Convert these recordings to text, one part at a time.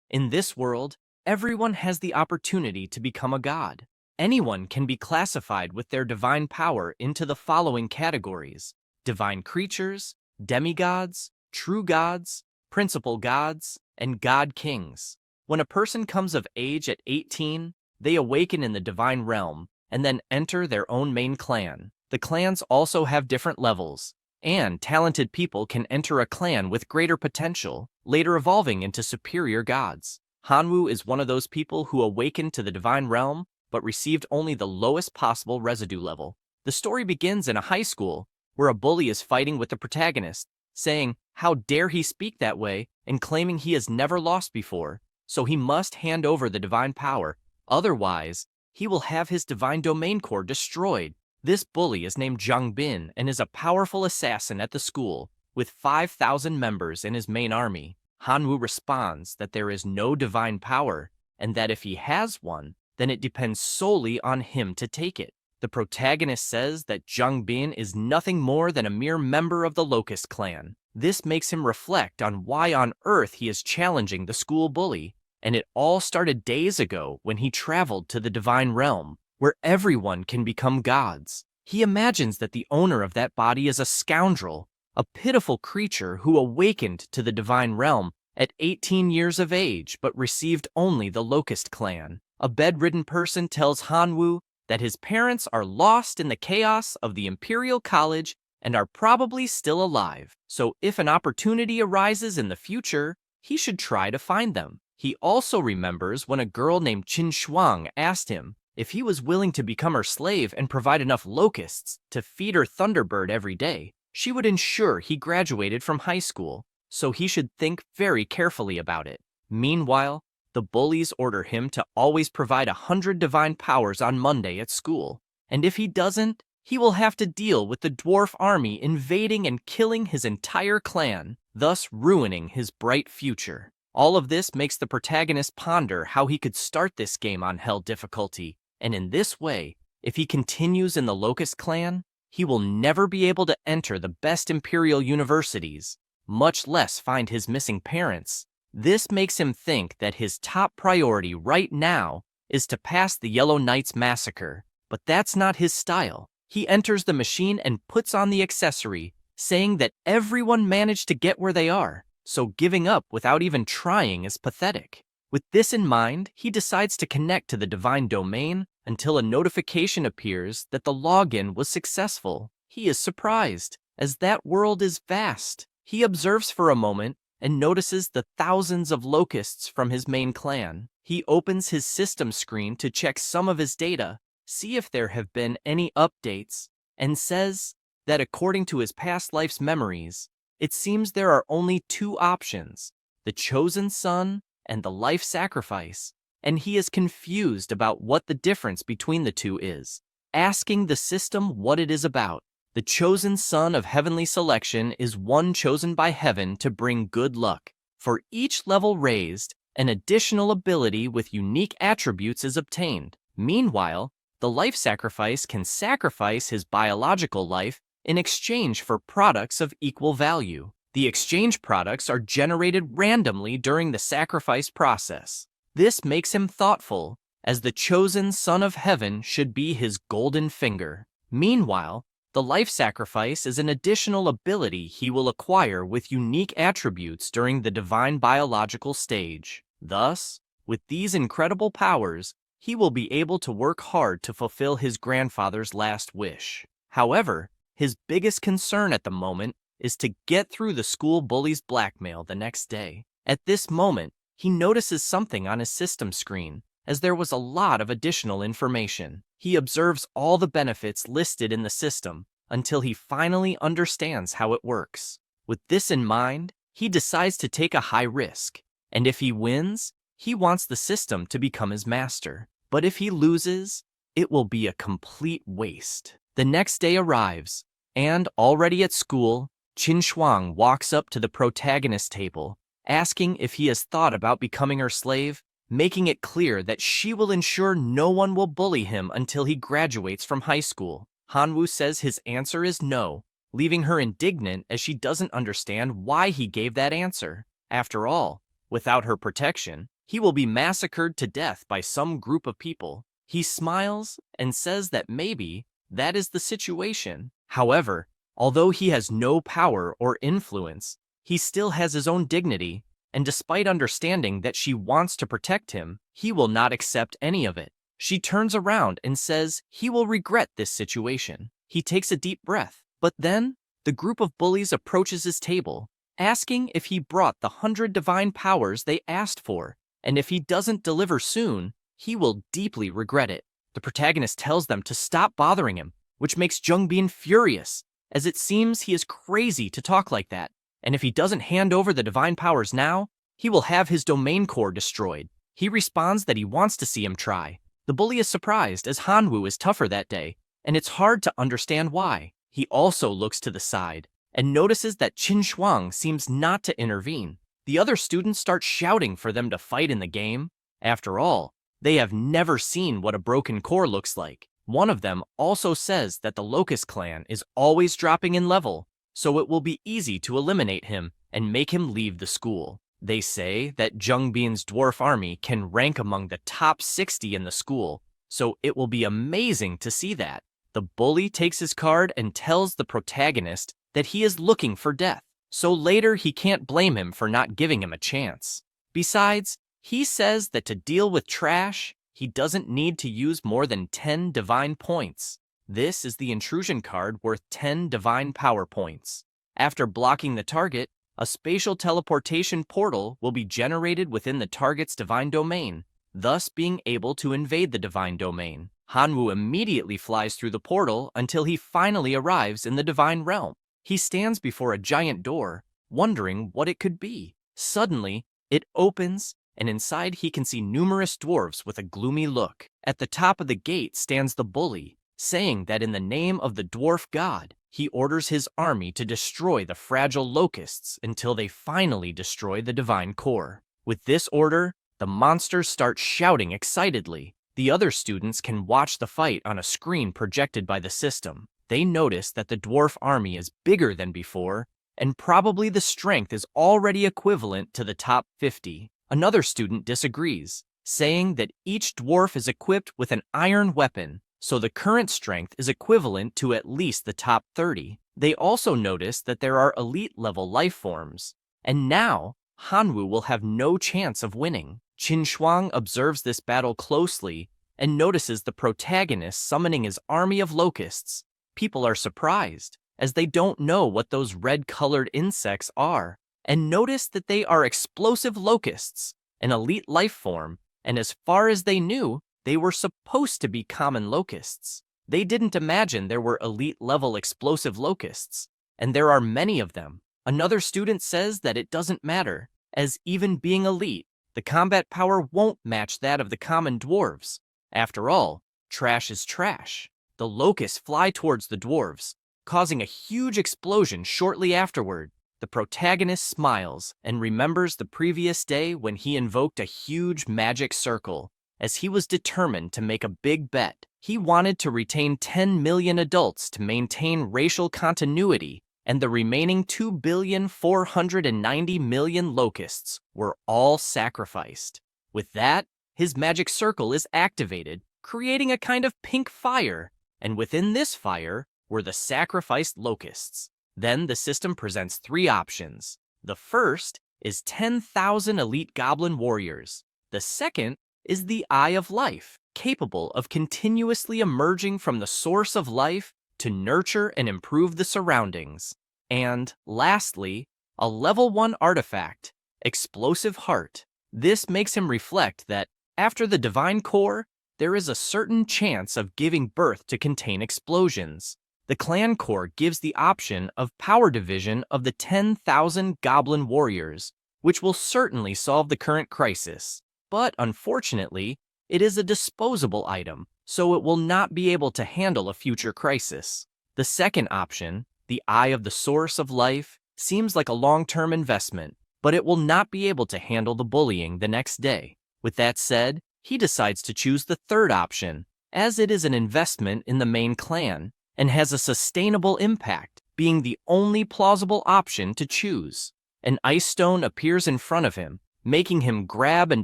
In this world, everyone has the opportunity to become a god. Anyone can be classified with their divine power into the following categories: divine creatures, demigods, true gods, principal gods, and god kings. When a person comes of age at 18, they awaken in the divine realm and then enter their own main clan. The clans also have different levels, and talented people can enter a clan with greater potential, later evolving into superior gods. Hanwoo is one of those people who awakened to the divine realm, but received only the lowest possible residue level. The story begins in a high school, where a bully is fighting with the protagonist, saying, "How dare he speak that way," and claiming he has never lost before, so he must hand over the divine power. Otherwise, he will have his divine domain core destroyed. This bully is named Jung Bin and is a powerful assassin at the school, with 5,000 members in his main army. Hanwoo responds that there is no divine power, and that if he has one, then it depends solely on him to take it. The protagonist says that Jung Bin is nothing more than a mere member of the Locust clan. This makes him reflect on why on earth he is challenging the school bully, and it all started days ago when he traveled to the divine realm, where everyone can become gods. He imagines that the owner of that body is a scoundrel, a pitiful creature who awakened to the divine realm at 18 years of age but received only the Locust clan. A bedridden person tells Hanwoo that his parents are lost in the chaos of the Imperial College and are probably still alive, so if an opportunity arises in the future, he should try to find them. He also remembers when a girl named Qin Shuang asked him if he was willing to become her slave and provide enough locusts to feed her Thunderbird every day. She would ensure he graduated from high school, so he should think very carefully about it. Meanwhile, the bullies order him to always provide 100 divine powers on Monday at school, and if he doesn't, he will have to deal with the dwarf army invading and killing his entire clan, thus ruining his bright future. All of this makes the protagonist ponder how he could start this game on hell difficulty, and in this way, if he continues in the Locust clan, he will never be able to enter the best Imperial universities, much less find his missing parents. This makes him think that his top priority right now is to pass the Yellow Knights massacre, but that's not his style. He enters the machine and puts on the accessory, saying that everyone managed to get where they are, so giving up without even trying is pathetic. With this in mind, he decides to connect to the divine domain until a notification appears that the login was successful. He is surprised, as that world is vast. He observes for a moment and notices the thousands of locusts from his main clan. He opens his system screen to check some of his data, see if there have been any updates, and says that according to his past life's memories, it seems there are only two options: the chosen son and the life sacrifice, and he is confused about what the difference between the two is. Asking the system what it is about, the chosen son of heavenly selection is one chosen by heaven to bring good luck. For each level raised, an additional ability with unique attributes is obtained. Meanwhile, the life sacrifice can sacrifice his biological life in exchange for products of equal value. The exchange products are generated randomly during the sacrifice process. This makes him thoughtful, as the chosen son of heaven should be his golden finger. Meanwhile, the life sacrifice is an additional ability he will acquire with unique attributes during the divine biological stage. Thus, with these incredible powers, he will be able to work hard to fulfill his grandfather's last wish. However, his biggest concern at the moment is to get through the school bully's blackmail the next day. At this moment, he notices something on his system screen, as there was a lot of additional information. He observes all the benefits listed in the system until he finally understands how it works. With this in mind, he decides to take a high risk, and if he wins, he wants the system to become his master. But if he loses, it will be a complete waste. The next day arrives, and already at school, Qin Shuang walks up to the protagonist table, asking if he has thought about becoming her slave, making it clear that she will ensure no one will bully him until he graduates from high school. Hanwoo says his answer is no, leaving her indignant as she doesn't understand why he gave that answer. After all, without her protection, he will be massacred to death by some group of people. He smiles and says that maybe that is the situation. However, although he has no power or influence, he still has his own dignity, and despite understanding that she wants to protect him, he will not accept any of it. She turns around and says he will regret this situation. He takes a deep breath, but then the group of bullies approaches his table, asking if he brought the 100 divine powers they asked for, and if he doesn't deliver soon, he will deeply regret it. The protagonist tells them to stop bothering him, which makes Jungbin furious, as it seems he is crazy to talk like that, and if he doesn't hand over the divine powers now, he will have his domain core destroyed. He responds that he wants to see him try. The bully is surprised as Hanwoo is tougher that day, and it's hard to understand why. He also looks to the side and notices that Qin Shuang seems not to intervene. The other students start shouting for them to fight in the game. After all, they have never seen what a broken core looks like. One of them also says that the Locust clan is always dropping in level, so it will be easy to eliminate him and make him leave the school. They say that Jungbin's dwarf army can rank among the top 60 in the school, so it will be amazing to see that. The bully takes his card and tells the protagonist that he is looking for death, so later he can't blame him for not giving him a chance. Besides, he says that to deal with trash, he doesn't need to use more than 10 divine points. This is the intrusion card worth 10 divine power points. After blocking the target, a spatial teleportation portal will be generated within the target's divine domain, thus being able to invade the divine domain. Hanwoo immediately flies through the portal until he finally arrives in the divine realm. He stands before a giant door, wondering what it could be. Suddenly, it opens, and inside he can see numerous dwarves with a gloomy look. At the top of the gate stands the bully, saying that in the name of the dwarf god, he orders his army to destroy the fragile locusts until they finally destroy the divine core. With this order, the monsters start shouting excitedly. The other students can watch the fight on a screen projected by the system. They notice that the dwarf army is bigger than before, and probably the strength is already equivalent to the top 50. Another student disagrees, saying that each dwarf is equipped with an iron weapon, so the current strength is equivalent to at least the top 30. They also notice that there are elite-level life forms, and now Hanwoo will have no chance of winning. Qin Shuang observes this battle closely and notices the protagonist summoning his army of locusts. People are surprised, as they don't know what those red-colored insects are, and notice that they are explosive locusts, an elite life form, and as far as they knew, they were supposed to be common locusts. They didn't imagine there were elite-level explosive locusts, and there are many of them. Another student says that it doesn't matter, as even being elite, the combat power won't match that of the common dwarves. After all, trash is trash. The locusts fly towards the dwarves, causing a huge explosion shortly afterward. The protagonist smiles and remembers the previous day when he invoked a huge magic circle, as he was determined to make a big bet. He wanted to retain 10 million adults to maintain racial continuity, and the remaining 2,490,000,000 locusts were all sacrificed. With that, his magic circle is activated, creating a kind of pink fire, and within this fire were the sacrificed locusts. Then the system presents 3 options. The first is 10,000 elite goblin warriors. The second is the Eye of Life, capable of continuously emerging from the source of life to nurture and improve the surroundings. And, lastly, a level 1 artifact, Explosive Heart. This makes him reflect that, after the divine core, there is a certain chance of giving birth to contain explosions. The clan core gives the option of power division of the 10,000 goblin warriors, which will certainly solve the current crisis. But unfortunately, it is a disposable item, so it will not be able to handle a future crisis. The second option, the Eye of the Source of Life, seems like a long-term investment, but it will not be able to handle the bullying the next day. With that said, he decides to choose the third option, as it is an investment in the main clan, and has a sustainable impact, being the only plausible option to choose. An ice stone appears in front of him, making him grab and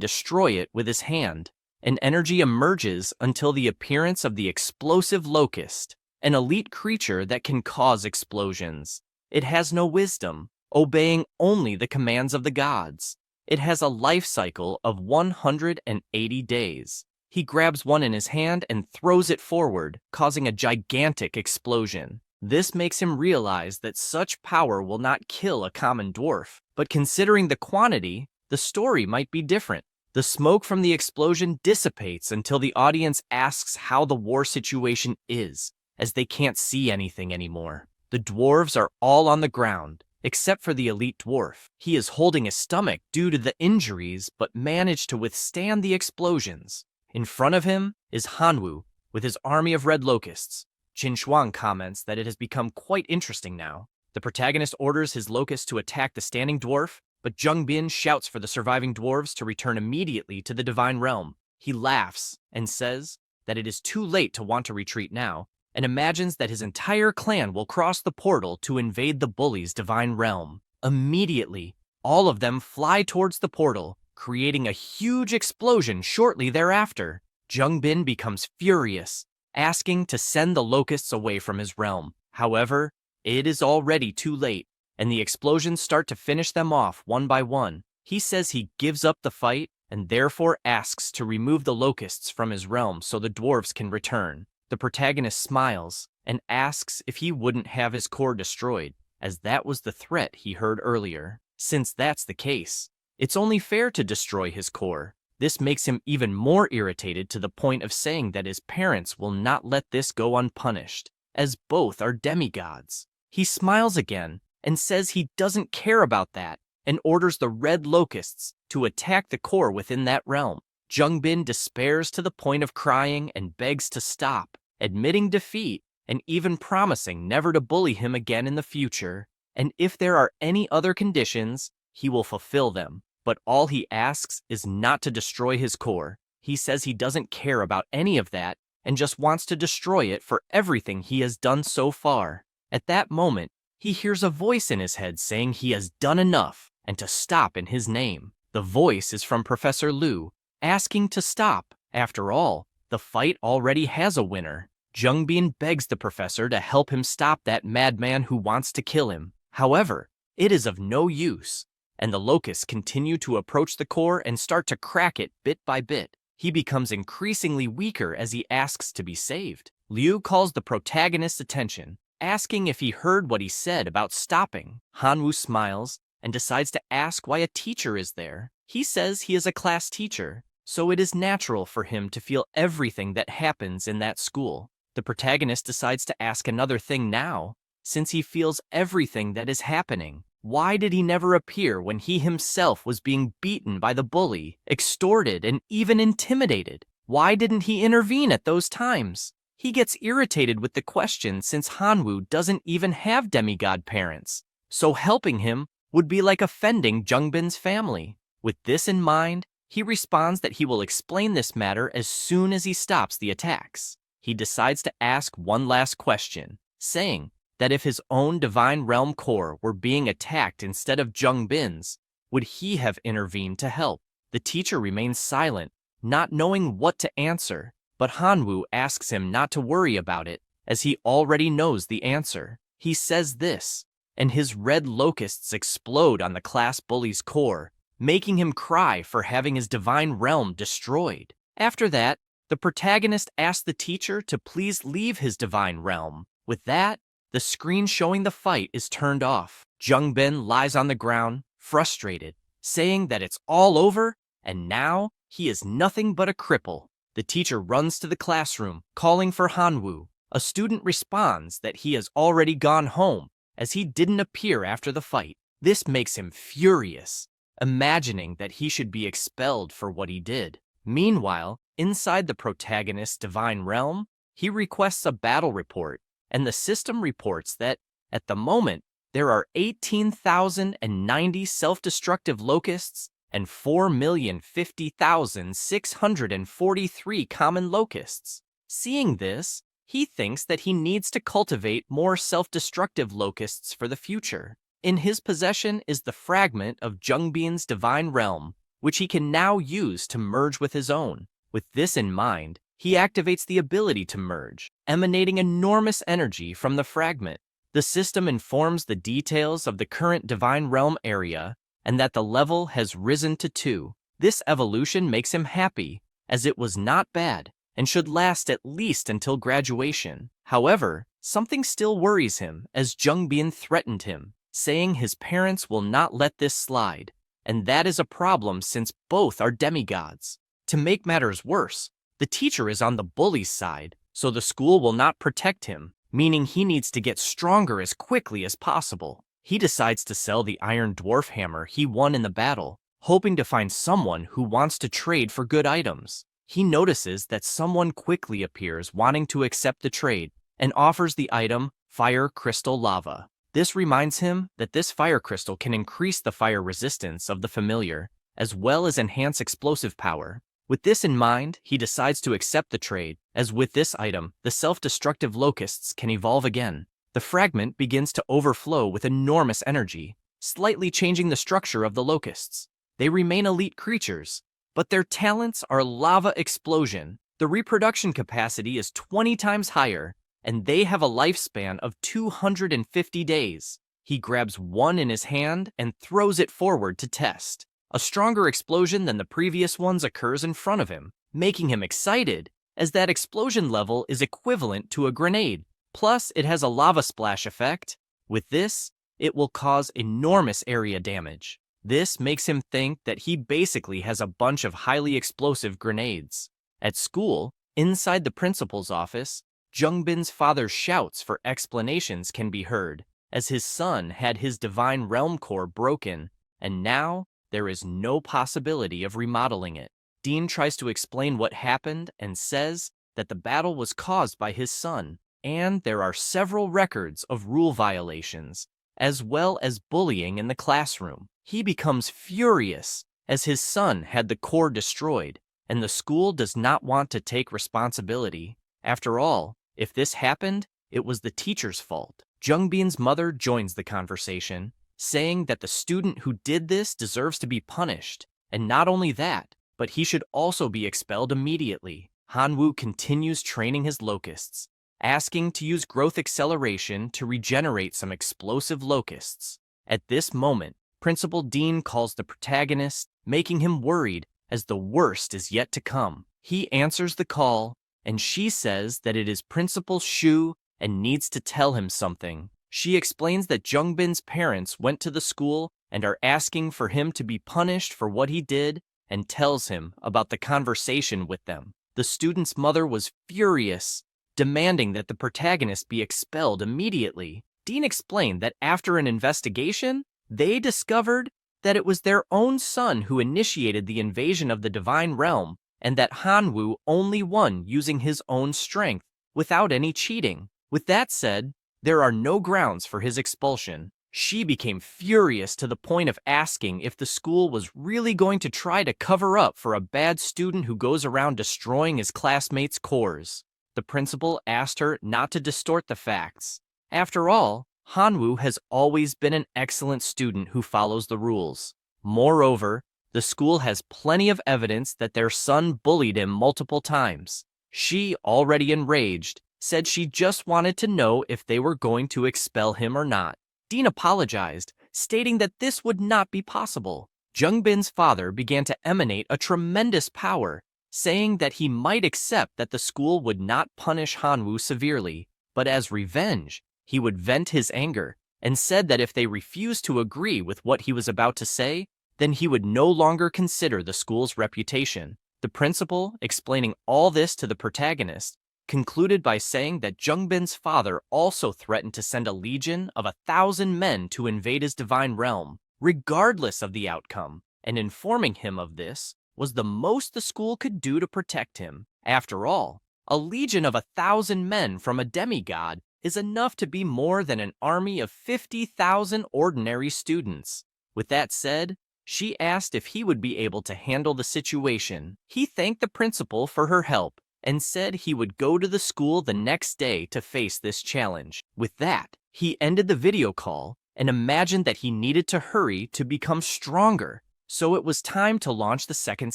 destroy it with his hand. An energy emerges until the appearance of the explosive locust, an elite creature that can cause explosions. It has no wisdom, obeying only the commands of the gods. It has a life cycle of 180 days. He grabs one in his hand and throws it forward, causing a gigantic explosion. This makes him realize that such power will not kill a common dwarf, but considering the quantity, the story might be different. The smoke from the explosion dissipates until the audience asks how the war situation is, as they can't see anything anymore. The dwarves are all on the ground, except for the elite dwarf. He is holding his stomach due to the injuries, but managed to withstand the explosions. In front of him is Hanwoo, with his army of red locusts. Qin Shuang comments that it has become quite interesting now. The protagonist orders his locusts to attack the standing dwarf, but Zheng Bin shouts for the surviving dwarves to return immediately to the divine realm. He laughs and says that it is too late to want to retreat now, and imagines that his entire clan will cross the portal to invade the bully's divine realm. Immediately, all of them fly towards the portal, creating a huge explosion shortly thereafter. Zheng Bin becomes furious, asking to send the locusts away from his realm. However, it is already too late, and the explosions start to finish them off one by one. He says he gives up the fight and therefore asks to remove the locusts from his realm so the dwarves can return. The protagonist smiles and asks if he wouldn't have his core destroyed, as that was the threat he heard earlier. Since that's the case, it's only fair to destroy his core. This makes him even more irritated to the point of saying that his parents will not let this go unpunished, as both are demigods. He smiles again and says he doesn't care about that and orders the red locusts to attack the core within that realm. Zheng Bin despairs to the point of crying and begs to stop, admitting defeat and even promising never to bully him again in the future. And if there are any other conditions, he will fulfill them. But all he asks is not to destroy his core. He says he doesn't care about any of that and just wants to destroy it for everything he has done so far. At that moment, he hears a voice in his head saying he has done enough and to stop in his name. The voice is from Professor Liu, asking to stop. After all, the fight already has a winner. Zheng Bin begs the professor to help him stop that madman who wants to kill him. However, it is of no use, and the locusts continue to approach the core and start to crack it bit by bit. He becomes increasingly weaker as he asks to be saved. Liu calls the protagonist's attention, asking if he heard what he said about stopping. Hanwoo smiles and decides to ask why a teacher is there. He says he is a class teacher, so it is natural for him to feel everything that happens in that school. The protagonist decides to ask another thing now, since he feels everything that is happening. Why did he never appear when he himself was being beaten by the bully, extorted, and even intimidated? Why didn't he intervene at those times? He gets irritated with the question since Hanwoo doesn't even have demigod parents, so helping him would be like offending Zheng Bin's family. With this in mind, he responds that he will explain this matter as soon as he stops the attacks. He decides to ask one last question, saying that if his own divine realm core were being attacked instead of Zheng Bin's, would he have intervened to help? The teacher remains silent, not knowing what to answer, but Hanwoo asks him not to worry about it, as he already knows the answer. He says this, and his red locusts explode on the class bully's core, making him cry for having his divine realm destroyed. After that, the protagonist asks the teacher to please leave his divine realm. With that, the screen showing the fight is turned off. Zheng Bin lies on the ground, frustrated, saying that it's all over and now he is nothing but a cripple. The teacher runs to the classroom, calling for Hanwoo. A student responds that he has already gone home, as he didn't appear after the fight. This makes him furious, imagining that he should be expelled for what he did. Meanwhile, inside the protagonist's divine realm, he requests a battle report, and the system reports that, at the moment, there are 18,090 self-destructive locusts and 4,050,643 common locusts. Seeing this, he thinks that he needs to cultivate more self-destructive locusts for the future. In his possession is the fragment of Zheng Bin's divine realm, which he can now use to merge with his own. With this in mind, he activates the ability to merge, emanating enormous energy from the fragment. The system informs the details of the current Divine Realm area and that the level has risen to 2. This evolution makes him happy, as it was not bad and should last at least until graduation. However, something still worries him, as Jungbin threatened him, saying his parents will not let this slide, and that is a problem since both are demigods. To make matters worse, the teacher is on the bully's side, so the school will not protect him, meaning he needs to get stronger as quickly as possible. He decides to sell the iron dwarf hammer he won in the battle, hoping to find someone who wants to trade for good items. He notices that someone quickly appears wanting to accept the trade and offers the item Fire Crystal Lava. This reminds him that this fire crystal can increase the fire resistance of the familiar, as well as enhance explosive power. With this in mind, he decides to accept the trade, as with this item, the self-destructive locusts can evolve again. The fragment begins to overflow with enormous energy, slightly changing the structure of the locusts. They remain elite creatures, but their talents are lava explosion. The reproduction capacity is 20 times higher, and they have a lifespan of 250 days. He grabs one in his hand and throws it forward to test. A stronger explosion than the previous ones occurs in front of him, making him excited, as that explosion level is equivalent to a grenade. Plus, it has a lava splash effect. With this, it will cause enormous area damage. This makes him think that he basically has a bunch of highly explosive grenades. At school, inside the principal's office, Jungbin's father's shouts for explanations can be heard, as his son had his divine realm core broken, and now there is no possibility of remodeling it. Dean tries to explain what happened and says that the battle was caused by his son, and there are several records of rule violations, as well as bullying in the classroom. He becomes furious, as his son had the core destroyed, and the school does not want to take responsibility. After all, if this happened, it was the teacher's fault. Jungbin's mother joins the conversation, saying that the student who did this deserves to be punished, and not only that, but he should also be expelled immediately. Hanwoo continues training his locusts, asking to use growth acceleration to regenerate some explosive locusts. At this moment, Principal Dean calls the protagonist, making him worried as the worst is yet to come. He answers the call, and she says that it is Principal Shu and needs to tell him something. She explains that Jungbin's parents went to the school and are asking for him to be punished for what he did, and tells him about the conversation with them. The student's mother was furious, demanding that the protagonist be expelled immediately. Dean explained that after an investigation, they discovered that it was their own son who initiated the invasion of the Divine Realm, and that Hanwoo only won using his own strength, without any cheating. With that said, there are no grounds for his expulsion. She became furious to the point of asking if the school was really going to try to cover up for a bad student who goes around destroying his classmates' cores. The principal asked her not to distort the facts. After all, Hanwoo has always been an excellent student who follows the rules. Moreover, the school has plenty of evidence that their son bullied him multiple times. She, already enraged, said she just wanted to know if they were going to expel him or not. Dean apologized, stating that this would not be possible. Jungbin's father began to emanate a tremendous power, saying that he might accept that the school would not punish Hanwoo severely, but as revenge, he would vent his anger, and said that if they refused to agree with what he was about to say, then he would no longer consider the school's reputation. The principal, explaining all this to the protagonist, concluded by saying that Jungbin's father also threatened to send a legion of 1,000 men to invade his divine realm, regardless of the outcome, and informing him of this was the most the school could do to protect him. After all, a legion of 1,000 men from a demigod is enough to be more than an army of 50,000 ordinary students. With that said, she asked if he would be able to handle the situation. He thanked the principal for her help and said he would go to the school the next day to face this challenge. With that, he ended the video call and imagined that he needed to hurry to become stronger, So it was time to launch the second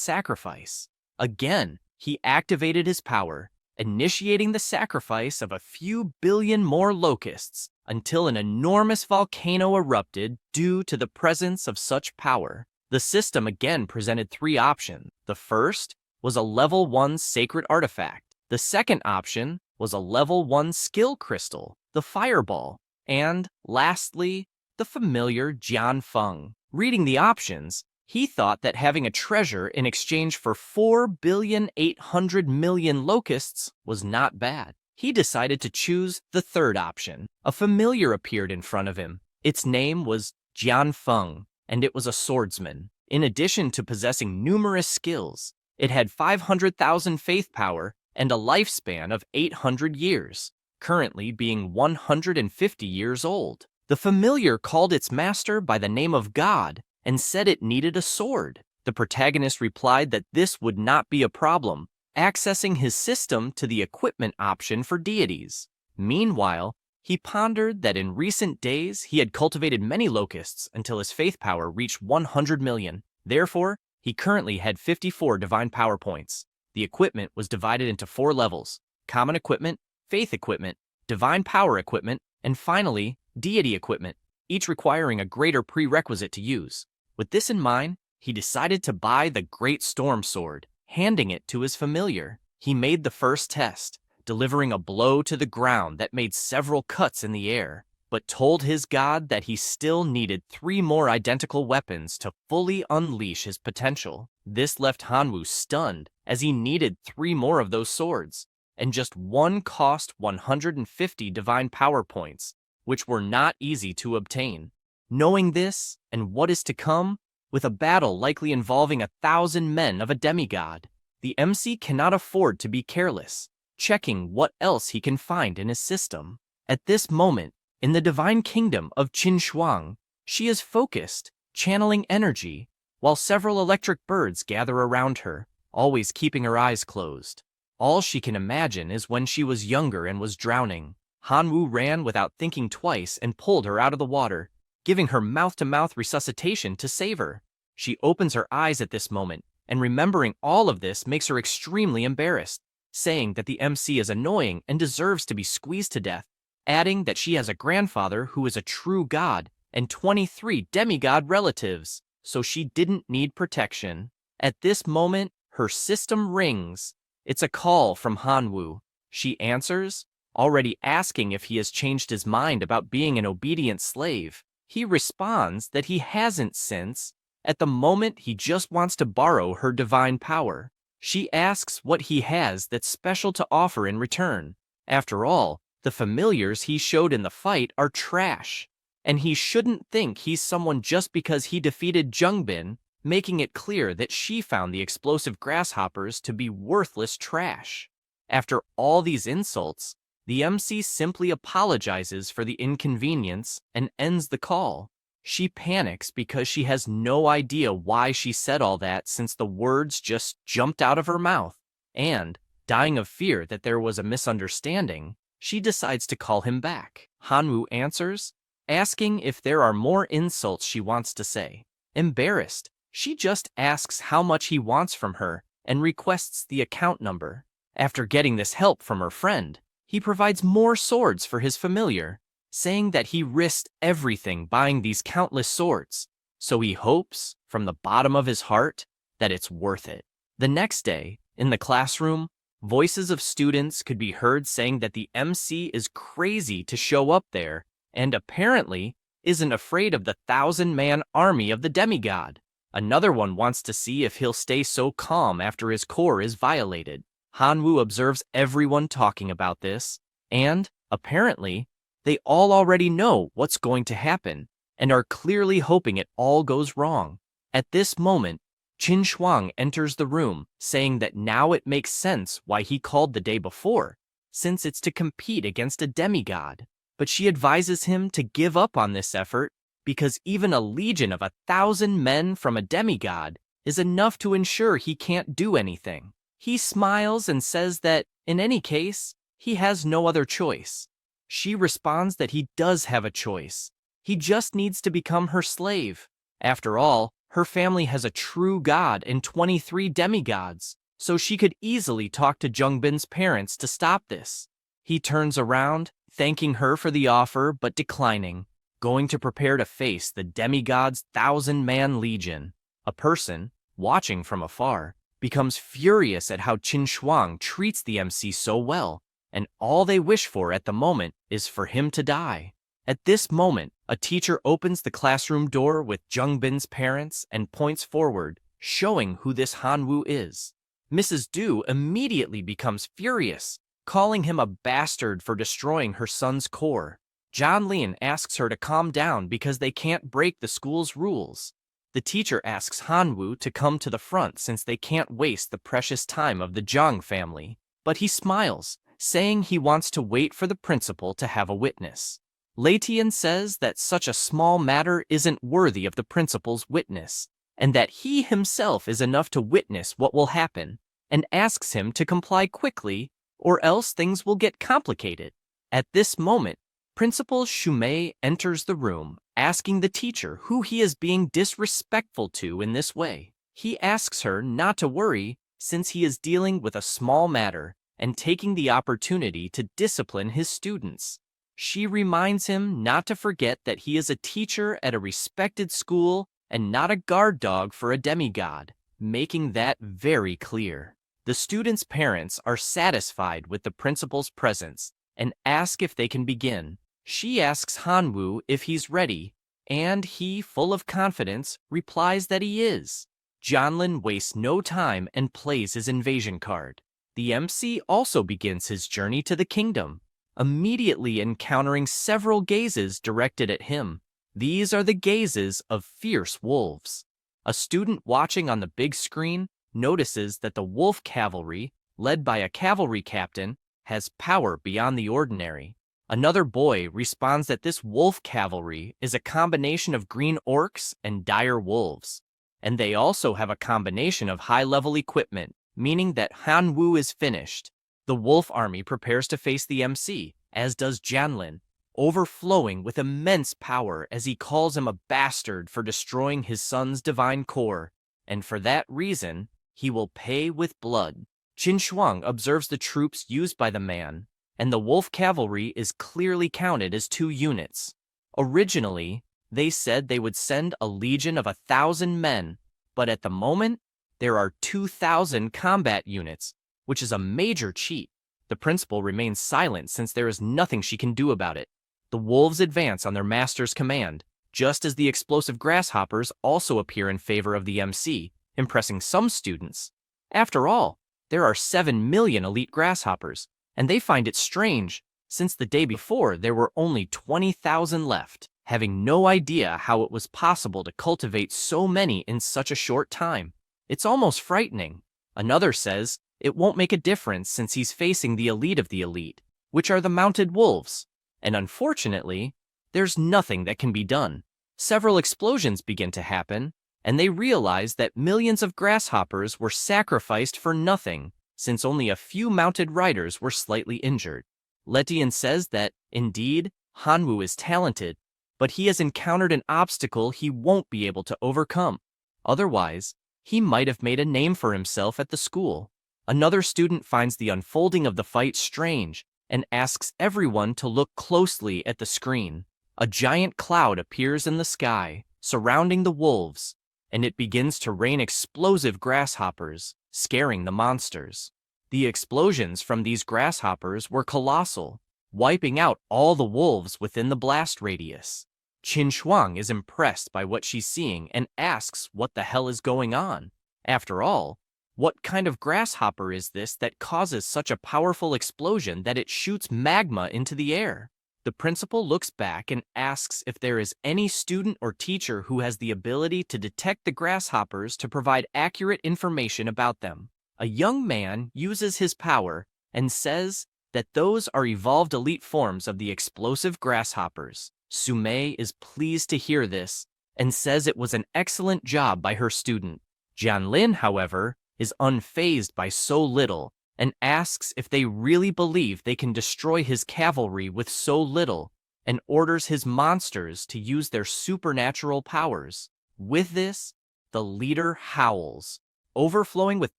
sacrifice. Again, he activated his power, initiating the sacrifice of a few billion more locusts until an enormous volcano erupted due to the presence of such power. The system again presented three options. The first was a level 1 sacred artifact. The second option was a level 1 skill crystal, the fireball. And lastly, the familiar Jianfeng. Reading the options, he thought that having a treasure in exchange for 4,800,000,000 locusts was not bad. He decided to choose the third option. A familiar appeared in front of him. Its name was Jianfeng, and it was a swordsman. In addition to possessing numerous skills, it had 500,000 faith power and a lifespan of 800 years, currently being 150 years old. The familiar called its master by the name of God and said it needed a sword. The protagonist replied that this would not be a problem, accessing his system to the equipment option for deities. Meanwhile, he pondered that in recent days he had cultivated many locusts until his faith power reached 100 million. Therefore, he currently had 54 divine power points. The equipment was divided into 4 levels: common equipment, faith equipment, divine power equipment, and finally, deity equipment, each requiring a greater prerequisite to use. With this in mind, he decided to buy the Great Storm Sword, handing it to his familiar. He made the first test, delivering a blow to the ground that made several cuts in the air, but told his god that he still needed 3 more identical weapons to fully unleash his potential. This left Hanwoo stunned, as he needed 3 more of those swords, and just one cost 150 divine power points, which were not easy to obtain. Knowing this, and what is to come, with a battle likely involving 1,000 men of a demigod, the MC cannot afford to be careless, checking what else he can find in his system. At this moment, in the divine kingdom of Qin Shuang, she is focused, channeling energy, while several electric birds gather around her, always keeping her eyes closed. All she can imagine is when she was younger and was drowning. Hanwoo ran without thinking twice and pulled her out of the water, giving her mouth-to-mouth resuscitation to save her. She opens her eyes at this moment, and remembering all of this makes her extremely embarrassed, saying that the MC is annoying and deserves to be squeezed to death, adding that she has a grandfather who is a true god and 23 demigod relatives, so she didn't need protection. At this moment, her system rings. It's a call from Hanwoo. She answers, already asking if he has changed his mind about being an obedient slave. He responds that he hasn't since, at the moment he just wants to borrow her divine power. She asks what he has that's special to offer in return. After all, the familiars he showed in the fight are trash, and he shouldn't think he's someone just because he defeated Jungbin, making it clear that she found the explosive grasshoppers to be worthless trash. After all these insults, the MC simply apologizes for the inconvenience and ends the call. She panics because she has no idea why she said all that since the words just jumped out of her mouth. And, dying of fear that there was a misunderstanding, she decides to call him back. Hanwoo answers, asking if there are more insults she wants to say. Embarrassed, she just asks how much he wants from her and requests the account number. After getting this help from her friend, he provides more swords for his familiar, saying that he risked everything buying these countless swords, so he hopes, from the bottom of his heart, that it's worth it. The next day, in the classroom, voices of students could be heard saying that the MC is crazy to show up there and apparently isn't afraid of the 1,000-man army of the demigod. Another one wants to see if he'll stay so calm after his core is violated. Hanwoo observes everyone talking about this, and, apparently, they all already know what's going to happen and are clearly hoping it all goes wrong. At this moment, Qin Shuang enters the room, saying that now it makes sense why he called the day before, since it's to compete against a demigod. But she advises him to give up on this effort because even a legion of 1,000 men from a demigod is enough to ensure he can't do anything. He smiles and says that, in any case, he has no other choice. She responds that he does have a choice. He just needs to become her slave. After all, Her family has a true god and 23 demigods, so she could easily talk to Jungbin's parents to stop this. He turns around, thanking her for the offer but declining, going to prepare to face the demigod's 1,000-man legion. A person, watching from afar, becomes furious at how Qin Shuang treats the MC so well, and all they wish for at the moment is for him to die. At this moment, a teacher opens the classroom door with Jungbin's parents and points forward, showing who this Hanwoo is. Mrs. Du immediately becomes furious, calling him a bastard for destroying her son's core. John Lin asks her to calm down because they can't break the school's rules. The teacher asks Hanwoo to come to the front since they can't waste the precious time of the Zhang family, but he smiles, saying he wants to wait for the principal to have a witness. Lei Tian says that such a small matter isn't worthy of the principal's witness, and that he himself is enough to witness what will happen, and asks him to comply quickly, or else things will get complicated. At this moment, Principal Shumei enters the room, asking the teacher who he is being disrespectful to in this way. He asks her not to worry, since he is dealing with a small matter and taking the opportunity to discipline his students. She reminds him not to forget that he is a teacher at a respected school and not a guard dog for a demigod, making that very clear. The students' parents are satisfied with the principal's presence and ask if they can begin. She asks Hanwoo if he's ready, and he, full of confidence, replies that he is. Jianlin wastes no time and plays his invasion card. The MC also begins his journey to the kingdom, immediately encountering several gazes directed at him. These are the gazes of fierce wolves. A student watching on the big screen notices that the wolf cavalry, led by a cavalry captain, has power beyond the ordinary. Another boy responds that this wolf cavalry is a combination of green orcs and dire wolves, and they also have a combination of high-level equipment, meaning that Hanwoo is finished. The wolf army prepares to face the MC, as does Jianlin, overflowing with immense power as he calls him a bastard for destroying his son's divine core, and for that reason, he will pay with blood. Qin Shuang observes the troops used by the man, and the wolf cavalry is clearly counted as 2 units. Originally, they said they would send a legion of 1,000 men, but at the moment, there are 2,000 combat units, which is a major cheat. The principal remains silent since there is nothing she can do about it. The wolves advance on their master's command, just as the explosive grasshoppers also appear in favor of the MC, impressing some students. After all, there are 7 million elite grasshoppers, and they find it strange, since the day before there were only 20,000 left, having no idea how it was possible to cultivate so many in such a short time. It's almost frightening. Another says it won't make a difference since he's facing the elite of the elite, which are the mounted wolves, and unfortunately, there's nothing that can be done. Several explosions begin to happen, and they realize that millions of grasshoppers were sacrificed for nothing, since only a few mounted riders were slightly injured. Letian says that, indeed, Hanwoo is talented, but he has encountered an obstacle he won't be able to overcome. Otherwise, he might have made a name for himself at the school. Another student finds the unfolding of the fight strange and asks everyone to look closely at the screen. A giant cloud appears in the sky, surrounding the wolves, and it begins to rain explosive grasshoppers, scaring the monsters. The explosions from these grasshoppers were colossal, wiping out all the wolves within the blast radius. Qin Shuang is impressed by what she's seeing and asks what the hell is going on. After all, what kind of grasshopper is this that causes such a powerful explosion that it shoots magma into the air? The principal looks back and asks if there is any student or teacher who has the ability to detect the grasshoppers to provide accurate information about them. A young man uses his power and says that those are evolved elite forms of the explosive grasshoppers. Sumei is pleased to hear this and says it was an excellent job by her student. Jianlin, however, is unfazed by so little and asks if they really believe they can destroy his cavalry with so little, and orders his monsters to use their supernatural powers. With this, The leader howls, overflowing with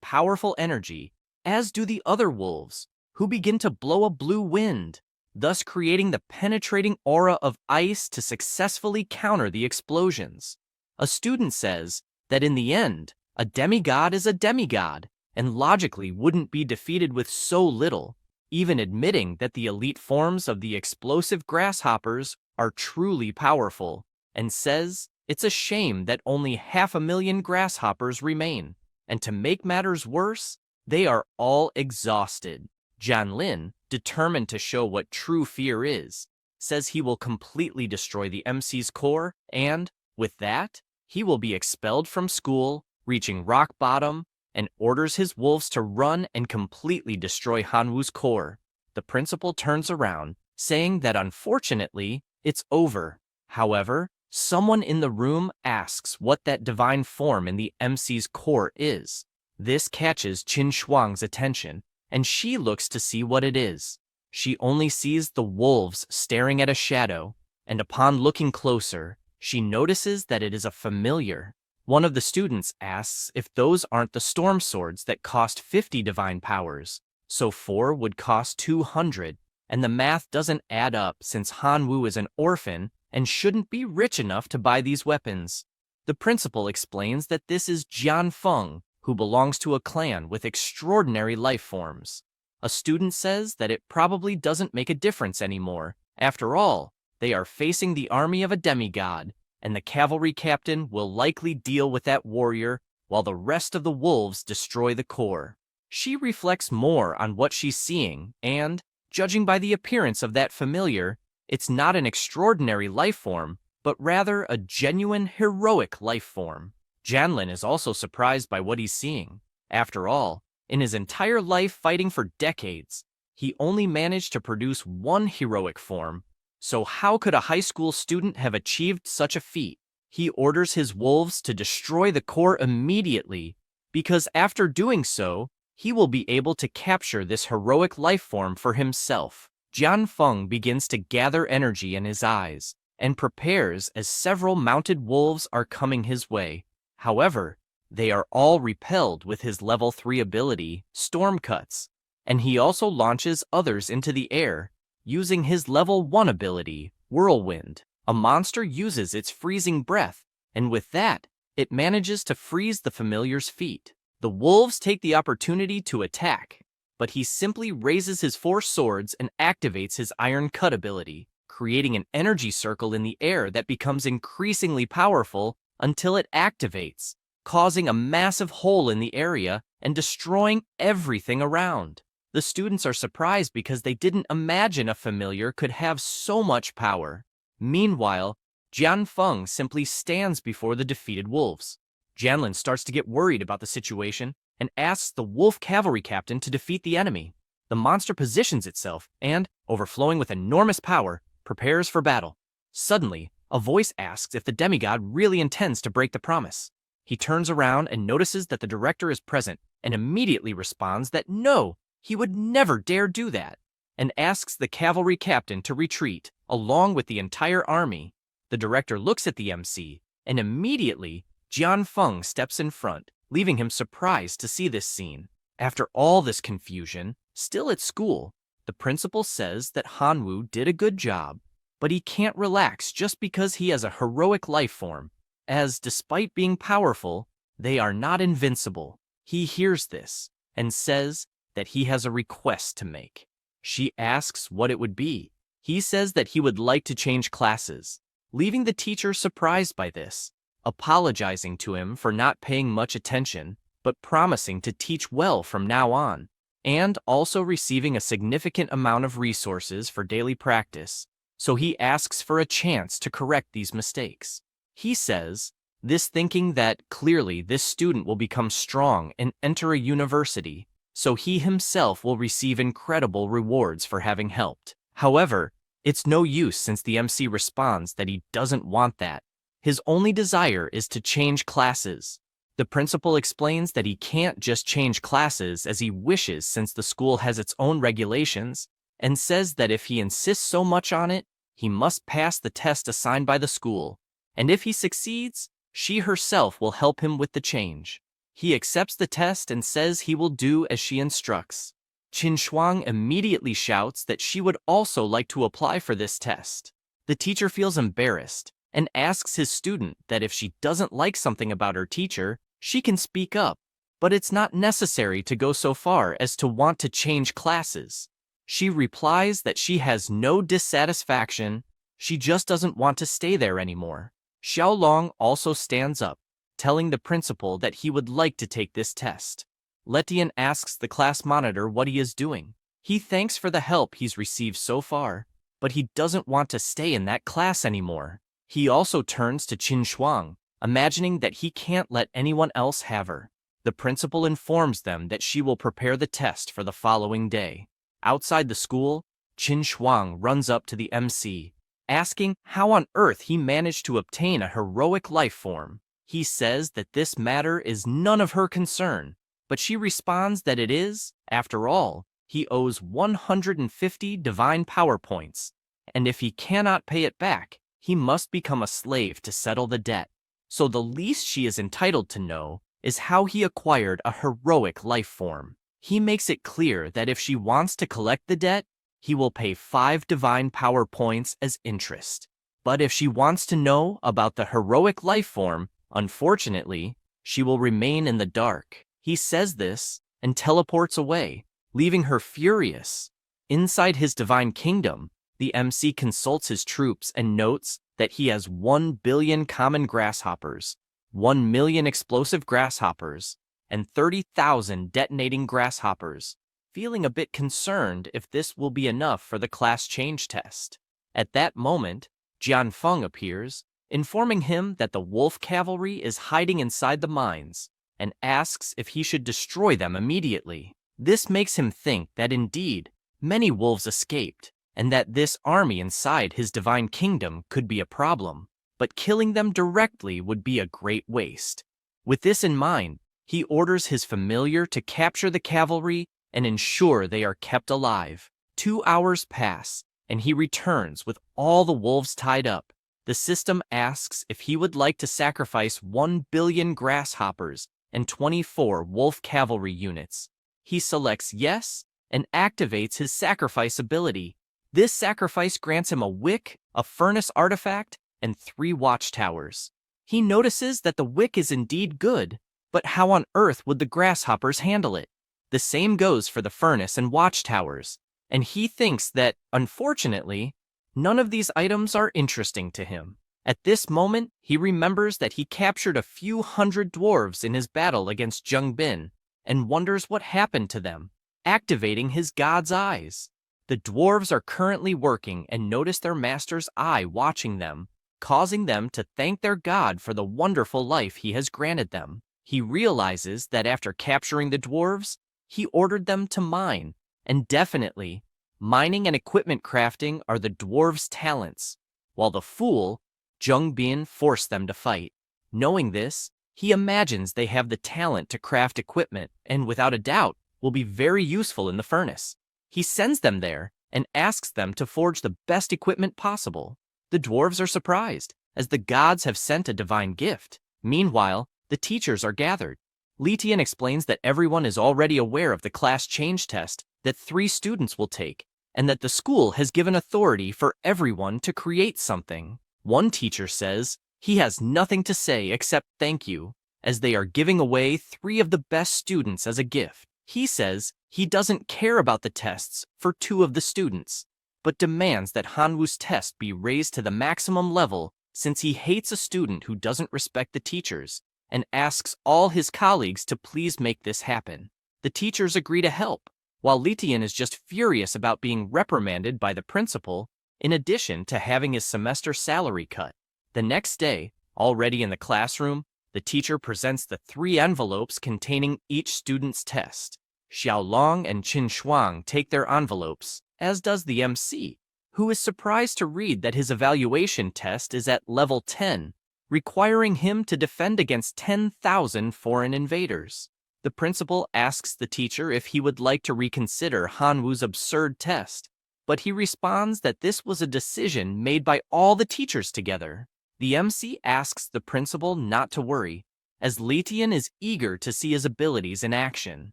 powerful energy, as do the other wolves, who begin to blow a blue wind, thus creating the penetrating aura of ice to successfully counter the explosions. A student says that in the end, a demigod is a demigod, and logically wouldn't be defeated with so little, even admitting that the elite forms of the explosive grasshoppers are truly powerful, and says it's a shame that only 500,000 grasshoppers remain, and to make matters worse, they are all exhausted. Jianlin, determined to show what true fear is, says he will completely destroy the MC's core, and, with that, he will be expelled from school, reaching rock bottom, and orders his wolves to run and completely destroy Hanwoo's core. The principal turns around, saying that unfortunately, it's over. However, someone in the room asks what that divine form in the MC's core is. This catches Qin Shuang's attention, and she looks to see what it is. She only sees the wolves staring at a shadow, and upon looking closer, she notices that it is a familiar. One of the students asks if those aren't the storm swords that cost 50 divine powers, so 4 would cost 200, and the math doesn't add up since Hanwoo is an orphan and shouldn't be rich enough to buy these weapons. The principal explains that this is Jian Feng, who belongs to a clan with extraordinary life forms. A student says that it probably doesn't make a difference anymore. After all, they are facing the army of a demigod, and the cavalry captain will likely deal with that warrior while the rest of the wolves destroy the core. She reflects more on what she's seeing, and, judging by the appearance of that familiar, it's not an extraordinary life form, but rather a genuine heroic life form. Jianlin is also surprised by what he's seeing. After all, in his entire life fighting for decades, he only managed to produce one heroic form. So how could a high school student have achieved such a feat? He orders his wolves to destroy the core immediately, because after doing so, he will be able to capture this heroic life form for himself. Jian Feng begins to gather energy in his eyes, and prepares as several mounted wolves are coming his way. However, they are all repelled with his level 3 ability, Storm Cuts, and he also launches others into the air, using his level 1 ability, Whirlwind. A monster uses its freezing breath, and with that, it manages to freeze the familiar's feet. The wolves take the opportunity to attack, but he simply raises his 4 swords and activates his Iron Cut ability, creating an energy circle in the air that becomes increasingly powerful until it activates, causing a massive hole in the area and destroying everything around. The students are surprised because they didn't imagine a familiar could have so much power. Meanwhile, Jian Feng simply stands before the defeated wolves. Jianlin starts to get worried about the situation and asks the wolf cavalry captain to defeat the enemy. The monster positions itself and, overflowing with enormous power, prepares for battle. Suddenly, a voice asks if the demigod really intends to break the promise. He turns around and notices that the director is present and immediately responds that no, he would never dare do that, and asks the cavalry captain to retreat, along with the entire army. The director looks at the MC, and immediately, Jian Feng steps in front, leaving him surprised to see this scene. After all this confusion, still at school, the principal says that Hanwoo did a good job, but he can't relax just because he has a heroic life form, as despite being powerful, they are not invincible. He hears this, and says that he has a request to make. She asks what it would be. He says that he would like to change classes, leaving the teacher surprised by this, apologizing to him for not paying much attention, but promising to teach well from now on, and also receiving a significant amount of resources for daily practice, so he asks for a chance to correct these mistakes. He says, this thinking that clearly this student will become strong and enter a university, so he himself will receive incredible rewards for having helped. However, it's no use since the MC responds that he doesn't want that. His only desire is to change classes. The principal explains that he can't just change classes as he wishes since the school has its own regulations, and says that if he insists so much on it, he must pass the test assigned by the school, and if he succeeds, She herself will help him with the change. He accepts the test and says he will do as she instructs. Qin Shuang immediately shouts that she would also like to apply for this test. The teacher feels embarrassed and asks his student that if she doesn't like something about her teacher, she can speak up, but it's not necessary to go so far as to want to change classes. She replies that she has no dissatisfaction, she just doesn't want to stay there anymore. Xiaolong also stands up, telling the principal that he would like to take this test. Letian asks the class monitor what he is doing. He thanks for the help he's received so far, but he doesn't want to stay in that class anymore. He also turns to Qin Shuang, imagining that he can't let anyone else have her. The principal informs them that she will prepare the test for the following day. Outside the school, Qin Shuang runs up to the MC, asking how on earth he managed to obtain a heroic life form. He says that this matter is none of her concern, but she responds that it is. After all, he owes 150 divine power points, and if he cannot pay it back, he must become a slave to settle the debt. So the least she is entitled to know is how he acquired a heroic life form. He makes it clear that if she wants to collect the debt, he will pay 5 divine power points as interest. But if she wants to know about the heroic life form, unfortunately, she will remain in the dark. He says this and teleports away, leaving her furious. Inside his divine kingdom, the MC consults his troops and notes that he has 1 billion common grasshoppers, 1 million explosive grasshoppers, and 30,000 detonating grasshoppers, feeling a bit concerned if this will be enough for the class change test. At that moment, Jianfeng appears, informing him that the wolf cavalry is hiding inside the mines, and asks if he should destroy them immediately. This makes him think that indeed, many wolves escaped, and that this army inside his divine kingdom could be a problem, but killing them directly would be a great waste. With this in mind, he orders his familiar to capture the cavalry and ensure they are kept alive. 2 hours pass, and he returns with all the wolves tied up. The system asks if he would like to sacrifice 1 billion grasshoppers and 24 wolf cavalry units. He selects yes and activates his sacrifice ability. This sacrifice grants him a wick, a furnace artifact, and 3 watchtowers. He notices that the wick is indeed good, but how on earth would the grasshoppers handle it? The same goes for the furnace and watchtowers, and he thinks that, unfortunately, none of these items are interesting to him. At this moment, he remembers that he captured a few hundred dwarves in his battle against Zheng Bin, and wonders what happened to them, activating his god's eyes. The dwarves are currently working and notice their master's eye watching them, causing them to thank their god for the wonderful life he has granted them. He realizes that after capturing the dwarves, he ordered them to mine, and definitely, mining and equipment crafting are the dwarves' talents, while the fool, Zheng Bin, forced them to fight. Knowing this, he imagines they have the talent to craft equipment and, without a doubt, will be very useful in the furnace. He sends them there and asks them to forge the best equipment possible. The dwarves are surprised, as the gods have sent a divine gift. Meanwhile, the teachers are gathered. Litian explains that everyone is already aware of the class change test that 3 students will take, and that the school has given authority for everyone to create something. One teacher says he has nothing to say except thank you, as they are giving away 3 of the best students as a gift. He says he doesn't care about the tests for 2 of the students, but demands that Hanwu's test be raised to the maximum level since he hates a student who doesn't respect the teachers, and asks all his colleagues to please make this happen. The teachers agree to help, while Litian is just furious about being reprimanded by the principal, in addition to having his semester salary cut. The next day, already in the classroom, the teacher presents the 3 envelopes containing each student's test. Xiaolong and Qin Shuang take their envelopes, as does the MC, who is surprised to read that his evaluation test is at level 10, requiring him to defend against 10,000 foreign invaders. The principal asks the teacher if he would like to reconsider Hanwu's absurd test, but he responds that this was a decision made by all the teachers together. The MC asks the principal not to worry, as Letian is eager to see his abilities in action.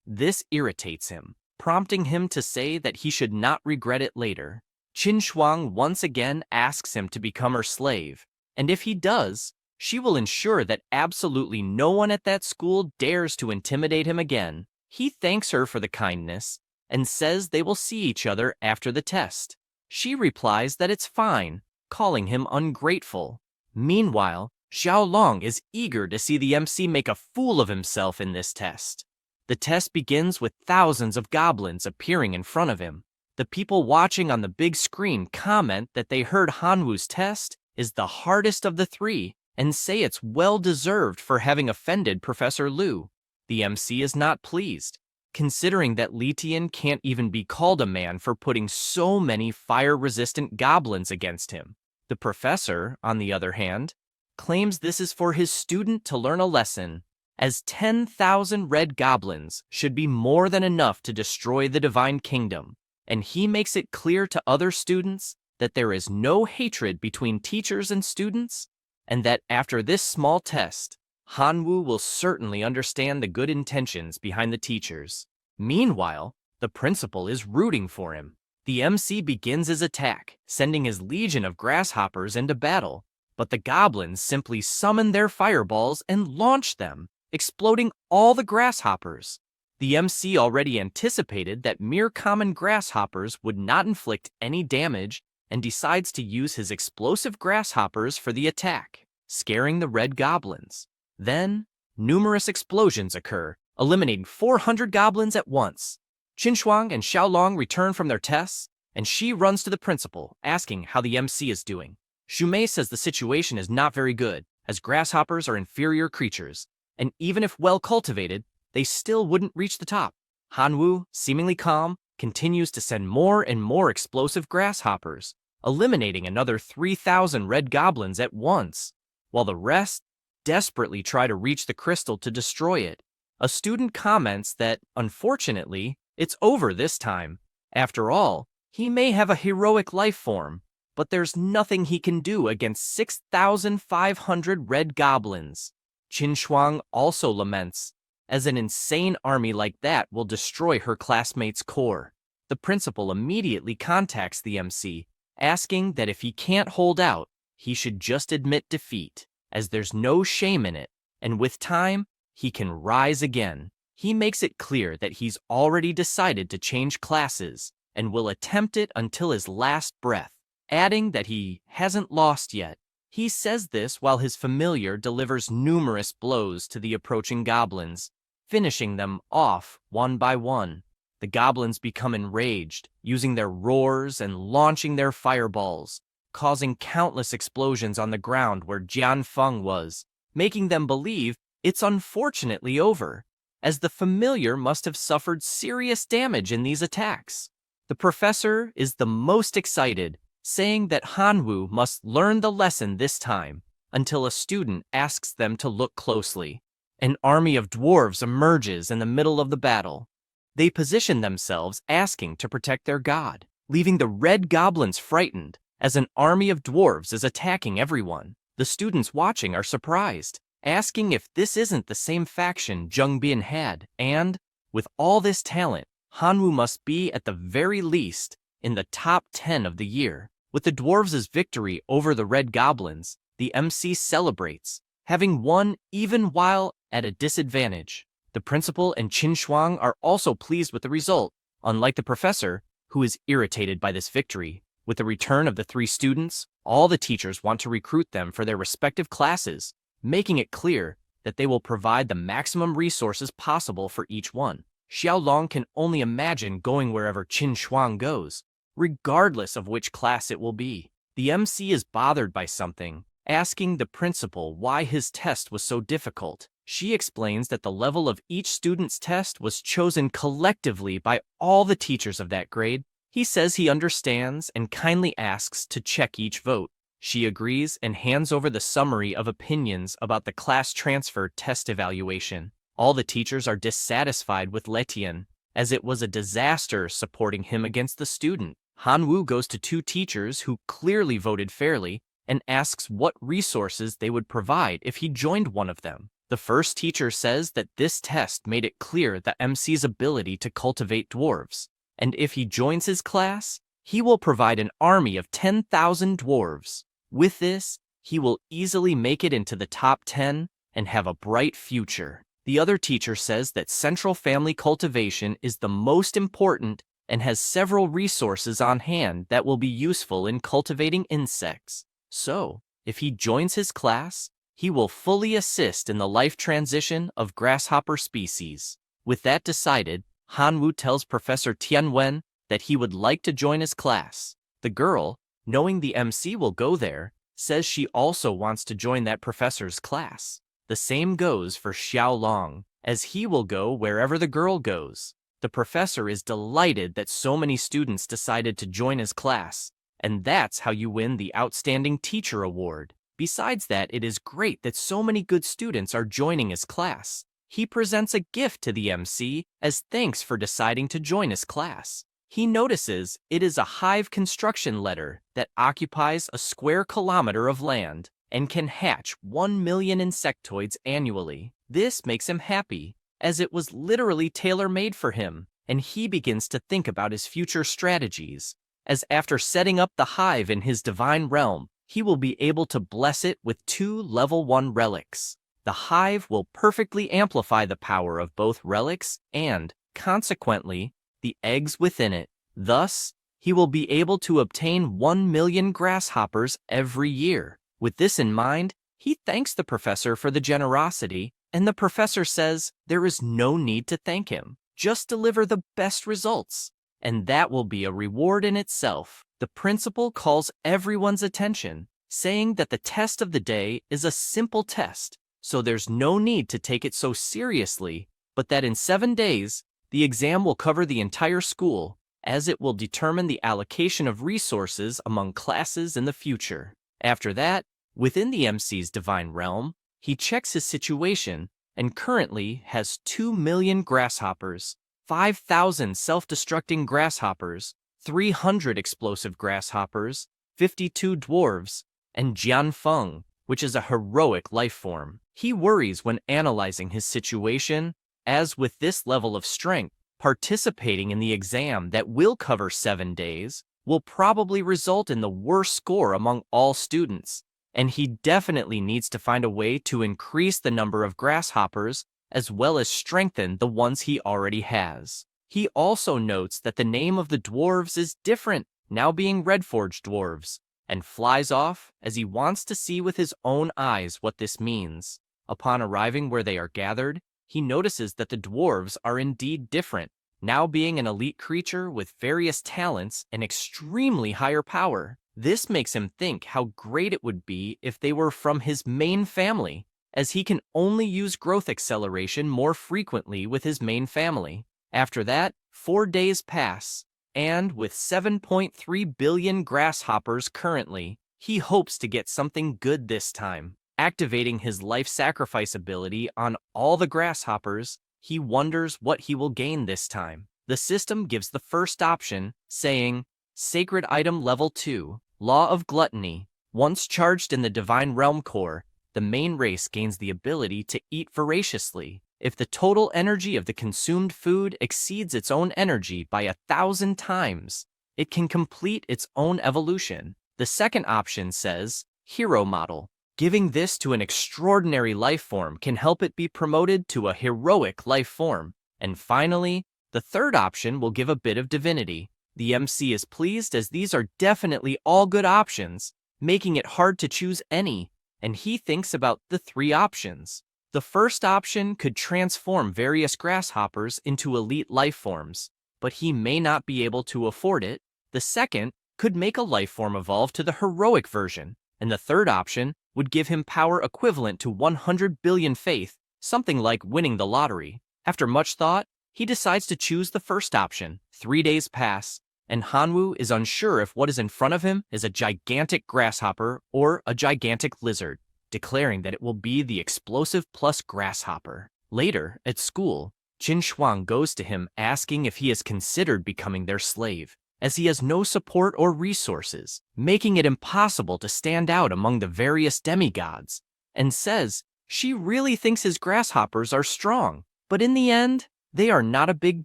This irritates him, prompting him to say that he should not regret it later. Qin Shuang once again asks him to become her slave, and if he does, she will ensure that absolutely no one at that school dares to intimidate him again. He thanks her for the kindness and says they will see each other after the test. She replies that it's fine, calling him ungrateful. Meanwhile, Xiaolong is eager to see the MC make a fool of himself in this test. The test begins with thousands of goblins appearing in front of him. The people watching on the big screen comment that they heard Hanwu's test is the hardest of the three and say it's well-deserved for having offended Professor Liu. The MC is not pleased, considering that Letian can't even be called a man for putting so many fire-resistant goblins against him. The professor, on the other hand, claims this is for his student to learn a lesson, as 10,000 red goblins should be more than enough to destroy the divine kingdom, and he makes it clear to other students that there is no hatred between teachers and students, and that after this small test, Hanwu will certainly understand the good intentions behind the teachers. Meanwhile, the principal is rooting for him. The MC begins his attack, sending his legion of grasshoppers into battle, but the goblins simply summon their fireballs and launch them, exploding all the grasshoppers. The MC already anticipated that mere common grasshoppers would not inflict any damage and decides to use his explosive grasshoppers for the attack, scaring the red goblins. Then, numerous explosions occur, eliminating 400 goblins at once. Qinshuang and Xiaolong return from their tests, and she runs to the principal, asking how the MC is doing. Shumei says the situation is not very good, as grasshoppers are inferior creatures, and even if well cultivated, they still wouldn't reach the top. Hanwu, seemingly calm, continues to send more and more explosive grasshoppers, eliminating another 3,000 red goblins at once, while the rest desperately try to reach the crystal to destroy it. A student comments that, unfortunately, it's over this time. After all, he may have a heroic life form, but there's nothing he can do against 6,500 red goblins. Qin Shuang also laments, as an insane army like that will destroy her classmates' core. The principal immediately contacts the MC, asking that if he can't hold out, he should just admit defeat, as there's no shame in it, and with time, he can rise again. He makes it clear that he's already decided to change classes and will attempt it until his last breath, adding that he hasn't lost yet. He says this while his familiar delivers numerous blows to the approaching goblins, finishing them off one by one. The goblins become enraged, using their roars and launching their fireballs, causing countless explosions on the ground where Jian Feng was, making them believe it's unfortunately over, as the familiar must have suffered serious damage in these attacks. The professor is the most excited, saying that Hanwu must learn the lesson this time, until a student asks them to look closely. An army of dwarves emerges in the middle of the battle. They position themselves asking to protect their god, leaving the red goblins frightened, as an army of dwarves is attacking everyone. The students watching are surprised, asking if this isn't the same faction Zheng Bian had, and, with all this talent, Hanwu must be at the very least in the top 10 of the year. With the dwarves' victory over the red goblins, the MC celebrates, having won even while at a disadvantage. The principal and Qin Shuang are also pleased with the result, unlike the professor, who is irritated by this victory. With the return of the three students, all the teachers want to recruit them for their respective classes, making it clear that they will provide the maximum resources possible for each one. Xiaolong can only imagine going wherever Qin Shuang goes, regardless of which class it will be. The MC is bothered by something, asking the principal why his test was so difficult. She explains that the level of each student's test was chosen collectively by all the teachers of that grade. He says he understands and kindly asks to check each vote. She agrees and hands over the summary of opinions about the class transfer test evaluation. All the teachers are dissatisfied with Letian, as it was a disaster supporting him against the student. Hanwu goes to two teachers who clearly voted fairly and asks what resources they would provide if he joined one of them. The first teacher says that this test made it clear that MC's ability to cultivate dwarves, and if he joins his class, he will provide an army of 10,000 dwarves. With this, he will easily make it into the top 10 and have a bright future. The other teacher says that central family cultivation is the most important and has several resources on hand that will be useful in cultivating insects. So, if he joins his class, he will fully assist in the life transition of grasshopper species. With that decided, Hanwoo tells Professor Tianwen that he would like to join his class. The girl, knowing the MC will go there, says she also wants to join that professor's class. The same goes for Xiaolong, as he will go wherever the girl goes. The professor is delighted that so many students decided to join his class, and that's how you win the Outstanding Teacher Award. Besides that, it is great that so many good students are joining his class. He presents a gift to the MC as thanks for deciding to join his class. He notices it is a hive construction letter that occupies a square kilometer of land and can hatch 1 million insectoids annually. This makes him happy, as it was literally tailor-made for him, and he begins to think about his future strategies, as after setting up the hive in his divine realm, he will be able to bless it with 2 level 1 relics. The hive will perfectly amplify the power of both relics and, consequently, the eggs within it. Thus, he will be able to obtain 1 million grasshoppers every year. With this in mind, he thanks the professor for the generosity, and the professor says there is no need to thank him. Just deliver the best results, and that will be a reward in itself. The principal calls everyone's attention, saying that the test of the day is a simple test, so there's no need to take it so seriously, but that in 7 days, the exam will cover the entire school, as it will determine the allocation of resources among classes in the future. After that, within the MC's divine realm, he checks his situation and currently has 2 million grasshoppers, 5,000 self-destructing grasshoppers, 300 explosive grasshoppers, 52 dwarves, and Jianfeng, which is a heroic life form. He worries when analyzing his situation, as with this level of strength, participating in the exam that will cover 7 days will probably result in the worst score among all students, and he definitely needs to find a way to increase the number of grasshoppers as well as strengthen the ones he already has. He also notes that the name of the dwarves is different, now being Redforge dwarves, and flies off as he wants to see with his own eyes what this means. Upon arriving where they are gathered, he notices that the dwarves are indeed different, now being an elite creature with various talents and extremely higher power. This makes him think how great it would be if they were from his main family, as he can only use growth acceleration more frequently with his main family. After that, 4 days pass, and with 7.3 billion grasshoppers currently, he hopes to get something good this time. Activating his life sacrifice ability on all the grasshoppers, he wonders what he will gain this time. The system gives the first option, saying, Sacred Item Level 2, Law of Gluttony. Once charged in the Divine Realm Core, the main race gains the ability to eat voraciously. If the total energy of the consumed food exceeds its own energy by 1,000 times, it can complete its own evolution. The second option says, Hero Model. Giving this to an extraordinary life form can help it be promoted to a heroic life form. And finally, the third option will give a bit of divinity. The MC is pleased as these are definitely all good options, making it hard to choose any, and he thinks about the 3 options. The first option could transform various grasshoppers into elite life forms, but he may not be able to afford it. The second could make a life form evolve to the heroic version, and the third option would give him power equivalent to 100 billion faith, something like winning the lottery. After much thought, he decides to choose the first option. 3 days pass, and Hanwoo is unsure if what is in front of him is a gigantic grasshopper or a gigantic lizard, declaring that it will be the explosive plus grasshopper. Later, at school, Jin Shuang goes to him asking if he has considered becoming their slave, as he has no support or resources, making it impossible to stand out among the various demigods, and says she really thinks his grasshoppers are strong, but in the end, they are not a big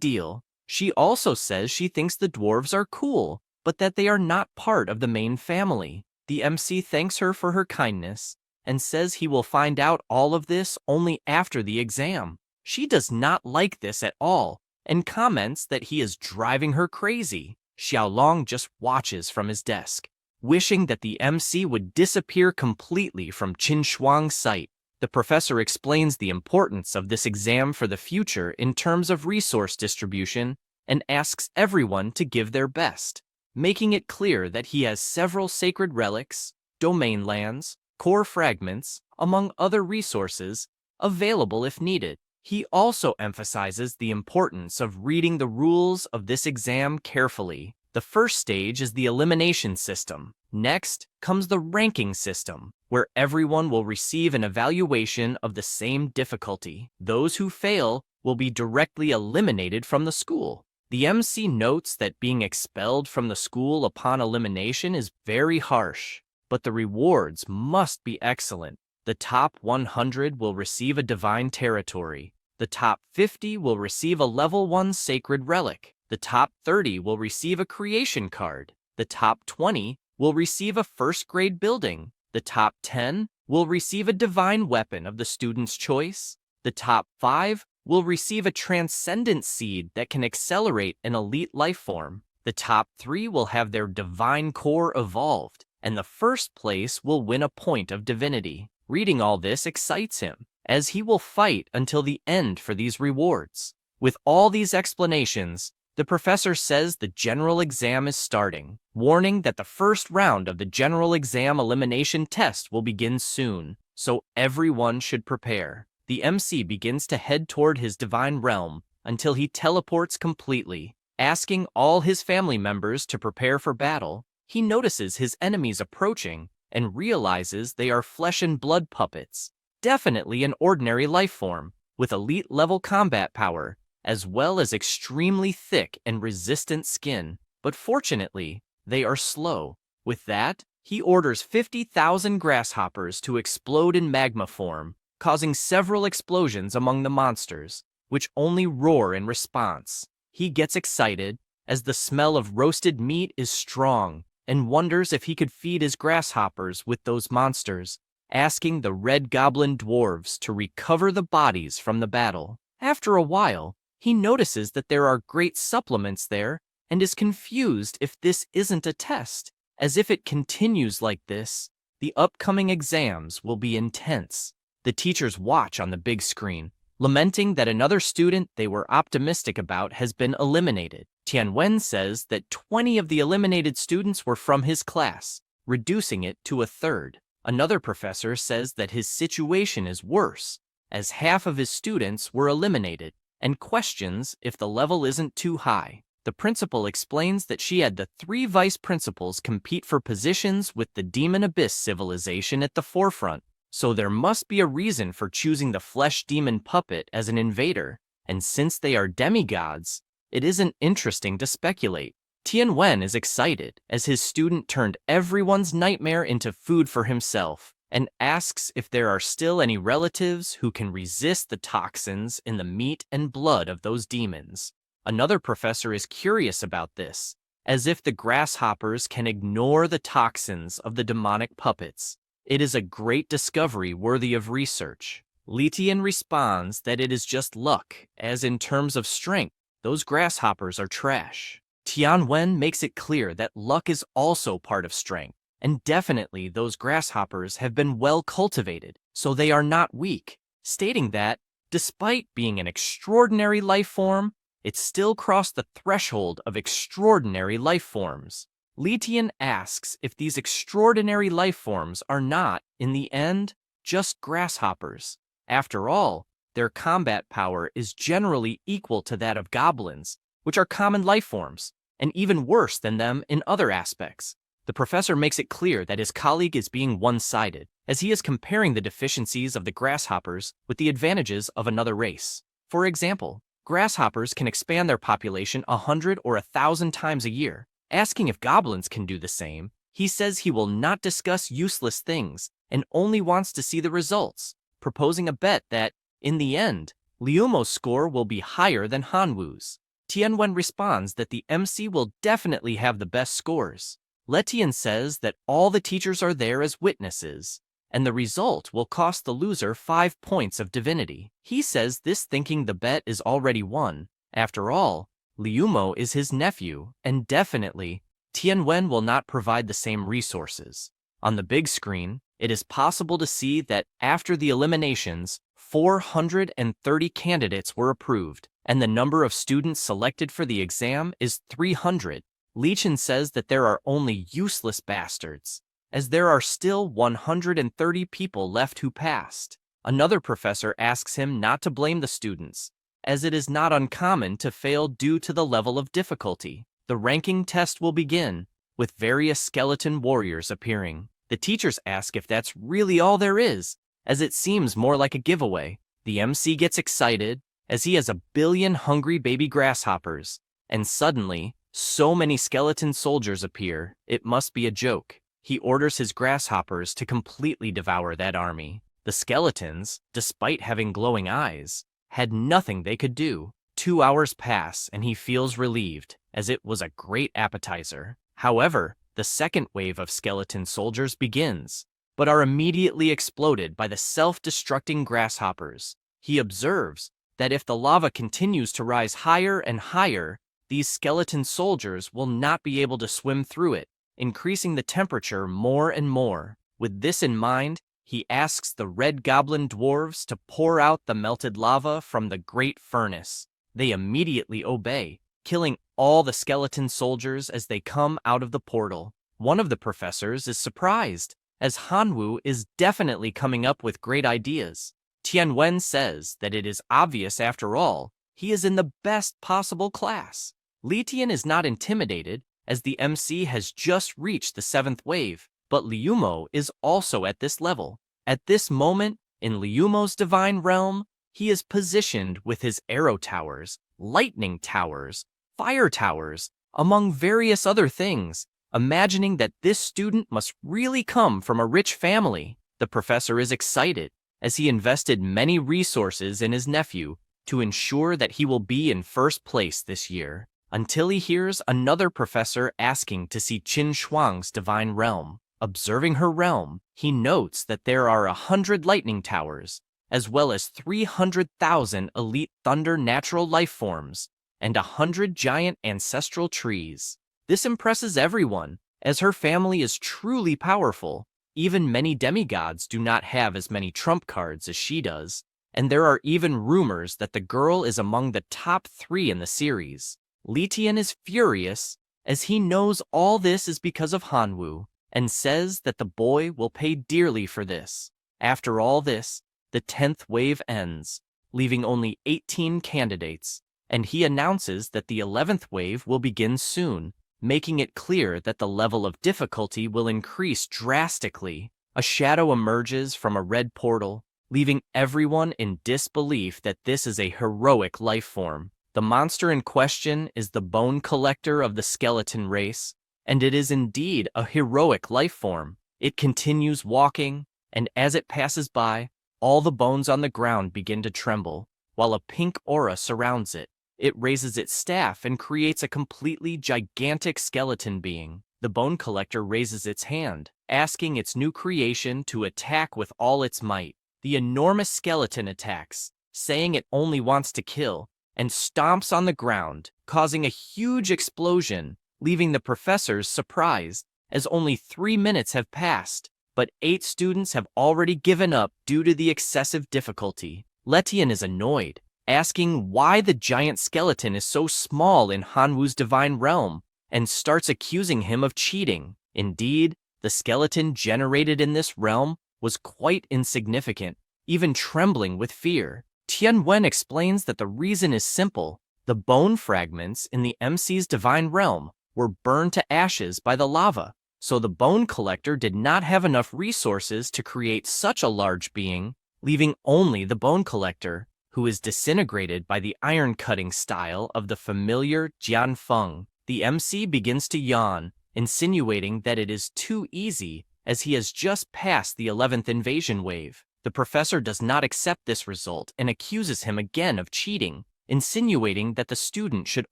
deal. She also says she thinks the dwarves are cool, but that they are not part of the main family. The MC thanks her for her kindness and says he will find out all of this only after the exam. She does not like this at all and comments that he is driving her crazy. Xiaolong just watches from his desk, wishing that the MC would disappear completely from Qin Shuang's sight. The professor explains the importance of this exam for the future in terms of resource distribution and asks everyone to give their best, making it clear that he has several sacred relics, domain lands, core fragments, among other resources, available if needed. He also emphasizes the importance of reading the rules of this exam carefully. The first stage is the elimination system. Next comes the ranking system, where everyone will receive an evaluation of the same difficulty. Those who fail will be directly eliminated from the school. The MC notes that being expelled from the school upon elimination is very harsh, but the rewards must be excellent. The top 100 will receive a divine territory. The top 50 will receive a level 1 sacred relic. The top 30 will receive a creation card. The top 20 will receive a first-grade building. The top 10 will receive a divine weapon of the student's choice. The top 5 will receive a transcendent seed that can accelerate an elite life form. The top 3 will have their divine core evolved, and the first place will win a point of divinity. Reading all this excites him, as he will fight until the end for these rewards. With all these explanations, the professor says the general exam is starting, warning that the first round of the general exam elimination test will begin soon, so everyone should prepare. The MC begins to head toward his divine realm until he teleports completely, asking all his family members to prepare for battle. He notices his enemies approaching and realizes they are flesh and blood puppets, definitely an ordinary life form, with elite-level combat power, as well as extremely thick and resistant skin. But fortunately, they are slow. With that, he orders 50,000 grasshoppers to explode in magma form, causing several explosions among the monsters, which only roar in response. He gets excited, as the smell of roasted meat is strong, and wonders if he could feed his grasshoppers with those monsters, asking the red goblin dwarves to recover the bodies from the battle. After a while, he notices that there are great supplements there and is confused if this isn't a test. As if it continues like this, the upcoming exams will be intense. The teachers watch on the big screen, lamenting that another student they were optimistic about has been eliminated. Tianwen says that 20 of the eliminated students were from his class, reducing it to a third. Another professor says that his situation is worse, as half of his students were eliminated, and questions if the level isn't too high. The principal explains that she had the 3 vice principals compete for positions with the Demon Abyss civilization at the forefront, so there must be a reason for choosing the flesh demon puppet as an invader, and since they are demigods, it isn't interesting to speculate. Tianwen is excited, as his student turned everyone's nightmare into food for himself, and asks if there are still any relatives who can resist the toxins in the meat and blood of those demons. Another professor is curious about this, as if the grasshoppers can ignore the toxins of the demonic puppets. It is a great discovery worthy of research. Li Tian responds that it is just luck, as in terms of strength, those grasshoppers are trash. Tianwen makes it clear that luck is also part of strength, and definitely those grasshoppers have been well cultivated, so they are not weak, stating that, despite being an extraordinary life form, it still crossed the threshold of extraordinary life forms. Li Tian asks if these extraordinary life forms are not, in the end, just grasshoppers. After all, their combat power is generally equal to that of goblins, which are common life forms, and even worse than them in other aspects. The professor makes it clear that his colleague is being one-sided, as he is comparing the deficiencies of the grasshoppers with the advantages of another race. For example, grasshoppers can expand their population 100 or 1,000 times a year, Asking if goblins can do the same, he says he will not discuss useless things and only wants to see the results, proposing a bet that, in the end, Liumo's score will be higher than Hanwu's. Tianwen responds that the MC will definitely have the best scores. Letian says that all the teachers are there as witnesses, and the result will cost the loser 5 points of divinity. He says this thinking the bet is already won. After all, Liumo is his nephew, and definitely, Tianwen will not provide the same resources. On the big screen, it is possible to see that after the eliminations, 430 candidates were approved, and the number of students selected for the exam is 300. Lichin says that there are only useless bastards, as there are still 130 people left who passed. Another professor asks him not to blame the students, as it is not uncommon to fail due to the level of difficulty. The ranking test will begin, with various skeleton warriors appearing. The teachers ask if that's really all there is, as it seems more like a giveaway. The MC gets excited, as he has 1 billion hungry baby grasshoppers, and suddenly, so many skeleton soldiers appear, it must be a joke. He orders his grasshoppers to completely devour that army. The skeletons, despite having glowing eyes, had nothing they could do. 2 hours pass and he feels relieved, as it was a great appetizer. However, the second wave of skeleton soldiers begins, but are immediately exploded by the self-destructing grasshoppers. He observes that if the lava continues to rise higher and higher, these skeleton soldiers will not be able to swim through it, increasing the temperature more and more. With this in mind, he asks the red goblin dwarves to pour out the melted lava from the great furnace. They immediately obey, killing all the skeleton soldiers as they come out of the portal. One of the professors is surprised, as Hanwu is definitely coming up with great ideas. Tianwen says that it is obvious after all, he is in the best possible class. Li Tian is not intimidated, as the MC has just reached the 7th wave, but Liumo is also at this level. At this moment, in Liumo's divine realm, he is positioned with his arrow towers, lightning towers, fire towers, among various other things, imagining that this student must really come from a rich family. The professor is excited, as he invested many resources in his nephew to ensure that he will be in first place this year, until he hears another professor asking to see Qin Shuang's divine realm. Observing her realm, he notes that there are 100 lightning towers, as well as 300,000 elite thunder natural life forms, and 100 giant ancestral trees. This impresses everyone, as her family is truly powerful. Even many demigods do not have as many trump cards as she does, and there are even rumors that the girl is among the top 3 in the series. Li Tian is furious, as he knows all this is because of Hanwu, and says that the boy will pay dearly for this. After all this, the 10th wave ends, leaving only 18 candidates, and he announces that the 11th wave will begin soon, making it clear that the level of difficulty will increase drastically. A shadow emerges from a red portal, leaving everyone in disbelief that this is a heroic life form. The monster in question is the bone collector of the skeleton race, and it is indeed a heroic life form. It continues walking, and as it passes by, all the bones on the ground begin to tremble, while a pink aura surrounds it. It raises its staff and creates a completely gigantic skeleton being. The bone collector raises its hand, asking its new creation to attack with all its might. The enormous skeleton attacks, saying it only wants to kill, and stomps on the ground, causing a huge explosion, leaving the professors surprised, as only 3 minutes have passed, but 8 students have already given up due to the excessive difficulty. Letian is annoyed, asking why the giant skeleton is so small in Hanwu's divine realm, and starts accusing him of cheating. Indeed, the skeleton generated in this realm was quite insignificant, even trembling with fear. Tianwen explains that the reason is simple. The bone fragments in the MC's divine realm were burned to ashes by the lava, so the bone collector did not have enough resources to create such a large being, leaving only the bone collector, who is disintegrated by the iron-cutting style of the familiar Jianfeng. The MC begins to yawn, insinuating that it is too easy as he has just passed the 11th invasion wave. The professor does not accept this result and accuses him again of cheating, insinuating that the student should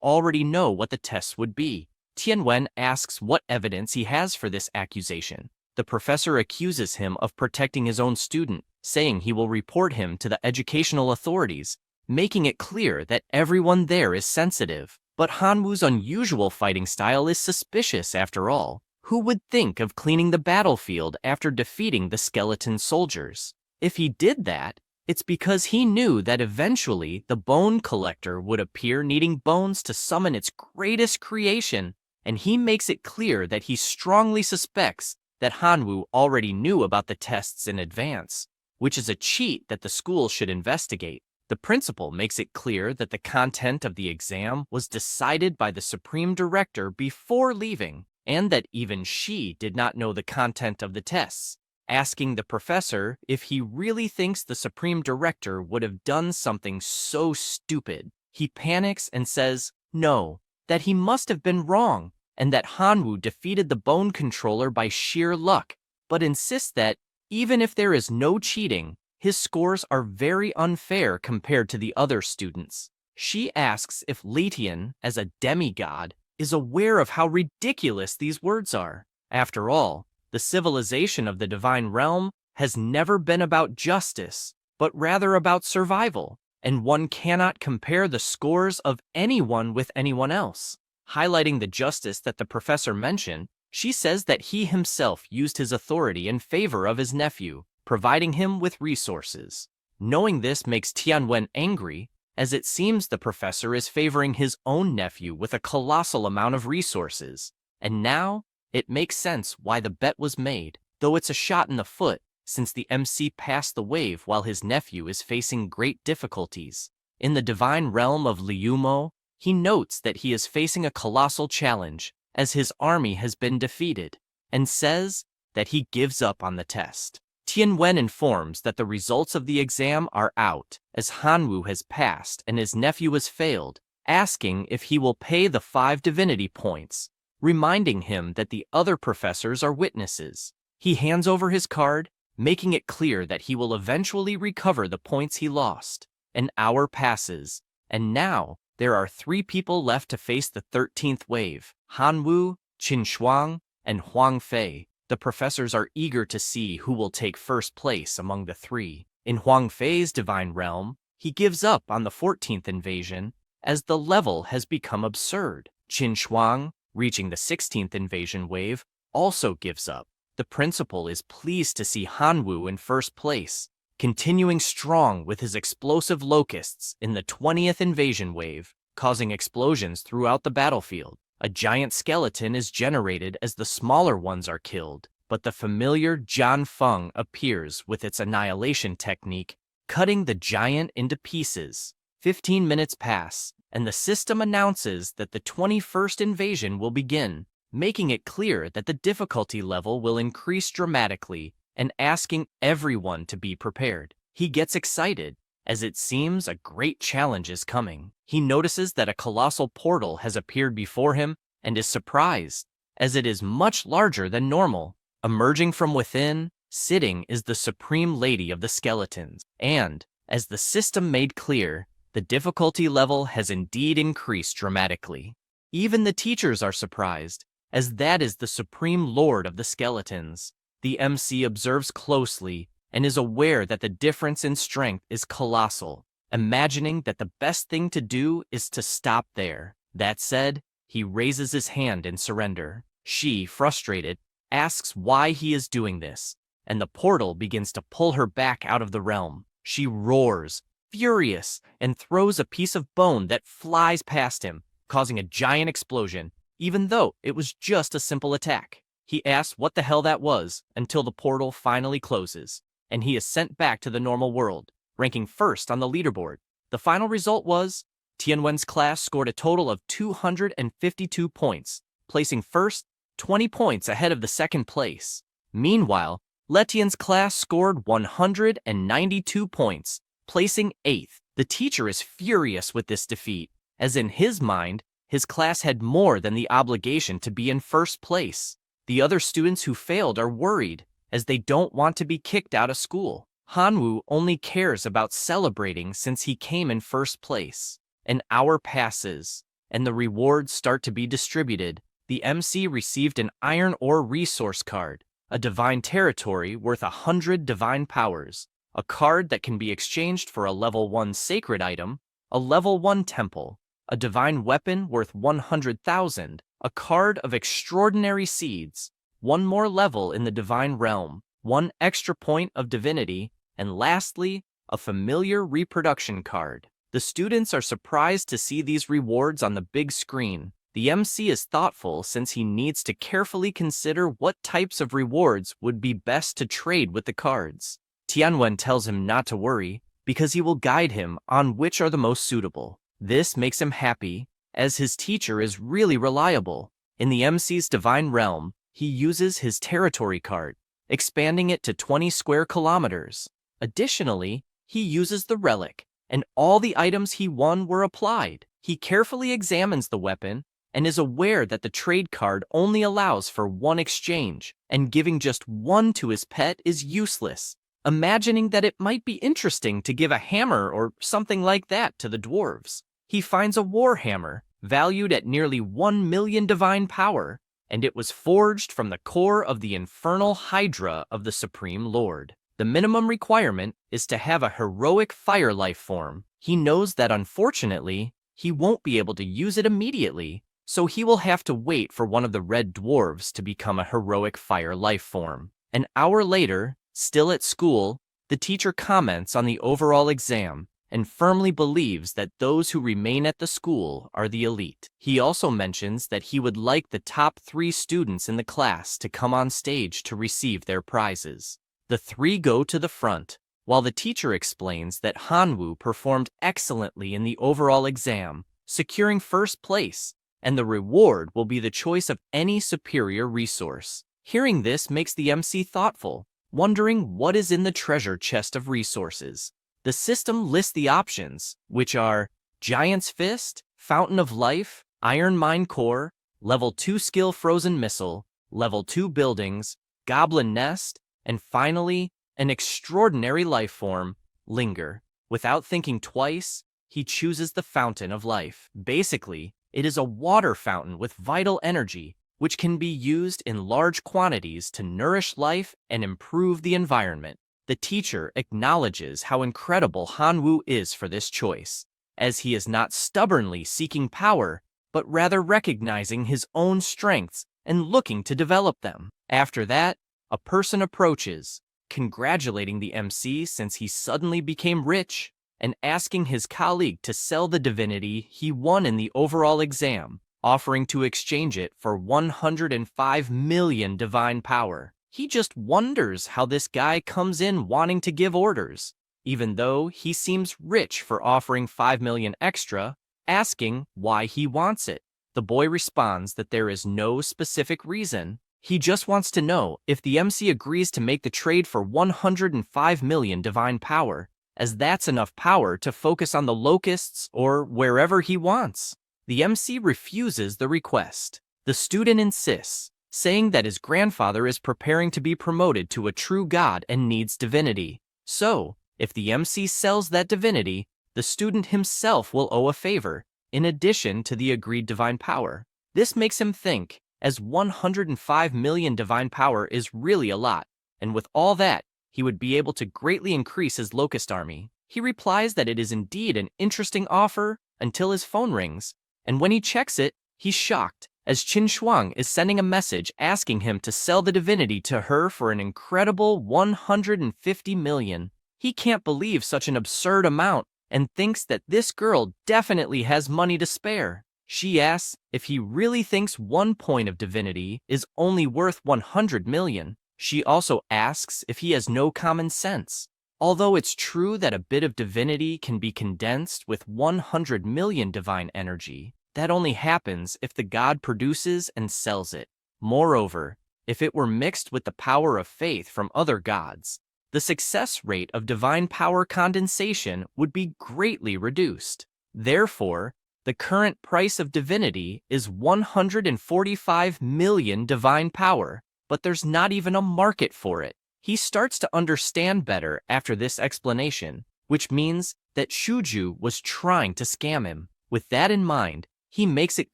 already know what the tests would be. Tianwen asks what evidence he has for this accusation. The professor accuses him of protecting his own student, saying he will report him to the educational authorities, making it clear that everyone there is sensitive. But Hanwoo's unusual fighting style is suspicious after all. Who would think of cleaning the battlefield after defeating the skeleton soldiers? If he did that, it's because he knew that eventually the bone collector would appear needing bones to summon its greatest creation, and he makes it clear that he strongly suspects that Hanwoo already knew about the tests in advance, which is a cheat that the school should investigate. The principal makes it clear that the content of the exam was decided by the Supreme Director before leaving, and that even she did not know the content of the tests, asking the professor if he really thinks the Supreme Director would have done something so stupid. He panics and says no, that he must have been wrong, and that Hanwoo defeated the bone controller by sheer luck, but insists that even if there is no cheating, his scores are very unfair compared to the other students. She asks if Letian, as a demigod, is aware of how ridiculous these words are. After all, the civilization of the divine realm has never been about justice, but rather about survival, and one cannot compare the scores of anyone with anyone else. Highlighting the justice that the professor mentioned, she says that he himself used his authority in favor of his nephew, providing him with resources. Knowing this makes Tianwen angry, as it seems the professor is favoring his own nephew with a colossal amount of resources. And now, it makes sense why the bet was made, though it's a shot in the foot, since the MC passed the wave while his nephew is facing great difficulties. In the divine realm of Liumo, he notes that he is facing a colossal challenge, as his army has been defeated, and says that he gives up on the test. Tianwen informs that the results of the exam are out, as Hanwoo has passed and his nephew has failed, asking if he will pay the 5 divinity points, reminding him that the other professors are witnesses. He hands over his card, making it clear that he will eventually recover the points he lost. An hour passes, and now there are 3 people left to face the 13th wave: Hanwoo, Qin Shuang, and Huang Fei. The professors are eager to see who will take first place among the 3. In Huang Fei's divine realm, he gives up on the 14th invasion, as the level has become absurd. Qin Shuang, reaching the 16th invasion wave, also gives up. The principal is pleased to see Hanwoo in first place, continuing strong with his explosive locusts in the 20th invasion wave, causing explosions throughout the battlefield. A giant skeleton is generated as the smaller ones are killed, but the familiar Jian Feng appears with its annihilation technique, cutting the giant into pieces. 15 minutes pass, and the system announces that the 21st invasion will begin, making it clear that the difficulty level will increase dramatically and asking everyone to be prepared. He gets excited, as it seems a great challenge is coming. He notices that a colossal portal has appeared before him and is surprised, as it is much larger than normal. Emerging from within, sitting is the Supreme Lady of the Skeletons, and, as the system made clear, the difficulty level has indeed increased dramatically. Even the teachers are surprised, as that is the Supreme Lord of the Skeletons. The MC observes closely and is aware that the difference in strength is colossal, imagining that the best thing to do is to stop there. That said, he raises his hand in surrender. She, frustrated, asks why he is doing this, and the portal begins to pull her back out of the realm. She roars, furious, and throws a piece of bone that flies past him, causing a giant explosion, even though it was just a simple attack. He asks what the hell that was until the portal finally closes, and he is sent back to the normal world, ranking first on the leaderboard. The final result was, Tianwen's class scored a total of 252 points, placing first, 20 points ahead of the second place. Meanwhile, Letian's class scored 192 points, placing 8th. The teacher is furious with this defeat, as in his mind, his class had more than the obligation to be in first place. The other students who failed are worried, as they don't want to be kicked out of school. Hanwoo only cares about celebrating since he came in first place. An hour passes, and the rewards start to be distributed. The MC received an iron ore resource card, a divine territory worth 100 divine powers, a card that can be exchanged for a level 1 sacred item, a level 1 temple, a divine weapon worth 100,000, a card of extraordinary seeds, one more level in the divine realm, one extra point of divinity, and lastly, a familiar reproduction card. The students are surprised to see these rewards on the big screen. The MC is thoughtful since he needs to carefully consider what types of rewards would be best to trade with the cards. Tianwen tells him not to worry, because he will guide him on which are the most suitable. This makes him happy, as his teacher is really reliable. In the MC's divine realm, he uses his territory card, expanding it to 20 square kilometers. Additionally, he uses the relic, and all the items he won were applied. He carefully examines the weapon and is aware that the trade card only allows for one exchange, and giving just one to his pet is useless. Imagining that it might be interesting to give a hammer or something like that to the dwarves, he finds a war hammer, valued at nearly 1 million divine power, and it was forged from the core of the infernal hydra of the Supreme Lord. The minimum requirement is to have a heroic fire life form. He knows that unfortunately, he won't be able to use it immediately, so he will have to wait for one of the red dwarves to become a heroic fire life form. An hour later, still at school, the teacher comments on the overall exam and firmly believes that those who remain at the school are the elite. He also mentions that he would like the top 3 students in the class to come on stage to receive their prizes. The 3 go to the front, while the teacher explains that Hanwoo performed excellently in the overall exam, securing first place, and the reward will be the choice of any superior resource. Hearing this makes the MC thoughtful, wondering what is in the treasure chest of resources. The system lists the options, which are Giant's Fist, Fountain of Life, Iron Mine Core, Level 2 Skill Frozen Missile, Level 2 Buildings, Goblin Nest, and finally, an extraordinary life form, Linger. Without thinking twice, he chooses the Fountain of Life. Basically, it is a water fountain with vital energy, which can be used in large quantities to nourish life and improve the environment. The teacher acknowledges how incredible Hanwoo is for this choice, as he is not stubbornly seeking power, but rather recognizing his own strengths and looking to develop them. After that, a person approaches, congratulating the MC since he suddenly became rich, and asking his colleague to sell the divinity he won in the overall exam, offering to exchange it for 105 million divine power. He just wonders how this guy comes in wanting to give orders, even though he seems rich for offering 5 million extra, asking why he wants it. The boy responds that there is no specific reason. He just wants to know if the MC agrees to make the trade for 105 million divine power, as that's enough power to focus on the locusts or wherever he wants. The MC refuses the request. The student insists, saying that his grandfather is preparing to be promoted to a true god and needs divinity. So, if the MC sells that divinity, the student himself will owe a favor, in addition to the agreed divine power. This makes him think, as 105 million divine power is really a lot, and with all that, he would be able to greatly increase his locust army. He replies that it is indeed an interesting offer until his phone rings, and when he checks it, he's shocked, as Qin Shuang is sending a message asking him to sell the divinity to her for an incredible 150 million. He can't believe such an absurd amount and thinks that this girl definitely has money to spare. She asks if he really thinks 1 point of divinity is only worth 100 million. She also asks if he has no common sense. Although it's true that a bit of divinity can be condensed with 100 million divine energy, that only happens if the god produces and sells it. Moreover, if it were mixed with the power of faith from other gods, the success rate of divine power condensation would be greatly reduced. Therefore, The current price of divinity is 145 million divine power, but there's not even a market for it. He starts to understand better after this explanation, which means that Shuju was trying to scam him. With that in mind, he makes it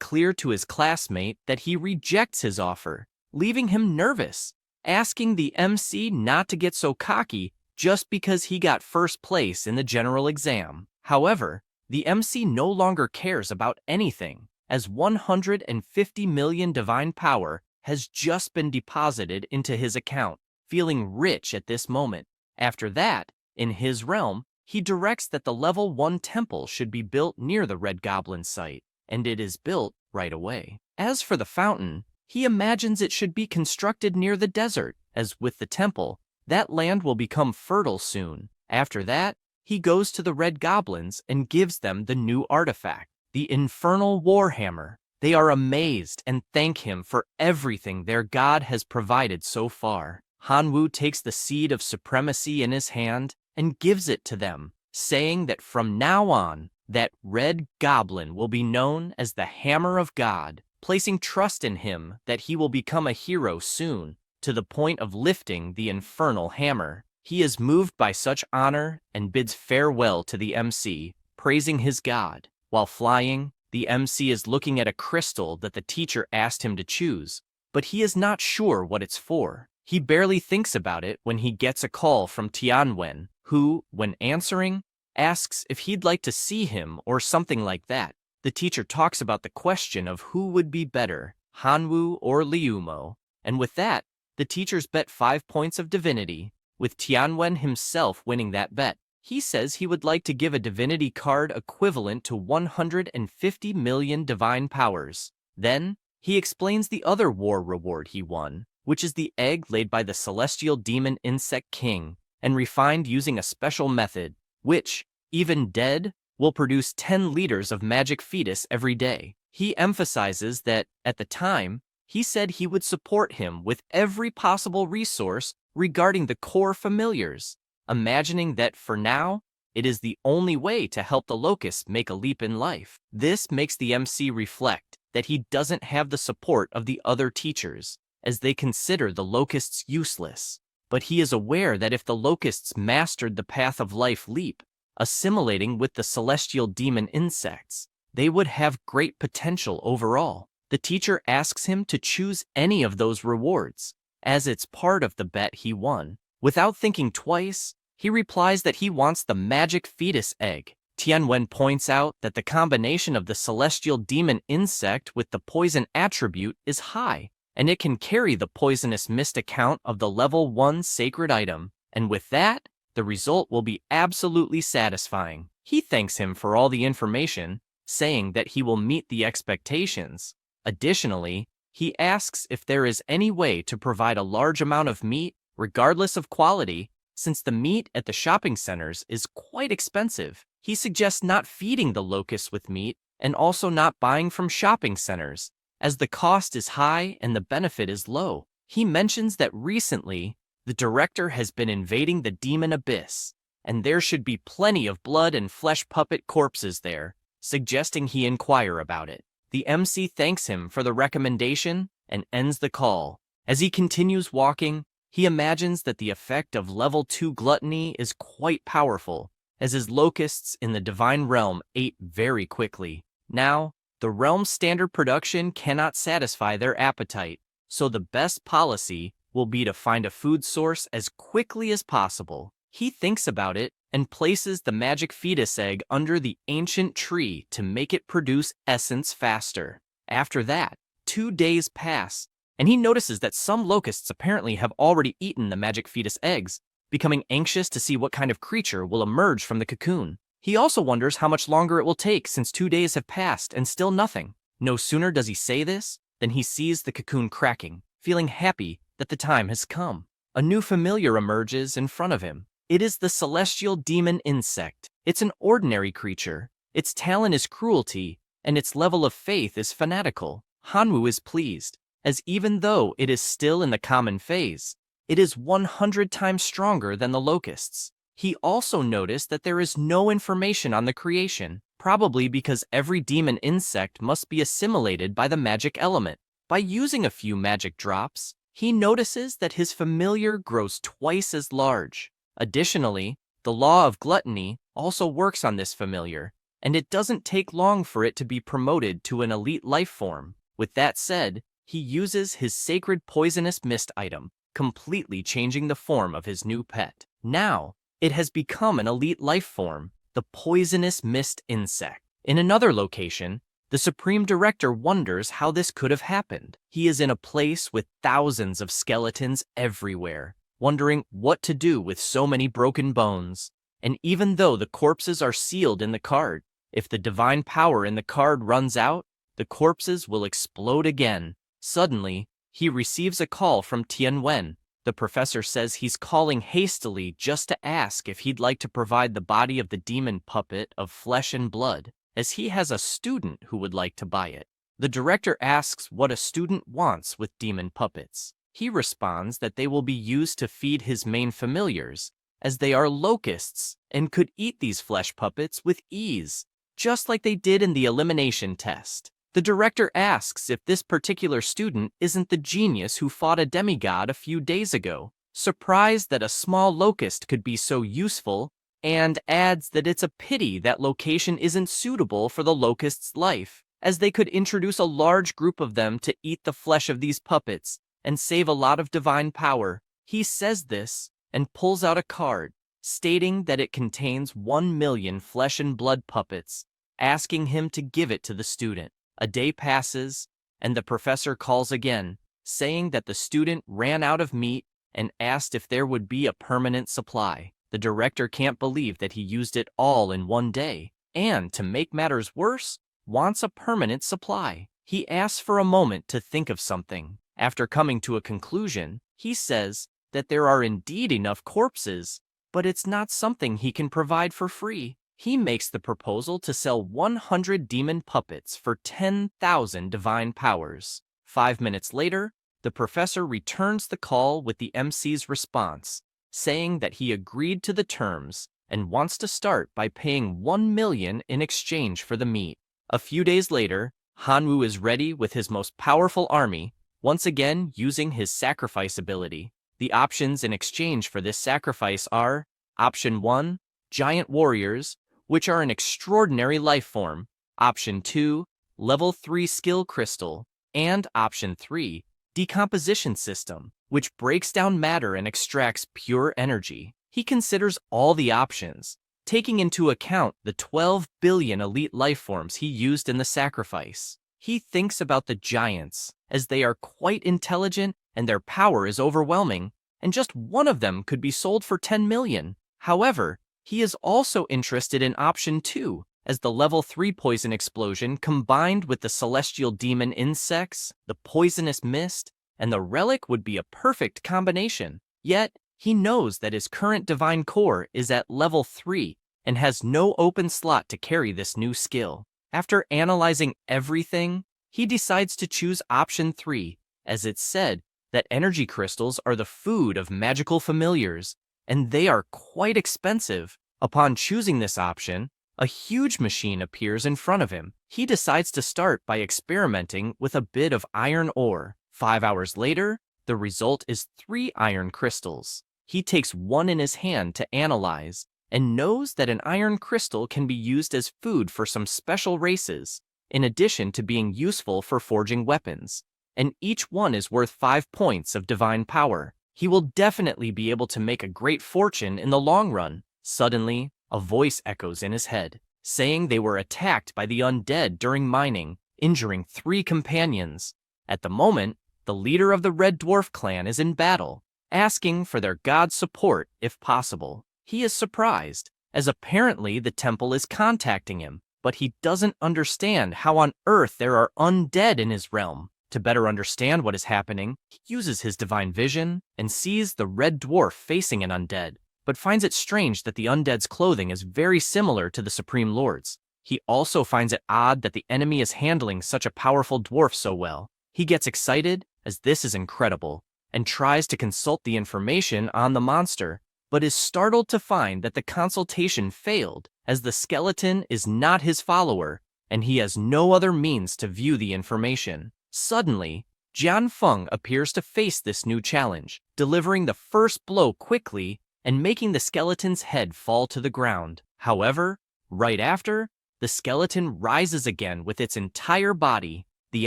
clear to his classmate that he rejects his offer, leaving him nervous, asking the MC not to get so cocky just because he got first place in the general exam. However, the MC no longer cares about anything, as 150 million divine power has just been deposited into his account, feeling rich at this moment. After that, in his realm, he directs that the level 1 temple should be built near the Red Goblin site, and it is built right away. As for the fountain, he imagines it should be constructed near the desert, as with the temple, that land will become fertile soon. After that, he goes to the Red Goblins and gives them the new artifact, the Infernal Warhammer. They are amazed and thank him for everything their god has provided so far. Hanwoo takes the seed of supremacy in his hand and gives it to them, saying that from now on, that Red Goblin will be known as the Hammer of God, placing trust in him that he will become a hero soon, to the point of lifting the infernal hammer. He is moved by such honor and bids farewell to the MC, praising his god. While flying, the MC is looking at a crystal that the teacher asked him to choose, but he is not sure what it's for. He barely thinks about it when he gets a call from Tianwen, who, when answering, asks if he'd like to see him or something like that. The teacher talks about the question of who would be better, Hanwoo or Liumo, and with that, the teachers bet 5 points of divinity, with Tianwen himself winning that bet. He says he would like to give a divinity card equivalent to 150 million divine powers. Then, he explains the other war reward he won, which is the egg laid by the celestial demon insect king, and refined using a special method, which, even dead, will produce 10 liters of magic fetus every day. He emphasizes that, at the time, he said he would support him with every possible resource regarding the core familiars, imagining that for now, it is the only way to help the locusts make a leap in life. This makes the MC reflect that he doesn't have the support of the other teachers, as they consider the locusts useless. But he is aware that if the locusts mastered the path of life leap, assimilating with the celestial demon insects, they would have great potential overall. The teacher asks him to choose any of those rewards, as it's part of the bet he won. Without thinking twice, he replies that he wants the magic fetus egg. Tianwen points out that the combination of the celestial demon insect with the poison attribute is high, and it can carry the poisonous mist account of the level 1 sacred item, and with that, the result will be absolutely satisfying. He thanks him for all the information, saying that he will meet the expectations. Additionally, he asks if there is any way to provide a large amount of meat, regardless of quality, since the meat at the shopping centers is quite expensive. He suggests not feeding the locusts with meat and also not buying from shopping centers, as the cost is high and the benefit is low. He mentions that recently, the director has been invading the demon abyss, and there should be plenty of blood and flesh puppet corpses there, suggesting he inquire about it. The MC thanks him for the recommendation and ends the call. As he continues walking, he imagines that the effect of level 2 gluttony is quite powerful, as his locusts in the divine realm ate very quickly. Now, the realm's standard production cannot satisfy their appetite, so the best policy will be to find a food source as quickly as possible. He thinks about it and places the magic fetus egg under the ancient tree to make it produce essence faster. After that, 2 days pass, and he notices that some locusts apparently have already eaten the magic fetus eggs, becoming anxious to see what kind of creature will emerge from the cocoon. He also wonders how much longer it will take since 2 days have passed and still nothing. No sooner does he say this than he sees the cocoon cracking, feeling happy that the time has come. A new familiar emerges in front of him. It is the celestial demon insect. It's an ordinary creature. Its talent is cruelty, and its level of faith is fanatical. Hanwoo is pleased, as even though it is still in the common phase, it is 100 times stronger than the locusts. He also noticed that there is no information on the creation, probably because every demon insect must be assimilated by the magic element. By using a few magic drops, he notices that his familiar grows twice as large. Additionally, the law of gluttony also works on this familiar, and it doesn't take long for it to be promoted to an elite life form. With that said, he uses his sacred poisonous mist item, completely changing the form of his new pet. Now, it has become an elite life form, the poisonous mist insect. In another location, the Supreme Director wonders how this could have happened. He is in a place with thousands of skeletons everywhere, wondering what to do with so many broken bones. And even though the corpses are sealed in the card, if the divine power in the card runs out, the corpses will explode again. Suddenly, he receives a call from Tianwen. The professor says he's calling hastily just to ask if he'd like to provide the body of the demon puppet of flesh and blood, as he has a student who would like to buy it. The director asks what a student wants with demon puppets. He responds that they will be used to feed his main familiars, as they are locusts and could eat these flesh puppets with ease, just like they did in the elimination test. The director asks if this particular student isn't the genius who fought a demigod a few days ago, surprised that a small locust could be so useful, and adds that it's a pity that location isn't suitable for the locust's life, as they could introduce a large group of them to eat the flesh of these puppets and save a lot of divine power. He says this and pulls out a card, stating that it contains 1 million flesh and blood puppets, asking him to give it to the student. A day passes, and the professor calls again, saying that the student ran out of meat and asked if there would be a permanent supply. The director can't believe that he used it all in one day, and, to make matters worse, wants a permanent supply. He asks for a moment to think of something. After coming to a conclusion, he says that there are indeed enough corpses, but it's not something he can provide for free. He makes the proposal to sell 100 demon puppets for 10,000 divine powers. 5 minutes later, the professor returns the call with the MC's response, saying that he agreed to the terms and wants to start by paying 1 million in exchange for the meat. A few days later, Hanwoo is ready with his most powerful army, once again using his sacrifice ability. The options in exchange for this sacrifice are: Option 1, Giant Warriors, which are an extraordinary life form; Option 2, Level 3 Skill Crystal; and Option 3, Decomposition System, which breaks down matter and extracts pure energy. He considers all the options, taking into account the 12 billion elite life forms he used in the sacrifice. He thinks about the giants, as they are quite intelligent and their power is overwhelming, and just one of them could be sold for 10 million. However, he is also interested in Option 2, as the Level 3 poison explosion combined with the celestial demon insects, the poisonous mist, and the relic would be a perfect combination. Yet, he knows that his current divine core is at Level 3 and has no open slot to carry this new skill. After analyzing everything, he decides to choose Option 3, as it's said that energy crystals are the food of magical familiars, and they are quite expensive. Upon choosing this option, a huge machine appears in front of him. He decides to start by experimenting with a bit of iron ore. 5 hours later, the result is 3 iron crystals. He takes one in his hand to analyze, and knows that an iron crystal can be used as food for some special races, in addition to being useful for forging weapons, and each one is worth 5 points of divine power. He will definitely be able to make a great fortune in the long run. Suddenly, a voice echoes in his head, saying they were attacked by the undead during mining, injuring 3 companions. At the moment, the leader of the Red Dwarf clan is in battle, asking for their god's support if possible. He is surprised, as apparently the temple is contacting him, but he doesn't understand how on earth there are undead in his realm. To better understand what is happening, he uses his divine vision and sees the Red Dwarf facing an undead, but finds it strange that the undead's clothing is very similar to the Supreme Lord's. He also finds it odd that the enemy is handling such a powerful dwarf so well. He gets excited, as this is incredible, and tries to consult the information on the monster, but is startled to find that the consultation failed, as the skeleton is not his follower, and he has no other means to view the information. Suddenly, Jian Feng appears to face this new challenge, delivering the first blow quickly and making the skeleton's head fall to the ground. However, right after, the skeleton rises again with its entire body. The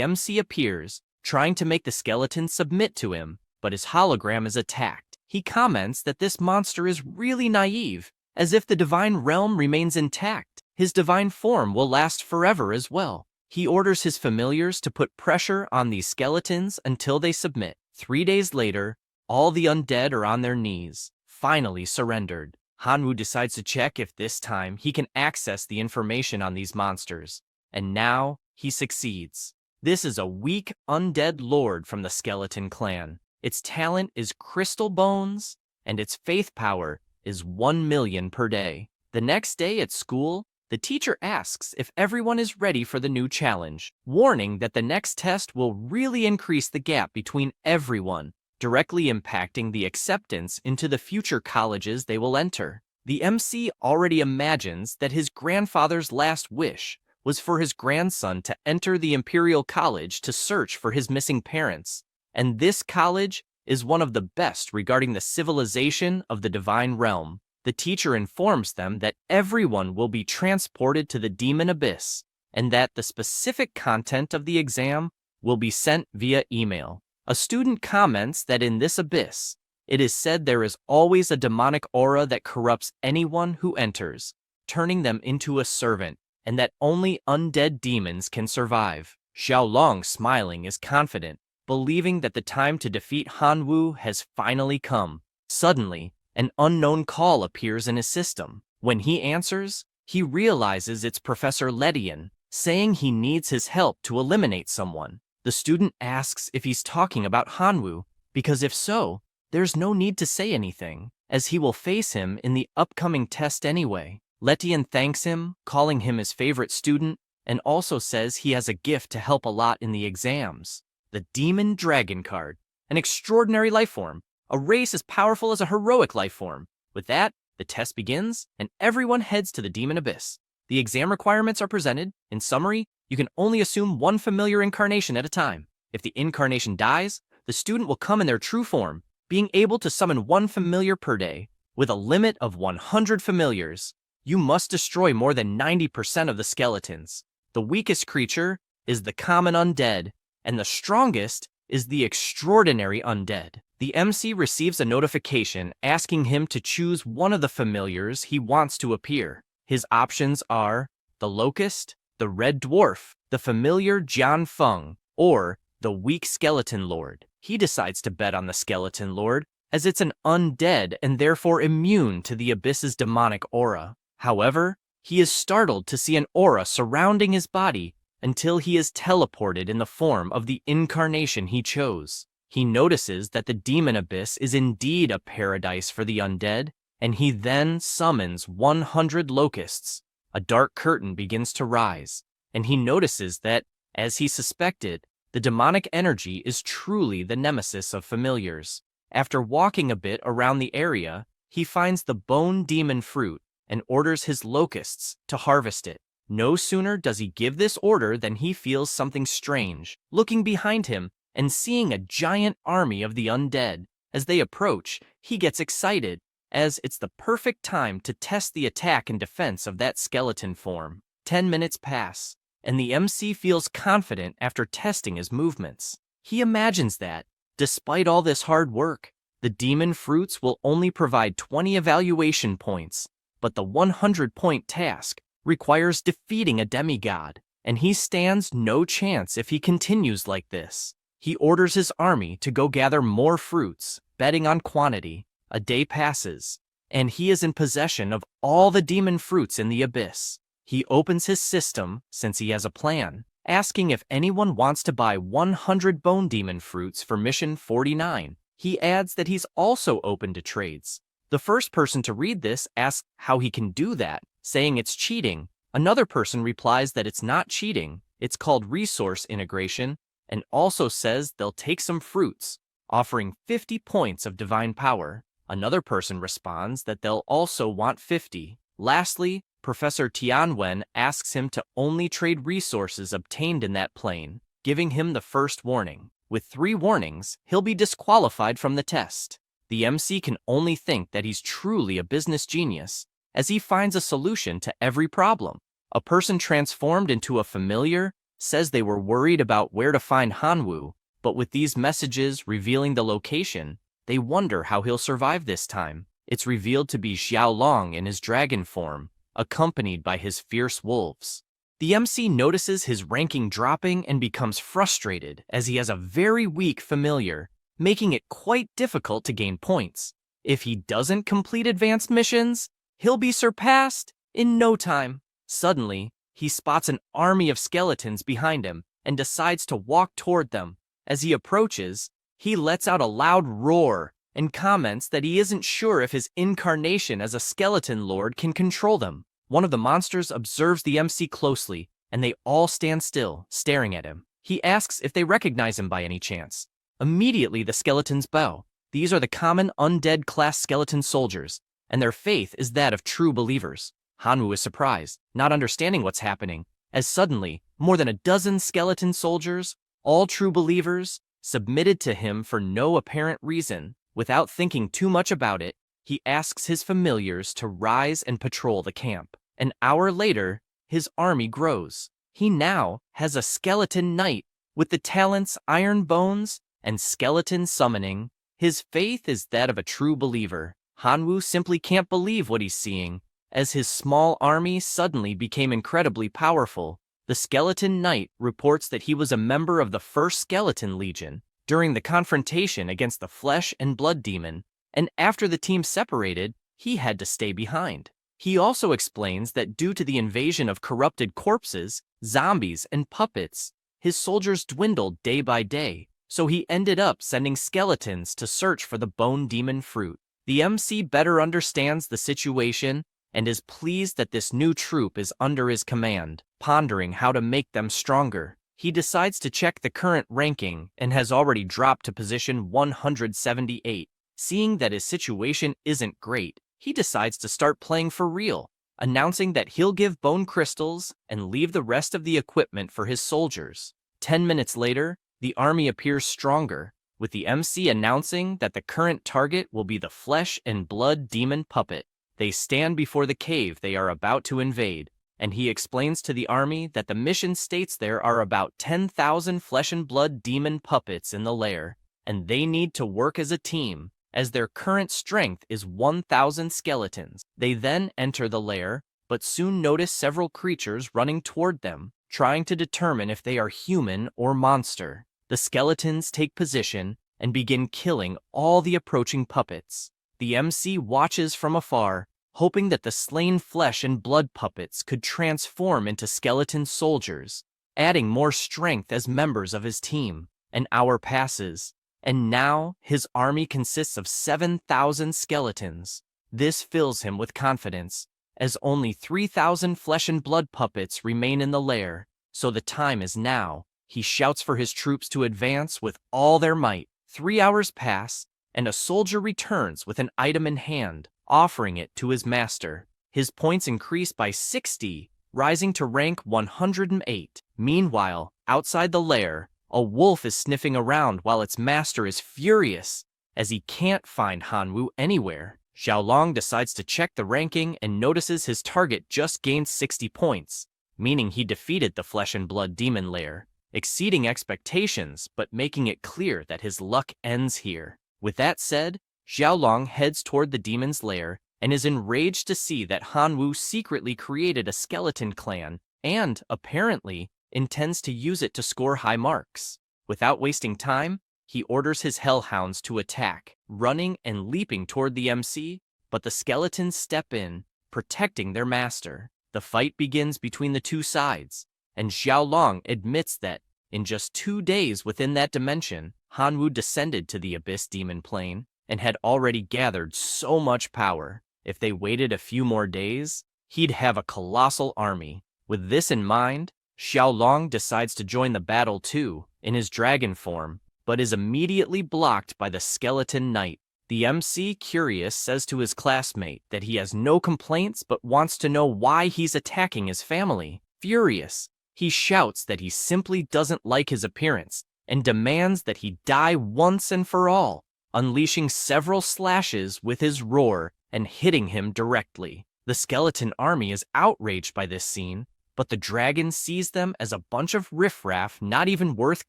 MC appears, trying to make the skeleton submit to him, but his hologram is attacked. He comments that this monster is really naive, as if the divine realm remains intact, his divine form will last forever as well. He orders his familiars to put pressure on these skeletons until they submit. 3 days later, all the undead are on their knees, finally surrendered. Hanwoo decides to check if this time he can access the information on these monsters, and now he succeeds. This is a weak undead lord from the skeleton clan. Its talent is crystal bones, and its faith power is 1 million per day. The next day at school, the teacher asks if everyone is ready for the new challenge, warning that the next test will really increase the gap between everyone, directly impacting the acceptance into the future colleges they will enter. The MC already imagines that his grandfather's last wish was for his grandson to enter the Imperial College to search for his missing parents, and this college is one of the best regarding the civilization of the divine realm. The teacher informs them that everyone will be transported to the demon abyss, and that the specific content of the exam will be sent via email. A student comments that in this abyss, it is said there is always a demonic aura that corrupts anyone who enters, turning them into a servant, and that only undead demons can survive. Xiaolong, smiling, is confident, believing that the time to defeat Hanwoo has finally come. Suddenly, an unknown call appears in his system. When he answers, he realizes it's Professor Ledian, saying he needs his help to eliminate someone. The student asks if he's talking about Hanwoo, because if so, there's no need to say anything, as he will face him in the upcoming test anyway. Letian thanks him, calling him his favorite student, and also says he has a gift to help a lot in the exams. The Demon Dragon card, an extraordinary life form, a race as powerful as a heroic life form. With that, the test begins, and everyone heads to the Demon Abyss. The exam requirements are presented. In summary, you can only assume one familiar incarnation at a time. If the incarnation dies, the student will come in their true form, being able to summon one familiar per day, with a limit of 100 familiars. You must destroy more than 90% of the skeletons. The weakest creature is the common undead, and the strongest is the extraordinary undead. The MC receives a notification asking him to choose one of the familiars he wants to appear. His options are the Locust, the Red Dwarf, the familiar Jian Feng, or the weak Skeleton Lord. He decides to bet on the Skeleton Lord, as it's an undead and therefore immune to the Abyss's demonic aura. However, he is startled to see an aura surrounding his body until he is teleported in the form of the incarnation he chose. He notices that the Demon Abyss is indeed a paradise for the undead, and he then summons 100 locusts. A dark curtain begins to rise, and he notices that, as he suspected, the demonic energy is truly the nemesis of familiars. After walking a bit around the area, he finds the bone demon fruit and orders his locusts to harvest it. No sooner does he give this order than he feels something strange, looking behind him and seeing a giant army of the undead. As they approach, he gets excited, as it's the perfect time to test the attack and defense of that skeleton form. 10 minutes pass, and the MC feels confident after testing his movements. He imagines that, despite all this hard work, the demon fruits will only provide 20 evaluation points, but the 100-point task requires defeating a demigod, and he stands no chance if he continues like this. He orders his army to go gather more fruits, betting on quantity. A day passes, and he is in possession of all the demon fruits in the abyss. He opens his system, since he has a plan, asking if anyone wants to buy 100 bone demon fruits for mission 49. He adds that he's also open to trades. The first person to read this asks how he can do that, saying it's cheating. Another person replies that it's not cheating, it's called resource integration, and also says they'll take some fruits, offering 50 points of divine power. Another person responds that they'll also want 50. Lastly, Professor Tianwen asks him to only trade resources obtained in that plane, giving him the first warning. With 3 warnings, he'll be disqualified from the test. The MC can only think that he's truly a business genius, as he finds a solution to every problem. A person transformed into a familiar says they were worried about where to find Hanwoo, but with these messages revealing the location, they wonder how he'll survive this time. It's revealed to be Xiaolong in his dragon form, accompanied by his fierce wolves. The MC notices his ranking dropping and becomes frustrated as he has a very weak familiar, making it quite difficult to gain points. If he doesn't complete advanced missions, he'll be surpassed in no time. Suddenly, he spots an army of skeletons behind him and decides to walk toward them. As he approaches, he lets out a loud roar and comments that he isn't sure if his incarnation as a skeleton lord can control them. One of the monsters observes the MC closely, and they all stand still, staring at him. He asks if they recognize him by any chance. Immediately, the skeletons bow. These are the common undead class skeleton soldiers, and their faith is that of true believers. Hanwoo is surprised, not understanding what's happening, as suddenly, more than a dozen skeleton soldiers, all true believers, submitted to him for no apparent reason. Without thinking too much about it, he asks his familiars to rise and patrol the camp. An hour later, his army grows. He now has a skeleton knight with the talents Iron Bones and Skeleton Summoning. His faith is that of a true believer. Hanwoo simply can't believe what he's seeing, as his small army suddenly became incredibly powerful. The Skeleton Knight reports that he was a member of the First Skeleton Legion during the confrontation against the Flesh and Blood Demon, and after the team separated, he had to stay behind. He also explains that due to the invasion of corrupted corpses, zombies, and puppets, his soldiers dwindled day by day, so he ended up sending skeletons to search for the Bone Demon fruit. The MC better understands the situation and is pleased that this new troop is under his command. Pondering how to make them stronger, he decides to check the current ranking and has already dropped to position 178. Seeing that his situation isn't great, he decides to start playing for real, announcing that he'll give bone crystals and leave the rest of the equipment for his soldiers. 10 minutes later, the army appears stronger, with the MC announcing that the current target will be the Flesh and Blood Demon puppet. They stand before the cave they are about to invade, and he explains to the army that the mission states there are about 10,000 Flesh and Blood Demon puppets in the lair, and they need to work as a team, as their current strength is 1,000 skeletons. They then enter the lair, but soon notice several creatures running toward them, trying to determine if they are human or monster. The skeletons take position and begin killing all the approaching puppets. The MC watches from afar, hoping that the slain Flesh and Blood puppets could transform into skeleton soldiers, adding more strength as members of his team. An hour passes, and now his army consists of 7,000 skeletons. This fills him with confidence, as only 3,000 Flesh and Blood puppets remain in the lair, so the time is now. He shouts for his troops to advance with all their might. 3 hours pass, and a soldier returns with an item in hand, offering it to his master. His points increase by 60, rising to rank 108. Meanwhile, outside the lair, a wolf is sniffing around while its master is furious, as he can't find Hanwoo anywhere. Xiaolong decides to check the ranking and notices his target just gained 60 points, meaning he defeated the Flesh and Blood Demon lair, exceeding expectations but making it clear that his luck ends here. With that said, Xiaolong heads toward the demon's lair and is enraged to see that Hanwoo secretly created a skeleton clan and, apparently, intends to use it to score high marks. Without wasting time, he orders his hellhounds to attack, running and leaping toward the MC, but the skeletons step in, protecting their master. The fight begins between the two sides, and Xiaolong admits that, in just 2 days within that dimension, Hanwoo descended to the Abyss Demon Plane and had already gathered so much power. If they waited a few more days, he'd have a colossal army. With this in mind, Xiaolong decides to join the battle too, in his dragon form, but is immediately blocked by the Skeleton Knight. The MC, curious, says to his classmate that he has no complaints but wants to know why he's attacking his family. Furious, he shouts that he simply doesn't like his appearance and demands that he die once and for all, unleashing several slashes with his roar and hitting him directly. The skeleton army is outraged by this scene, but the dragon sees them as a bunch of riffraff not even worth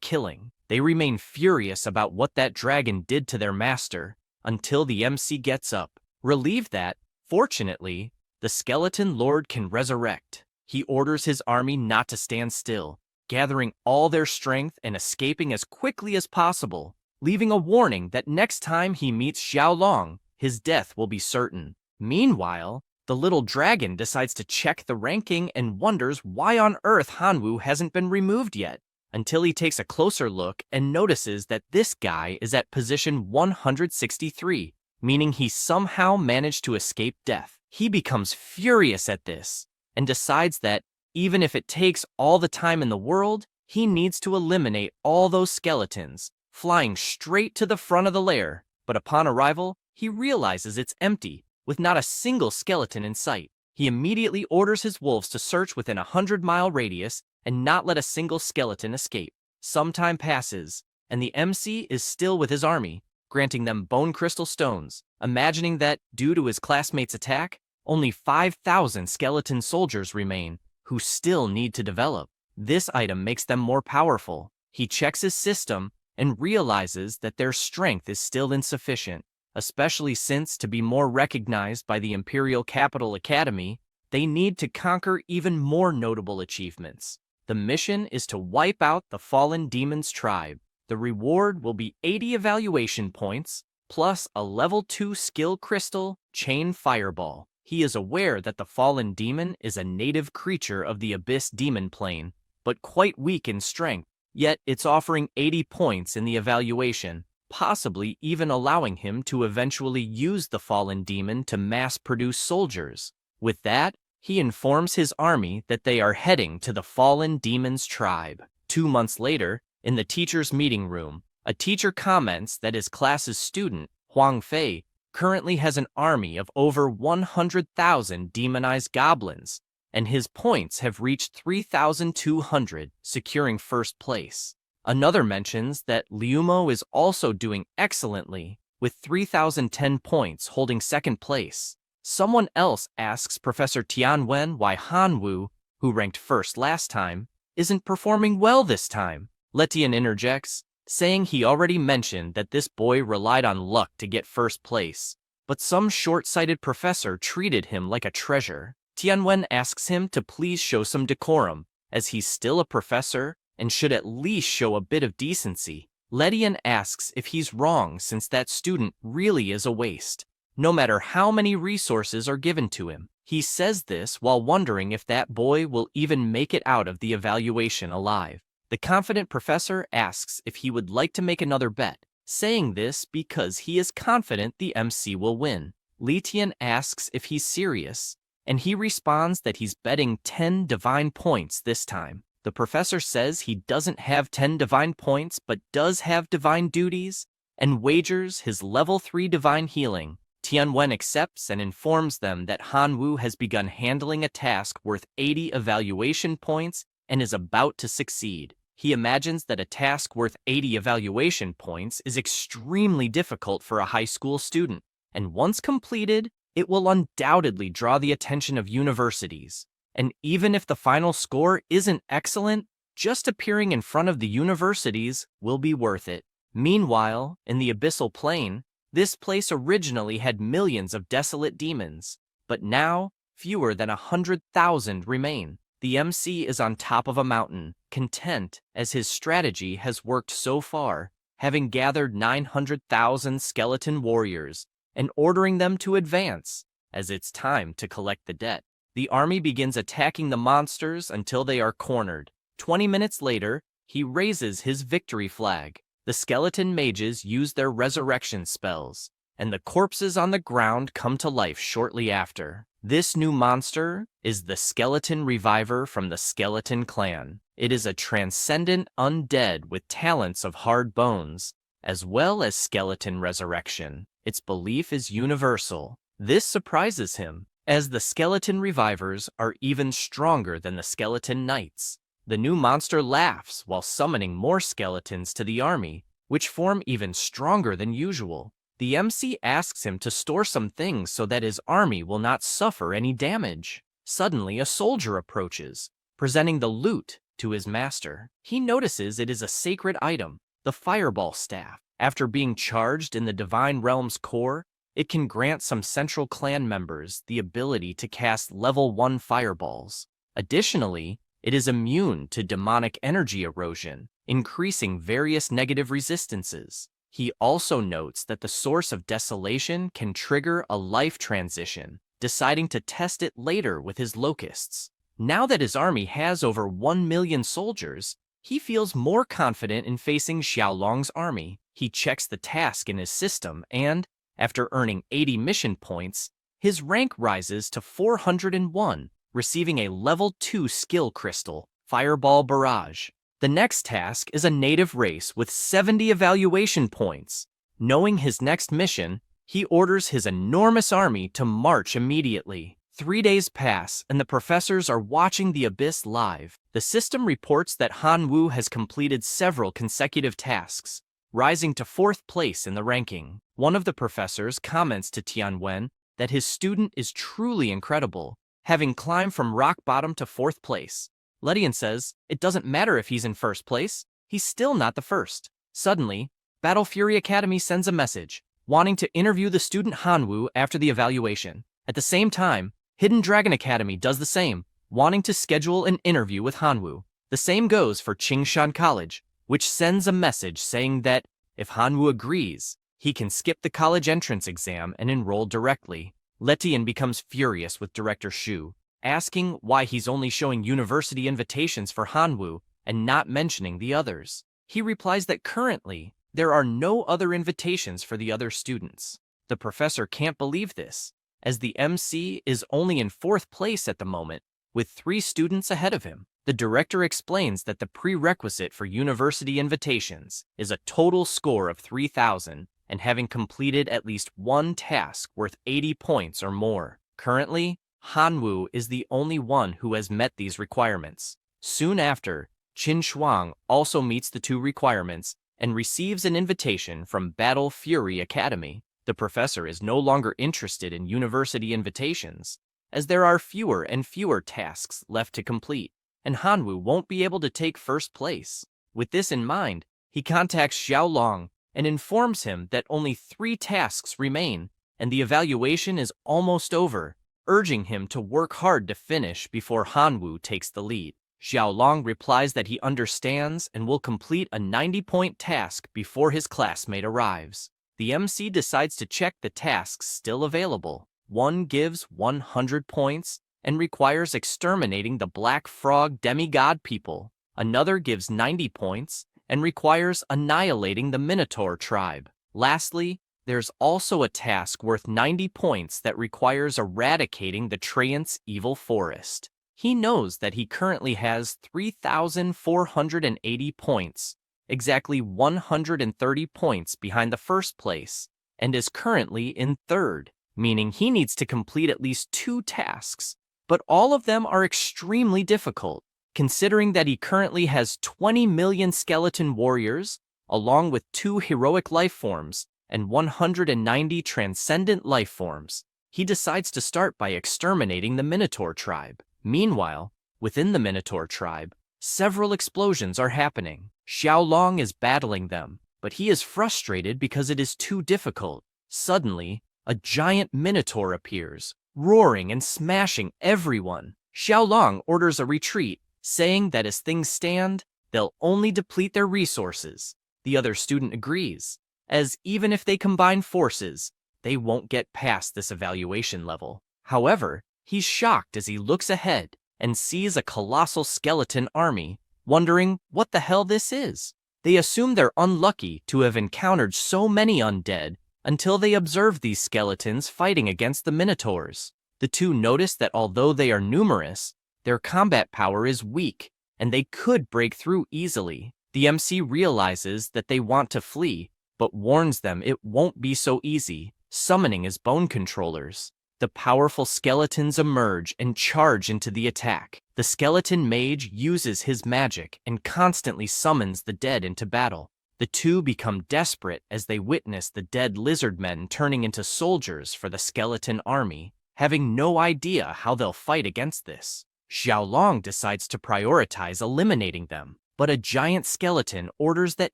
killing. They remain furious about what that dragon did to their master, until the MC gets up. Relieved that, fortunately, the skeleton lord can resurrect. He orders his army not to stand still, gathering all their strength and escaping as quickly as possible, leaving a warning that next time he meets Xiaolong, his death will be certain. Meanwhile, the little dragon decides to check the ranking and wonders why on earth Hanwoo hasn't been removed yet, until he takes a closer look and notices that this guy is at position 163, meaning he somehow managed to escape death. He becomes furious at this and decides that even if it takes all the time in the world, he needs to eliminate all those skeletons, flying straight to the front of the lair. But upon arrival, he realizes it's empty, with not a single skeleton in sight. He immediately orders his wolves to search within a 100-mile radius and not let a single skeleton escape. Some time passes, and the MC is still with his army, granting them bone crystal stones, imagining that, due to his classmates' attack, only 5,000 skeleton soldiers remain, who still need to develop. This item makes them more powerful. He checks his system and realizes that their strength is still insufficient, especially since, to be more recognized by the Imperial Capital Academy, they need to conquer even more notable achievements. The mission is to wipe out the fallen demon's tribe. The reward will be 80 evaluation points, plus a level 2 skill crystal, chain fireball. He is aware that the fallen demon is a native creature of the Abyss Demon Plane, but quite weak in strength, yet it's offering 80 points in the evaluation, possibly even allowing him to eventually use the fallen demon to mass-produce soldiers. With that, he informs his army that they are heading to the fallen demon's tribe. 2 months later, in the teacher's meeting room, a teacher comments that his class's student, Huang Fei, currently has an army of over 100,000 demonized goblins, and his points have reached 3,200, securing first place. Another mentions that Liumo is also doing excellently, with 3,010 points holding second place. Someone else asks Professor Tianwen why Hanwoo, who ranked first last time, isn't performing well this time. Letian interjects, saying he already mentioned that this boy relied on luck to get first place, but some short-sighted professor treated him like a treasure. Tianwen asks him to please show some decorum, as he's still a professor and should at least show a bit of decency. Letian asks if he's wrong since that student really is a waste, no matter how many resources are given to him. He says this while wondering if that boy will even make it out of the evaluation alive. The confident professor asks if he would like to make another bet, saying this because he is confident the MC will win. Letian asks if he's serious, and he responds that he's betting 10 divine points this time. The professor says he doesn't have 10 divine points but does have divine duties, and wagers his level 3 divine healing. Tianwen accepts and informs them that Hanwoo has begun handling a task worth 80 evaluation points and is about to succeed. He imagines that a task worth 80 evaluation points is extremely difficult for a high school student, and once completed, it will undoubtedly draw the attention of universities. And even if the final score isn't excellent, just appearing in front of the universities will be worth it. Meanwhile, in the Abyssal Plane, this place originally had millions of desolate demons, but now fewer than 100,000 remain. The MC is on top of a mountain, content as his strategy has worked so far, having gathered 900,000 skeleton warriors and ordering them to advance, as it's time to collect the debt. The army begins attacking the monsters until they are cornered. 20 minutes later, he raises his victory flag. The skeleton mages use their resurrection spells, and the corpses on the ground come to life shortly after. This new monster is the Skeleton Reviver from the Skeleton Clan. It is a transcendent undead with talents of hard bones, as well as skeleton resurrection. Its belief is universal. This surprises him, as the skeleton revivers are even stronger than the skeleton knights. The new monster laughs while summoning more skeletons to the army, which form even stronger than usual. The MC asks him to store some things so that his army will not suffer any damage. Suddenly, a soldier approaches, presenting the loot to his master. He notices it is a sacred item, the fireball staff. After being charged in the divine realm's core, it can grant some central clan members the ability to cast level 1 fireballs. Additionally, it is immune to demonic energy erosion, increasing various negative resistances. He also notes that the source of desolation can trigger a life transition, deciding to test it later with his locusts. Now that his army has over 1 million soldiers, he feels more confident in facing Xiaolong's army. He checks the task in his system and, after earning 80 mission points, his rank rises to 401, receiving a level 2 skill crystal, Fireball Barrage. The next task is a native race with 70 evaluation points. Knowing his next mission, he orders his enormous army to march immediately. 3 days pass, and the professors are watching the Abyss live. The system reports that Han Wu has completed several consecutive tasks, rising to 4th place in the ranking. One of the professors comments to Tianwen that his student is truly incredible, having climbed from rock bottom to 4th place. Ledian says, it doesn't matter if he's in 1st place, he's still not the first. Suddenly, Battle Fury Academy sends a message, wanting to interview the student Hanwu after the evaluation. At the same time, Hidden Dragon Academy does the same, wanting to schedule an interview with Hanwu. The same goes for Qingshan College, which sends a message saying that if Hanwu agrees, he can skip the college entrance exam and enroll directly. Letian becomes furious with Director Shu, asking why he's only showing university invitations for Hanwu and not mentioning the others. He replies that currently, there are no other invitations for the other students. The professor can't believe this, as the MC is only in 4th place at the moment, with 3 students ahead of him. The director explains that the prerequisite for university invitations is a total score of 3,000 and having completed at least one task worth 80 points or more. Currently, Hanwu is the only one who has met these requirements. Soon after, Qin Shuang also meets the 2 requirements and receives an invitation from Battle Fury Academy. The professor is no longer interested in university invitations, as there are fewer and fewer tasks left to complete, and Hanwu won't be able to take 1st place. With this in mind, he contacts Xiaolong and informs him that only 3 tasks remain, and the evaluation is almost over, urging him to work hard to finish before Hanwu takes the lead. Xiaolong replies that he understands and will complete a 90-point task before his classmate arrives. The MC decides to check the tasks still available. One gives 100 points and requires exterminating the Black Frog demigod people. Another gives 90 points and requires annihilating the Minotaur tribe. Lastly, there's also a task worth 90 points that requires eradicating the Treant's evil forest. He knows that he currently has 3,480 points, exactly 130 points behind the 1st place, and is currently in 3rd, meaning he needs to complete at least 2 tasks. But all of them are extremely difficult, considering that he currently has 20 million skeleton warriors, along with 2 heroic life forms and 190 transcendent life forms. He decides to start by exterminating the Minotaur tribe. Meanwhile, within the Minotaur tribe, several explosions are happening. Xiaolong is battling them, but he is frustrated because it is too difficult. Suddenly, a giant Minotaur appears, roaring and smashing everyone. Xiaolong orders a retreat, saying that as things stand, they'll only deplete their resources. The other student agrees, as even if they combine forces, they won't get past this evaluation level. However, he's shocked as he looks ahead and sees a colossal skeleton army, wondering what the hell this is. They assume they're unlucky to have encountered so many undead until they observe these skeletons fighting against the Minotaurs. The 2 notice that although they are numerous, their combat power is weak, and they could break through easily. The MC realizes that they want to flee, but warns them it won't be so easy, summoning his bone controllers. The powerful skeletons emerge and charge into the attack. The skeleton mage uses his magic and constantly summons the dead into battle. The two become desperate as they witness the dead lizard men turning into soldiers for the skeleton army, having no idea how they'll fight against this. Xiaolong decides to prioritize eliminating them, but a giant skeleton orders that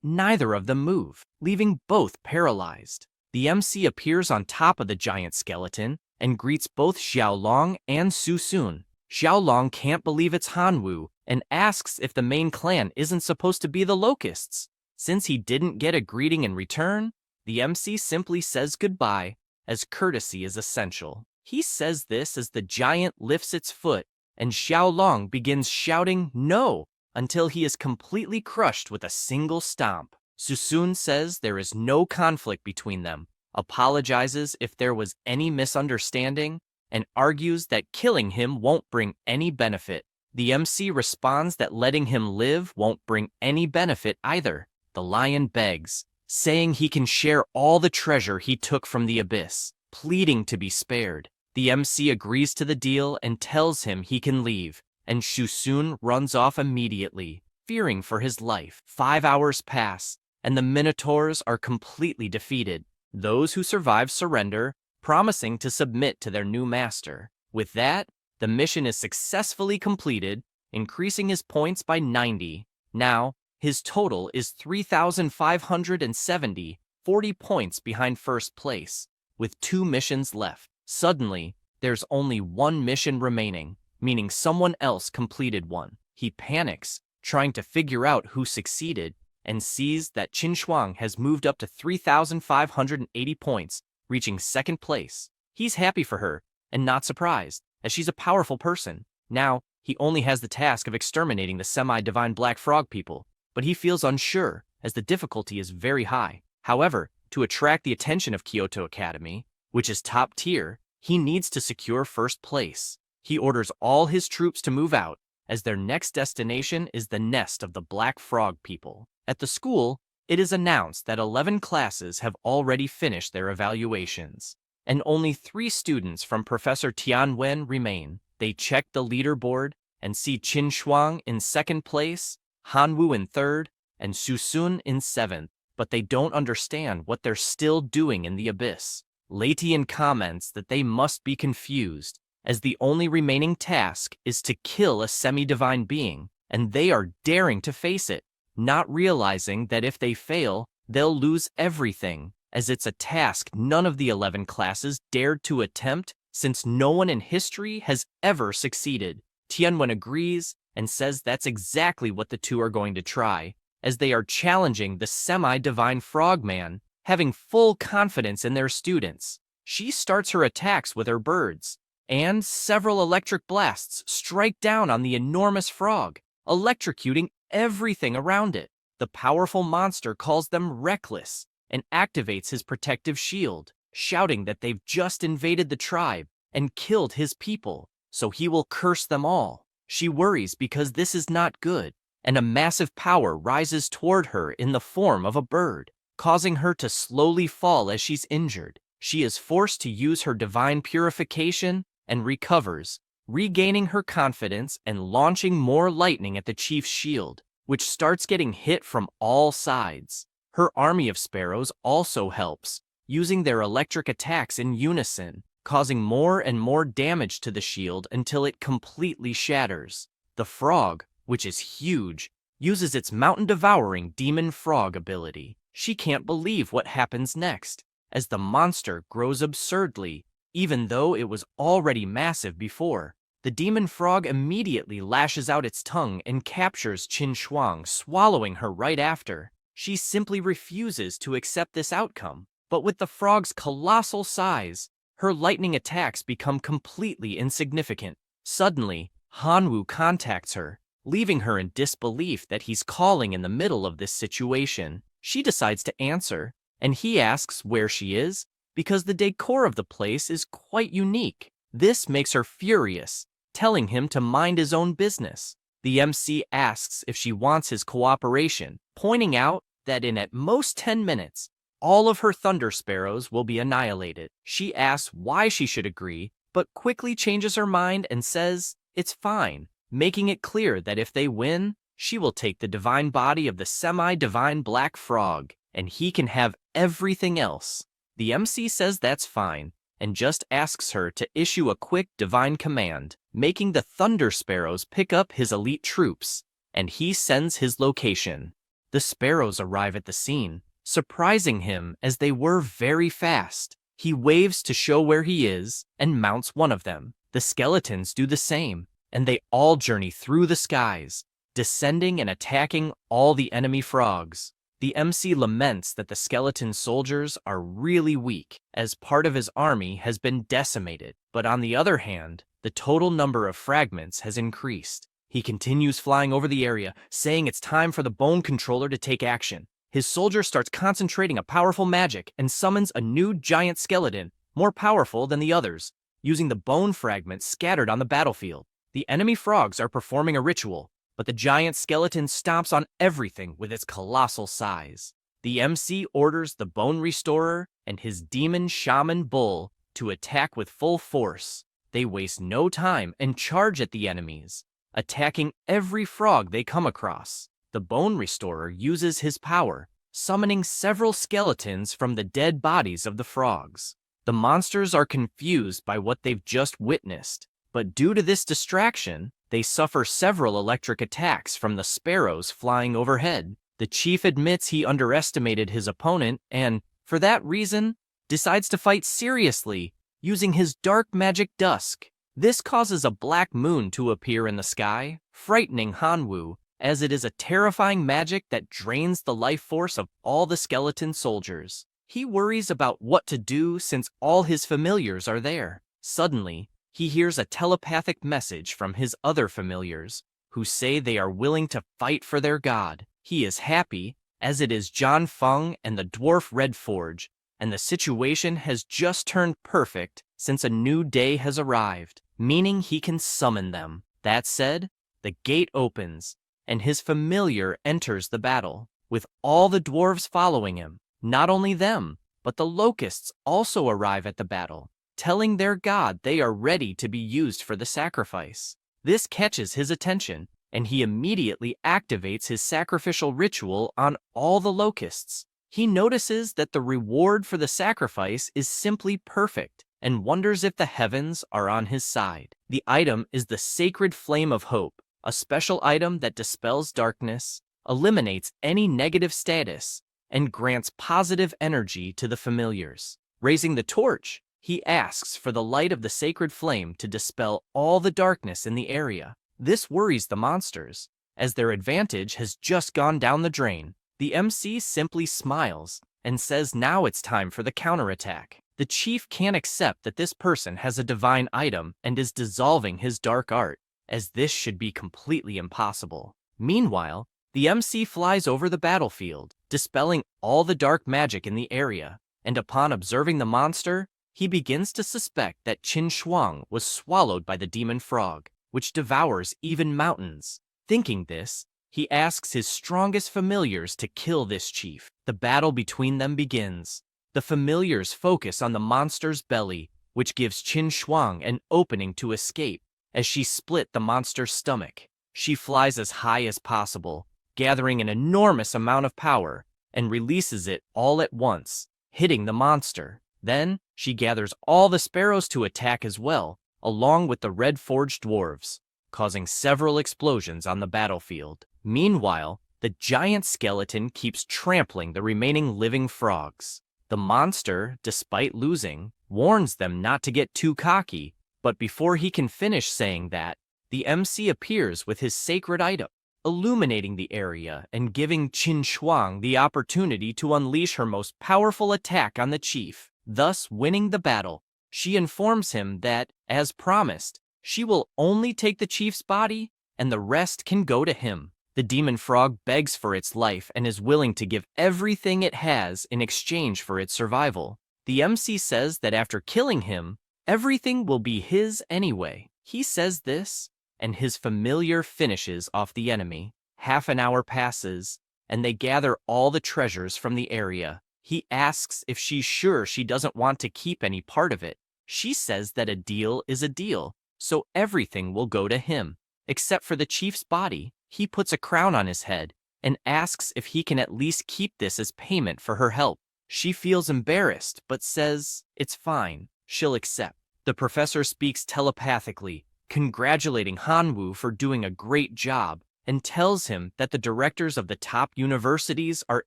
neither of them move, leaving both paralyzed. The MC appears on top of the giant skeleton and greets both Xiaolong and Su Sun. Xiaolong can't believe it's Hanwu and asks if the main clan isn't supposed to be the Locusts. Since he didn't get a greeting in return, the MC simply says goodbye, as courtesy is essential. He says this as the giant lifts its foot, and Xiaolong begins shouting no until he is completely crushed with a single stomp. Su Sun says there is no conflict between them, apologizes if there was any misunderstanding, and argues that killing him won't bring any benefit. The MC responds that letting him live won't bring any benefit either. The lion begs, saying he can share all the treasure he took from the abyss, pleading to be spared. The MC agrees to the deal and tells him he can leave, and Su Sun runs off immediately, fearing for his life. 5 hours pass, and the Minotaurs are completely defeated. Those who survive surrender, promising to submit to their new master. With that, the mission is successfully completed, increasing his points by 90. Now, his total is 3,570, 40 points behind first place, with 2 missions left. Suddenly, there's only 1 mission remaining, meaning someone else completed one. He panics, trying to figure out who succeeded, and sees that Qin Shuang has moved up to 3,580 points, reaching second place. He's happy for her, and not surprised, as she's a powerful person. Now, he only has the task of exterminating the semi-divine black frog people, but he feels unsure, as the difficulty is very high. However, to attract the attention of Kyoto Academy, which is top tier, he needs to secure first place. He orders all his troops to move out, as their next destination is the nest of the black frog people. At the school, it is announced that 11 classes have already finished their evaluations, and only 3 students from Professor Tianwen remain. They check the leaderboard and see Qin Shuang in second place, Hanwu in third, and Su Sun in seventh, but they don't understand what they're still doing in the abyss. Latian comments that they must be confused, as the only remaining task is to kill a semi-divine being, and they are daring to face it, not realizing that if they fail, they'll lose everything, as it's a task none of the 11 classes dared to attempt since no one in history has ever succeeded. Tianwen agrees and says that's exactly what the two are going to try, as they are challenging the semi-divine frogman, having full confidence in their students. She starts her attacks with her birds, and several electric blasts strike down on the enormous frog, electrocuting everything around it. The powerful monster calls them reckless and activates his protective shield, shouting that they've just invaded the tribe and killed his people, so he will curse them all. She worries because this is not good, and a massive power rises toward her in the form of a bird, causing her to slowly fall as she's injured. She is forced to use her divine purification and recovers, regaining her confidence and launching more lightning at the chief's shield, which starts getting hit from all sides. Her army of sparrows also helps, using their electric attacks in unison, causing more and more damage to the shield until it completely shatters. The frog, which is huge, uses its mountain-devouring demon frog ability. She can't believe what happens next, as the monster grows absurdly, even though it was already massive before. The demon frog immediately lashes out its tongue and captures Qin Shuang, swallowing her right after. She simply refuses to accept this outcome, but with the frog's colossal size, her lightning attacks become completely insignificant. Suddenly, Hanwu contacts her, leaving her in disbelief that he's calling in the middle of this situation. She decides to answer, and he asks where she is, because the decor of the place is quite unique. This makes her furious, telling him to mind his own business. The MC asks if she wants his cooperation, pointing out that in at most 10 minutes, all of her thunder sparrows will be annihilated. She asks why she should agree, but quickly changes her mind and says it's fine, making it clear that if they win, she will take the divine body of the semi-divine black frog, and he can have everything else. The MC says that's fine, and just asks her to issue a quick divine command, making the thunder sparrows pick up his elite troops, and he sends his location. The sparrows arrive at the scene, surprising him as they were very fast. He waves to show where he is and mounts one of them. The skeletons do the same, and they all journey through the skies, descending and attacking all the enemy frogs. The MC laments that the skeleton soldiers are really weak, as part of his army has been decimated, but on the other hand, the total number of fragments has increased. He continues flying over the area, saying it's time for the bone controller to take action. His soldier starts concentrating a powerful magic and summons a new giant skeleton, more powerful than the others, using the bone fragments scattered on the battlefield. The enemy frogs are performing a ritual, but the giant skeleton stomps on everything with its colossal size. The MC orders the Bone Restorer and his demon shaman bull to attack with full force. They waste no time and charge at the enemies, attacking every frog they come across. The Bone Restorer uses his power, summoning several skeletons from the dead bodies of the frogs. The monsters are confused by what they've just witnessed, but due to this distraction, they suffer several electric attacks from the sparrows flying overhead. The chief admits he underestimated his opponent and, for that reason, decides to fight seriously, using his dark magic dusk. This causes a black moon to appear in the sky, frightening Hanwoo, as it is a terrifying magic that drains the life force of all the skeleton soldiers. He worries about what to do since all his familiars are there. Suddenly, he hears a telepathic message from his other familiars, who say they are willing to fight for their god. He is happy, as it is John Feng and the dwarf Red Forge, and the situation has just turned perfect since a new day has arrived, meaning he can summon them. That said, the gate opens, and his familiar enters the battle, with all the dwarves following him. Not only them, but the locusts also arrive at the battle, telling their god they are ready to be used for the sacrifice. This catches his attention, and he immediately activates his sacrificial ritual on all the locusts. He notices that the reward for the sacrifice is simply perfect, and wonders if the heavens are on his side. The item is the Sacred Flame of Hope, a special item that dispels darkness, eliminates any negative status, and grants positive energy to the familiars. Raising the torch, he asks for the light of the sacred flame to dispel all the darkness in the area. This worries the monsters, as their advantage has just gone down the drain. The MC simply smiles and says now it's time for the counterattack. The chief can't accept that this person has a divine item and is dissolving his dark art, as this should be completely impossible. Meanwhile, the MC flies over the battlefield, dispelling all the dark magic in the area, and upon observing the monster, he begins to suspect that Qin Shuang was swallowed by the demon frog, which devours even mountains. Thinking this, he asks his strongest familiars to kill this chief. The battle between them begins. The familiars focus on the monster's belly, which gives Qin Shuang an opening to escape, as she split the monster's stomach. She flies as high as possible, gathering an enormous amount of power, and releases it all at once, hitting the monster. Then, she gathers all the sparrows to attack as well, along with the red forged dwarves, causing several explosions on the battlefield. Meanwhile, the giant skeleton keeps trampling the remaining living frogs. The monster, despite losing, warns them not to get too cocky, but before he can finish saying that, the MC appears with his sacred item, illuminating the area and giving Qin Shuang the opportunity to unleash her most powerful attack on the chief, thus winning the battle. She informs him that, as promised, she will only take the chief's body, and the rest can go to him. The demon frog begs for its life and is willing to give everything it has in exchange for its survival. The MC says that after killing him, everything will be his anyway. He says this, and his familiar finishes off the enemy. Half an hour passes, and they gather all the treasures from the area. He asks if she's sure she doesn't want to keep any part of it. She says that a deal is a deal, so everything will go to him, except for the chief's body. He puts a crown on his head and asks if he can at least keep this as payment for her help. She feels embarrassed, but says it's fine, she'll accept. The professor speaks telepathically, congratulating Hanwoo for doing a great job, and tells him that the directors of the top universities are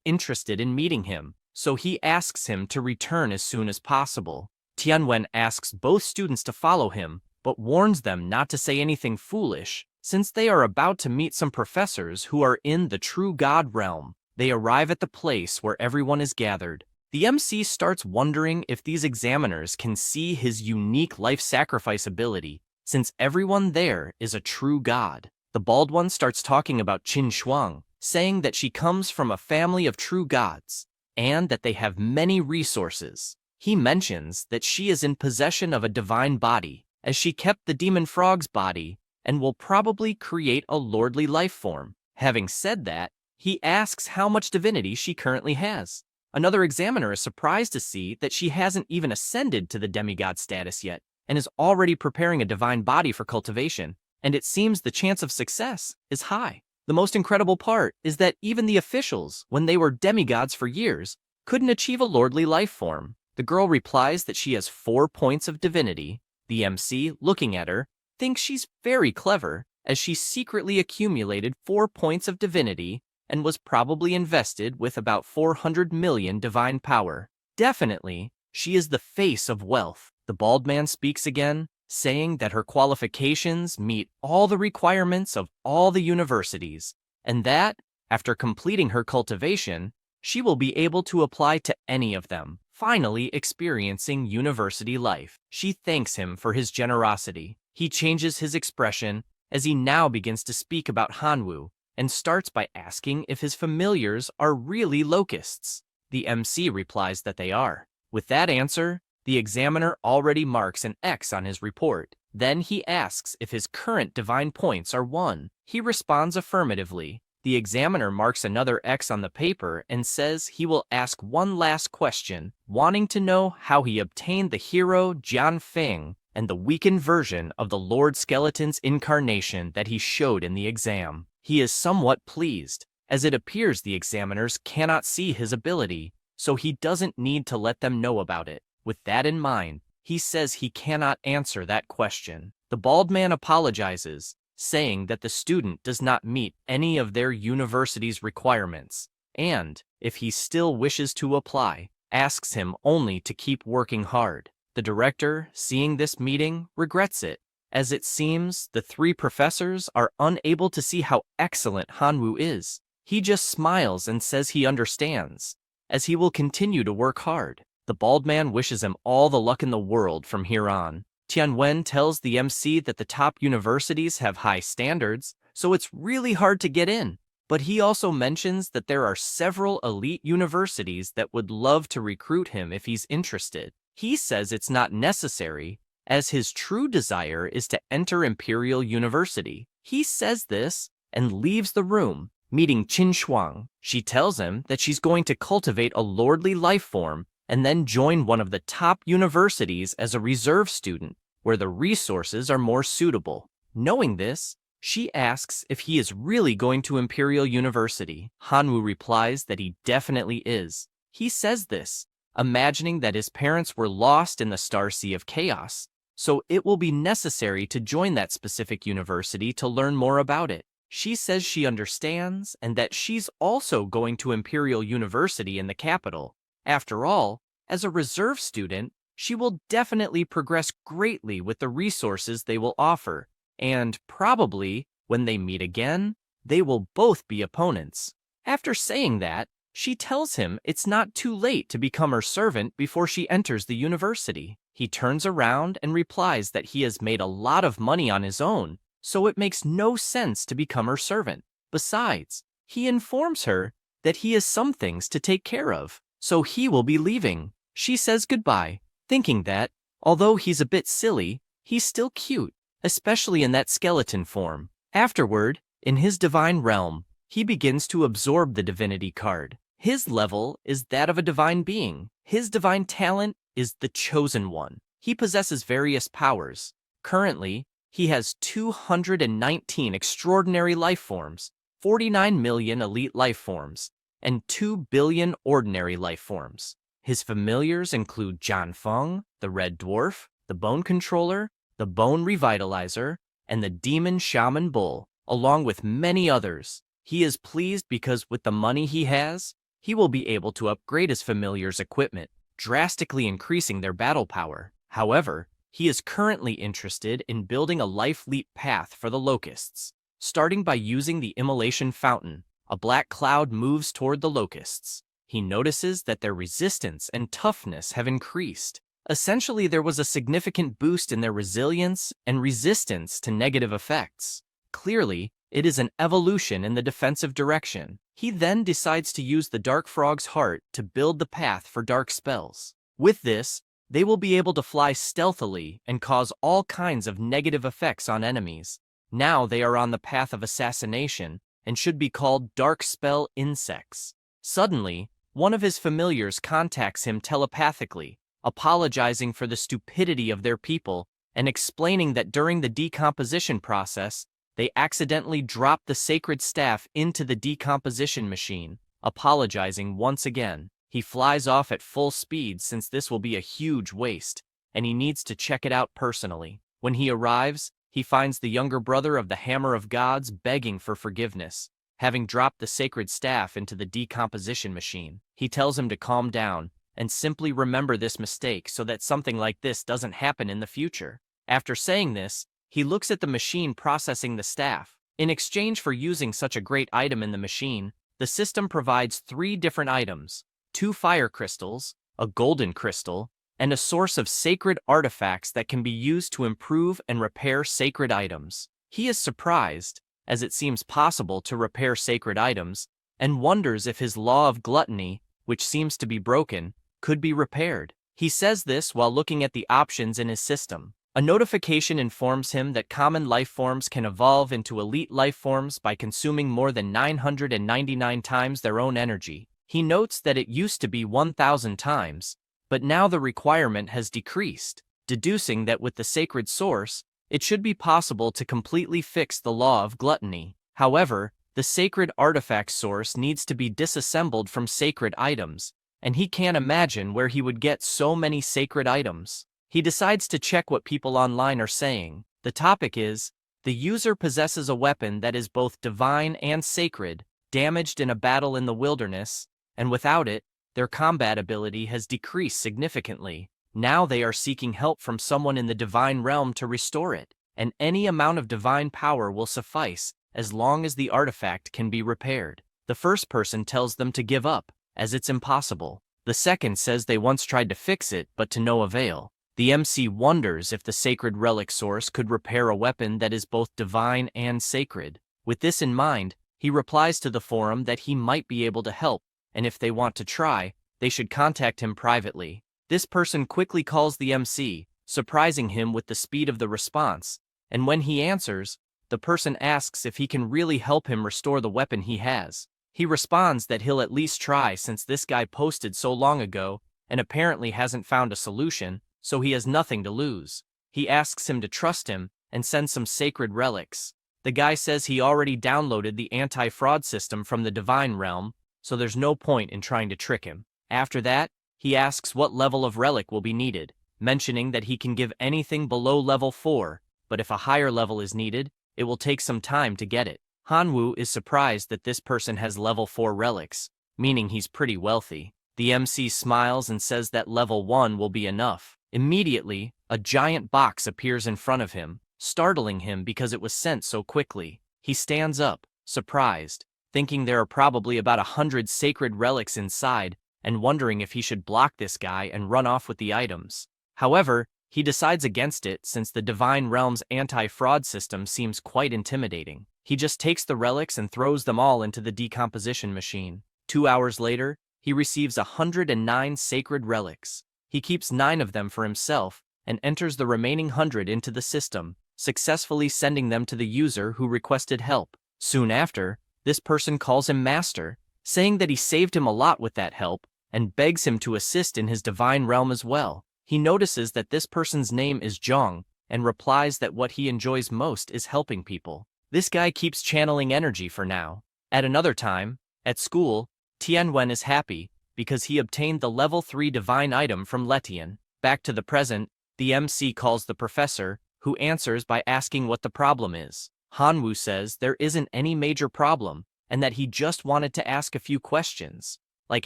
interested in meeting him, so he asks him to return as soon as possible. Tianwen asks both students to follow him, but warns them not to say anything foolish, since they are about to meet some professors who are in the true God realm. They arrive at the place where everyone is gathered. The MC starts wondering if these examiners can see his unique life sacrifice ability, since everyone there is a true god. The bald one starts talking about Qin Shuang, saying that she comes from a family of true gods, and that they have many resources. He mentions that she is in possession of a divine body, as she kept the demon frog's body, and will probably create a lordly life form. Having said that, he asks how much divinity she currently has. Another examiner is surprised to see that she hasn't even ascended to the demigod status yet, and is already preparing a divine body for cultivation, and it seems the chance of success is high. The most incredible part is that even the officials, when they were demigods for years, couldn't achieve a lordly life form. The girl replies that she has 4 points of divinity. The MC, looking at her, thinks she's very clever, as she secretly accumulated 4 points of divinity and was probably invested with about 400 million divine power. Definitely, she is the face of wealth. The bald man speaks again, saying that her qualifications meet all the requirements of all the universities, and that, after completing her cultivation, she will be able to apply to any of them, finally experiencing university life. She thanks him for his generosity. He changes his expression as he now begins to speak about Hanwoo, and starts by asking if his familiars are really locusts. The MC replies that they are. With that answer, the examiner already marks an X on his report. Then he asks if his current divine points are 1. He responds affirmatively. The examiner marks another X on the paper and says he will ask one last question, wanting to know how he obtained the hero Jian Feng and the weakened version of the Lord Skeleton's incarnation that he showed in the exam. He is somewhat pleased, as it appears the examiners cannot see his ability, so he doesn't need to let them know about it. With that in mind, he says he cannot answer that question. The bald man apologizes, saying that the student does not meet any of their university's requirements, and, if he still wishes to apply, asks him only to keep working hard. The director, seeing this meeting, regrets it, as it seems the 3 professors are unable to see how excellent Hanwoo is. He just smiles and says he understands, as he will continue to work hard. The bald man wishes him all the luck in the world from here on. Tianwen tells the MC that the top universities have high standards, so it's really hard to get in. But he also mentions that there are several elite universities that would love to recruit him if he's interested. He says it's not necessary, as his true desire is to enter Imperial University. He says this and leaves the room, meeting Qin Shuang. She tells him that she's going to cultivate a lordly life form and then join one of the top universities as a reserve student, where the resources are more suitable. Knowing this, she asks if he is really going to Imperial University. Hanwoo replies that he definitely is. He says this, imagining that his parents were lost in the Star Sea of Chaos, so it will be necessary to join that specific university to learn more about it. She says she understands and that she's also going to Imperial University in the capital. After all, as a reserve student, she will definitely progress greatly with the resources they will offer, and probably, when they meet again, they will both be opponents. After saying that, she tells him it's not too late to become her servant before she enters the university. He turns around and replies that he has made a lot of money on his own, so it makes no sense to become her servant. Besides, he informs her that he has some things to take care of, so he will be leaving. She says goodbye, thinking that, although he's a bit silly, he's still cute, especially in that skeleton form. Afterward, in his divine realm, he begins to absorb the divinity card. His level is that of a divine being. His divine talent is the chosen one. He possesses various powers. Currently, he has 219 extraordinary life forms, 49 million elite life forms, and 2 billion ordinary life forms. His familiars include John Feng, the Red Dwarf, the Bone Controller, the Bone Revitalizer, and the Demon Shaman Bull, along with many others. He is pleased because with the money he has, he will be able to upgrade his familiars' equipment, drastically increasing their battle power. However, he is currently interested in building a life leap path for the locusts. Starting by using the immolation fountain, a black cloud moves toward the locusts. He notices that their resistance and toughness have increased. Essentially, there was a significant boost in their resilience and resistance to negative effects. Clearly, it is an evolution in the defensive direction. He then decides to use the Dark Frog's heart to build the path for dark spells. With this, they will be able to fly stealthily and cause all kinds of negative effects on enemies. Now they are on the path of assassination and should be called Dark Spell Insects. Suddenly, one of his familiars contacts him telepathically, apologizing for the stupidity of their people and explaining that during the decomposition process, they accidentally dropped the sacred staff into the decomposition machine. Apologizing once again, he flies off at full speed since this will be a huge waste, and he needs to check it out personally. When he arrives, he finds the younger brother of the Hammer of Gods begging for forgiveness, having dropped the sacred staff into the decomposition machine. He tells him to calm down and simply remember this mistake so that something like this doesn't happen in the future. After saying this, he looks at the machine processing the staff. In exchange for using such a great item in the machine, the system provides 3 different items: 2 fire crystals, a golden crystal, and a source of sacred artifacts that can be used to improve and repair sacred items. He is surprised, as it seems possible to repair sacred items, and wonders if his law of gluttony, which seems to be broken, could be repaired. He says this while looking at the options in his system. A notification informs him that common life forms can evolve into elite life forms by consuming more than 999 times their own energy. He notes that it used to be 1,000 times, but now the requirement has decreased, deducing that with the sacred source, it should be possible to completely fix the law of gluttony. However, the sacred artifact source needs to be disassembled from sacred items, and he can't imagine where he would get so many sacred items. He decides to check what people online are saying. The topic is, the user possesses a weapon that is both divine and sacred, damaged in a battle in the wilderness, and without it, their combat ability has decreased significantly. Now they are seeking help from someone in the divine realm to restore it, and any amount of divine power will suffice as long as the artifact can be repaired. The first person tells them to give up, as it's impossible. The second says they once tried to fix it, but to no avail. The MC wonders if the sacred relic source could repair a weapon that is both divine and sacred. With this in mind, he replies to the forum that he might be able to help, and if they want to try, they should contact him privately. This person quickly calls the MC, surprising him with the speed of the response, and when he answers, the person asks if he can really help him restore the weapon he has. He responds that he'll at least try since this guy posted so long ago and apparently hasn't found a solution, so he has nothing to lose. He asks him to trust him and send some sacred relics. The guy says he already downloaded the anti-fraud system from the divine realm, so there's no point in trying to trick him. After that, he asks what level of relic will be needed, mentioning that he can give anything below level 4, but if a higher level is needed, it will take some time to get it. Hanwoo is surprised that this person has level 4 relics, meaning he's pretty wealthy. The MC smiles and says that level 1 will be enough. Immediately, a giant box appears in front of him, startling him because it was sent so quickly. He stands up, surprised, thinking there are probably about 100 sacred relics inside, and wondering if he should block this guy and run off with the items. However, he decides against it since the Divine Realm's anti-fraud system seems quite intimidating. He just takes the relics and throws them all into the decomposition machine. 2 hours later, he receives 109 sacred relics. He keeps 9 of them for himself and enters the remaining 100 into the system, successfully sending them to the user who requested help. Soon after, this person calls him Master, saying that he saved him a lot with that help, and begs him to assist in his divine realm as well. He notices that this person's name is Zhang, and replies that what he enjoys most is helping people. This guy keeps channeling energy for now. At another time, at school, Tianwen is happy because he obtained the level 3 divine item from Letian. Back to the present, the MC calls the professor, who answers by asking what the problem is. Hanwoo says there isn't any major problem, and that he just wanted to ask a few questions, like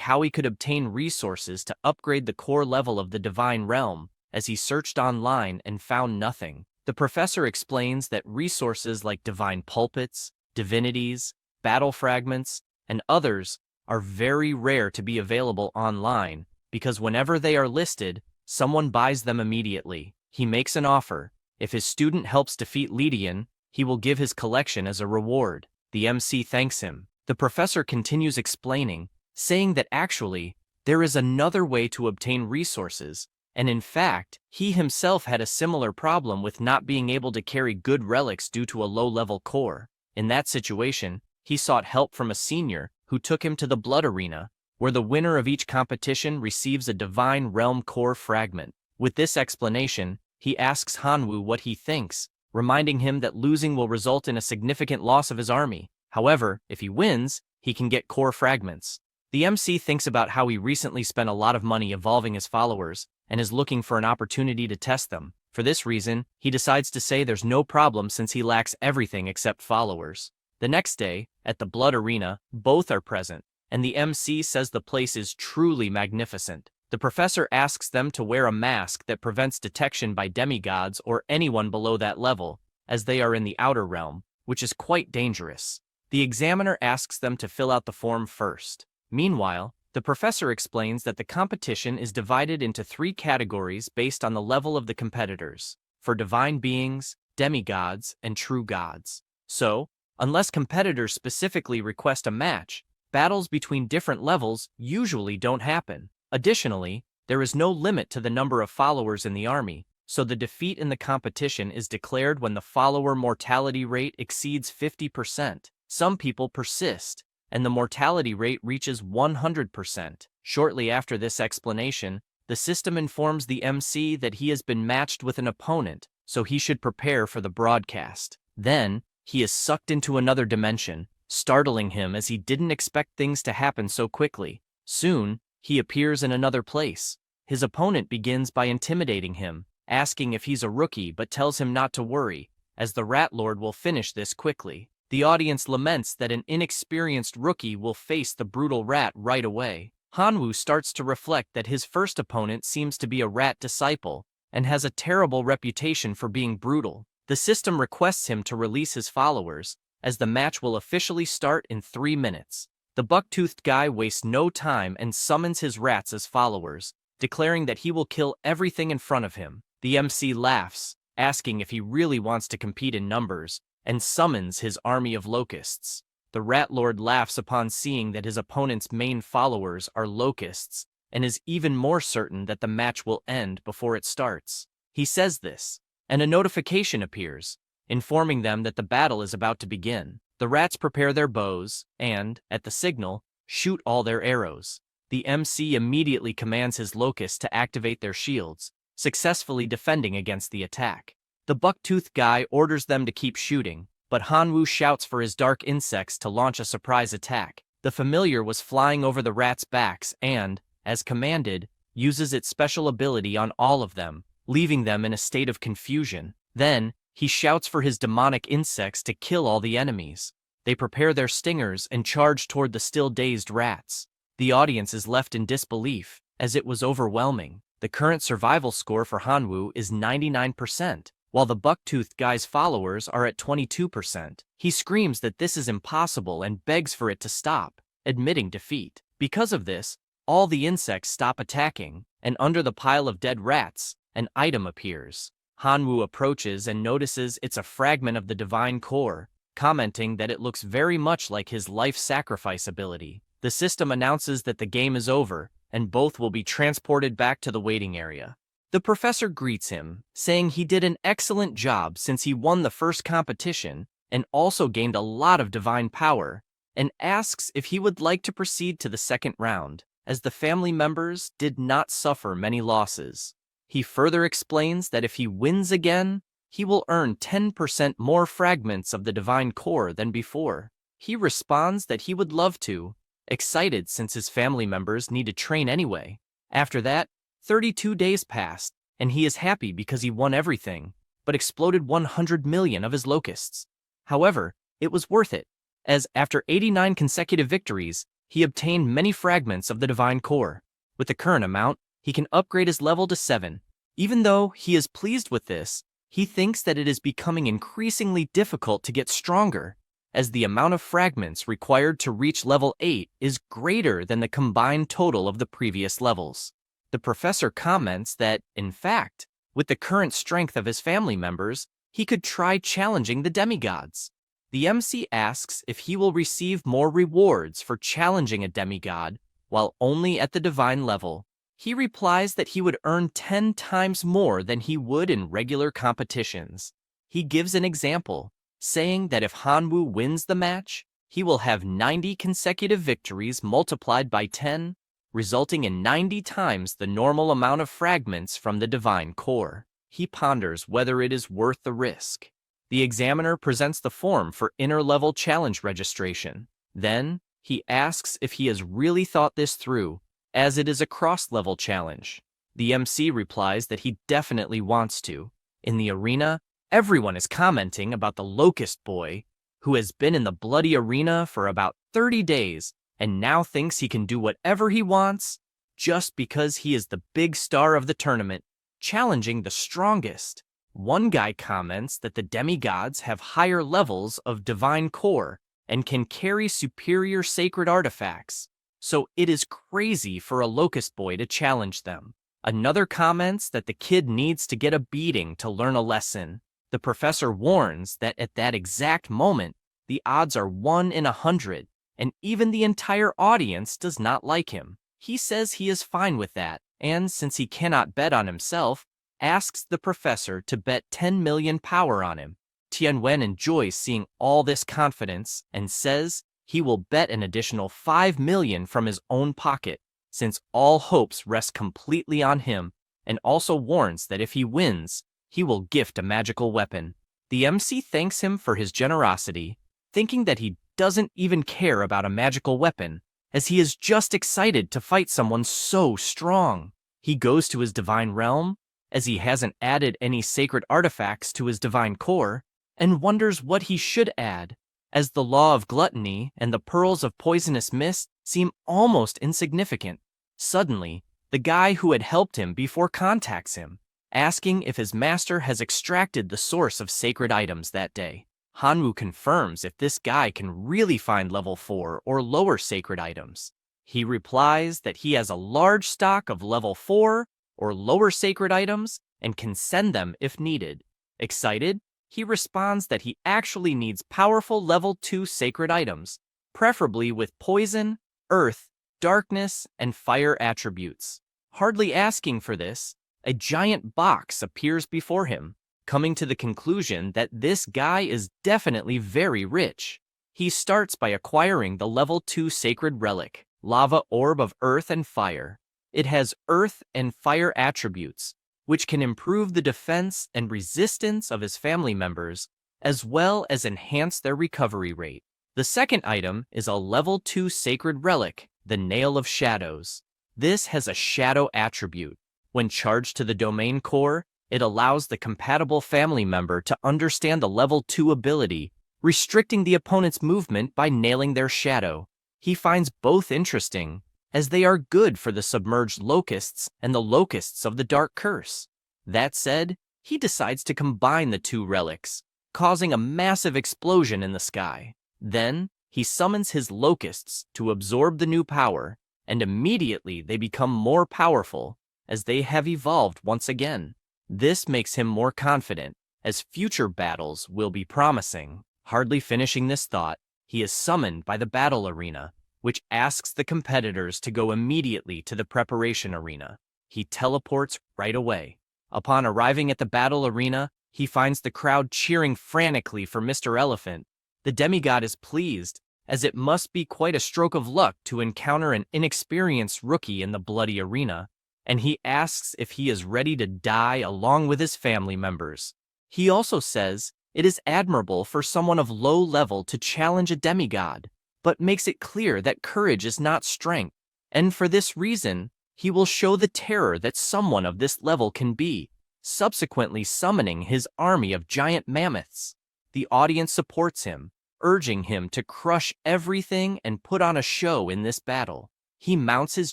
how he could obtain resources to upgrade the core level of the divine realm, as he searched online and found nothing. The professor explains that resources like divine pulpits, divinities, battle fragments, and others are very rare to be available online, because whenever they are listed, someone buys them immediately. He makes an offer. If his student helps defeat Lydian, he will give his collection as a reward. The MC thanks him. The professor continues explaining, saying that actually, there is another way to obtain resources, and in fact, he himself had a similar problem with not being able to carry good relics due to a low-level core. In that situation, he sought help from a senior who took him to the Blood Arena, where the winner of each competition receives a divine realm core fragment. With this explanation, he asks Hanwoo what he thinks, reminding him that losing will result in a significant loss of his army. However, if he wins, he can get core fragments. The MC thinks about how he recently spent a lot of money evolving his followers, and is looking for an opportunity to test them. For this reason, he decides to say there's no problem since he lacks everything except followers. The next day, at the Blood Arena, both are present, and the MC says the place is truly magnificent. The professor asks them to wear a mask that prevents detection by demigods or anyone below that level, as they are in the outer realm, which is quite dangerous. The examiner asks them to fill out the form first. Meanwhile, the professor explains that the competition is divided into 3 categories based on the level of the competitors, for divine beings, demigods, and true gods. So, unless competitors specifically request a match, battles between different levels usually don't happen. Additionally, there is no limit to the number of followers in the army, so the defeat in the competition is declared when the follower mortality rate exceeds 50%. Some people persist, and the mortality rate reaches 100%. Shortly after this explanation, the system informs the MC that he has been matched with an opponent, so he should prepare for the broadcast. Then, he is sucked into another dimension, startling him as he didn't expect things to happen so quickly. Soon, he appears in another place. His opponent begins by intimidating him, asking if he's a rookie but tells him not to worry, as the Rat Lord will finish this quickly. The audience laments that an inexperienced rookie will face the brutal rat right away. Hanwoo starts to reflect that his first opponent seems to be a rat disciple, and has a terrible reputation for being brutal. The system requests him to release his followers, as the match will officially start in 3 minutes. The buck-toothed guy wastes no time and summons his rats as followers, declaring that he will kill everything in front of him. The MC laughs, asking if he really wants to compete in numbers, and summons his army of locusts. The Rat Lord laughs upon seeing that his opponent's main followers are locusts, and is even more certain that the match will end before it starts. He says this, and a notification appears, informing them that the battle is about to begin. The rats prepare their bows, and, at the signal, shoot all their arrows. The MC immediately commands his locusts to activate their shields, successfully defending against the attack. The buck-toothed guy orders them to keep shooting, but Hanwoo shouts for his dark insects to launch a surprise attack. The familiar was flying over the rats' backs and, as commanded, uses its special ability on all of them, leaving them in a state of confusion. Then, he shouts for his demonic insects to kill all the enemies. They prepare their stingers and charge toward the still dazed rats. The audience is left in disbelief, as it was overwhelming. The current survival score for Hanwoo is 99%. While the buck-toothed guy's followers are at 22%. He screams that this is impossible and begs for it to stop, admitting defeat. Because of this, all the insects stop attacking, and under the pile of dead rats, an item appears. Hanwoo approaches and notices it's a fragment of the divine core, commenting that it looks very much like his life sacrifice ability. The system announces that the game is over, and both will be transported back to the waiting area. The professor greets him, saying he did an excellent job since he won the first competition and also gained a lot of divine power, and asks if he would like to proceed to the second round, as the family members did not suffer many losses. He further explains that if he wins again, he will earn 10% more fragments of the divine core than before. He responds that he would love to, excited since his family members need to train anyway. After that, 32 days passed, and he is happy because he won everything, but exploded 100 million of his locusts. However, it was worth it, as after 89 consecutive victories, he obtained many fragments of the divine core. With the current amount, he can upgrade his level to 7. Even though he is pleased with this, he thinks that it is becoming increasingly difficult to get stronger, as the amount of fragments required to reach level 8 is greater than the combined total of the previous levels. The professor comments that, in fact, with the current strength of his family members, he could try challenging the demigods. The MC asks if he will receive more rewards for challenging a demigod while only at the divine level. He replies that he would earn 10 times more than he would in regular competitions. He gives an example, saying that if Hanwoo wins the match, he will have 90 consecutive victories multiplied by 10, resulting in 90 times the normal amount of fragments from the divine core. He ponders whether it is worth the risk. The examiner presents the form for inner-level challenge registration. Then, he asks if he has really thought this through, as it is a cross-level challenge. The MC replies that he definitely wants to. In the arena, everyone is commenting about the Locust Boy, who has been in the bloody arena for about 30 days and now thinks he can do whatever he wants just because he is the big star of the tournament, challenging the strongest. One guy comments that the demigods have higher levels of divine core and can carry superior sacred artifacts, so it is crazy for a Locust Boy to challenge them. Another comments that the kid needs to get a beating to learn a lesson. The professor warns that at that exact moment, the odds are 1 in 100, and even the entire audience does not like him. He says he is fine with that, and since he cannot bet on himself, asks the professor to bet 10 million power on him. Tianwen enjoys seeing all this confidence and says he will bet an additional 5 million from his own pocket, since all hopes rest completely on him, and also warns that if he wins, he will gift a magical weapon. The MC thanks him for his generosity, thinking that he doesn't even care about a magical weapon, as he is just excited to fight someone so strong. He goes to his divine realm, as he hasn't added any sacred artifacts to his divine core, and wonders what he should add, as the law of gluttony and the pearls of poisonous mist seem almost insignificant. Suddenly, the guy who had helped him before contacts him, asking if his master has extracted the source of sacred items that day. Hanwoo confirms if this guy can really find level 4 or lower sacred items. He replies that he has a large stock of level 4 or lower sacred items and can send them if needed. Excited, he responds that he actually needs powerful level 2 sacred items, preferably with poison, earth, darkness, and fire attributes. Hardly asking for this, a giant box appears before him, coming to the conclusion that this guy is definitely very rich. He starts by acquiring the level 2 sacred relic, Lava Orb of Earth and Fire. It has earth and fire attributes, which can improve the defense and resistance of his family members, as well as enhance their recovery rate. The second item is a level 2 sacred relic, the Nail of Shadows. This has a shadow attribute. When charged to the domain core, it allows the compatible family member to understand the level 2 ability, restricting the opponent's movement by nailing their shadow. He finds both interesting, as they are good for the submerged locusts and the locusts of the Dark Curse. That said, he decides to combine the two relics, causing a massive explosion in the sky. Then, he summons his locusts to absorb the new power, and immediately they become more powerful, as they have evolved once again. This makes him more confident, as future battles will be promising. Hardly finishing this thought, he is summoned by the battle arena, which asks the competitors to go immediately to the preparation arena. He teleports right away. Upon arriving at the battle arena, he finds the crowd cheering frantically for Mr. Elephant. The demigod is pleased, as it must be quite a stroke of luck to encounter an inexperienced rookie in the bloody arena, and he asks if he is ready to die along with his family members. He also says it is admirable for someone of low level to challenge a demigod, but makes it clear that courage is not strength, and for this reason, he will show the terror that someone of this level can be, subsequently summoning his army of giant mammoths. The audience supports him, urging him to crush everything and put on a show in this battle. He mounts his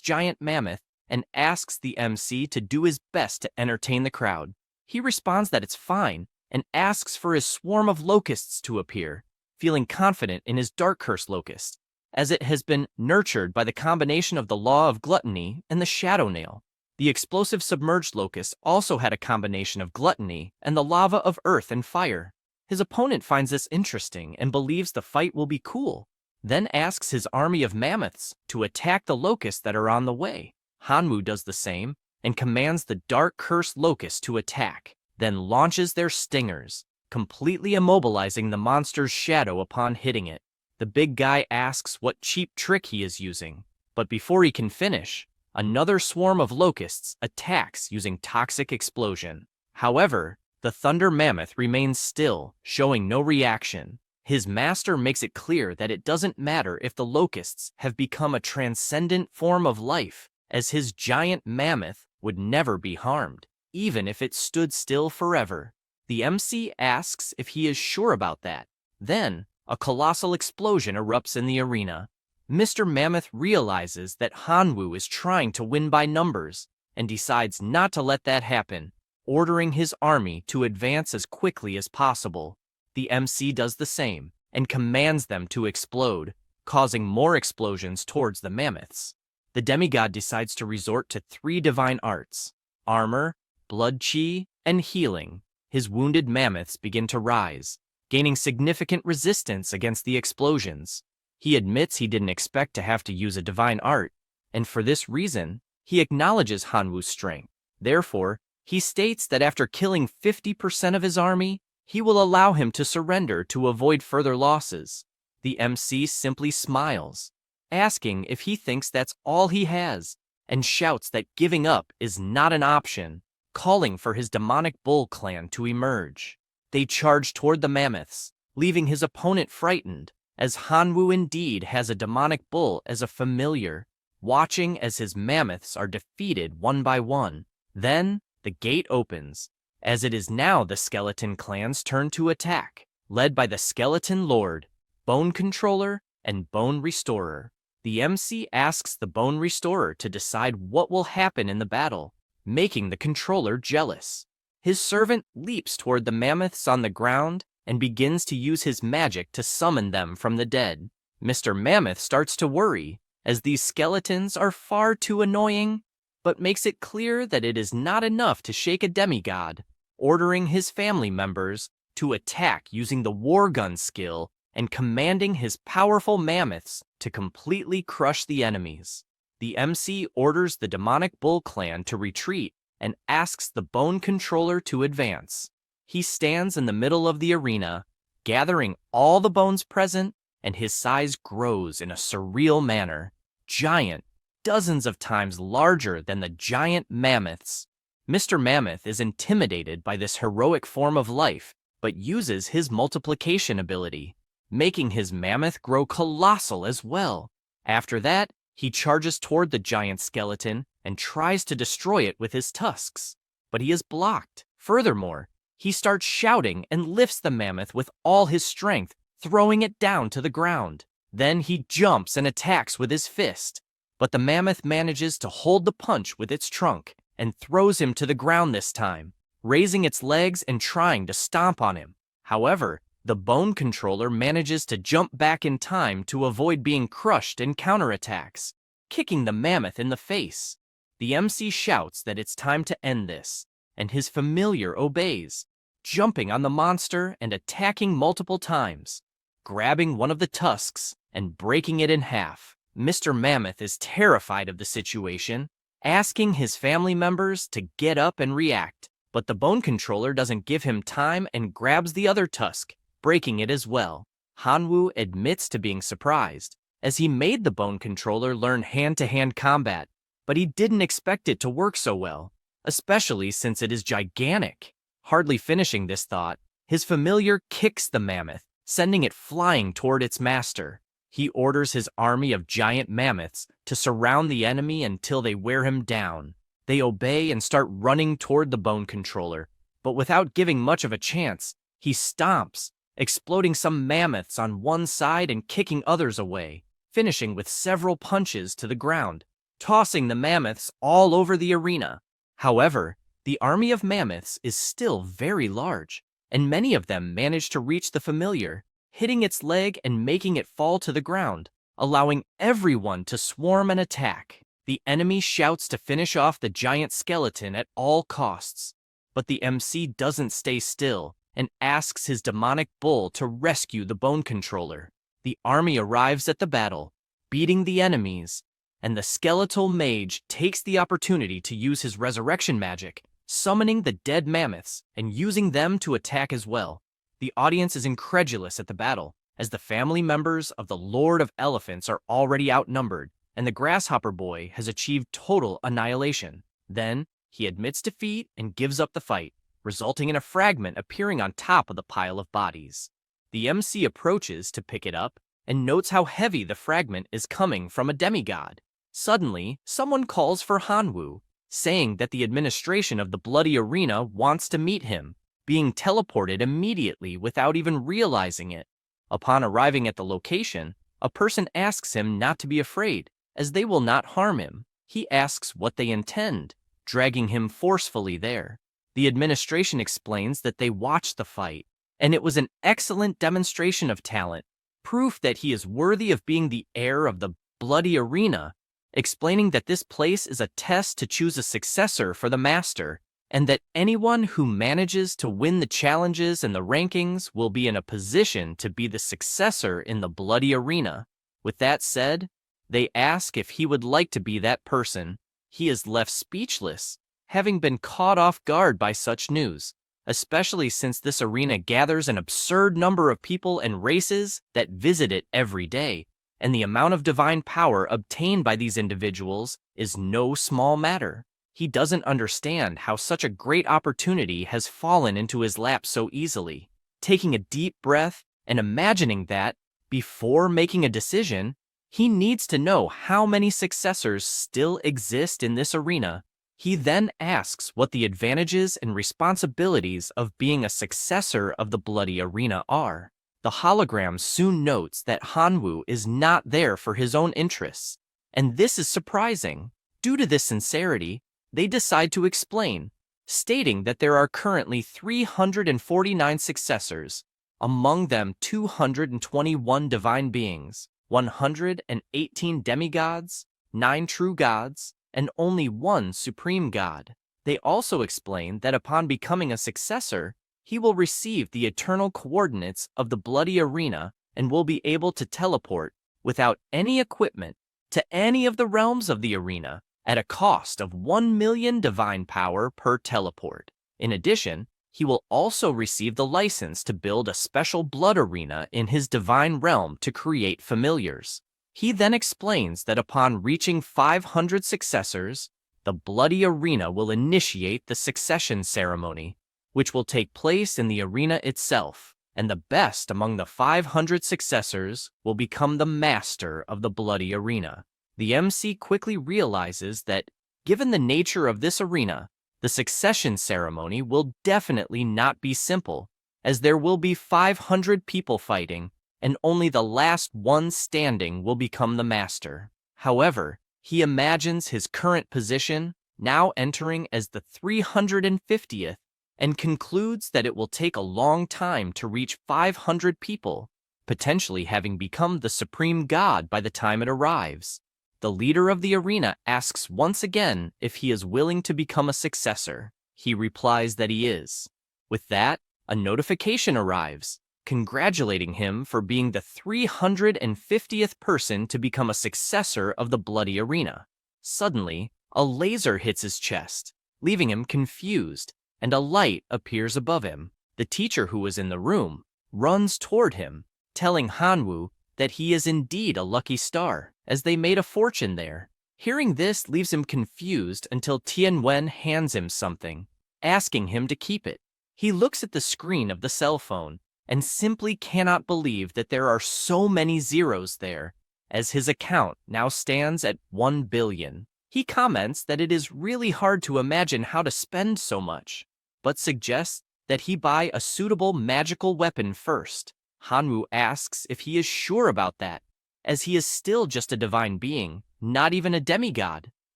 giant mammoth and asks the MC to do his best to entertain the crowd. He responds that it's fine and asks for his swarm of locusts to appear, feeling confident in his dark curse locust, as it has been nurtured by the combination of the law of gluttony and the shadow nail. The explosive submerged locust also had a combination of gluttony and the lava of earth and fire. His opponent finds this interesting and believes the fight will be cool, then asks his army of mammoths to attack the locusts that are on the way. Hanwoo does the same and commands the dark curse locust to attack, then launches their stingers, completely immobilizing the monster's shadow upon hitting it. The big guy asks what cheap trick he is using, but before he can finish, another swarm of locusts attacks using toxic explosion. However, the thunder mammoth remains still, showing no reaction. His master makes it clear that it doesn't matter if the locusts have become a transcendent form of life, as his giant mammoth would never be harmed, even if it stood still forever. The MC asks if he is sure about that. Then, a colossal explosion erupts in the arena. Mr. Mammoth realizes that Hanwoo is trying to win by numbers and decides not to let that happen, ordering his army to advance as quickly as possible. The MC does the same and commands them to explode, causing more explosions towards the mammoths. The demigod decides to resort to 3 divine arts: armor, blood chi, and healing. His wounded mammoths begin to rise, gaining significant resistance against the explosions. He admits he didn't expect to have to use a divine art, and for this reason, he acknowledges Hanwoo's strength. Therefore, he states that after killing 50% of his army, he will allow him to surrender to avoid further losses. The MC simply smiles, asking if he thinks that's all he has, and shouts that giving up is not an option, calling for his demonic bull clan to emerge. They charge toward the mammoths, leaving his opponent frightened, as Hanwoo indeed has a demonic bull as a familiar, watching as his mammoths are defeated one by one. Then, the gate opens, as it is now the skeleton clan's turn to attack, led by the Skeleton Lord, Bone Controller, and Bone Restorer. The MC asks the Bone Restorer to decide what will happen in the battle, making the controller jealous. His servant leaps toward the mammoths on the ground and begins to use his magic to summon them from the dead. Mr. Mammoth starts to worry, as these skeletons are far too annoying, but makes it clear that it is not enough to shake a demigod, ordering his family members to attack using the war gun skill and commanding his powerful mammoths to completely crush the enemies. The MC orders the demonic bull clan to retreat and asks the Bone Controller to advance. He stands in the middle of the arena, gathering all the bones present, and his size grows in a surreal manner, giant, dozens of times larger than the giant mammoths. Mr. Mammoth is intimidated by this heroic form of life, but uses his multiplication ability, making his mammoth grow colossal as well. After that, he charges toward the giant skeleton and tries to destroy it with his tusks, but he is blocked. Furthermore, he starts shouting and lifts the mammoth with all his strength, throwing it down to the ground. Then he jumps and attacks with his fist, but the mammoth manages to hold the punch with its trunk and throws him to the ground this time, raising its legs and trying to stomp on him. However, the Bone Controller manages to jump back in time to avoid being crushed and counterattacks, kicking the mammoth in the face. The MC shouts that it's time to end this, and his familiar obeys, jumping on the monster and attacking multiple times, grabbing one of the tusks and breaking it in half. Mr. Mammoth is terrified of the situation, asking his family members to get up and react, but the Bone Controller doesn't give him time and grabs the other tusk, breaking it as well. Hanwoo admits to being surprised, as he made the bone controller learn hand-to-hand combat, but he didn't expect it to work so well, especially since it is gigantic. Hardly finishing this thought, his familiar kicks the mammoth, sending it flying toward its master. He orders his army of giant mammoths to surround the enemy until they wear him down. They obey and start running toward the bone controller, but without giving much of a chance, he stomps, exploding some mammoths on one side and kicking others away, finishing with several punches to the ground, tossing the mammoths all over the arena. However, the army of mammoths is still very large, and many of them manage to reach the familiar, hitting its leg and making it fall to the ground, allowing everyone to swarm and attack. The enemy shouts to finish off the giant skeleton at all costs, but the MC doesn't stay still and asks his demonic bull to rescue the bone controller. The army arrives at the battle, beating the enemies, and the skeletal mage takes the opportunity to use his resurrection magic, summoning the dead mammoths and using them to attack as well. The audience is incredulous at the battle, as the family members of the Lord of Elephants are already outnumbered, and the Grasshopper Boy has achieved total annihilation. Then, he admits defeat and gives up the fight, resulting in a fragment appearing on top of the pile of bodies. The MC approaches to pick it up and notes how heavy the fragment is coming from a demigod. Suddenly, someone calls for Hanwoo, saying that the administration of the Bloody Arena wants to meet him, being teleported immediately without even realizing it. Upon arriving at the location, a person asks him not to be afraid, as they will not harm him. He asks what they intend, dragging him forcefully there. The administration explains that they watched the fight, and it was an excellent demonstration of talent, proof that he is worthy of being the heir of the Bloody Arena, explaining that this place is a test to choose a successor for the master, and that anyone who manages to win the challenges and the rankings will be in a position to be the successor in the Bloody Arena. With that said, they ask if he would like to be that person. He is left speechless, having been caught off guard by such news, especially since this arena gathers an absurd number of people and races that visit it every day, and the amount of divine power obtained by these individuals is no small matter. He doesn't understand how such a great opportunity has fallen into his lap so easily. Taking a deep breath and imagining that, before making a decision, he needs to know how many successors still exist in this arena. He then asks what the advantages and responsibilities of being a successor of the Bloody Arena are. The hologram soon notes that Hanwoo is not there for his own interests, and this is surprising. Due to this sincerity, they decide to explain, stating that there are currently 349 successors, among them 221 divine beings, 118 demigods, 9 true gods, and only 1 supreme god. They also explain that upon becoming a successor, he will receive the eternal coordinates of the Bloody Arena and will be able to teleport, without any equipment, to any of the realms of the arena, at a cost of 1 million divine power per teleport. In addition, he will also receive the license to build a special blood arena in his divine realm to create familiars. He then explains that upon reaching 500 successors, the Bloody Arena will initiate the succession ceremony, which will take place in the arena itself, and the best among the 500 successors will become the master of the Bloody Arena. The MC quickly realizes that, given the nature of this arena, the succession ceremony will definitely not be simple, as there will be 500 people fighting, and only the last one standing will become the master. However, he imagines his current position, now entering as the 350th, and concludes that it will take a long time to reach 500 people, potentially having become the supreme god by the time it arrives. The leader of the arena asks once again if he is willing to become a successor. He replies that he is. With that, a notification arrives, congratulating him for being the 350th person to become a successor of the Bloody Arena. Suddenly, a laser hits his chest, leaving him confused, and a light appears above him. The teacher who was in the room runs toward him, telling Hanwoo that he is indeed a lucky star, as they made a fortune there. Hearing this leaves him confused until Tianwen hands him something, asking him to keep it. He looks at the screen of the cell phone and simply cannot believe that there are so many zeros there, as his account now stands at 1 billion. He comments that it is really hard to imagine how to spend so much, but suggests that he buy a suitable magical weapon first. Hanwoo asks if he is sure about that, as he is still just a divine being, not even a demigod,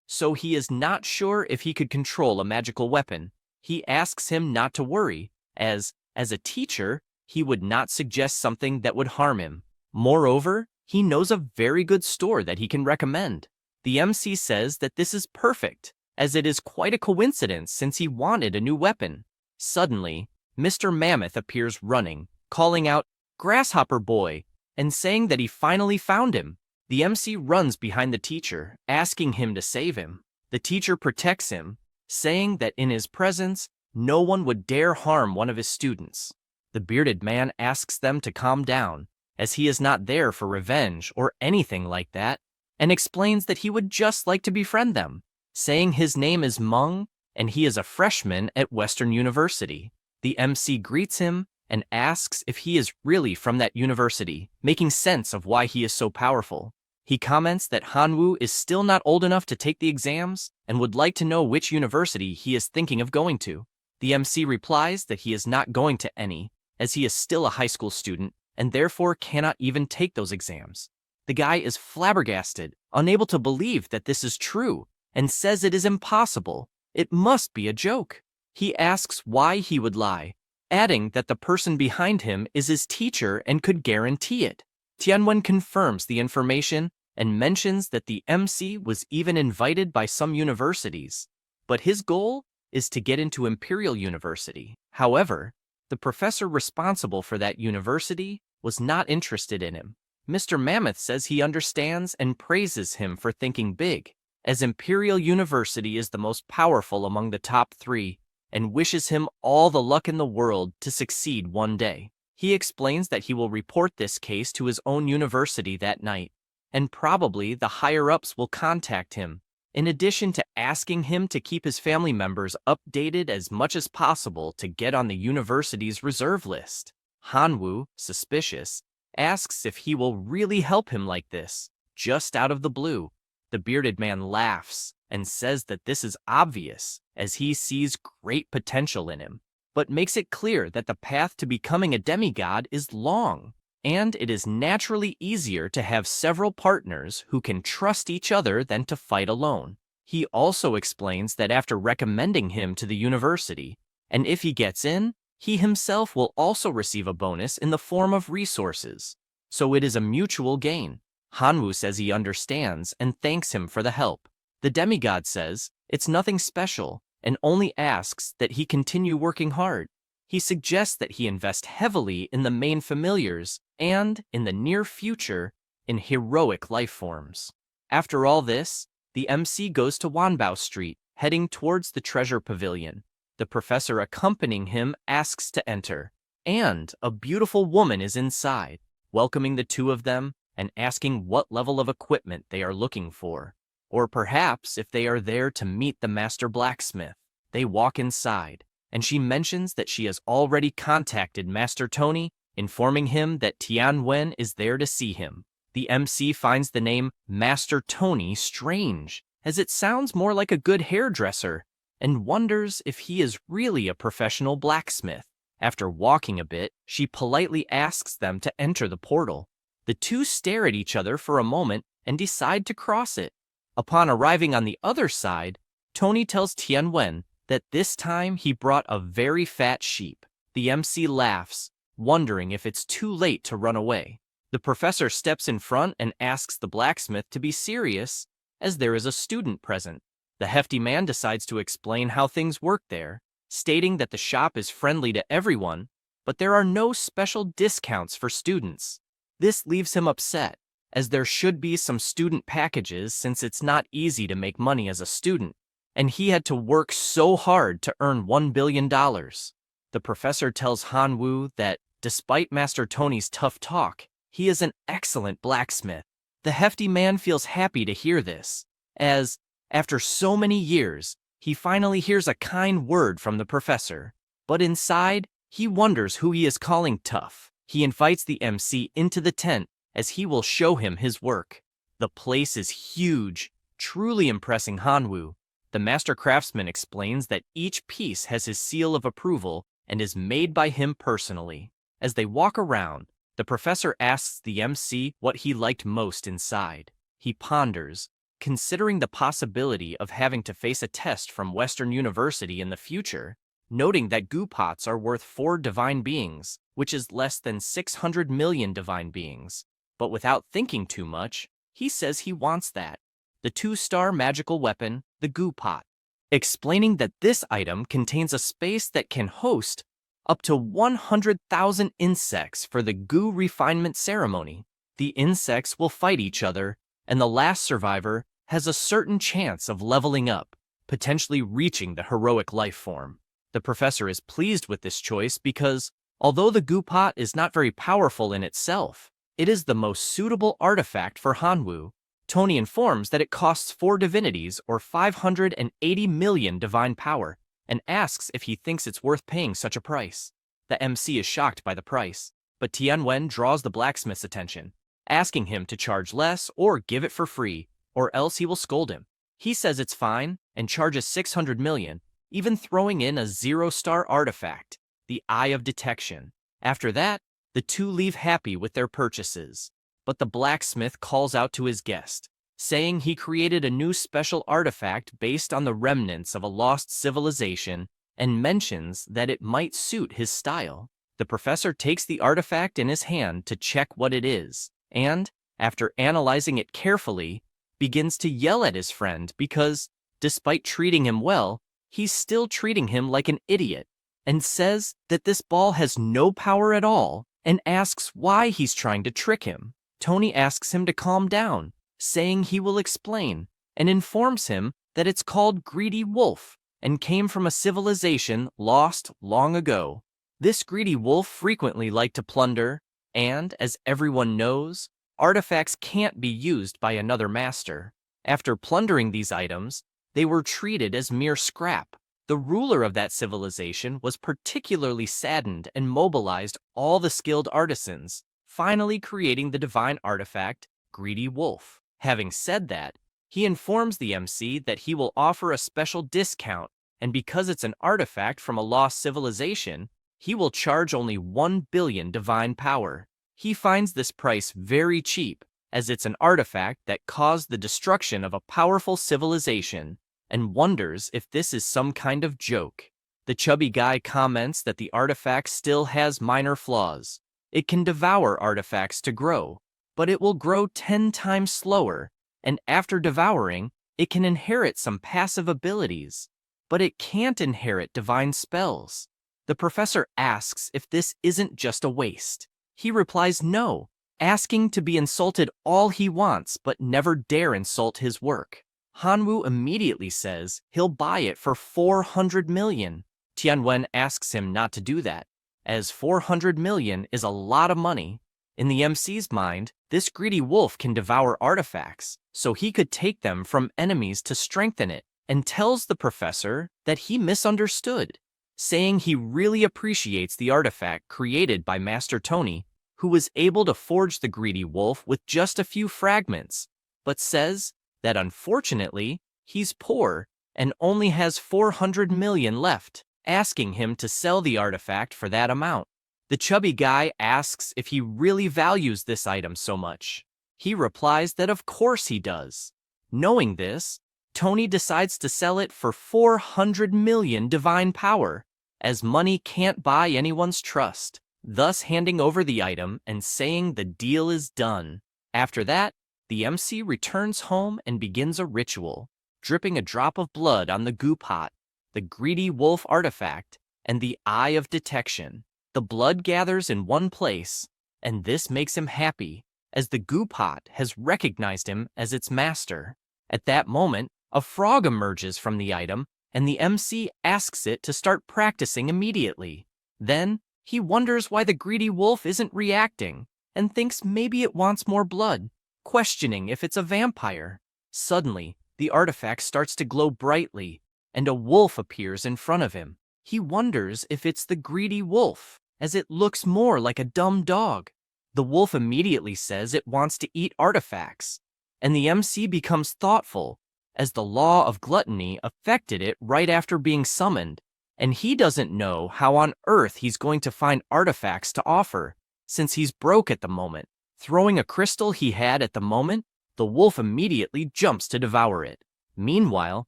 so he is not sure if he could control a magical weapon. He asks him not to worry, as a teacher, he would not suggest something that would harm him. Moreover, he knows a very good store that he can recommend. The MC says that this is perfect, as it is quite a coincidence since he wanted a new weapon. Suddenly, Mr. Mammoth appears running, calling out, "Grasshopper boy," and saying that he finally found him. The MC runs behind the teacher, asking him to save him. The teacher protects him, saying that in his presence, no one would dare harm one of his students. The bearded man asks them to calm down, as he is not there for revenge or anything like that, and explains that he would just like to befriend them, saying his name is Meng and he is a freshman at Western University. The MC greets him and asks if he is really from that university, making sense of why he is so powerful. He comments that Hanwoo is still not old enough to take the exams and would like to know which university he is thinking of going to. The MC replies that he is not going to any, as he is still a high school student and therefore cannot even take those exams. The guy is flabbergasted, unable to believe that this is true, and says it is impossible. It must be a joke. He asks why he would lie, adding that the person behind him is his teacher and could guarantee it. Tianwen confirms the information and mentions that the MC was even invited by some universities, but his goal is to get into Imperial University. However, the professor responsible for that university was not interested in him. Mr. Mammoth says he understands and praises him for thinking big, as Imperial University is the most powerful among the top 3, and wishes him all the luck in the world to succeed one day. He explains that he will report this case to his own university that night, and probably the higher-ups will contact him, in addition to asking him to keep his family members updated as much as possible to get on the university's reserve list. Hanwoo, suspicious, asks if he will really help him like this, just out of the blue. The bearded man laughs and says that this is obvious, as he sees great potential in him, but makes it clear that the path to becoming a demigod is long, and it is naturally easier to have several partners who can trust each other than to fight alone. He also explains that after recommending him to the university, and if he gets in, he himself will also receive a bonus in the form of resources, so it is a mutual gain. Hanwoo says he understands and thanks him for the help. The demigod says it's nothing special and only asks that he continue working hard. He suggests that he invest heavily in the main familiars and, in the near future, in heroic life forms. After all this, the MC goes to Wanbao Street, heading towards the treasure pavilion. The professor accompanying him asks to enter, and a beautiful woman is inside, welcoming the two of them and asking what level of equipment they are looking for, or perhaps if they are there to meet the master blacksmith. They walk inside, and she mentions that she has already contacted Master Tony, informing him that Tianwen is there to see him. The MC finds the name Master Tony strange, as it sounds more like a good hairdresser, and wonders if he is really a professional blacksmith. After walking a bit, she politely asks them to enter the portal. The two stare at each other for a moment and decide to cross it. Upon arriving on the other side, Tony tells Tianwen that this time he brought a very fat sheep. The MC laughs, wondering if it's too late to run away. The professor steps in front and asks the blacksmith to be serious, as there is a student present. The hefty man decides to explain how things work there, stating that the shop is friendly to everyone, but there are no special discounts for students. This leaves him upset, as there should be some student packages since it's not easy to make money as a student, and he had to work so hard to earn $1 billion. The professor tells Hanwoo that, Despite Master Tony's tough talk, he is an excellent blacksmith. The hefty man feels happy to hear this, as, after so many years, he finally hears a kind word from the professor. But inside, he wonders who he is calling tough. He invites the MC into the tent as he will show him his work. The place is huge, truly impressing Hanwoo. The master craftsman explains that each piece has his seal of approval and is made by him personally. As they walk around, the professor asks the MC what he liked most inside. He ponders, considering the possibility of having to face a test from Western University in the future, noting that goo pots are worth 4 divine beings, which is less than 600 million divine beings. But without thinking too much, he says he wants that. The 2-star magical weapon, the goo pot, explaining that this item contains a space that can host up to 100,000 insects for the goo refinement ceremony. The insects will fight each other, and the last survivor has a certain chance of leveling up, potentially reaching the heroic life form. The professor is pleased with this choice because, although the goo pot is not very powerful in itself, it is the most suitable artifact for Hanwoo. Tony informs that it costs 4 divinities or 580 million divine power, and asks if he thinks it's worth paying such a price. The MC is shocked by the price, but Tianwen draws the blacksmith's attention, asking him to charge less or give it for free, or else he will scold him. He says it's fine and charges 600 million, even throwing in a 0-star artifact, the Eye of Detection. After that, the two leave happy with their purchases. But the blacksmith calls out to his guest, saying he created a new special artifact based on the remnants of a lost civilization and mentions that it might suit his style. The professor takes the artifact in his hand to check what it is, and, after analyzing it carefully, begins to yell at his friend because, despite treating him well, he's still treating him like an idiot, and says that this ball has no power at all, and asks why he's trying to trick him. Tony asks him to calm down, saying he will explain, and informs him that it's called Greedy Wolf and came from a civilization lost long ago. This greedy wolf frequently liked to plunder, and, as everyone knows, artifacts can't be used by another master. After plundering these items, they were treated as mere scrap. The ruler of that civilization was particularly saddened and mobilized all the skilled artisans, finally creating the divine artifact, Greedy Wolf. Having said that, he informs the MC that he will offer a special discount, and because it's an artifact from a lost civilization, he will charge only 1 billion divine power. He finds this price very cheap, as it's an artifact that caused the destruction of a powerful civilization, and wonders if this is some kind of joke. The chubby guy comments that the artifact still has minor flaws. It can devour artifacts to grow, but it will grow 10 times slower, and after devouring, it can inherit some passive abilities, but it can't inherit divine spells. The professor asks if this isn't just a waste. He replies no, asking to be insulted all he wants but never dare insult his work. Hanwoo immediately says he'll buy it for 400 million. Tianwen asks him not to do that, as 400 million is a lot of money. In the MC's mind, this greedy wolf can devour artifacts, so he could take them from enemies to strengthen it, and tells the professor that he misunderstood, saying he really appreciates the artifact created by Master Tony, who was able to forge the greedy wolf with just a few fragments, but says that unfortunately, he's poor and only has 400 million left, asking him to sell the artifact for that amount. The chubby guy asks if he really values this item so much. He replies that of course he does. Knowing this, Tony decides to sell it for 400 million divine power, as money can't buy anyone's trust, thus handing over the item and saying the deal is done. After that, the MC returns home and begins a ritual, dripping a drop of blood on the goo pot, the greedy wolf artifact, and the Eye of Detection. The blood gathers in one place, and this makes him happy, as the goo pot has recognized him as its master. At that moment, a frog emerges from the item, and the MC asks it to start practicing immediately. Then, He wonders why the greedy wolf isn't reacting and thinks maybe it wants more blood, questioning if it's a vampire. Suddenly, the artifact starts to glow brightly, and a wolf appears in front of him. He wonders if it's the greedy wolf, as it looks more like a dumb dog. The wolf immediately says it wants to eat artifacts, and the MC becomes thoughtful, as the law of gluttony affected it right after being summoned, and he doesn't know how on earth he's going to find artifacts to offer, since he's broke at the moment. Throwing a crystal he had at the moment, the wolf immediately jumps to devour it. Meanwhile,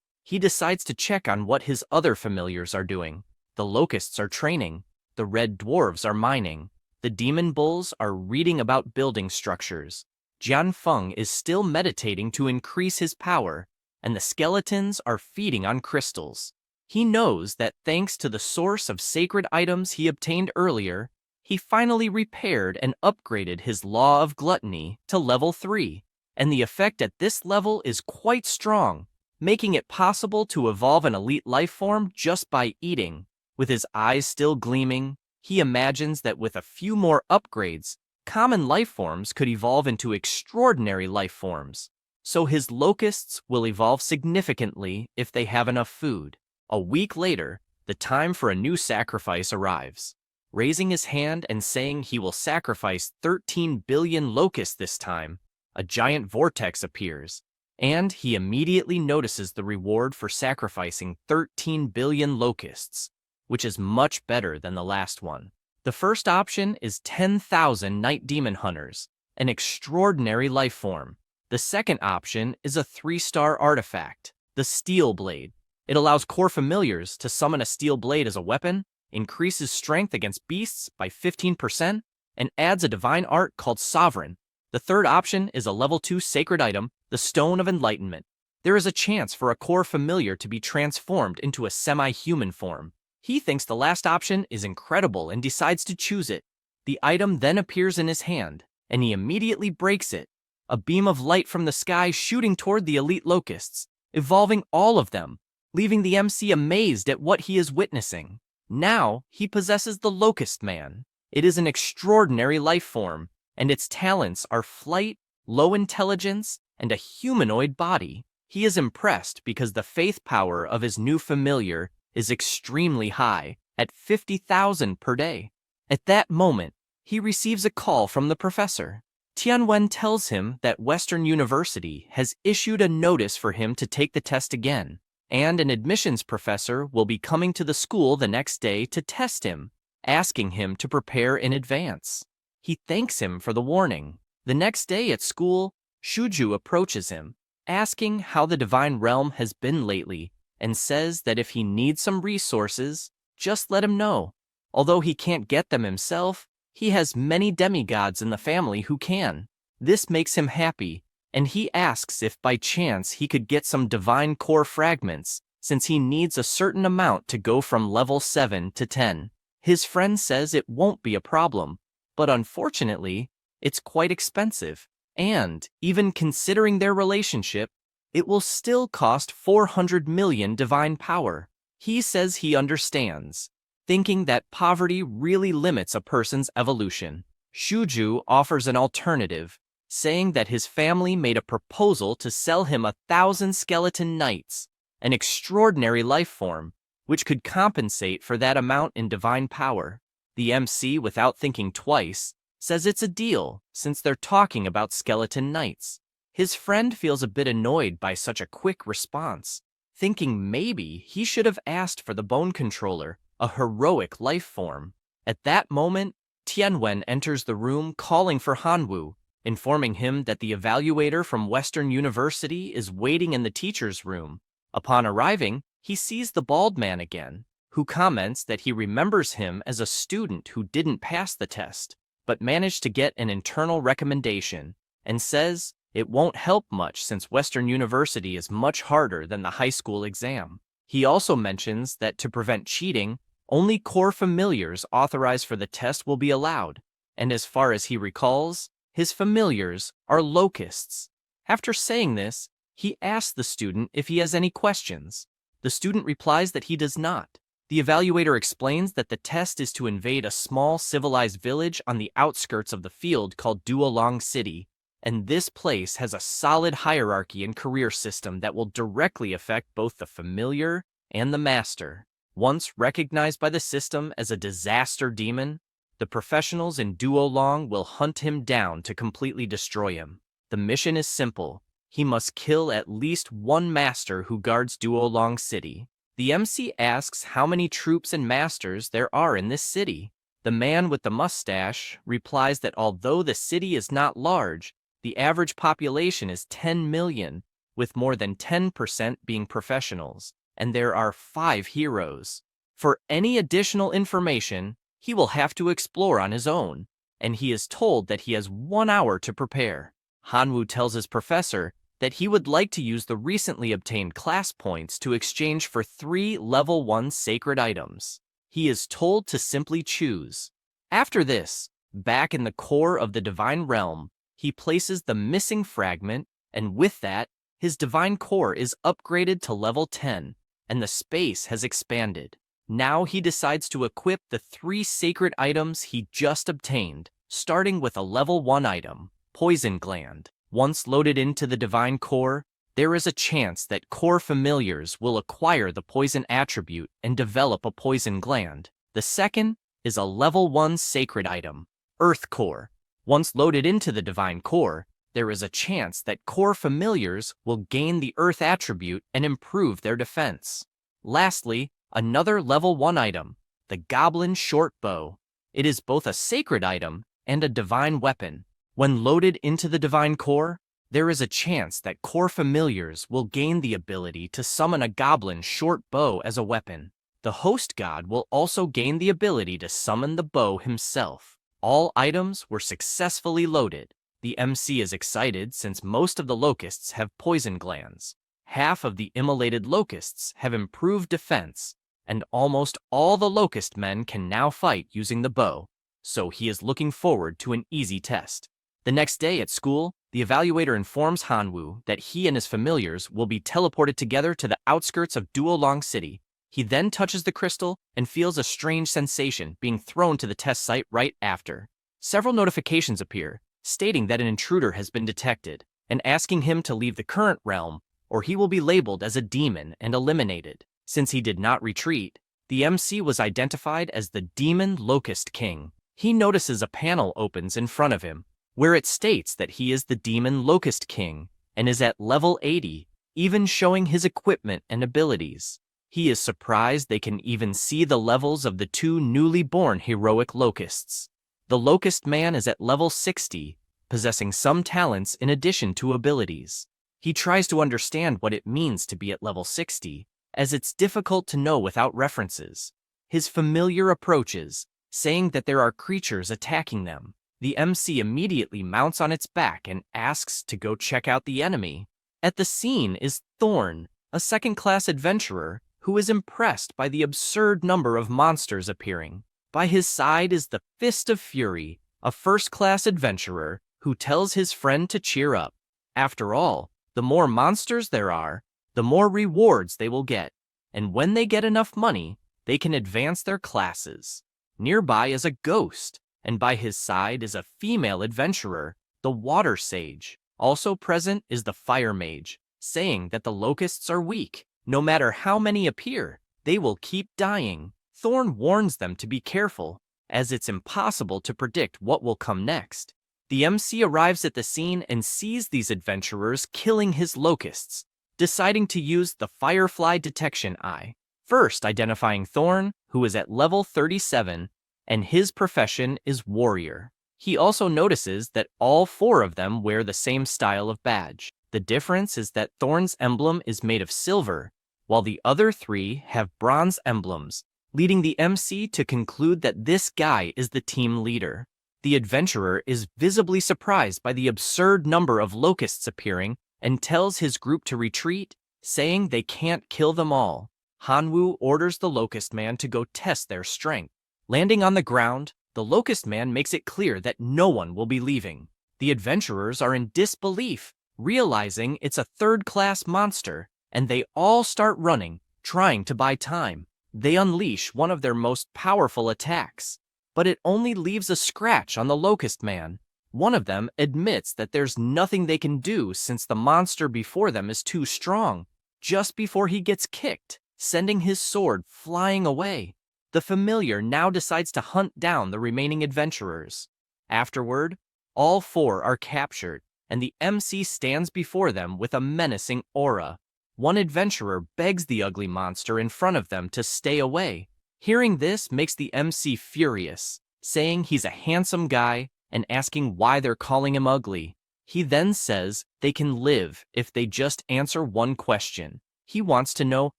he decides to check on what his other familiars are doing. The locusts are training, the red dwarves are mining, the demon bulls are reading about building structures. Jianfeng is still meditating to increase his power, and the skeletons are feeding on crystals. He knows that thanks to the source of sacred items he obtained earlier, he finally repaired and upgraded his law of gluttony to level 3, and the effect at this level is quite strong, making it possible to evolve an elite life form just by eating. With his eyes still gleaming, he imagines that with a few more upgrades, common life forms could evolve into extraordinary life forms. So his locusts will evolve significantly if they have enough food. A week later, the time for a new sacrifice arrives. Raising his hand and saying he will sacrifice 13 billion locusts this time, a giant vortex appears, and he immediately notices the reward for sacrificing 13 billion locusts, which is much better than the last one. The first option is 10,000 night demon hunters, an extraordinary life form. The second option is a 3-star artifact, the Steel Blade. It allows core familiars to summon a steel blade as a weapon, increases strength against beasts by 15%, and adds a divine art called Sovereign. The third option is a level 2 sacred item, the Stone of Enlightenment. There is a chance for a core familiar to be transformed into a semi-human form. He thinks the last option is incredible and decides to choose it. The item then appears in his hand, and he immediately breaks it. A beam of light from the sky shooting toward the elite locusts, evolving all of them, leaving the MC amazed at what he is witnessing. Now, he possesses the Locust Man. It is an extraordinary life form, and its talents are flight, low intelligence, and a humanoid body. He is impressed because the faith power of his new familiar is extremely high, at 50,000 per day. At that moment, he receives a call from the professor. Tianwen tells him that Western University has issued a notice for him to take the test again, and an admissions professor will be coming to the school the next day to test him, asking him to prepare in advance. He thanks him for the warning. The next day at school, Shuju approaches him, asking how the divine realm has been lately, and says that if he needs some resources, just let him know. Although he can't get them himself, he has many demigods in the family who can. This makes him happy, and he asks if by chance he could get some divine core fragments, since he needs a certain amount to go from level 7 to 10. His friend says it won't be a problem, but unfortunately, it's quite expensive, and, even considering their relationship, it will still cost 400 million divine power. He says he understands, thinking that poverty really limits a person's evolution. Shuju offers an alternative, saying that his family made a proposal to sell him 1,000 skeleton knights, an extraordinary life form, which could compensate for that amount in divine power. The MC, without thinking twice, says it's a deal, since they're talking about skeleton knights. His friend feels a bit annoyed by such a quick response, thinking maybe he should have asked for the bone controller, a heroic life form. At that moment, Tianwen enters the room calling for Hanwu, informing him that the evaluator from Western University is waiting in the teacher's room. Upon arriving, he sees the bald man again, who comments that he remembers him as a student who didn't pass the test, but managed to get an internal recommendation, and says it won't help much since Western University is much harder than the high school exam. He also mentions that to prevent cheating, only core familiars authorized for the test will be allowed, and as far as he recalls, his familiars are locusts. After saying this, he asks the student if he has any questions. The student replies that he does not. The evaluator explains that the test is to invade a small civilized village on the outskirts of the field called Duolong City, and this place has a solid hierarchy and career system that will directly affect both the familiar and the master. Once recognized by the system as a disaster demon, the professionals in Duolong will hunt him down to completely destroy him. The mission is simple. He must kill at least one master who guards Duolong City. The MC asks how many troops and masters there are in this city. The man with the mustache replies that although the city is not large, the average population is 10 million, with more than 10% being professionals, and there are 5 heroes. For any additional information, he will have to explore on his own, and he is told that he has 1 hour to prepare. Hanwoo tells his professor that he would like to use the recently obtained class points to exchange for 3 level 1 sacred items. He is told to simply choose. After this, back in the core of the divine realm, he places the missing fragment, and with that, his divine core is upgraded to level 10, and the space has expanded. Now he decides to equip the 3 sacred items he just obtained, starting with a level 1 item, Poison Gland. Once loaded into the divine core, there is a chance that core familiars will acquire the poison attribute and develop a poison gland. The second is a level 1 sacred item, Earth Core. Once loaded into the divine core, there is a chance that core familiars will gain the earth attribute and improve their defense. Lastly, another level 1 item, the Goblin Short Bow. It is both a sacred item and a divine weapon. When loaded into the divine core, there is a chance that core familiars will gain the ability to summon a goblin short bow as a weapon. The host god will also gain the ability to summon the bow himself. All items were successfully loaded. The MC is excited since most of the locusts have poison glands. Half of the immolated locusts have improved defense, and almost all the locust men can now fight using the bow, so he is looking forward to an easy test. The next day at school, the evaluator informs Hanwoo that he and his familiars will be teleported together to the outskirts of Duolong City. He then touches the crystal and feels a strange sensation being thrown to the test site right after. Several notifications appear, stating that an intruder has been detected, and asking him to leave the current realm, or he will be labeled as a demon and eliminated. Since he did not retreat, the MC was identified as the Demon Locust King. He notices a panel opens in front of him, where it states that he is the Demon Locust King and is at level 80, even showing his equipment and abilities. He is surprised they can even see the levels of the 2 newly born heroic locusts. The Locust Man is at level 60, possessing some talents in addition to abilities. He tries to understand what it means to be at level 60, as it's difficult to know without references. His familiar approaches, saying that there are creatures attacking them. The MC immediately mounts on its back and asks to go check out the enemy. At the scene is Thorn, a second-class adventurer who is impressed by the absurd number of monsters appearing. By his side is the Fist of Fury, a first-class adventurer who tells his friend to cheer up. After all, the more monsters there are, the more rewards they will get, and when they get enough money, they can advance their classes. Nearby is a ghost, and by his side is a female adventurer, the Water Sage. Also present is the Fire Mage, saying that the locusts are weak. No matter how many appear, they will keep dying. Thorn warns them to be careful, as it's impossible to predict what will come next. The MC arrives at the scene and sees these adventurers killing his locusts, deciding to use the Firefly Detection Eye. First identifying Thorn, who is at level 37, and his profession is warrior. He also notices that all 4 of them wear the same style of badge. The difference is that Thorn's emblem is made of silver, while the other 3 have bronze emblems, leading the MC to conclude that this guy is the team leader. The adventurer is visibly surprised by the absurd number of locusts appearing and tells his group to retreat, saying they can't kill them all. Hanwoo orders the Locust Man to go test their strength. Landing on the ground, the Locust Man makes it clear that no one will be leaving. The adventurers are in disbelief, realizing it's a third-class monster, and they all start running, trying to buy time. They unleash one of their most powerful attacks, but it only leaves a scratch on the Locust Man. One of them admits that there's nothing they can do since the monster before them is too strong, just before he gets kicked, sending his sword flying away. The familiar now decides to hunt down the remaining adventurers. Afterward, all four are captured, and the MC stands before them with a menacing aura. One adventurer begs the ugly monster in front of them to stay away. Hearing this makes the MC furious, saying he's a handsome guy and asking why they're calling him ugly. He then says they can live if they just answer one question. He wants to know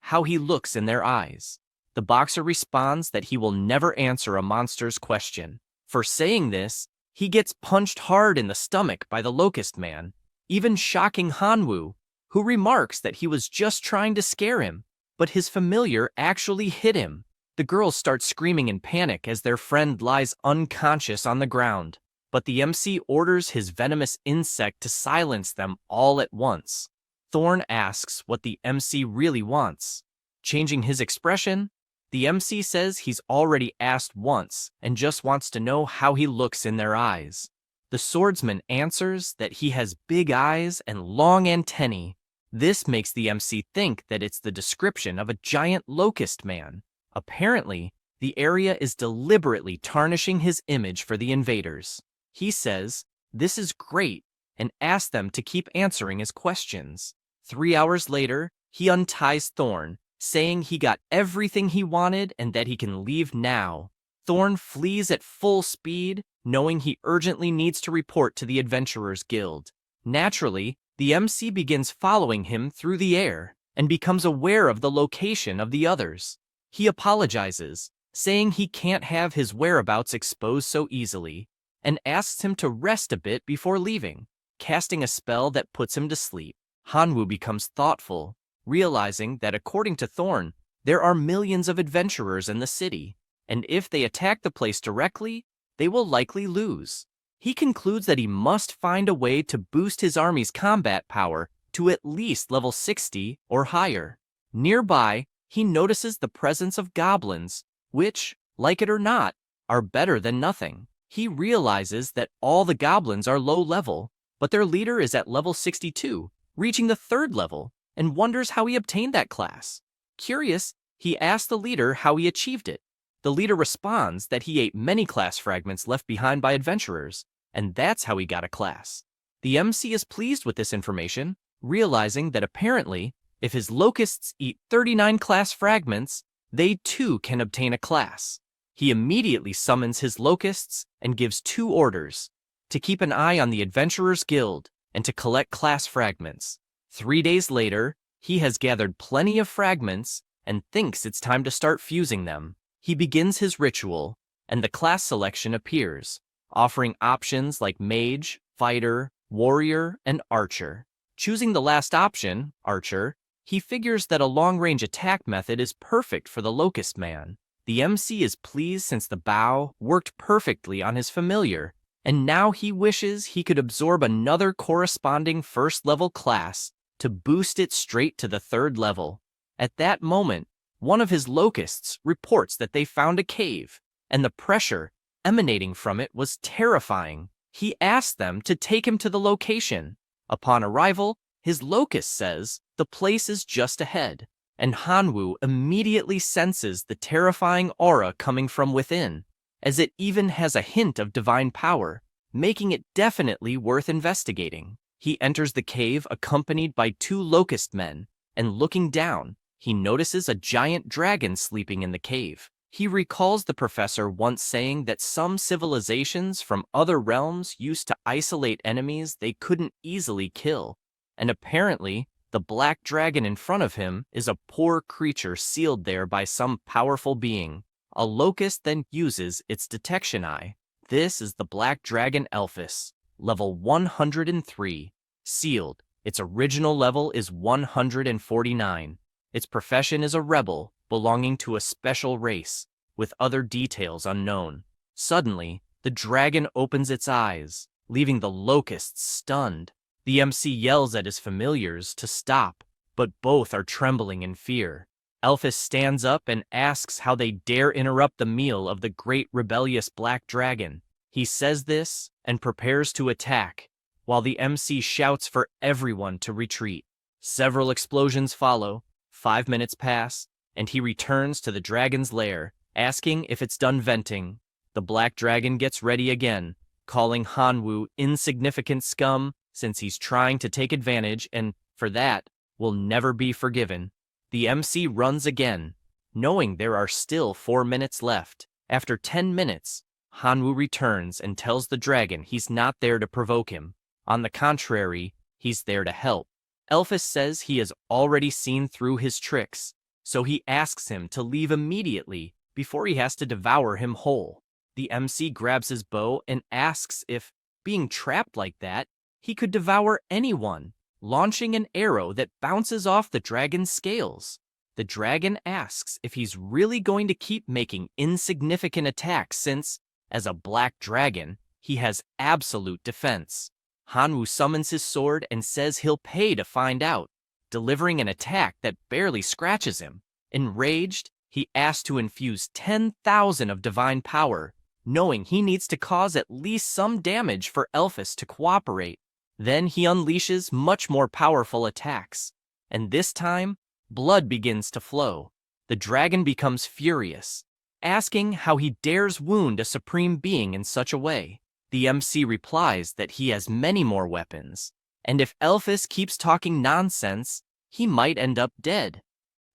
how he looks in their eyes. The boxer responds that he will never answer a monster's question. For saying this, he gets punched hard in the stomach by the Locust Man, even shocking Hanwoo, who remarks that he was just trying to scare him, but his familiar actually hit him. The girls start screaming in panic as their friend lies unconscious on the ground, but the MC orders his venomous insect to silence them all at once. Thorn asks what the MC really wants. Changing his expression, the MC says he's already asked once and just wants to know how he looks in their eyes. The swordsman answers that he has big eyes and long antennae. This makes the MC think that it's the description of a giant locust man. Apparently, the area is deliberately tarnishing his image for the invaders. He says, "This is great," and asks them to keep answering his questions. 3 hours later, he unties Thorn, saying he got everything he wanted and that he can leave now. Thorn flees at full speed, knowing he urgently needs to report to the Adventurers Guild. Naturally, the MC begins following him through the air and becomes aware of the location of the others. He apologizes, saying he can't have his whereabouts exposed so easily, and asks him to rest a bit before leaving, casting a spell that puts him to sleep. Hanwoo becomes thoughtful, realizing that according to Thorn, there are millions of adventurers in the city, and if they attack the place directly, they will likely lose. He concludes that he must find a way to boost his army's combat power to at least level 60 or higher. Nearby, he notices the presence of goblins, which, like it or not, are better than nothing. He realizes that all the goblins are low level, but their leader is at level 62, reaching the 3rd level, and wonders how he obtained that class. Curious, he asks the leader how he achieved it. The leader responds that he ate many class fragments left behind by adventurers, and that's how he got a class. The MC is pleased with this information, realizing that apparently, if his locusts eat 39 class fragments, they too can obtain a class. He immediately summons his locusts and gives 2 orders: to keep an eye on the Adventurers Guild and to collect class fragments. 3 days later, he has gathered plenty of fragments and thinks it's time to start fusing them. He begins his ritual, and the class selection appears, offering options like mage, fighter, warrior, and archer. Choosing the last option, archer, he figures that a long-range attack method is perfect for the Locust Man. The MC is pleased since the bow worked perfectly on his familiar, and now he wishes he could absorb another corresponding 1st-level class to boost it straight to the 3rd level. At that moment, one of his locusts reports that they found a cave, and the pressure emanating from it was terrifying. He asks them to take him to the location. Upon arrival, his locust says the place is just ahead, and Hanwoo immediately senses the terrifying aura coming from within, as it even has a hint of divine power, making it definitely worth investigating. He enters the cave accompanied by 2 locust men, and looking down, he notices a giant dragon sleeping in the cave. He recalls the professor once saying that some civilizations from other realms used to isolate enemies they couldn't easily kill, and apparently, the black dragon in front of him is a poor creature sealed there by some powerful being. A locust then uses its detection eye. This is the black dragon Elphus, level 103. Sealed. Its original level is 149. Its profession is a rebel, belonging to a special race, with other details unknown. Suddenly, the dragon opens its eyes, leaving the locusts stunned. The MC yells at his familiars to stop, but both are trembling in fear. Elphys stands up and asks how they dare interrupt the meal of the great rebellious black dragon. He says this and prepares to attack, while the MC shouts for everyone to retreat. Several explosions follow, 5 minutes pass, and he returns to the dragon's lair, asking if it's done venting. The black dragon gets ready again, calling Hanwoo insignificant scum since he's trying to take advantage and, for that, will never be forgiven. The MC runs again, knowing there are still 4 minutes left. After 10 minutes, Hanwoo returns and tells the dragon he's not there to provoke him. On the contrary, he's there to help. Elphys says he has already seen through his tricks, so he asks him to leave immediately before he has to devour him whole. The MC grabs his bow and asks if, being trapped like that, he could devour anyone, launching an arrow that bounces off the dragon's scales. The dragon asks if he's really going to keep making insignificant attacks since, as a black dragon, he has absolute defense. Hanwoo summons his sword and says he'll pay to find out, delivering an attack that barely scratches him. Enraged, he asks to infuse 10,000 of divine power, knowing he needs to cause at least some damage for Elphys to cooperate. Then he unleashes much more powerful attacks, and this time, blood begins to flow. The dragon becomes furious, asking how he dares wound a supreme being in such a way. The MC replies that he has many more weapons, and if Elphys keeps talking nonsense, he might end up dead.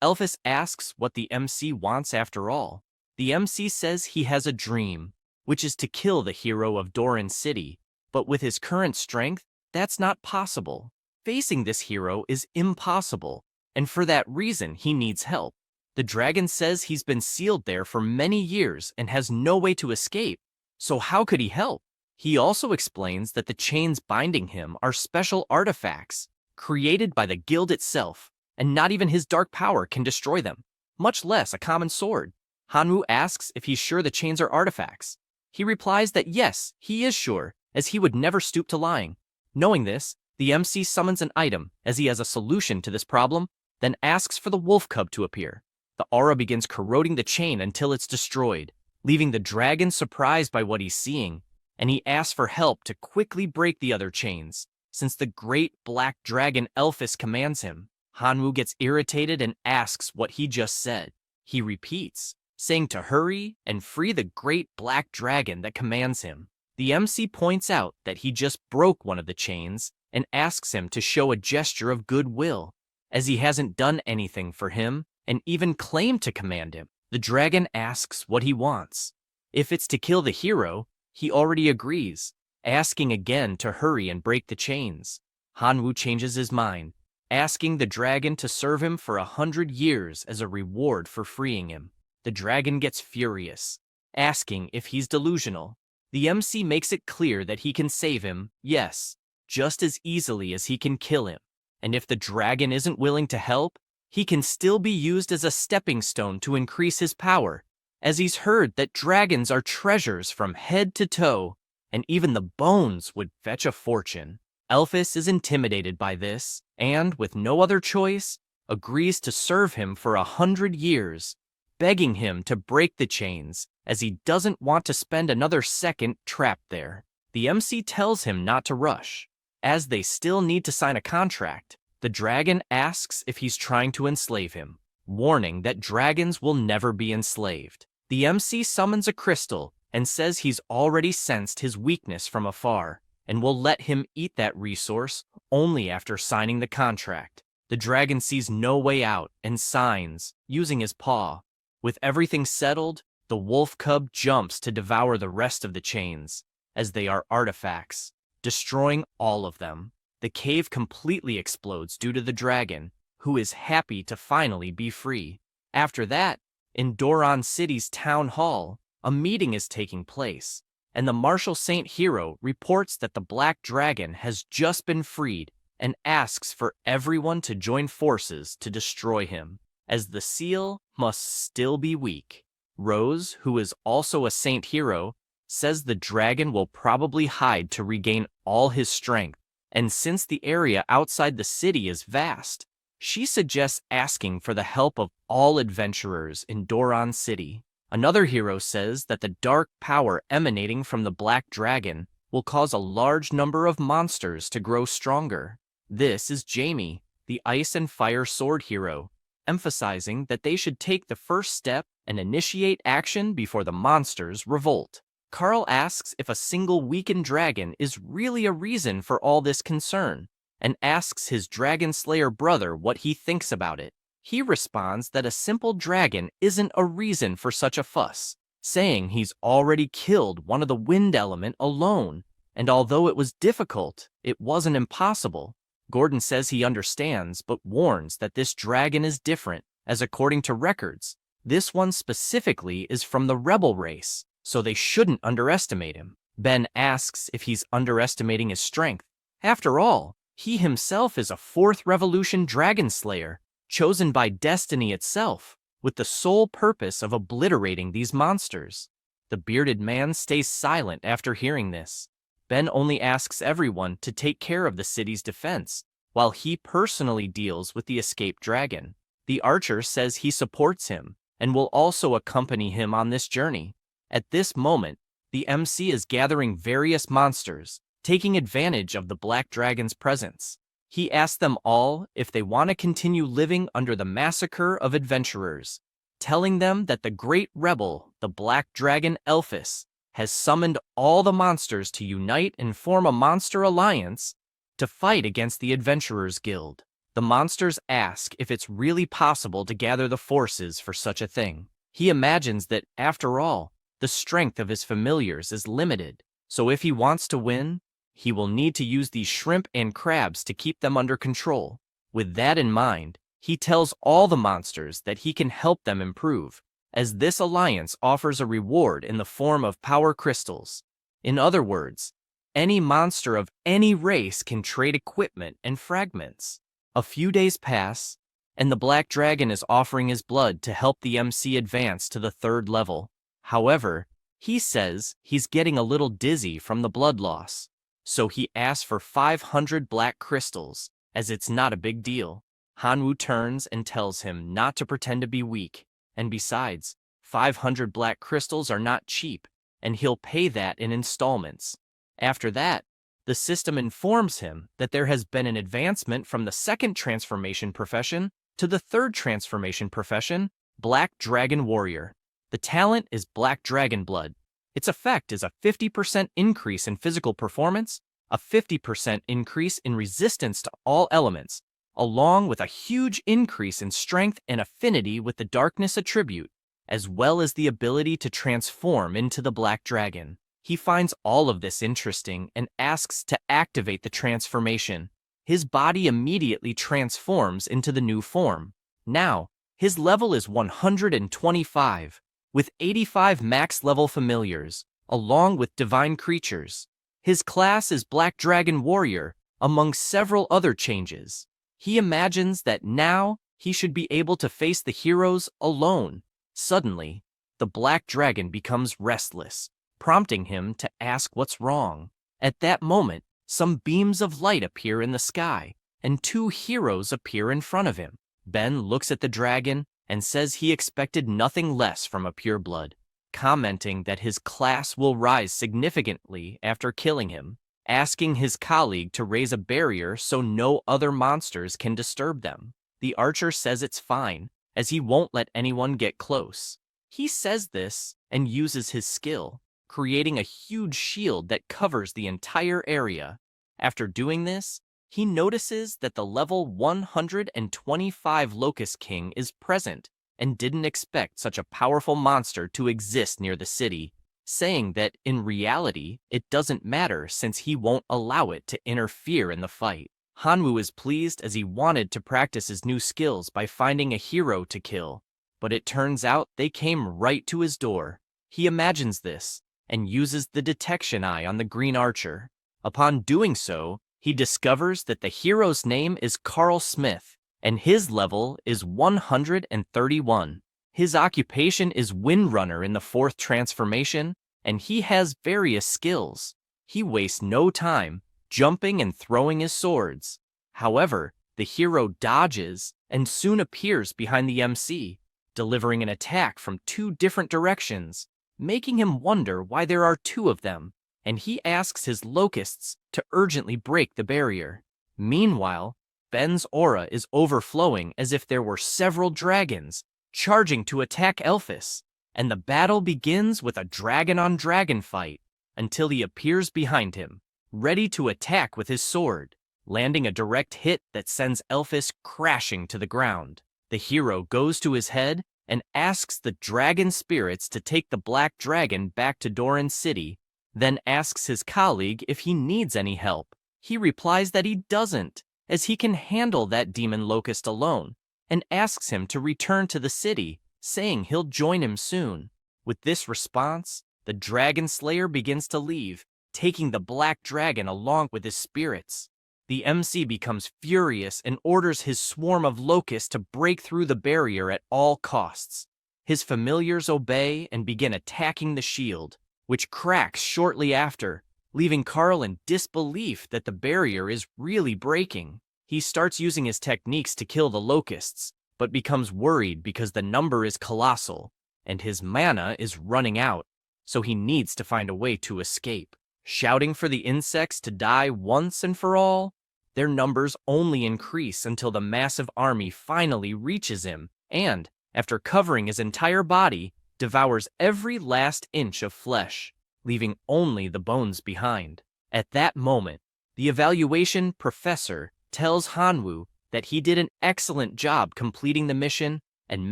Elphys asks what the MC wants after all. The MC says he has a dream, which is to kill the hero of Doran City, but with his current strength, that's not possible. Facing this hero is impossible, and for that reason he needs help. The dragon says he's been sealed there for many years and has no way to escape, so how could he help? He also explains that the chains binding him are special artifacts, created by the guild itself, and not even his dark power can destroy them, much less a common sword. Hanwoo asks if he's sure the chains are artifacts. He replies that yes, he is sure, as he would never stoop to lying. Knowing this, the MC summons an item, as he has a solution to this problem, then asks for the wolf cub to appear. The aura begins corroding the chain until it's destroyed, leaving the dragon surprised by what he's seeing, and he asks for help to quickly break the other chains, since the great black dragon Elphys commands him. Hanwoo gets irritated and asks what he just said. He repeats, saying to hurry and free the great black dragon that commands him. The MC points out that he just broke one of the chains and asks him to show a gesture of goodwill, as he hasn't done anything for him and even claimed to command him. The dragon asks what he wants. If it's to kill the hero, he already agrees, asking again to hurry and break the chains. Hanwoo changes his mind, asking the dragon to serve him for 100 years as a reward for freeing him. The dragon gets furious, asking if he's delusional. The MC makes it clear that he can save him, yes, just as easily as he can kill him. And if the dragon isn't willing to help, he can still be used as a stepping stone to increase his power, as he's heard that dragons are treasures from head to toe, and even the bones would fetch a fortune. Elphys is intimidated by this, and, with no other choice, agrees to serve him for 100 years, begging him to break the chains, as he doesn't want to spend another second trapped there. The MC tells him not to rush, as they still need to sign a contract. The dragon asks if he's trying to enslave him, warning that dragons will never be enslaved. The MC summons a crystal and says he's already sensed his weakness from afar, and will let him eat that resource only after signing the contract. The dragon sees no way out and signs, using his paw. With everything settled, the wolf cub jumps to devour the rest of the chains, as they are artifacts, destroying all of them. The cave completely explodes due to the dragon, who is happy to finally be free. After that, in Doran City's town hall, a meeting is taking place, and the martial saint hero reports that the black dragon has just been freed and asks for everyone to join forces to destroy him, as the seal must still be weak. Rose, who is also a saint hero, says the dragon will probably hide to regain all his strength, and since the area outside the city is vast, She suggests asking for the help of all adventurers in Doron City. Another hero says that the dark power emanating from the Black Dragon will cause a large number of monsters to grow stronger. This is Jamie, the Ice and Fire Sword hero, emphasizing that they should take the first step and initiate action before the monsters revolt. Carl asks if a single weakened dragon is really a reason for all this concern, and asks his Dragon Slayer brother what he thinks about it. He responds that a simple dragon isn't a reason for such a fuss, saying he's already killed one of the wind element alone, and although it was difficult, it wasn't impossible. Gordon says he understands, but warns that this dragon is different, as according to records, this one specifically is from the rebel race, so they shouldn't underestimate him. Ben asks if he's underestimating his strength. After all, he himself is a 4th Revolution Dragon Slayer, chosen by destiny itself, with the sole purpose of obliterating these monsters. The bearded man stays silent after hearing this. Ben only asks everyone to take care of the city's defense, while he personally deals with the escaped dragon. The archer says he supports him, and will also accompany him on this journey. At this moment, the MC is gathering various monsters, taking advantage of the Black Dragon's presence. He asks them all if they want to continue living under the massacre of adventurers, telling them that the great rebel, the Black Dragon Elphys, has summoned all the monsters to unite and form a monster alliance to fight against the Adventurers Guild. The monsters ask if it's really possible to gather the forces for such a thing. He imagines that, after all, the strength of his familiars is limited, so if he wants to win, he will need to use these shrimp and crabs to keep them under control. With that in mind, he tells all the monsters that he can help them improve, as this alliance offers a reward in the form of power crystals. In other words, any monster of any race can trade equipment and fragments. A few days pass, and the Black Dragon is offering his blood to help the MC advance to the 3rd level. However, he says he's getting a little dizzy from the blood loss, so he asks for 500 black crystals, as it's not a big deal. Hanwoo turns and tells him not to pretend to be weak, and besides, 500 black crystals are not cheap, and he'll pay that in installments. After that, the system informs him that there has been an advancement from the 2nd transformation profession to the 3rd transformation profession, Black Dragon Warrior. The talent is Black Dragon Blood. Its effect is a 50% increase in physical performance, a 50% increase in resistance to all elements, along with a huge increase in strength and affinity with the darkness attribute, as well as the ability to transform into the Black Dragon. He finds all of this interesting and asks to activate the transformation. His body immediately transforms into the new form. Now, his level is 125, with 85 max level familiars, along with divine creatures. His class is Black Dragon Warrior, among several other changes. He imagines that now he should be able to face the heroes alone. Suddenly, the Black Dragon becomes restless, prompting him to ask what's wrong. At that moment, some beams of light appear in the sky, and 2 heroes appear in front of him. Ben looks at the dragon and says he expected nothing less from a pureblood, commenting that his class will rise significantly after killing him, asking his colleague to raise a barrier so no other monsters can disturb them. The archer says it's fine, as he won't let anyone get close. He says this and uses his skill, creating a huge shield that covers the entire area. After doing this, he notices that the level 125 Locust King is present and didn't expect such a powerful monster to exist near the city, saying that in reality it doesn't matter since he won't allow it to interfere in the fight. Hanwoo is pleased as he wanted to practice his new skills by finding a hero to kill, but it turns out they came right to his door. He imagines this and uses the detection eye on the green archer. Upon doing so, he discovers that the hero's name is Carl Smith, and his level is 131. His occupation is Windrunner in the 4th transformation, and he has various skills. He wastes no time jumping and throwing his swords. However, The hero dodges and soon appears behind the MC, delivering an attack from two different directions, making him wonder why there are two of them, and he asks his locusts to urgently break the barrier. Meanwhile, Ben's aura is overflowing as if there were several dragons charging to attack Elphys, and the battle begins with a dragon-on-dragon fight until he appears behind him, ready to attack with his sword, landing a direct hit that sends Elphys crashing to the ground. The hero goes to his head and asks the dragon spirits to take the black dragon back to Doran City, then asks his colleague if he needs any help. He replies that he doesn't, as he can handle that demon locust alone, and asks him to return to the city, saying he'll join him soon. With this response, the dragon slayer begins to leave, taking the black dragon along with his spirits. The MC becomes furious and orders his swarm of locusts to break through the barrier at all costs. His familiars obey and begin attacking the shield, which cracks shortly after, leaving Carl in disbelief that the barrier is really breaking. He starts using his techniques to kill the locusts, but becomes worried because the number is colossal, and his mana is running out, so he needs to find a way to escape. Shouting for the insects to die once and for all, their numbers only increase until the massive army finally reaches him and, after covering his entire body, devours every last inch of flesh, leaving only the bones behind. At that moment, the evaluation professor tells Hanwoo that he did an excellent job completing the mission and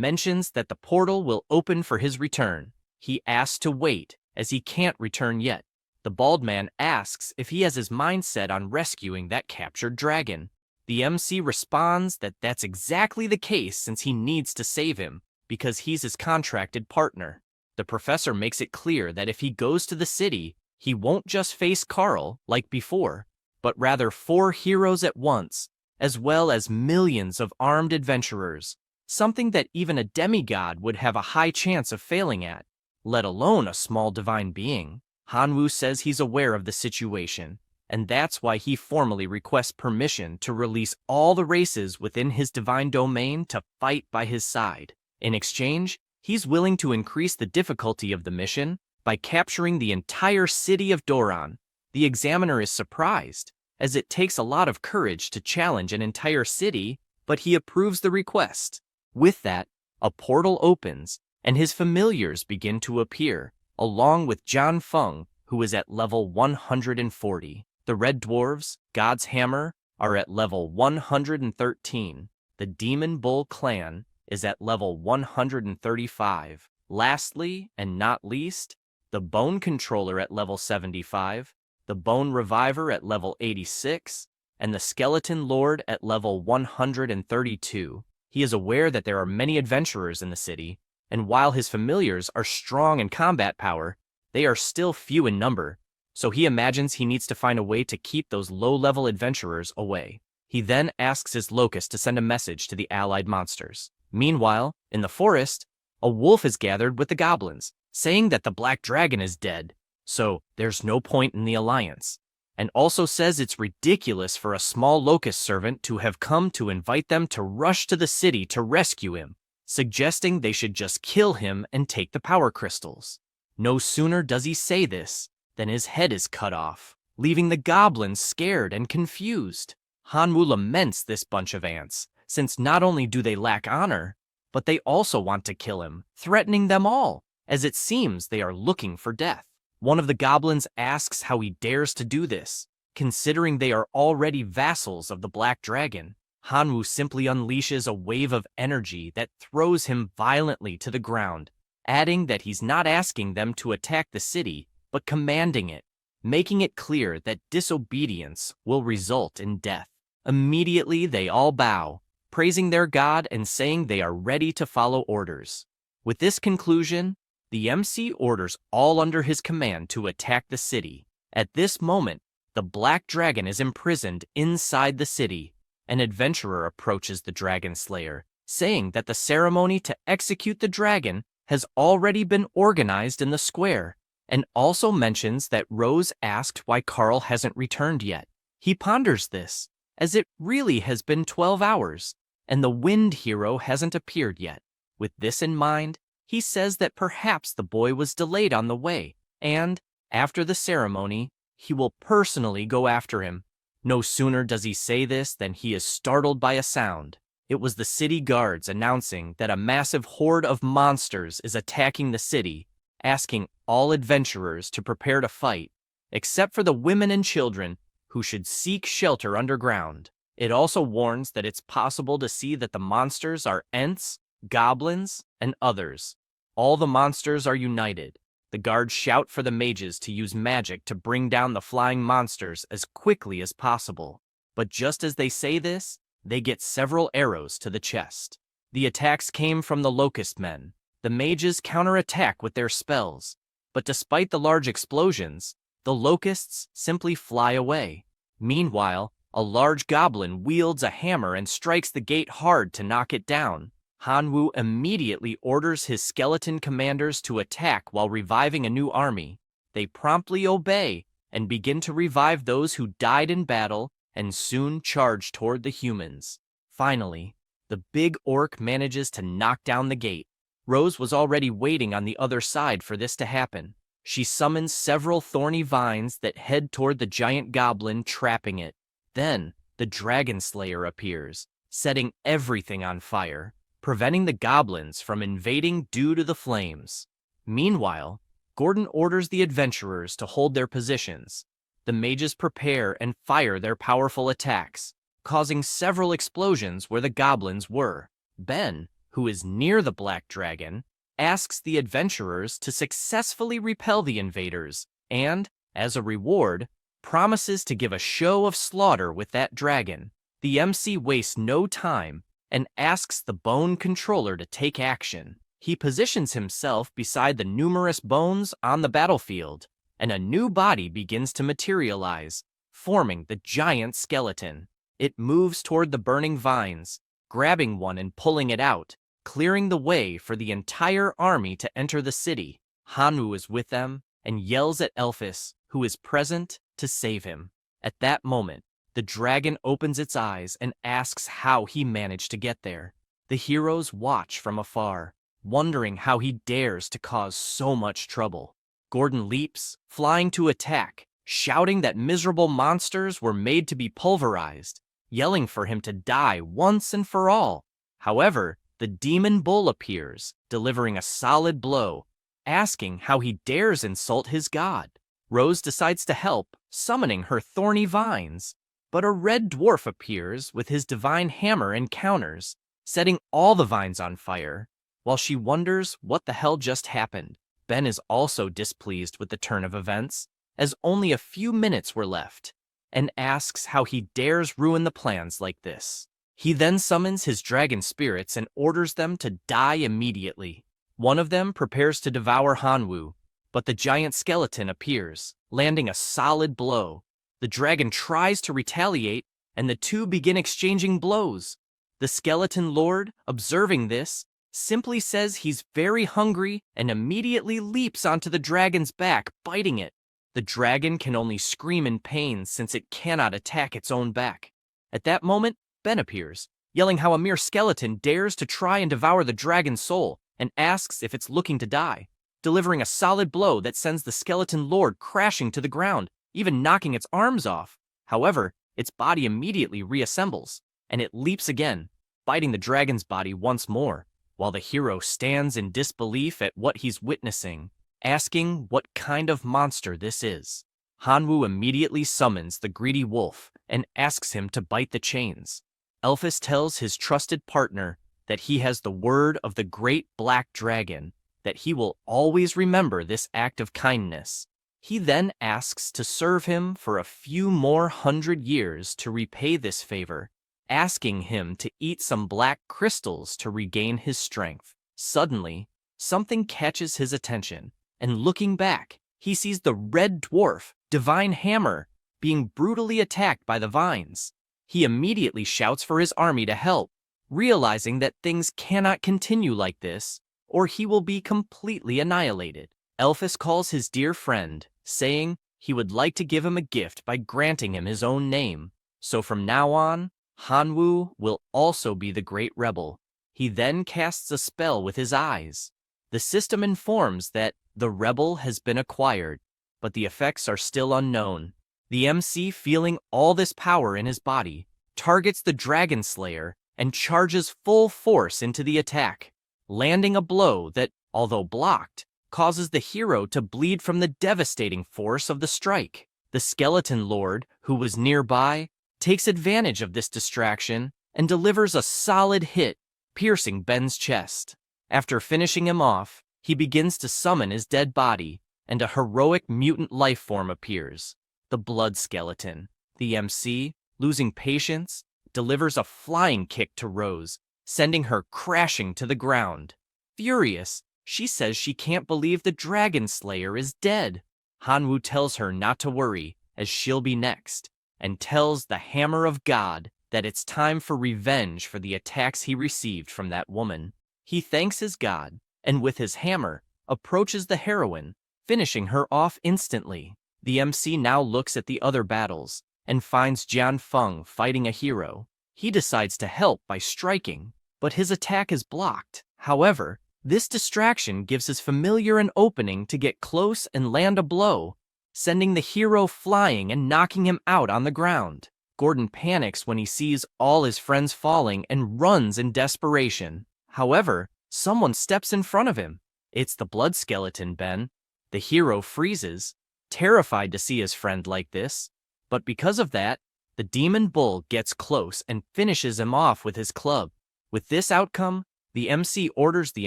mentions that the portal will open for his return. He asks to wait, as he can't return yet. The bald man asks if he has his mind set on rescuing that captured dragon. The MC responds that that's exactly the case since he needs to save him, because he's his contracted partner. The professor makes it clear that if he goes to the city, he won't just face Carl, like before, but rather 4 heroes at once, as well as millions of armed adventurers, something that even a demigod would have a high chance of failing at, let alone a small divine being. Hanwoo says he's aware of the situation, and that's why he formally requests permission to release all the races within his divine domain to fight by his side. In exchange, he's willing to increase the difficulty of the mission by capturing the entire city of Doran. The examiner is surprised, as it takes a lot of courage to challenge an entire city, but he approves the request. With that, a portal opens, and his familiars begin to appear, along with John Feng, who is at level 140. The Red Dwarves, God's Hammer, are at level 113. The Demon Bull clan is at level 135. Lastly, and not least, the Bone Controller at level 75, the Bone Reviver at level 86, and the Skeleton Lord at level 132. He is aware that there are many adventurers in the city, and while his familiars are strong in combat power, they are still few in number, so he imagines he needs to find a way to keep those low-level adventurers away. He then asks his locust to send a message to the allied monsters. Meanwhile, in the forest, a wolf is gathered with the goblins, saying that the black dragon is dead, so there's no point in the alliance, and also says it's ridiculous for a small locust servant to have come to invite them to rush to the city to rescue him, suggesting they should just kill him and take the power crystals. No sooner does he say this than his head is cut off, leaving the goblins scared and confused. Hanwoo laments this bunch of ants, since not only do they lack honor, but they also want to kill him, threatening them all, as it seems they are looking for death. One of the goblins asks how he dares to do this, considering they are already vassals of the Black Dragon. Hanwoo simply unleashes a wave of energy that throws him violently to the ground, adding that he's not asking them to attack the city, but commanding it, making it clear that disobedience will result in death. Immediately they all bow, praising their god and saying they are ready to follow orders. With this conclusion, the MC orders all under his command to attack the city. At this moment, the Black Dragon is imprisoned inside the city. An adventurer approaches the Dragon Slayer, saying that the ceremony to execute the dragon has already been organized in the square, and also mentions that Rose asked why Carl hasn't returned yet. He ponders this, as it really has been 12 hours, and the wind hero hasn't appeared yet. With this in mind, he says that perhaps the boy was delayed on the way, and, after the ceremony, he will personally go after him. No sooner does he say this than he is startled by a sound. It was the city guards announcing that a massive horde of monsters is attacking the city, asking all adventurers to prepare to fight, except for the women and children who should seek shelter underground. It also warns that it's possible to see that the monsters are Ents, goblins, and others. All the monsters are united. The guards shout for the mages to use magic to bring down the flying monsters as quickly as possible. But just as they say this, they get several arrows to the chest. The attacks came from the Locust Men. The mages counterattack with their spells, but despite the large explosions, the locusts simply fly away. Meanwhile, a large goblin wields a hammer and strikes the gate hard to knock it down. Hanwoo immediately orders his skeleton commanders to attack while reviving a new army. They promptly obey and begin to revive those who died in battle and soon charge toward the humans. Finally, the big orc manages to knock down the gate. Rose was already waiting on the other side for this to happen. She summons several thorny vines that head toward the giant goblin, trapping it. Then, the Dragon Slayer appears, setting everything on fire, preventing the goblins from invading due to the flames. Meanwhile, Gordon orders the adventurers to hold their positions. The mages prepare and fire their powerful attacks, causing several explosions where the goblins were. Ben, who is near the Black Dragon, asks the adventurers to successfully repel the invaders and, as a reward, promises to give a show of slaughter with that dragon. The MC wastes no time and asks the Bone Controller to take action. He positions himself beside the numerous bones on the battlefield, and a new body begins to materialize, forming the giant skeleton. It moves toward the burning vines, grabbing one and pulling it out, clearing the way for the entire army to enter the city. Hanwoo is with them and yells at Elphys, who is present, to save him. At that moment, the dragon opens its eyes and asks how he managed to get there. The heroes watch from afar, wondering how he dares to cause so much trouble. Gordon leaps, flying to attack, shouting that miserable monsters were made to be pulverized, yelling for him to die once and for all. However, the demon bull appears, delivering a solid blow, asking how he dares insult his god. Rose decides to help, summoning her thorny vines, but a red dwarf appears with his divine hammer and counters, setting all the vines on fire. While she wonders what the hell just happened, Ben is also displeased with the turn of events, as only a few minutes were left, and asks how he dares ruin the plans like this. He then summons his dragon spirits and orders them to die immediately. One of them prepares to devour Hanwoo, but the giant skeleton appears, landing a solid blow. The dragon tries to retaliate, and the two begin exchanging blows. The skeleton lord, observing this, simply says he's very hungry and immediately leaps onto the dragon's back, biting it. The dragon can only scream in pain since it cannot attack its own back. At that moment, Ben appears, yelling how a mere skeleton dares to try and devour the dragon's soul and asks if it's looking to die, delivering a solid blow that sends the skeleton lord crashing to the ground, even knocking its arms off. However, its body immediately reassembles, and it leaps again, biting the dragon's body once more, while the hero stands in disbelief at what he's witnessing, asking what kind of monster this is. Hanwoo immediately summons the greedy wolf and asks him to bite the chains. Elphys tells his trusted partner that he has the word of the great black dragon, that he will always remember this act of kindness. He then asks to serve him for a few more 100 years to repay this favor, asking him to eat some black crystals to regain his strength. Suddenly, something catches his attention, and looking back, he sees the red dwarf, Divine Hammer, being brutally attacked by the vines. He immediately shouts for his army to help, realizing that things cannot continue like this, or he will be completely annihilated. Elphys calls his dear friend, saying he would like to give him a gift by granting him his own name. So from now on, Hanwoo will also be the great rebel. He then casts a spell with his eyes. The system informs that the rebel has been acquired, but the effects are still unknown. The MC, feeling all this power in his body, targets the Dragon Slayer and charges full force into the attack, landing a blow that, although blocked, causes the hero to bleed from the devastating force of the strike. The Skeleton Lord, who was nearby, takes advantage of this distraction and delivers a solid hit, piercing Ben's chest. After finishing him off, he begins to summon his dead body, and a heroic mutant life form appears, the Blood Skeleton. The MC, losing patience, delivers a flying kick to Rose, sending her crashing to the ground. Furious, she says she can't believe the Dragon Slayer is dead. Hanwoo tells her not to worry, as she'll be next, and tells the Hammer of God that it's time for revenge for the attacks he received from that woman. He thanks his god, and with his hammer, approaches the heroine, finishing her off instantly. The MC now looks at the other battles, and finds Jian Feng fighting a hero. He decides to help by striking, but his attack is blocked. However, this distraction gives his familiar an opening to get close and land a blow, sending the hero flying and knocking him out on the ground. Gordon panics when he sees all his friends falling and runs in desperation. However, someone steps in front of him. It's the Blood Skeleton, Ben. The hero freezes, terrified to see his friend like this, but because of that, the Demon Bull gets close and finishes him off with his club. With this outcome, the MC orders the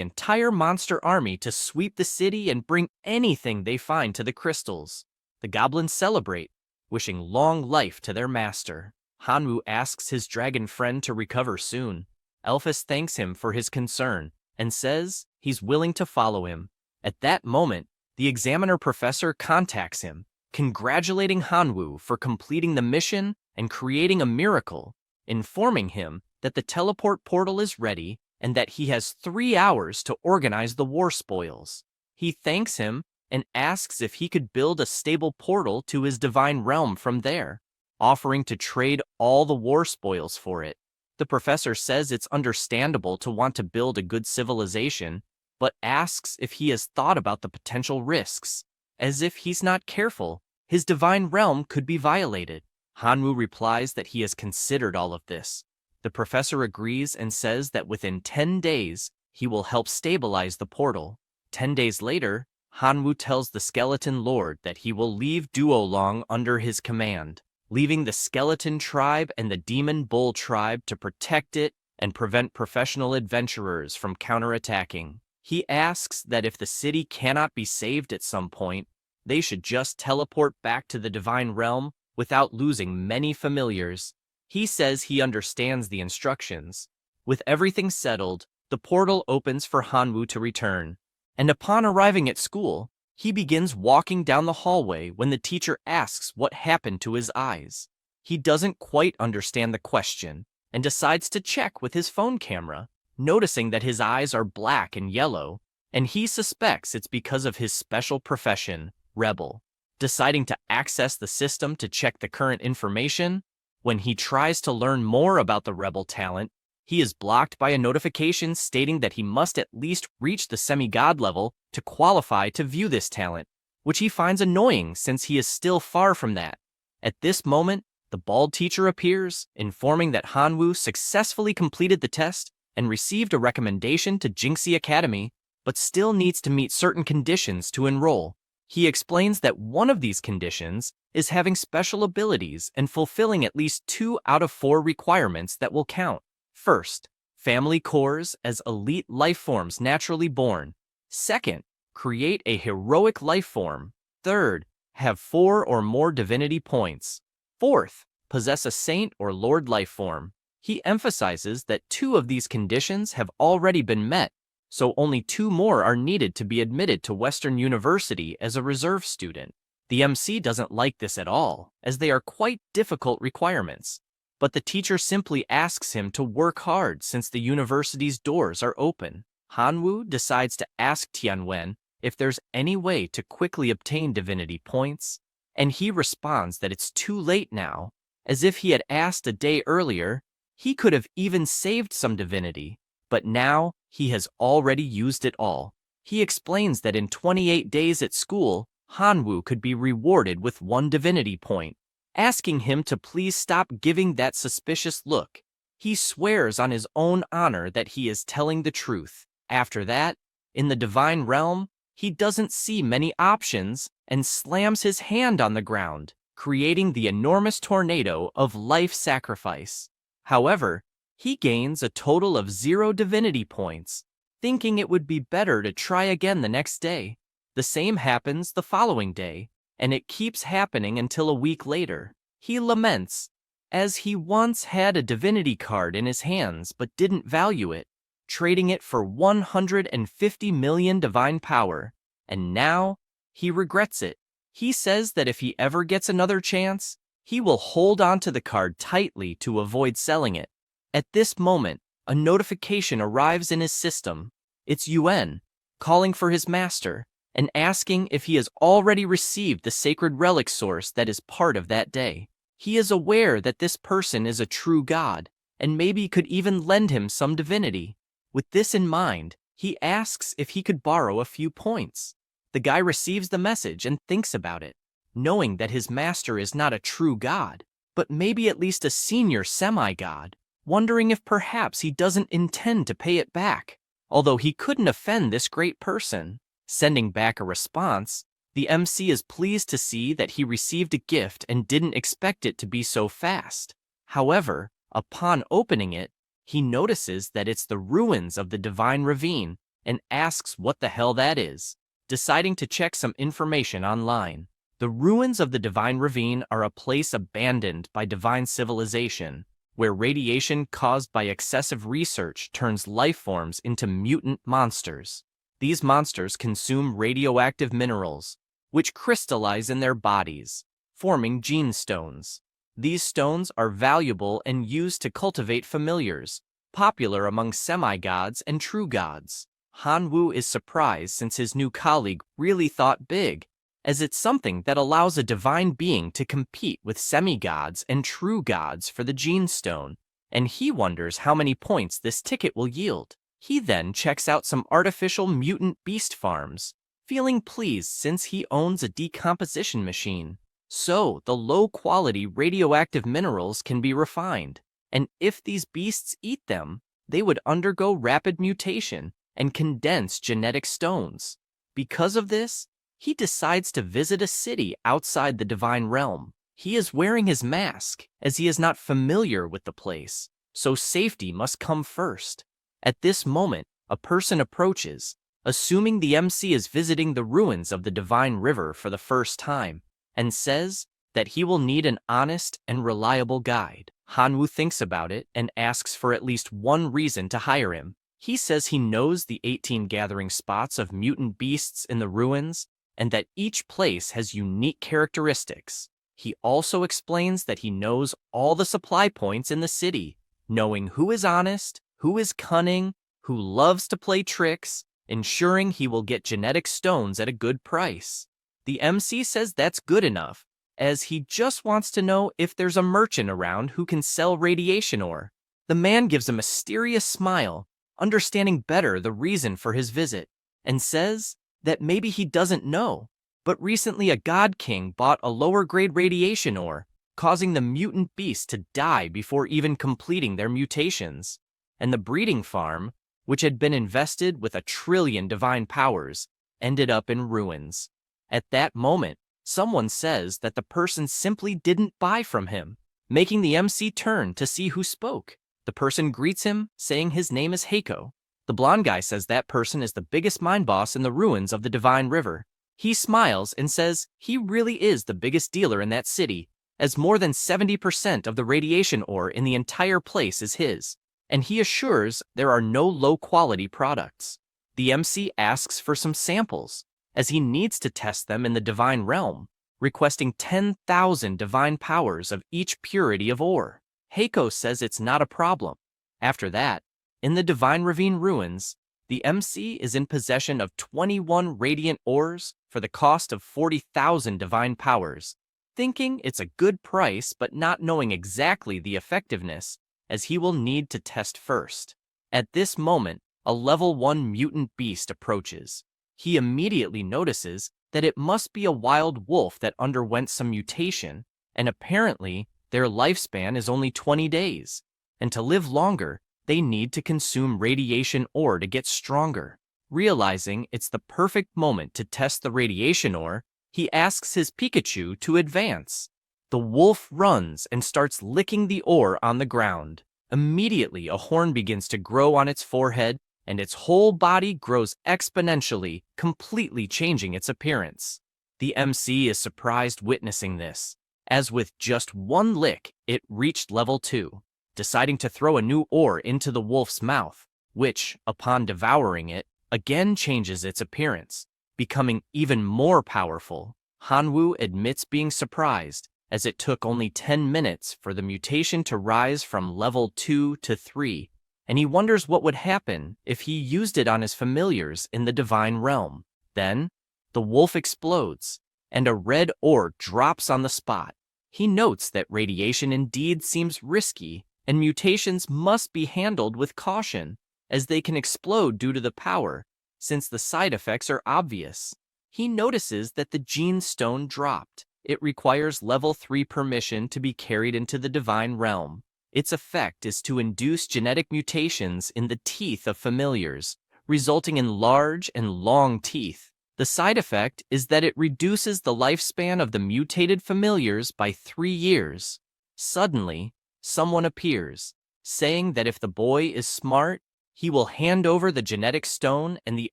entire monster army to sweep the city and bring anything they find to the crystals. The goblins celebrate, wishing long life to their master. Hanwoo asks his dragon friend to recover soon. Elphys thanks him for his concern and says he's willing to follow him. At that moment, the examiner professor contacts him, congratulating Hanwoo for completing the mission and creating a miracle, informing him that the teleport portal is ready and that he has 3 hours to organize the war spoils. He thanks him and asks if he could build a stable portal to his divine realm from there, offering to trade all the war spoils for it. The professor says it's understandable to want to build a good civilization, but asks if he has thought about the potential risks. As if he's not careful, his divine realm could be violated. Hanwoo replies that he has considered all of this. The professor agrees and says that within 10 days, he will help stabilize the portal. 10 days later, Hanwoo tells the Skeleton Lord that he will leave Duolong under his command, leaving the Skeleton Tribe and the Demon Bull Tribe to protect it and prevent professional adventurers from counterattacking. He asks that if the city cannot be saved at some point, they should just teleport back to the Divine Realm without losing many familiars. He says he understands the instructions. With everything settled, the portal opens for Hanwoo to return, and upon arriving at school, he begins walking down the hallway when the teacher asks what happened to his eyes. He doesn't quite understand the question and decides to check with his phone camera, noticing that his eyes are black and yellow, and he suspects it's because of his special profession, rebel. Deciding to access the system to check the current information, when he tries to learn more about the rebel talent, he is blocked by a notification stating that he must at least reach the semi-god level to qualify to view this talent, which he finds annoying since he is still far from that. At this moment, the bald teacher appears, informing that Hanwoo successfully completed the test and received a recommendation to Jinxie Academy, but still needs to meet certain conditions to enroll. He explains that one of these conditions is having special abilities and fulfilling at least 2 out of 4 requirements that will count. First, family cores as elite life forms naturally born. Second, create a heroic life form. Third, have 4 or more divinity points. Fourth, possess a saint or lord life form. He emphasizes that 2 of these conditions have already been met, so only 2 more are needed to be admitted to Western University as a reserve student. The MC doesn't like this at all, as they are quite difficult requirements. But the teacher simply asks him to work hard since the university's doors are open. Hanwoo decides to ask Tianwen if there's any way to quickly obtain divinity points, and he responds that it's too late now, as if he had asked a day earlier. He could have even saved some divinity, but now he has already used it all. He explains that in 28 days at school, Hanwoo could be rewarded with 1 divinity point, asking him to please stop giving that suspicious look. He swears on his own honor that he is telling the truth. After that, in the divine realm, he doesn't see many options and slams his hand on the ground, creating the enormous tornado of life sacrifice. However, he gains a total of 0 divinity points, thinking it would be better to try again the next day. The same happens the following day, and it keeps happening until a week later. He laments, as he once had a divinity card in his hands but didn't value it, trading it for 150 million divine power, and now he regrets it. He says that if he ever gets another chance, he will hold onto the card tightly to avoid selling it. At this moment, a notification arrives in his system. It's Yuan, calling for his master, and asking if he has already received the sacred relic source that is part of that day. He is aware that this person is a true god, and maybe could even lend him some divinity. With this in mind, he asks if he could borrow a few points. The guy receives the message and thinks about it, knowing that his master is not a true god, but maybe at least a senior semi-god, wondering if perhaps he doesn't intend to pay it back, although he couldn't offend this great person. Sending back a response, the MC is pleased to see that he received a gift and didn't expect it to be so fast. However, upon opening it, he notices that it's the ruins of the Divine Ravine and asks what the hell that is, deciding to check some information online. The ruins of the Divine Ravine are a place abandoned by divine civilization, where radiation caused by excessive research turns life forms into mutant monsters. These monsters consume radioactive minerals, which crystallize in their bodies, forming gene stones. These stones are valuable and used to cultivate familiars, popular among semi-gods and true gods. Hanwoo is surprised since his new colleague really thought big, as it's something that allows a divine being to compete with semi-gods and true gods for the gene stone, and he wonders how many points this ticket will yield. He then checks out some artificial mutant beast farms, feeling pleased since he owns a decomposition machine. So, the low-quality radioactive minerals can be refined, and if these beasts eat them, they would undergo rapid mutation and condense genetic stones. Because of this, he decides to visit a city outside the divine realm. He is wearing his mask, as he is not familiar with the place, so safety must come first. At this moment, a person approaches, assuming the MC is visiting the ruins of the Divine River for the first time, and says that he will need an honest and reliable guide. Hanwoo thinks about it and asks for at least one reason to hire him. He says he knows the 18 gathering spots of mutant beasts in the ruins, and that each place has unique characteristics. He also explains that he knows all the supply points in the city, knowing who is honest, who is cunning, who loves to play tricks, ensuring he will get genetic stones at a good price. The MC says that's good enough, as he just wants to know if there's a merchant around who can sell radiation ore. The man gives a mysterious smile, understanding better the reason for his visit, and says that maybe he doesn't know, but recently a god king bought a lower-grade radiation ore, causing the mutant beasts to die before even completing their mutations. And the breeding farm, which had been invested with 1 trillion divine powers, ended up in ruins. At that moment, someone says that the person simply didn't buy from him, making the MC turn to see who spoke. The person greets him, saying his name is Heiko. The blonde guy says that person is the biggest mine boss in the ruins of the Divine River. He smiles and says he really is the biggest dealer in that city, as more than 70% of the radiation ore in the entire place is his, and he assures there are no low-quality products. The MC asks for some samples, as he needs to test them in the divine realm, requesting 10,000 divine powers of each purity of ore. Heiko says it's not a problem. After that, in the Divine Ravine ruins, the MC is in possession of 21 radiant ores for the cost of 40,000 divine powers, thinking it's a good price but not knowing exactly the effectiveness, as he will need to test first. At this moment, a level 1 mutant beast approaches. He immediately notices that it must be a wild wolf that underwent some mutation, and apparently their lifespan is only 20 days. And to live longer, they need to consume radiation ore to get stronger. Realizing it's the perfect moment to test the radiation ore, he asks his Pikachu to advance. The wolf runs and starts licking the ore on the ground. Immediately, a horn begins to grow on its forehead, and its whole body grows exponentially, completely changing its appearance. The MC is surprised witnessing this, as with just one lick, it reached level 2, deciding to throw a new ore into the wolf's mouth, which, upon devouring it, again changes its appearance, becoming even more powerful. Hanwoo admits being surprised, as it took only 10 minutes for the mutation to rise from level 2 to 3, and he wonders what would happen if he used it on his familiars in the divine realm. Then, the wolf explodes, and a red ore drops on the spot. He notes that radiation indeed seems risky, and mutations must be handled with caution, as they can explode due to the power, since the side effects are obvious. He notices that the gene stone dropped. It requires level 3 permission to be carried into the divine realm. Its effect is to induce genetic mutations in the teeth of familiars, resulting in large and long teeth. The side effect is that it reduces the lifespan of the mutated familiars by 3 years. Suddenly, someone appears, saying that if the boy is smart, he will hand over the genetic stone and the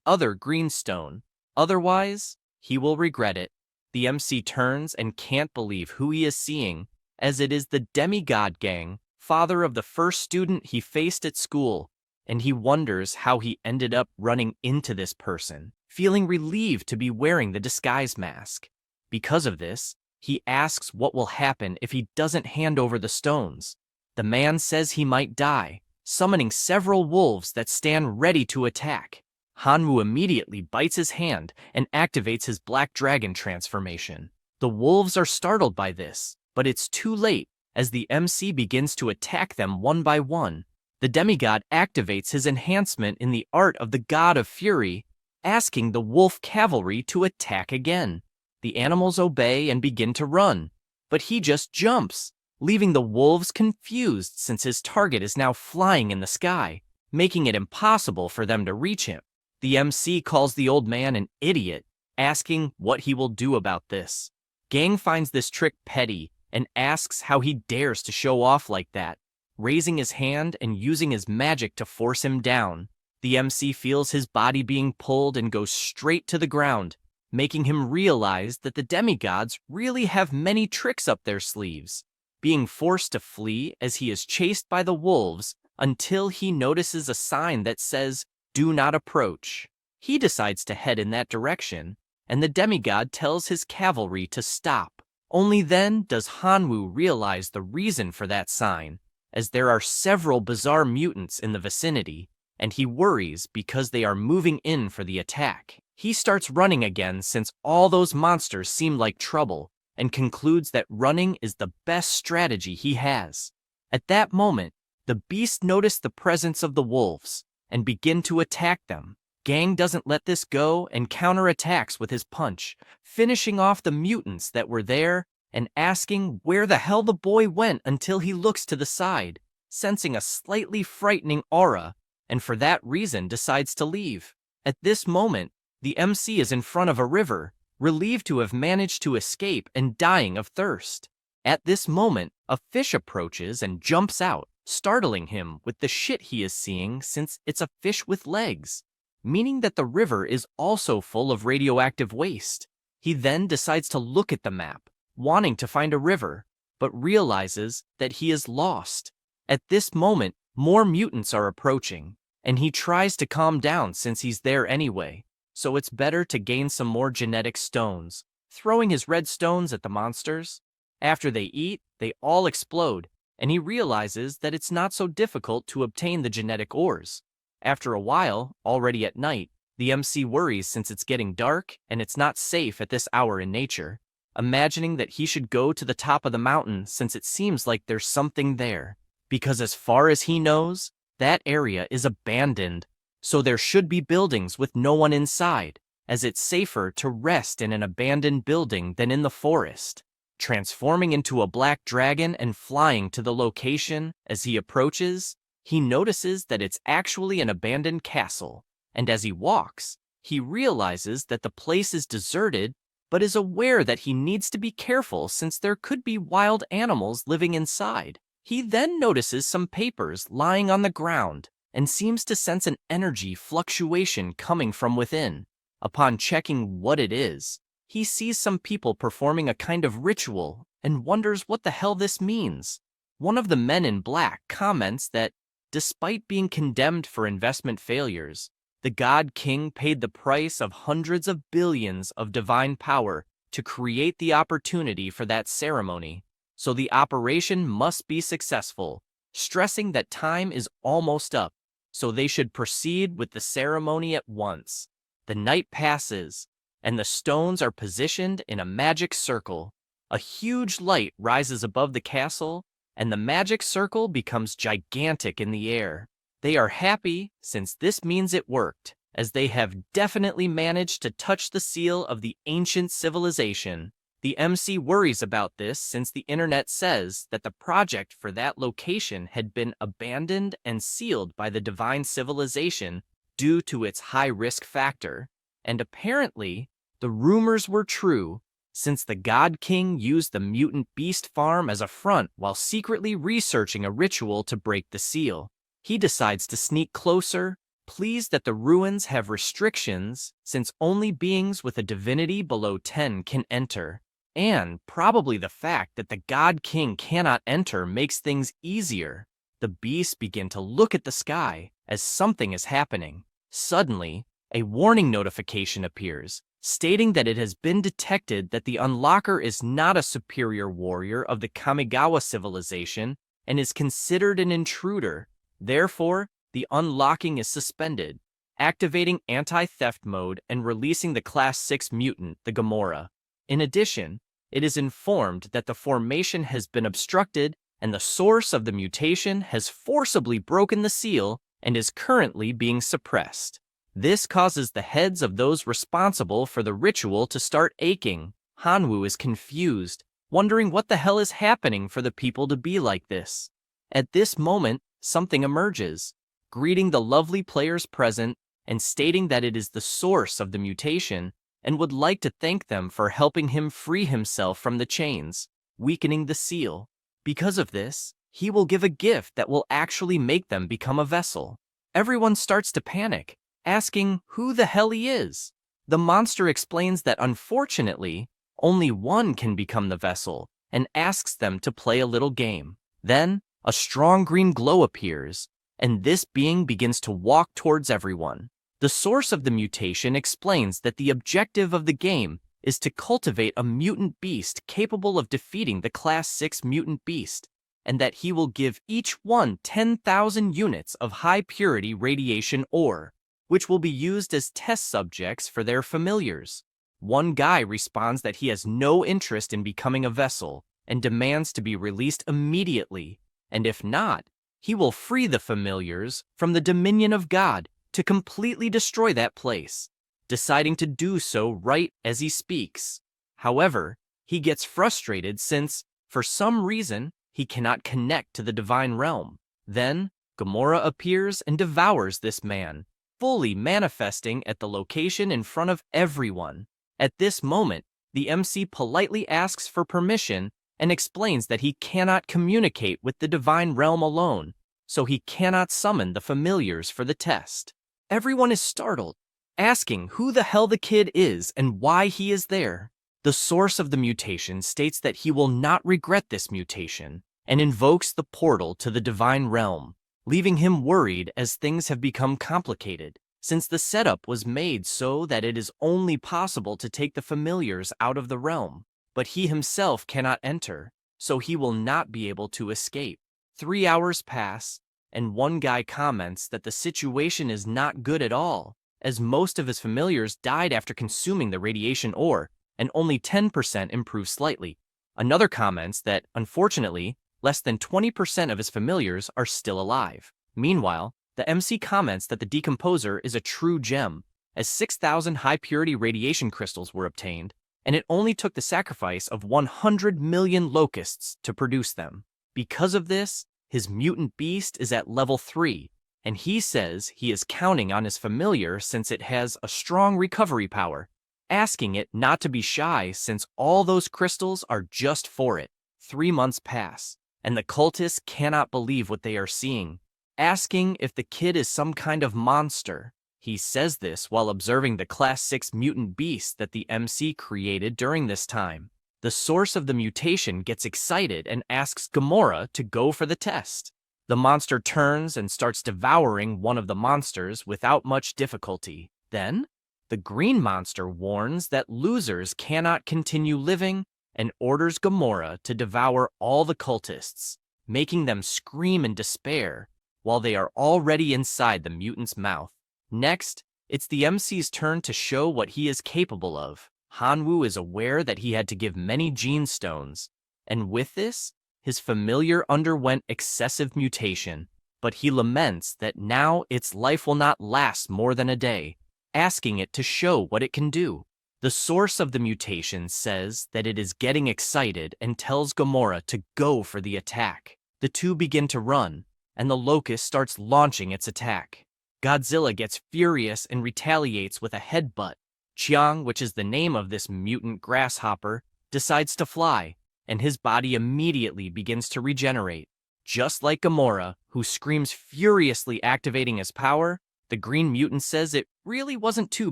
other green stone. Otherwise, he will regret it. The MC turns and can't believe who he is seeing, as it is the demigod gang, father of the first student he faced at school, and he wonders how he ended up running into this person, feeling relieved to be wearing the disguise mask. Because of this, he asks what will happen if he doesn't hand over the stones. The man says he might die, summoning several wolves that stand ready to attack. Hanwoo immediately bites his hand and activates his black dragon transformation. The wolves are startled by this, but it's too late, as the MC begins to attack them one by one. The demigod activates his enhancement in the art of the god of fury, asking the wolf cavalry to attack again. The animals obey and begin to run, but he just jumps, leaving the wolves confused since his target is now flying in the sky, making it impossible for them to reach him. The MC calls the old man an idiot, asking what he will do about this. Gang finds this trick petty and asks how he dares to show off like that, raising his hand and using his magic to force him down. The MC feels his body being pulled and goes straight to the ground, making him realize that the demigods really have many tricks up their sleeves, being forced to flee as he is chased by the wolves until he notices a sign that says, "Do not approach." He decides to head in that direction, and the demigod tells his cavalry to stop. Only then does Hanwoo realize the reason for that sign, as there are several bizarre mutants in the vicinity, and he worries because they are moving in for the attack. He starts running again since all those monsters seem like trouble, and concludes that running is the best strategy he has. At that moment, the beast notice the presence of the wolves and begin to attack them. Gang doesn't let this go and counterattacks with his punch, finishing off the mutants that were there and asking where the hell the boy went until he looks to the side, sensing a slightly frightening aura, and for that reason decides to leave. At this moment, the MC is in front of a river, relieved to have managed to escape and dying of thirst. At this moment, a fish approaches and jumps out, startling him with the shit he is seeing since it's a fish with legs, meaning that the river is also full of radioactive waste. He then decides to look at the map, wanting to find a river, but realizes that he is lost. At this moment, more mutants are approaching, and he tries to calm down since he's there anyway, so it's better to gain some more genetic stones, throwing his red stones at the monsters. After they eat, they all explode, and he realizes that it's not so difficult to obtain the genetic ores. After a while, already at night, the MC worries since it's getting dark and it's not safe at this hour in nature. imagining that he should go to the top of the mountain since it seems like there's something there. Because as far as he knows, that area is abandoned, so there should be buildings with no one inside, as it's safer to rest in an abandoned building than in the forest. Transforming into a black dragon and flying to the location, as he approaches, he notices that it's actually an abandoned castle, and as he walks, he realizes that the place is deserted, but is aware that he needs to be careful since there could be wild animals living inside. He then notices some papers lying on the ground and seems to sense an energy fluctuation coming from within. Upon checking what it is, he sees some people performing a kind of ritual and wonders what the hell this means. One of the men in black comments that, despite being condemned for investment failures, the God King paid the price of hundreds of billions of divine power to create the opportunity for that ceremony, so the operation must be successful, stressing that time is almost up, so they should proceed with the ceremony at once. The night passes, and the stones are positioned in a magic circle. A huge light rises above the castle, and the magic circle becomes gigantic in the air. They are happy since this means it worked, as they have definitely managed to touch the seal of the ancient civilization. The MC worries about this since the internet says that the project for that location had been abandoned and sealed by the divine civilization due to its high-risk factor. And apparently, the rumors were true, since the God King used the mutant beast farm as a front while secretly researching a ritual to break the seal. He decides to sneak closer, pleased that the ruins have restrictions since only beings with a divinity below 10 can enter. And probably the fact that the God King cannot enter makes things easier. The beasts begin to look at the sky as something is happening. Suddenly, a warning notification appears, stating that it has been detected that the unlocker is not a superior warrior of the Kamigawa civilization and is considered an intruder. Therefore, the unlocking is suspended, activating anti-theft mode and releasing the Class 6 mutant, the Gamora. In addition, it is informed that the formation has been obstructed and the source of the mutation has forcibly broken the seal and is currently being suppressed. This causes the heads of those responsible for the ritual to start aching. Hanwoo is confused, wondering what the hell is happening for the people to be like this. At this moment, something emerges, greeting the lovely players present and stating that it is the source of the mutation and would like to thank them for helping him free himself from the chains, weakening the seal. Because of this, he will give a gift that will actually make them become a vessel. Everyone starts to panic, asking who the hell he is. The monster explains that unfortunately, only one can become the vessel and asks them to play a little game. Then, a strong green glow appears, and this being begins to walk towards everyone. The source of the mutation explains that the objective of the game is to cultivate a mutant beast capable of defeating the Class 6 mutant beast, and that he will give each one 10,000 units of high-purity radiation ore, which will be used as test subjects for their familiars. One guy responds that he has no interest in becoming a vessel and demands to be released immediately, and if not, he will free the familiars from the dominion of God to completely destroy that place, deciding to do so right as he speaks. However, he gets frustrated since, for some reason, he cannot connect to the divine realm. Then, Gamora appears and devours this man, fully manifesting at the location in front of everyone. At this moment, the MC politely asks for permission and explains that he cannot communicate with the divine realm alone, so he cannot summon the familiars for the test. Everyone is startled, asking who the hell the kid is and why he is there. The source of the mutation states that he will not regret this mutation and invokes the portal to the divine realm, leaving him worried as things have become complicated, since the setup was made so that it is only possible to take the familiars out of the realm, but he himself cannot enter, so he will not be able to escape. 3 hours pass, and one guy comments that the situation is not good at all, as most of his familiars died after consuming the radiation ore, and only 10% improve slightly. Another comments that, unfortunately, less than 20% of his familiars are still alive. Meanwhile, the MC comments that the decomposer is a true gem, as 6,000 high-purity radiation crystals were obtained, and it only took the sacrifice of 100 million locusts to produce them. Because of this, his mutant beast is at level 3, and he says he is counting on his familiar since it has a strong recovery power, asking it not to be shy since all those crystals are just for it. 3 months pass, and the cultists cannot believe what they are seeing, asking if the kid is some kind of monster. He says this while observing the Class 6 mutant beast that the MC created during this time. The source of the mutation gets excited and asks Gamora to go for the test. The monster turns and starts devouring one of the monsters without much difficulty. Then, the green monster warns that losers cannot continue living and orders Gamora to devour all the cultists, making them scream in despair while they are already inside the mutant's mouth. Next, it's the MC's turn to show what he is capable of. Hanwoo is aware that he had to give many gene stones, and with this, his familiar underwent excessive mutation, but he laments that now its life will not last more than a day, asking it to show what it can do. The source of the mutation says that it is getting excited and tells Gamora to go for the attack. The two begin to run, and the locust starts launching its attack. Godzilla gets furious and retaliates with a headbutt. Chiang, which is the name of this mutant grasshopper, decides to fly, and his body immediately begins to regenerate. Just like Gamora, who screams furiously activating his power, the green mutant says it really wasn't too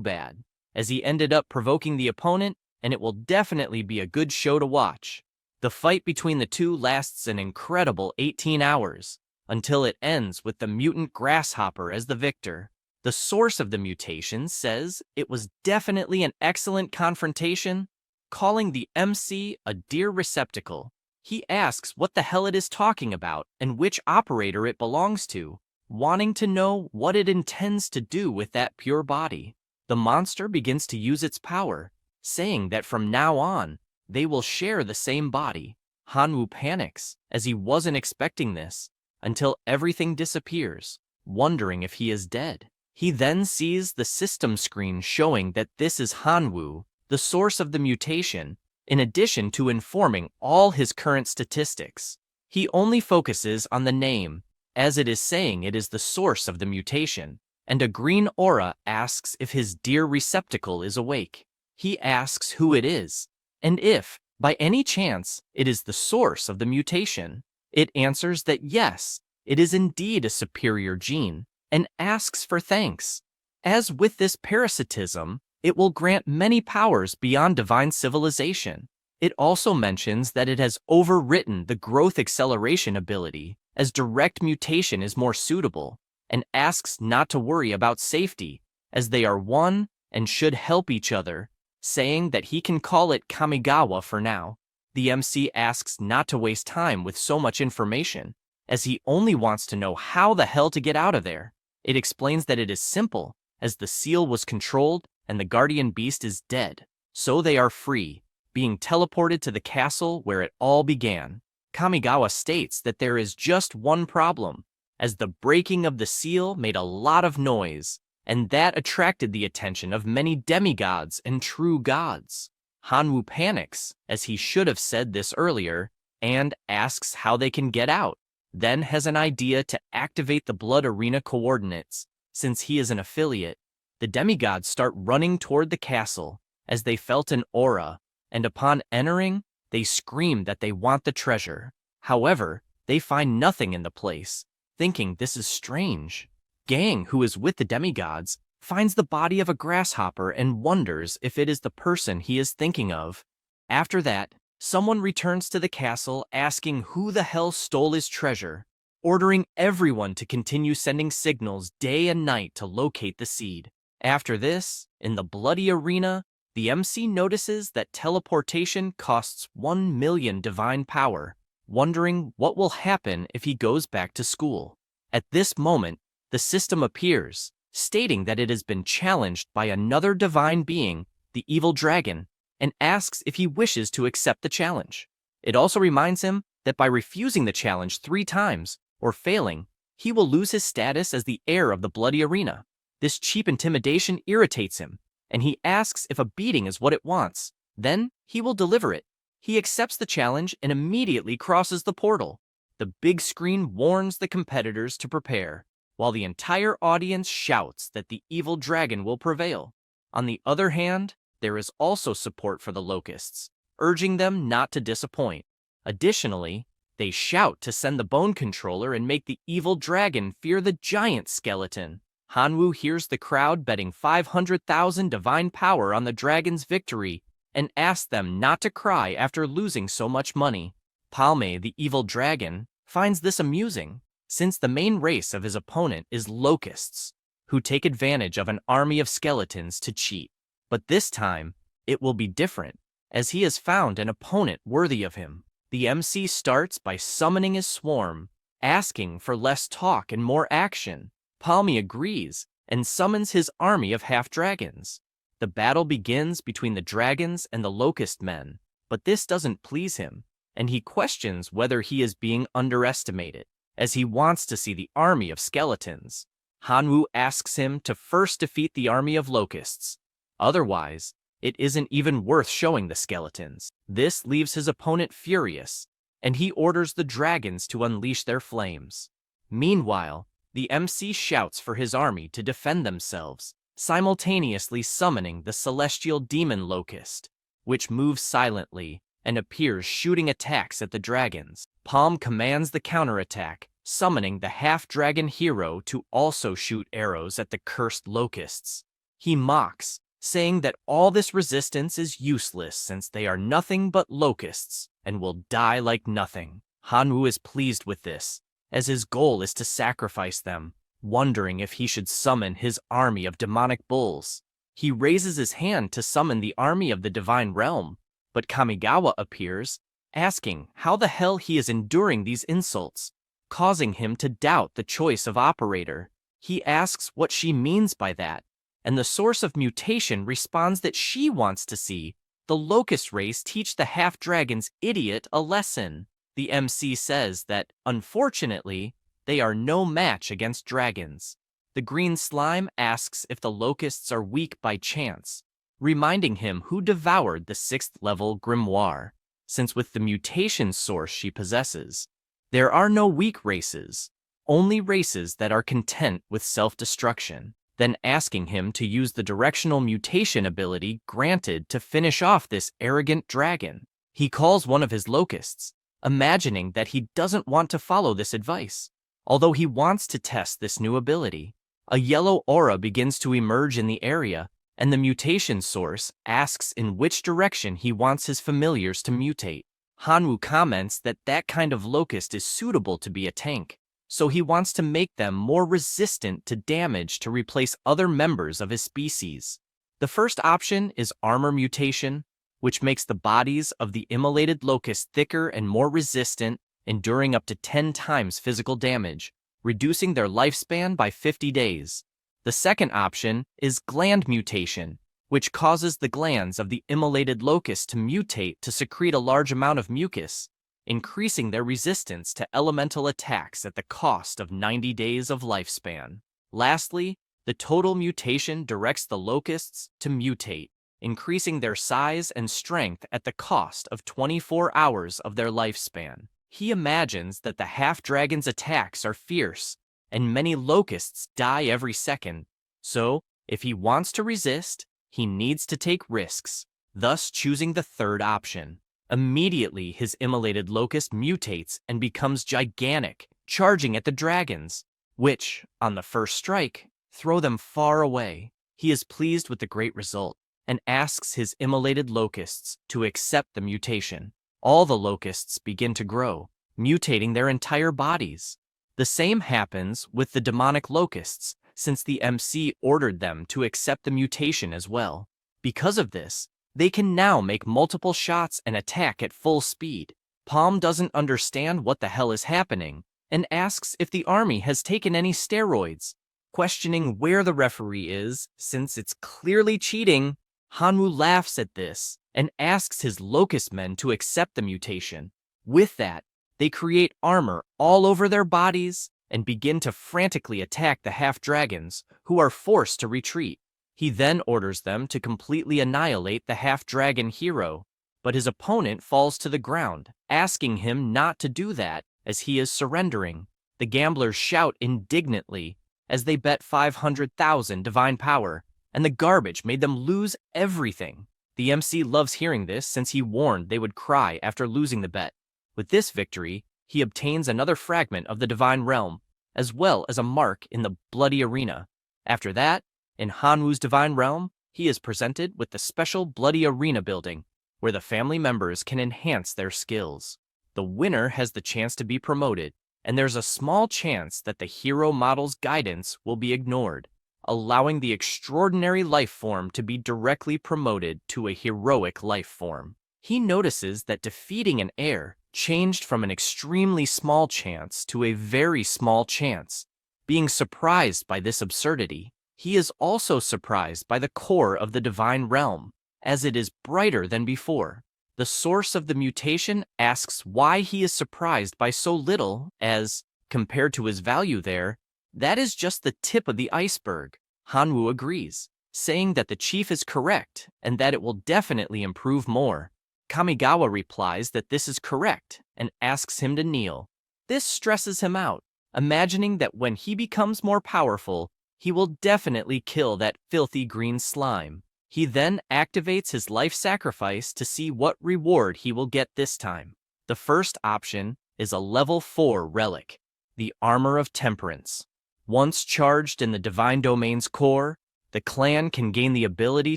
bad, as he ended up provoking the opponent, and it will definitely be a good show to watch. The fight between the two lasts an incredible 18 hours, until it ends with the mutant grasshopper as the victor. The source of the mutation says it was definitely an excellent confrontation, calling the MC a dear receptacle. He asks what the hell it is talking about and which operator it belongs to, wanting to know what it intends to do with that pure body. The monster begins to use its power, saying that from now on, they will share the same body. Hanwoo panics, as he wasn't expecting this, until everything disappears, wondering if he is dead. He then sees the system screen showing that this is Hanwoo, the source of the mutation, in addition to informing all his current statistics. He only focuses on the name, as it is saying it is the source of the mutation, and a green aura asks if his dear receptacle is awake. He asks who it is, and if, by any chance, it is the source of the mutation. It answers that yes, it is indeed a superior gene, and asks for thanks. As with this parasitism, it will grant many powers beyond divine civilization. It also mentions that it has overwritten the growth acceleration ability, as direct mutation is more suitable, and asks not to worry about safety, as they are one and should help each other, saying that he can call it Kamigawa for now. The MC asks not to waste time with so much information, as he only wants to know how the hell to get out of there. It explains that it is simple, as the seal was controlled and the guardian beast is dead, so they are free, being teleported to the castle where it all began. Kamigawa states that there is just one problem, as the breaking of the seal made a lot of noise, and that attracted the attention of many demigods and true gods. Hanwoo panics, as he should have said this earlier, and asks how they can get out, then has an idea to activate the blood arena coordinates. Since he is an affiliate, the demigods start running toward the castle, as they felt an aura, and upon entering, they scream that they want the treasure. However, they find nothing in the place, thinking this is strange. Gang, who is with the demigods, finds the body of a grasshopper and wonders if it is the person he is thinking of. After that, someone returns to the castle asking who the hell stole his treasure, ordering everyone to continue sending signals day and night to locate the seed. After this, in the bloody arena, the MC notices that teleportation costs 1 million divine power, wondering what will happen if he goes back to school. At this moment, the system appears, stating that it has been challenged by another divine being, the evil dragon, and asks if he wishes to accept the challenge. It also reminds him that by refusing the challenge 3 times, or failing, he will lose his status as the heir of the bloody arena. This cheap intimidation irritates him, and he asks if a beating is what it wants. Then, he will deliver it. He accepts the challenge and immediately crosses the portal. The big screen warns the competitors to prepare, while the entire audience shouts that the evil dragon will prevail. On the other hand, there is also support for the locusts, urging them not to disappoint. Additionally, they shout to send the bone controller and make the evil dragon fear the giant skeleton. Hanwoo hears the crowd betting 500,000 divine power on the dragon's victory and asks them not to cry after losing so much money. Palme, the evil dragon, finds this amusing, since the main race of his opponent is locusts, who take advantage of an army of skeletons to cheat. But this time, it will be different, as he has found an opponent worthy of him. The MC starts by summoning his swarm, asking for less talk and more action. Palme agrees and summons his army of half-dragons. The battle begins between the dragons and the locust men, but this doesn't please him, and he questions whether he is being underestimated, as he wants to see the army of skeletons. Hanwoo asks him to first defeat the army of locusts. Otherwise, it isn't even worth showing the skeletons. This leaves his opponent furious, and he orders the dragons to unleash their flames. Meanwhile, the MC shouts for his army to defend themselves, simultaneously summoning the celestial demon locust, which moves silently and appears shooting attacks at the dragons. Palm commands the counterattack, summoning the half-dragon hero to also shoot arrows at the cursed locusts. He mocks, saying that all this resistance is useless since they are nothing but locusts and will die like nothing. Hanwoo is pleased with this, as his goal is to sacrifice them, wondering if he should summon his army of demonic bulls. He raises his hand to summon the army of the divine realm, but Kamigawa appears, asking how the hell he is enduring these insults, causing him to doubt the choice of operator. He asks what she means by that, and the source of mutation responds that she wants to see the locust race teach the half-dragon's idiot a lesson. The MC says that, unfortunately, they are no match against dragons. The green slime asks if the locusts are weak by chance, reminding him who devoured the 6th-level grimoire, since with the mutation source she possesses, there are no weak races, only races that are content with self-destruction. Then asking him to use the directional mutation ability granted to finish off this arrogant dragon. He calls one of his locusts, imagining that he doesn't want to follow this advice, although he wants to test this new ability. A yellow aura begins to emerge in the area, and the mutation source asks in which direction he wants his familiars to mutate. Hanwoo comments that that kind of locust is suitable to be a tank, so he wants to make them more resistant to damage to replace other members of his species. The first option is armor mutation, which makes the bodies of the immolated locust thicker and more resistant, enduring up to 10 times physical damage, reducing their lifespan by 50 days. The second option is gland mutation, which causes the glands of the immolated locust to mutate to secrete a large amount of mucus, increasing their resistance to elemental attacks at the cost of 90 days of lifespan. Lastly, the total mutation directs the locusts to mutate, increasing their size and strength at the cost of 24 hours of their lifespan. He imagines that the half-dragon's attacks are fierce, and many locusts die every second, so if he wants to resist, he needs to take risks, thus choosing the third option. Immediately, his immolated locust mutates and becomes gigantic, charging at the dragons, which, on the first strike, throw them far away. He is pleased with the great result, and asks his immolated locusts to accept the mutation. All the locusts begin to grow, mutating their entire bodies. The same happens with the demonic locusts, since the MC ordered them to accept the mutation as well. Because of this, they can now make multiple shots and attack at full speed. Palm doesn't understand what the hell is happening, and asks if the army has taken any steroids, questioning where the referee is, since it's clearly cheating. Hanwoo laughs at this and asks his locust men to accept the mutation. With that, they create armor all over their bodies and begin to frantically attack the half-dragons, who are forced to retreat. He then orders them to completely annihilate the half-dragon hero, but his opponent falls to the ground, asking him not to do that as he is surrendering. The gamblers shout indignantly as they bet 500,000 divine power, and the garbage made them lose everything. The MC loves hearing this since he warned they would cry after losing the bet. With this victory, he obtains another fragment of the divine realm, as well as a mark in the bloody arena. After that, in Hanwoo's divine realm, he is presented with the special bloody arena building, where the family members can enhance their skills. The winner has the chance to be promoted, and there's a small chance that the hero model's guidance will be ignored, allowing the extraordinary life form to be directly promoted to a heroic life form. He notices that defeating an heir changed from an extremely small chance to a very small chance. Being surprised by this absurdity, he is also surprised by the core of the divine realm, as it is brighter than before. The source of the mutation asks why he is surprised by so little, as, compared to his value there, that is just the tip of the iceberg. Hanwoo agrees, saying that the chief is correct and that it will definitely improve more. Kamigawa replies that this is correct and asks him to kneel. This stresses him out, imagining that when he becomes more powerful, he will definitely kill that filthy green slime. He then activates his life sacrifice to see what reward he will get this time. The first option is a level 4 relic, the Armor of Temperance. Once charged in the Divine Domain's core, the clan can gain the ability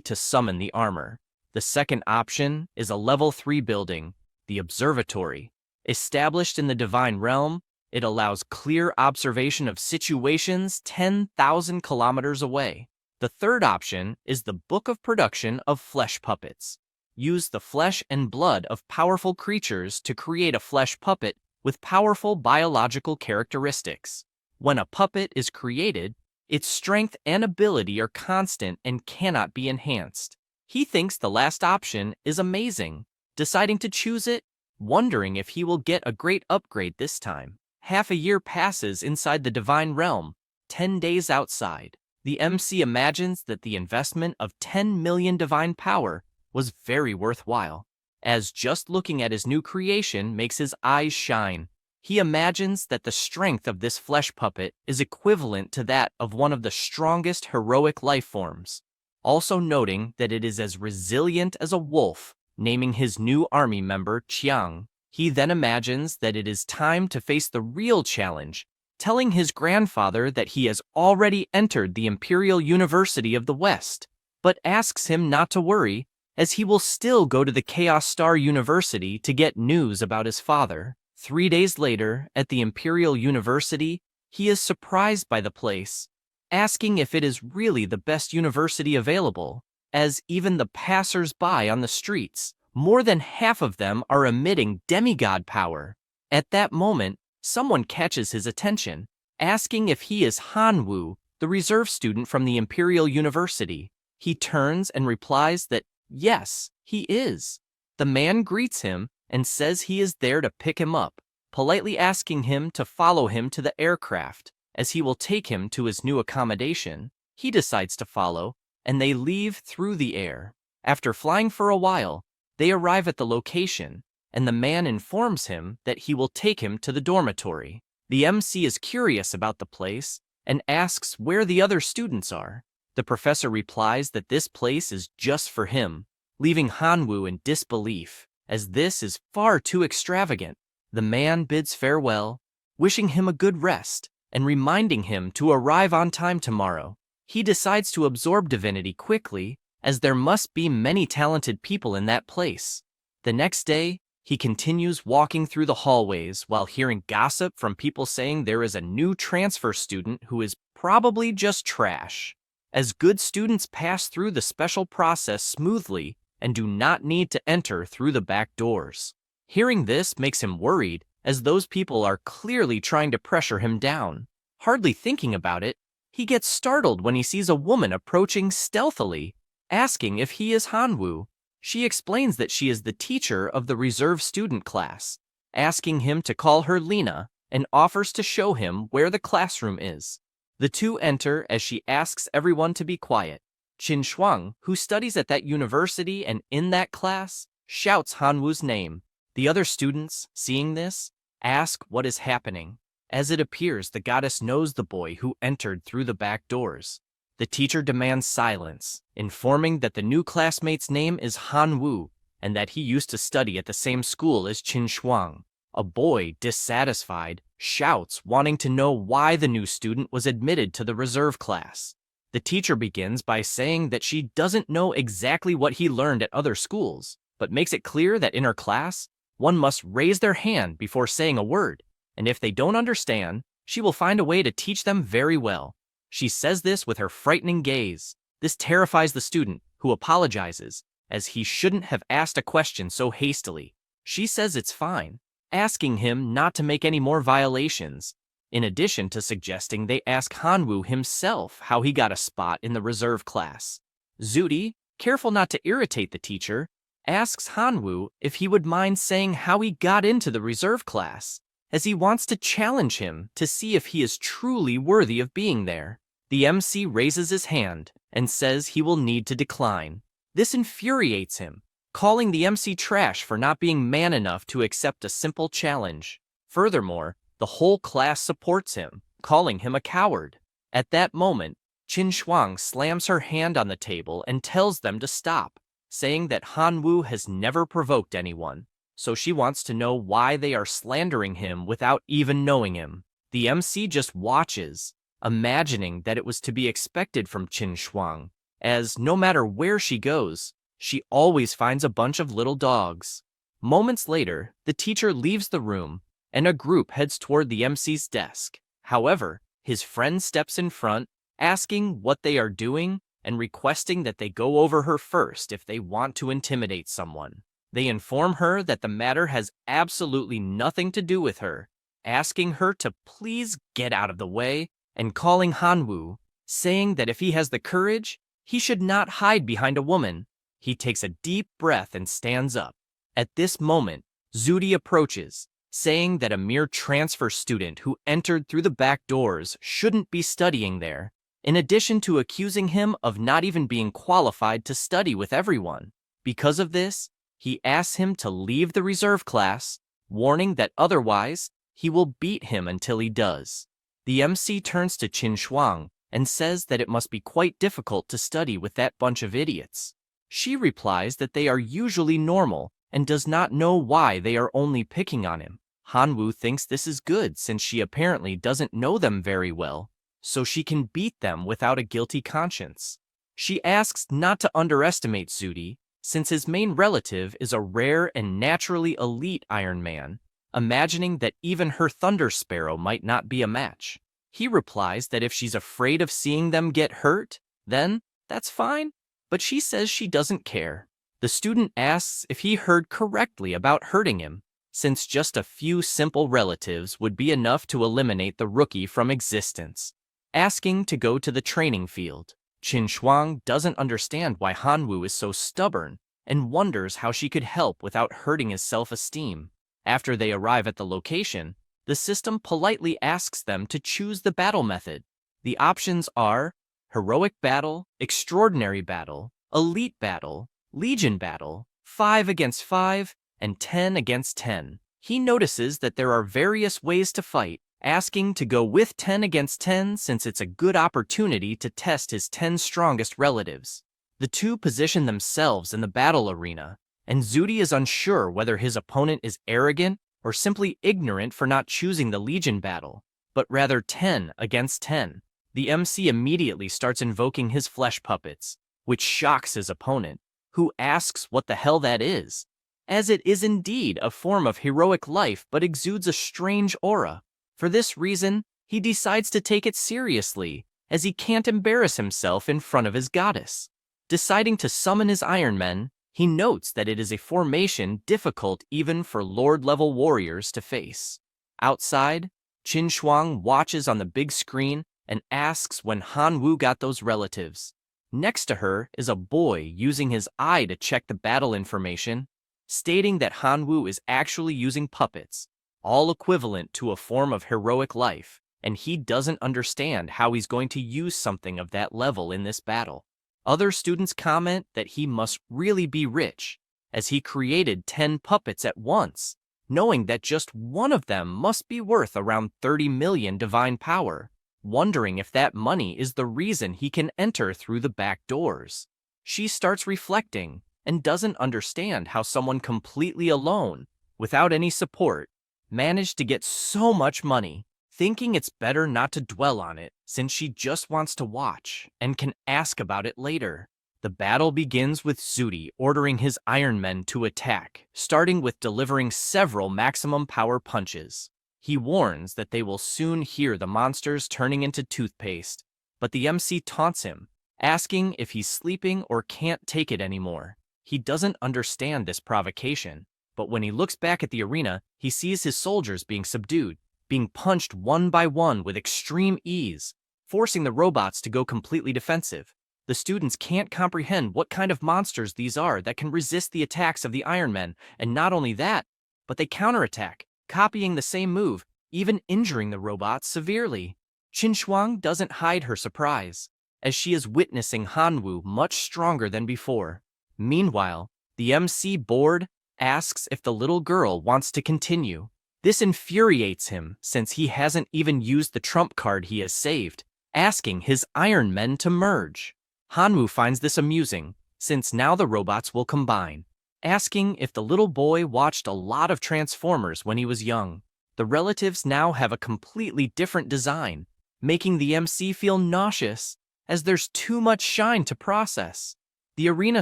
to summon the armor. The second option is a level 3 building, the Observatory. Established in the Divine Realm, it allows clear observation of situations 10,000 kilometers away. The third option is the Book of Production of Flesh Puppets. Use the flesh and blood of powerful creatures to create a flesh puppet with powerful biological characteristics. When a puppet is created, its strength and ability are constant and cannot be enhanced. He thinks the last option is amazing, deciding to choose it, wondering if he will get a great upgrade this time. Half a year passes inside the Divine Realm, 10 days outside. The MC imagines that the investment of 10 million divine power was very worthwhile, as just looking at his new creation makes his eyes shine. He imagines that the strength of this flesh puppet is equivalent to that of one of the strongest heroic life forms, also noting that it is as resilient as a wolf, naming his new army member Chiang. He then imagines that it is time to face the real challenge, telling his grandfather that he has already entered the Imperial University of the West, but asks him not to worry, as he will still go to the Chaos Star University to get news about his father. 3 days later, at the Imperial University, he is surprised by the place, asking if it is really the best university available, as even the passers-by on the streets, more than half of them are emitting demigod power. At that moment, someone catches his attention, asking if he is Hanwoo, the reserve student from the Imperial University. He turns and replies that, yes, he is. The man greets him and says he is there to pick him up, politely asking him to follow him to the aircraft, as he will take him to his new accommodation. He decides to follow, and they leave through the air. After flying for a while, they arrive at the location, and the man informs him that he will take him to the dormitory. The MC is curious about the place and asks where the other students are. The professor replies that this place is just for him, leaving Hanwoo in disbelief, as this is far too extravagant. The man bids farewell, wishing him a good rest, and reminding him to arrive on time tomorrow. He decides to absorb divinity quickly, as there must be many talented people in that place. The next day, he continues walking through the hallways while hearing gossip from people saying there is a new transfer student who is probably just trash, as good students pass through the special process smoothly and do not need to enter through the back doors. Hearing this makes him worried, as those people are clearly trying to pressure him down. Hardly thinking about it, he gets startled when he sees a woman approaching stealthily, Asking if he is Hanwoo, she explains that she is the teacher of the reserve student class, asking him to call her Lena and offers to show him where the classroom is. The two enter as she asks everyone to be quiet. Qin Shuang, who studies at that university and in that class, shouts Hanwoo's name. The other students, seeing this, ask what is happening. As it appears, the goddess knows the boy who entered through the back doors. The teacher demands silence, informing that the new classmate's name is Hanwoo and that he used to study at the same school as Qin Shuang. A boy, dissatisfied, shouts, wanting to know why the new student was admitted to the reserve class. The teacher begins by saying that she doesn't know exactly what he learned at other schools, but makes it clear that in her class, one must raise their hand before saying a word, and if they don't understand, she will find a way to teach them very well. She says this with her frightening gaze. This terrifies the student, who apologizes, as he shouldn't have asked a question so hastily. She says it's fine, asking him not to make any more violations, in addition to suggesting they ask Hanwoo himself how he got a spot in the reserve class. Zudi, careful not to irritate the teacher, asks Hanwoo if he would mind saying how he got into the reserve class, as he wants to challenge him to see if he is truly worthy of being there. The MC raises his hand and says he will need to decline. This infuriates him, calling the MC trash for not being man enough to accept a simple challenge. Furthermore, the whole class supports him, calling him a coward. At that moment, Qin Shuang slams her hand on the table and tells them to stop, saying that Hanwoo has never provoked anyone, so she wants to know why they are slandering him without even knowing him. The MC just watches, imagining that it was to be expected from Qin Shuang, as no matter where she goes, she always finds a bunch of little dogs. Moments later, the teacher leaves the room, and a group heads toward the MC's desk. However, his friend steps in front, asking what they are doing and requesting that they go over her first if they want to intimidate someone. They inform her that the matter has absolutely nothing to do with her, asking her to please get out of the way, and calling Hanwoo, saying that if he has the courage, he should not hide behind a woman. He takes a deep breath and stands up. At this moment, Zudi approaches, saying that a mere transfer student who entered through the back doors shouldn't be studying there, in addition to accusing him of not even being qualified to study with everyone. Because of this, he asks him to leave the reserve class, warning that otherwise, he will beat him until he does. The MC turns to Qin Shuang and says that it must be quite difficult to study with that bunch of idiots. She replies that they are usually normal and does not know why they are only picking on him. Hanwoo thinks this is good since she apparently doesn't know them very well, so she can beat them without a guilty conscience. She asks not to underestimate Zudi, since his main relative is a rare and naturally elite Iron Man, imagining that even her Thunder Sparrow might not be a match. He replies that if she's afraid of seeing them get hurt, then that's fine, but she says she doesn't care. The student asks if he heard correctly about hurting him, since just a few simple relatives would be enough to eliminate the rookie from existence. Asking to go to the training field, Qin Shuang doesn't understand why Hanwoo is so stubborn and wonders how she could help without hurting his self-esteem. After they arrive at the location, the system politely asks them to choose the battle method. The options are Heroic Battle, Extraordinary Battle, Elite Battle, Legion Battle, 5 against 5, and 10 against 10. He notices that there are various ways to fight, asking to go with 10 against 10 since it's a good opportunity to test his 10 strongest relatives. The two position themselves in the battle arena, and Zudi is unsure whether his opponent is arrogant or simply ignorant for not choosing the Legion battle, but rather 10 against 10. The MC immediately starts invoking his flesh puppets, which shocks his opponent, who asks what the hell that is, as it is indeed a form of heroic life but exudes a strange aura. For this reason, he decides to take it seriously, as he can't embarrass himself in front of his goddess. Deciding to summon his Iron Men, he notes that it is a formation difficult even for Lord-level warriors to face. Outside, Qin Shuang watches on the big screen and asks when Hanwoo got those relatives. Next to her is a boy using his eye to check the battle information, stating that Hanwoo is actually using puppets, all equivalent to a form of heroic life, and he doesn't understand how he's going to use something of that level in this battle. Other students comment that he must really be rich, as he created 10 puppets at once, knowing that just one of them must be worth around 30 million divine power, wondering if that money is the reason he can enter through the back doors. She starts reflecting and doesn't understand how someone completely alone, without any support, managed to get so much money, thinking it's better not to dwell on it since she just wants to watch and can ask about it later. The battle begins with Zudi ordering his Iron Men to attack, starting with delivering several maximum power punches. He warns that they will soon hear the monsters turning into toothpaste, but the MC taunts him, asking if he's sleeping or can't take it anymore. He doesn't understand this provocation, but when he looks back at the arena, he sees his soldiers being subdued, being punched one by one with extreme ease, forcing the robots to go completely defensive. The students can't comprehend what kind of monsters these are that can resist the attacks of the Iron Men, and not only that, but they counterattack, copying the same move, even injuring the robots severely. Shuang doesn't hide her surprise, as she is witnessing Hanwoo much stronger than before. Meanwhile, the MC bored asks if the little girl wants to continue. This infuriates him since he hasn't even used the trump card he has saved, asking his Iron Men to merge. Hanwoo finds this amusing, since now the robots will combine, asking if the little boy watched a lot of Transformers when he was young. The relatives now have a completely different design, making the MC feel nauseous, as there's too much shine to process. The arena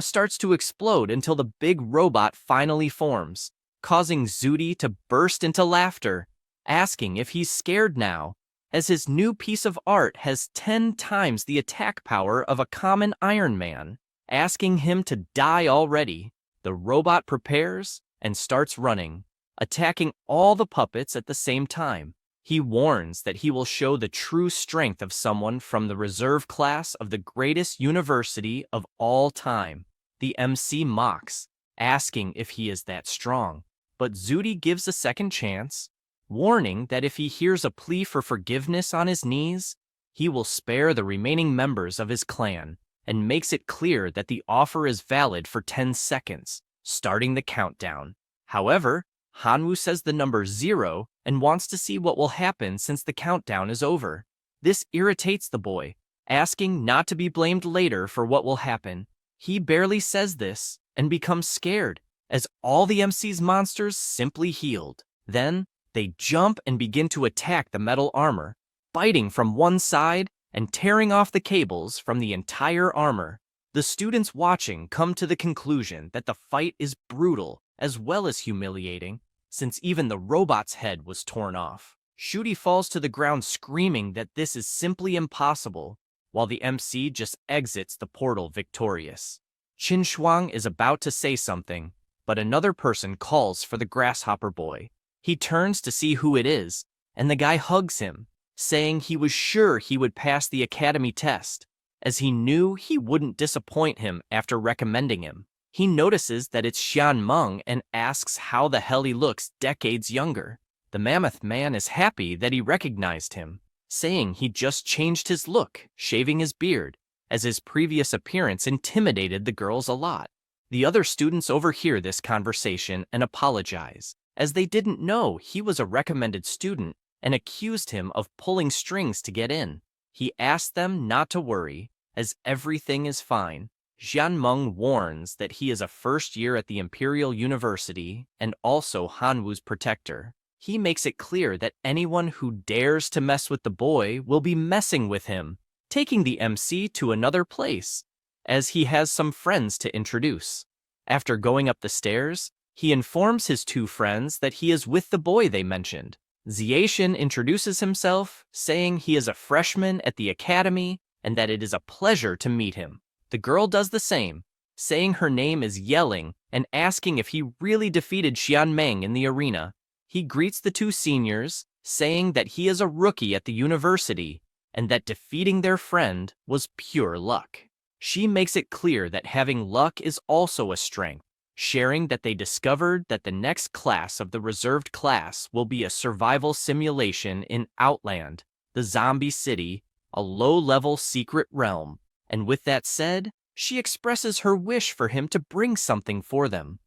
starts to explode until the big robot finally forms, causing Zudi to burst into laughter, asking if he's scared now, as his new piece of art has 10 times the attack power of a common Iron Man, asking him to die already. The robot prepares and starts running, attacking all the puppets at the same time. He warns that he will show the true strength of someone from the reserve class of the greatest university of all time. The MC mocks, asking if he is that strong, but Zudi gives a second chance, warning that if he hears a plea for forgiveness on his knees, he will spare the remaining members of his clan, and makes it clear that the offer is valid for 10 seconds, starting the countdown. However, Hanwoo says the number 0 and wants to see what will happen since the countdown is over. This irritates the boy, asking not to be blamed later for what will happen. He barely says this and becomes scared, as all the MC's monsters simply healed. Then, they jump and begin to attack the metal armor, biting from one side and tearing off the cables from the entire armor. The students watching come to the conclusion that the fight is brutal as well as humiliating, since even the robot's head was torn off. Shudi falls to the ground screaming that this is simply impossible, while the MC just exits the portal victorious. Shuang is about to say something, but another person calls for the grasshopper boy. He turns to see who it is, and the guy hugs him, saying he was sure he would pass the academy test, as he knew he wouldn't disappoint him after recommending him. He notices that it's Xian Meng and asks how the hell he looks decades younger. The mammoth man is happy that he recognized him, saying he just changed his look, shaving his beard, as his previous appearance intimidated the girls a lot. The other students overhear this conversation and apologize, as they didn't know he was a recommended student and accused him of pulling strings to get in. He asked them not to worry, as everything is fine. Xian Meng warns that he is a first year at the Imperial University and also Hanwoo's protector. He makes it clear that anyone who dares to mess with the boy will be messing with him, taking the MC to another place, as he has some friends to introduce. After going up the stairs, he informs his two friends that he is with the boy they mentioned. Ziaxian introduces himself, saying he is a freshman at the academy and that it is a pleasure to meet him. The girl does the same, saying her name is Yelling and asking if he really defeated Xian Meng in the arena. He greets the two seniors, saying that he is a rookie at the university and that defeating their friend was pure luck. She makes it clear that having luck is also a strength, sharing that they discovered that the next class of the reserved class will be a survival simulation in Outland, the zombie city, a low-level secret realm. And with that said, she expresses her wish for him to bring something for them.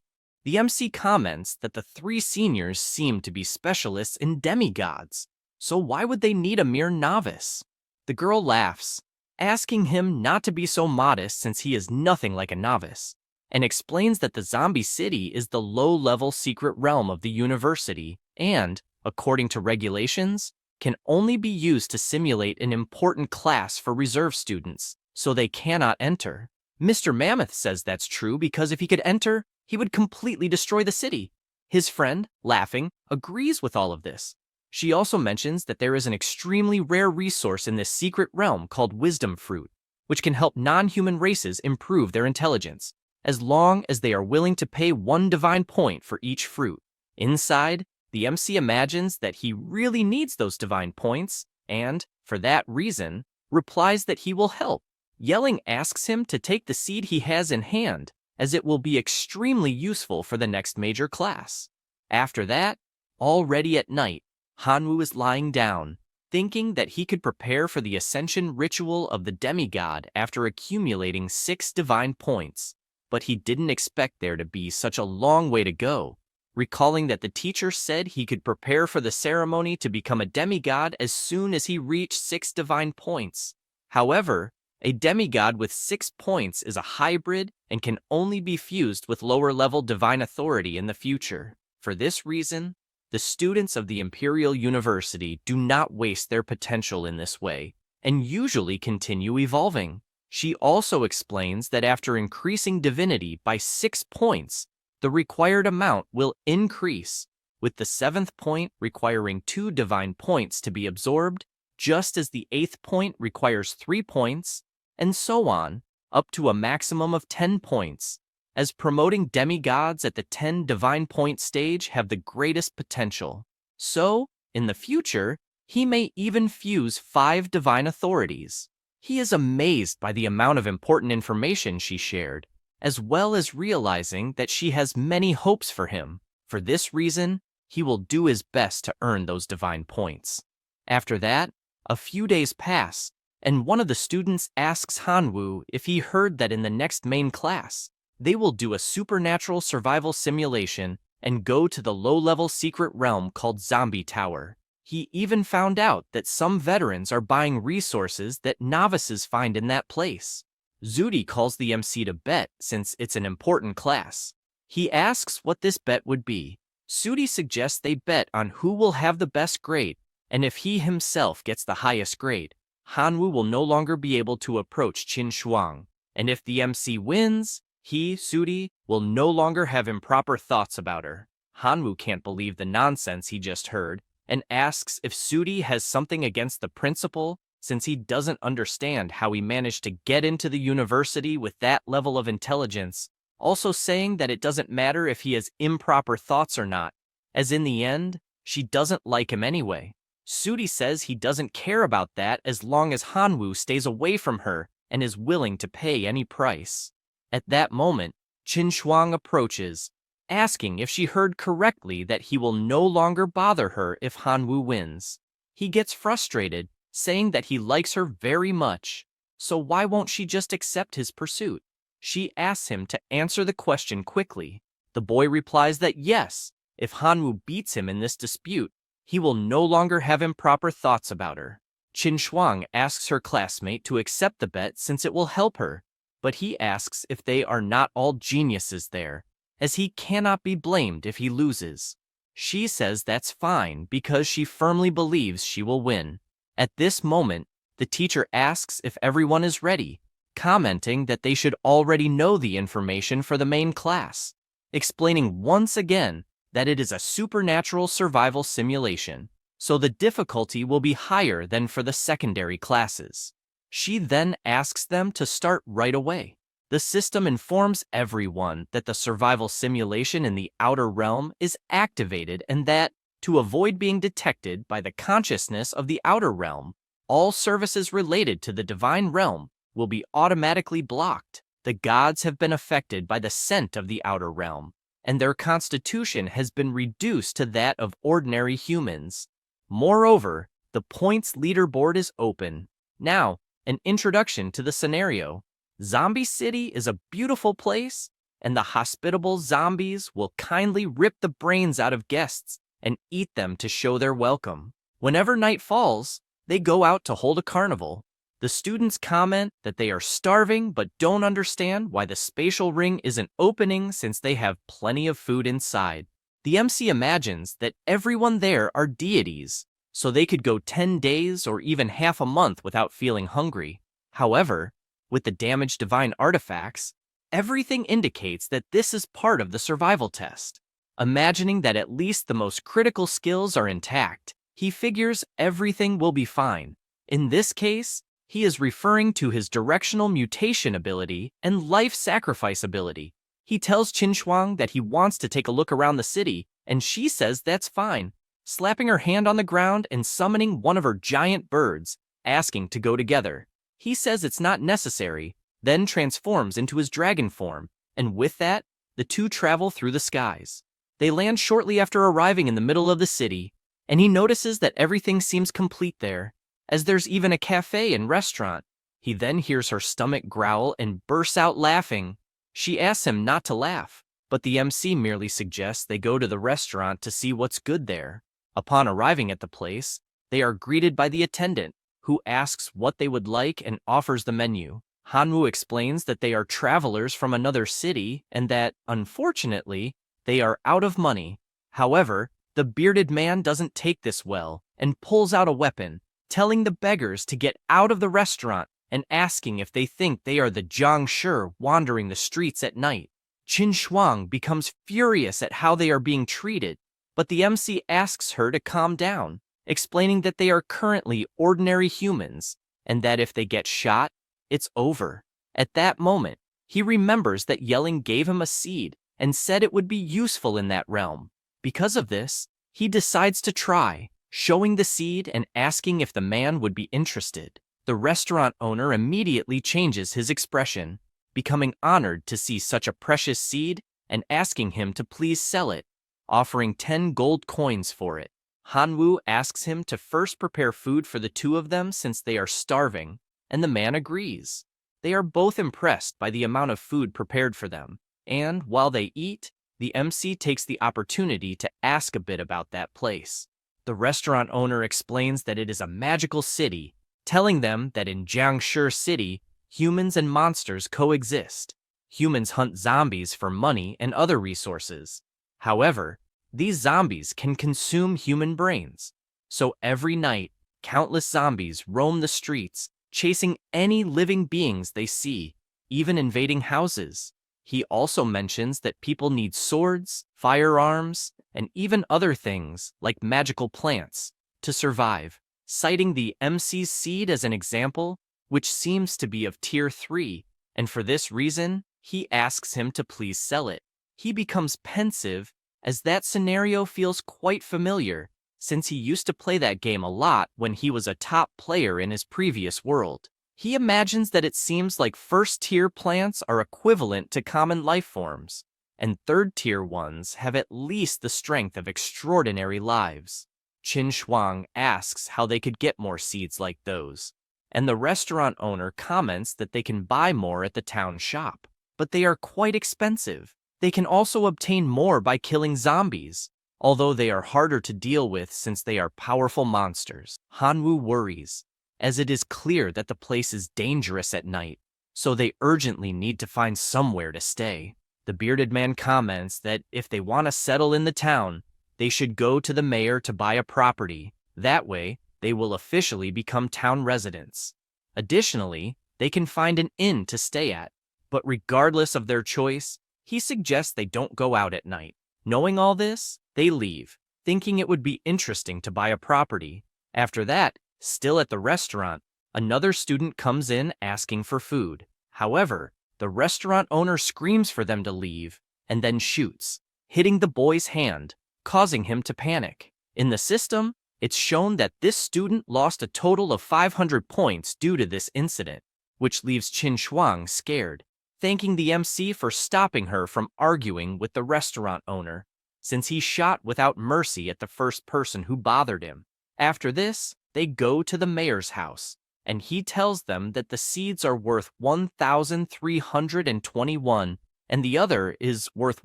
The MC comments that the three seniors seem to be specialists in demigods, so why would they need a mere novice? The girl laughs, asking him not to be so modest since he is nothing like a novice, and explains that the zombie city is the low-level secret realm of the university and, according to regulations, can only be used to simulate an important class for reserve students, so they cannot enter. Mr. Mammoth says that's true because if he could enter, he would completely destroy the city. His friend, laughing, agrees with all of this. She also mentions that there is an extremely rare resource in this secret realm called Wisdom Fruit, which can help non-human races improve their intelligence, as long as they are willing to pay 1 divine point for each fruit. Inside, the MC imagines that he really needs those divine points, and, for that reason, replies that he will help. Yelling asks him to take the seed he has in hand, as it will be extremely useful for the next major class. After that, already at night, Hanwoo is lying down, thinking that he could prepare for the ascension ritual of the demigod after accumulating 6 divine points, but he didn't expect there to be such a long way to go, recalling that the teacher said he could prepare for the ceremony to become a demigod as soon as he reached 6 divine points. However, a demigod with 6 points is a hybrid and can only be fused with lower-level divine authority in the future. For this reason, the students of the Imperial University do not waste their potential in this way, and usually continue evolving. She also explains that after increasing divinity by 6 points, the required amount will increase, with the 7th point requiring 2 divine points to be absorbed, just as the 8th point requires 3 points, and so on, up to a maximum of 10 points, as promoting demigods at the 10 divine point stage have the greatest potential. So, in the future, he may even fuse 5 divine authorities. He is amazed by the amount of important information she shared, as well as realizing that she has many hopes for him. For this reason, he will do his best to earn those divine points. After that, a few days pass, and one of the students asks Hanwoo if he heard that in the next main class, they will do a supernatural survival simulation and go to the low-level secret realm called Zombie Tower. He even found out that some veterans are buying resources that novices find in that place. Zudi calls the MC to bet since it's an important class. He asks what this bet would be. Zudi suggests they bet on who will have the best grade, and if he himself gets the highest grade, Hanwoo will no longer be able to approach Qin Shuang, and if the MC wins, he, Zudi, will no longer have improper thoughts about her. Hanwoo can't believe the nonsense he just heard, and asks if Zudi has something against the principal, since he doesn't understand how he managed to get into the university with that level of intelligence, also saying that it doesn't matter if he has improper thoughts or not, as in the end, she doesn't like him anyway. Zudi says he doesn't care about that as long as Hanwoo stays away from her and is willing to pay any price. At that moment, Qin Shuang approaches, asking if she heard correctly that he will no longer bother her if Hanwoo wins. He gets frustrated, saying that he likes her very much, so why won't she just accept his pursuit? She asks him to answer the question quickly. The boy replies that yes, if Hanwoo beats him in this dispute, he will no longer have improper thoughts about her. Qin Shuang asks her classmate to accept the bet since it will help her, but he asks if they are not all geniuses there, as he cannot be blamed if he loses. She says that's fine because she firmly believes she will win. At this moment, the teacher asks if everyone is ready, commenting that they should already know the information for the main class, explaining once again that it is a supernatural survival simulation, so the difficulty will be higher than for the secondary classes. She then asks them to start right away. The system informs everyone that the survival simulation in the outer realm is activated and that, to avoid being detected by the consciousness of the outer realm, all services related to the divine realm will be automatically blocked. The gods have been affected by the scent of the outer realm, and their constitution has been reduced to that of ordinary humans. Moreover, the points leaderboard is open. Now, an introduction to the scenario. Zombie City is a beautiful place, and the hospitable zombies will kindly rip the brains out of guests and eat them to show their welcome. Whenever night falls, they go out to hold a carnival. The students comment that they are starving but don't understand why the spatial ring isn't opening since they have plenty of food inside. The MC imagines that everyone there are deities, so they could go 10 days or even half a month without feeling hungry. However, with the damaged divine artifacts, everything indicates that this is part of the survival test. Imagining that at least the most critical skills are intact, he figures everything will be fine. In this case, he is referring to his directional mutation ability and life sacrifice ability. He tells Qin that he wants to take a look around the city, and she says that's fine, slapping her hand on the ground and summoning one of her giant birds, asking to go together. He says it's not necessary, then transforms into his dragon form, and with that, the two travel through the skies. They land shortly after arriving in the middle of the city, and he notices that everything seems complete there, as there's even a cafe and restaurant. He then hears her stomach growl and bursts out laughing. She asks him not to laugh, but the MC merely suggests they go to the restaurant to see what's good there. Upon arriving at the place, they are greeted by the attendant, who asks what they would like and offers the menu. Hanwoo explains that they are travelers from another city and that, unfortunately, they are out of money. However, the bearded man doesn't take this well and pulls out a weapon, telling the beggars to get out of the restaurant and asking if they think they are the Jiangshi wandering the streets at night. Qin Shuang becomes furious at how they are being treated, but the MC asks her to calm down, explaining that they are currently ordinary humans and that if they get shot, it's over. At that moment, he remembers that Yelling gave him a seed and said it would be useful in that realm. Because of this, he decides to try, showing the seed and asking if the man would be interested. The restaurant owner immediately changes his expression, becoming honored to see such a precious seed and asking him to please sell it, offering 10 gold coins for it. Hanwoo asks him to first prepare food for the two of them since they are starving, and the man agrees. They are both impressed by the amount of food prepared for them, and while they eat, the MC takes the opportunity to ask a bit about that place. The restaurant owner explains that it is a magical city, telling them that in Jiangshi City, humans and monsters coexist. Humans hunt zombies for money and other resources. However, these zombies can consume human brains. So every night, countless zombies roam the streets, chasing any living beings they see, even invading houses. He also mentions that people need swords, firearms, and even other things, like magical plants, to survive, citing the MC's seed as an example, which seems to be of Tier 3, and for this reason, he asks him to please sell it. He becomes pensive, as that scenario feels quite familiar, since he used to play that game a lot when he was a top player in his previous world. He imagines that it seems like first-tier plants are equivalent to common life forms, and third-tier ones have at least the strength of extraordinary lives. Qin Shuang asks how they could get more seeds like those, and the restaurant owner comments that they can buy more at the town shop, but they are quite expensive. They can also obtain more by killing zombies, although they are harder to deal with since they are powerful monsters. Hanwoo worries, as it is clear that the place is dangerous at night, so they urgently need to find somewhere to stay. The bearded man comments that if they want to settle in the town, they should go to the mayor to buy a property. That way, they will officially become town residents. Additionally, they can find an inn to stay at, but regardless of their choice, he suggests they don't go out at night. Knowing all this, they leave, thinking it would be interesting to buy a property. After that, still at the restaurant, another student comes in asking for food. However, the restaurant owner screams for them to leave and then shoots, hitting the boy's hand, causing him to panic. In the system, it's shown that this student lost a total of 500 points due to this incident. which leaves Qin Shuang scared, thanking the MC for stopping her from arguing with the restaurant owner, since he shot without mercy at the first person who bothered him. After this, they go to the mayor's house, and he tells them that the seeds are worth 1,321 and the other is worth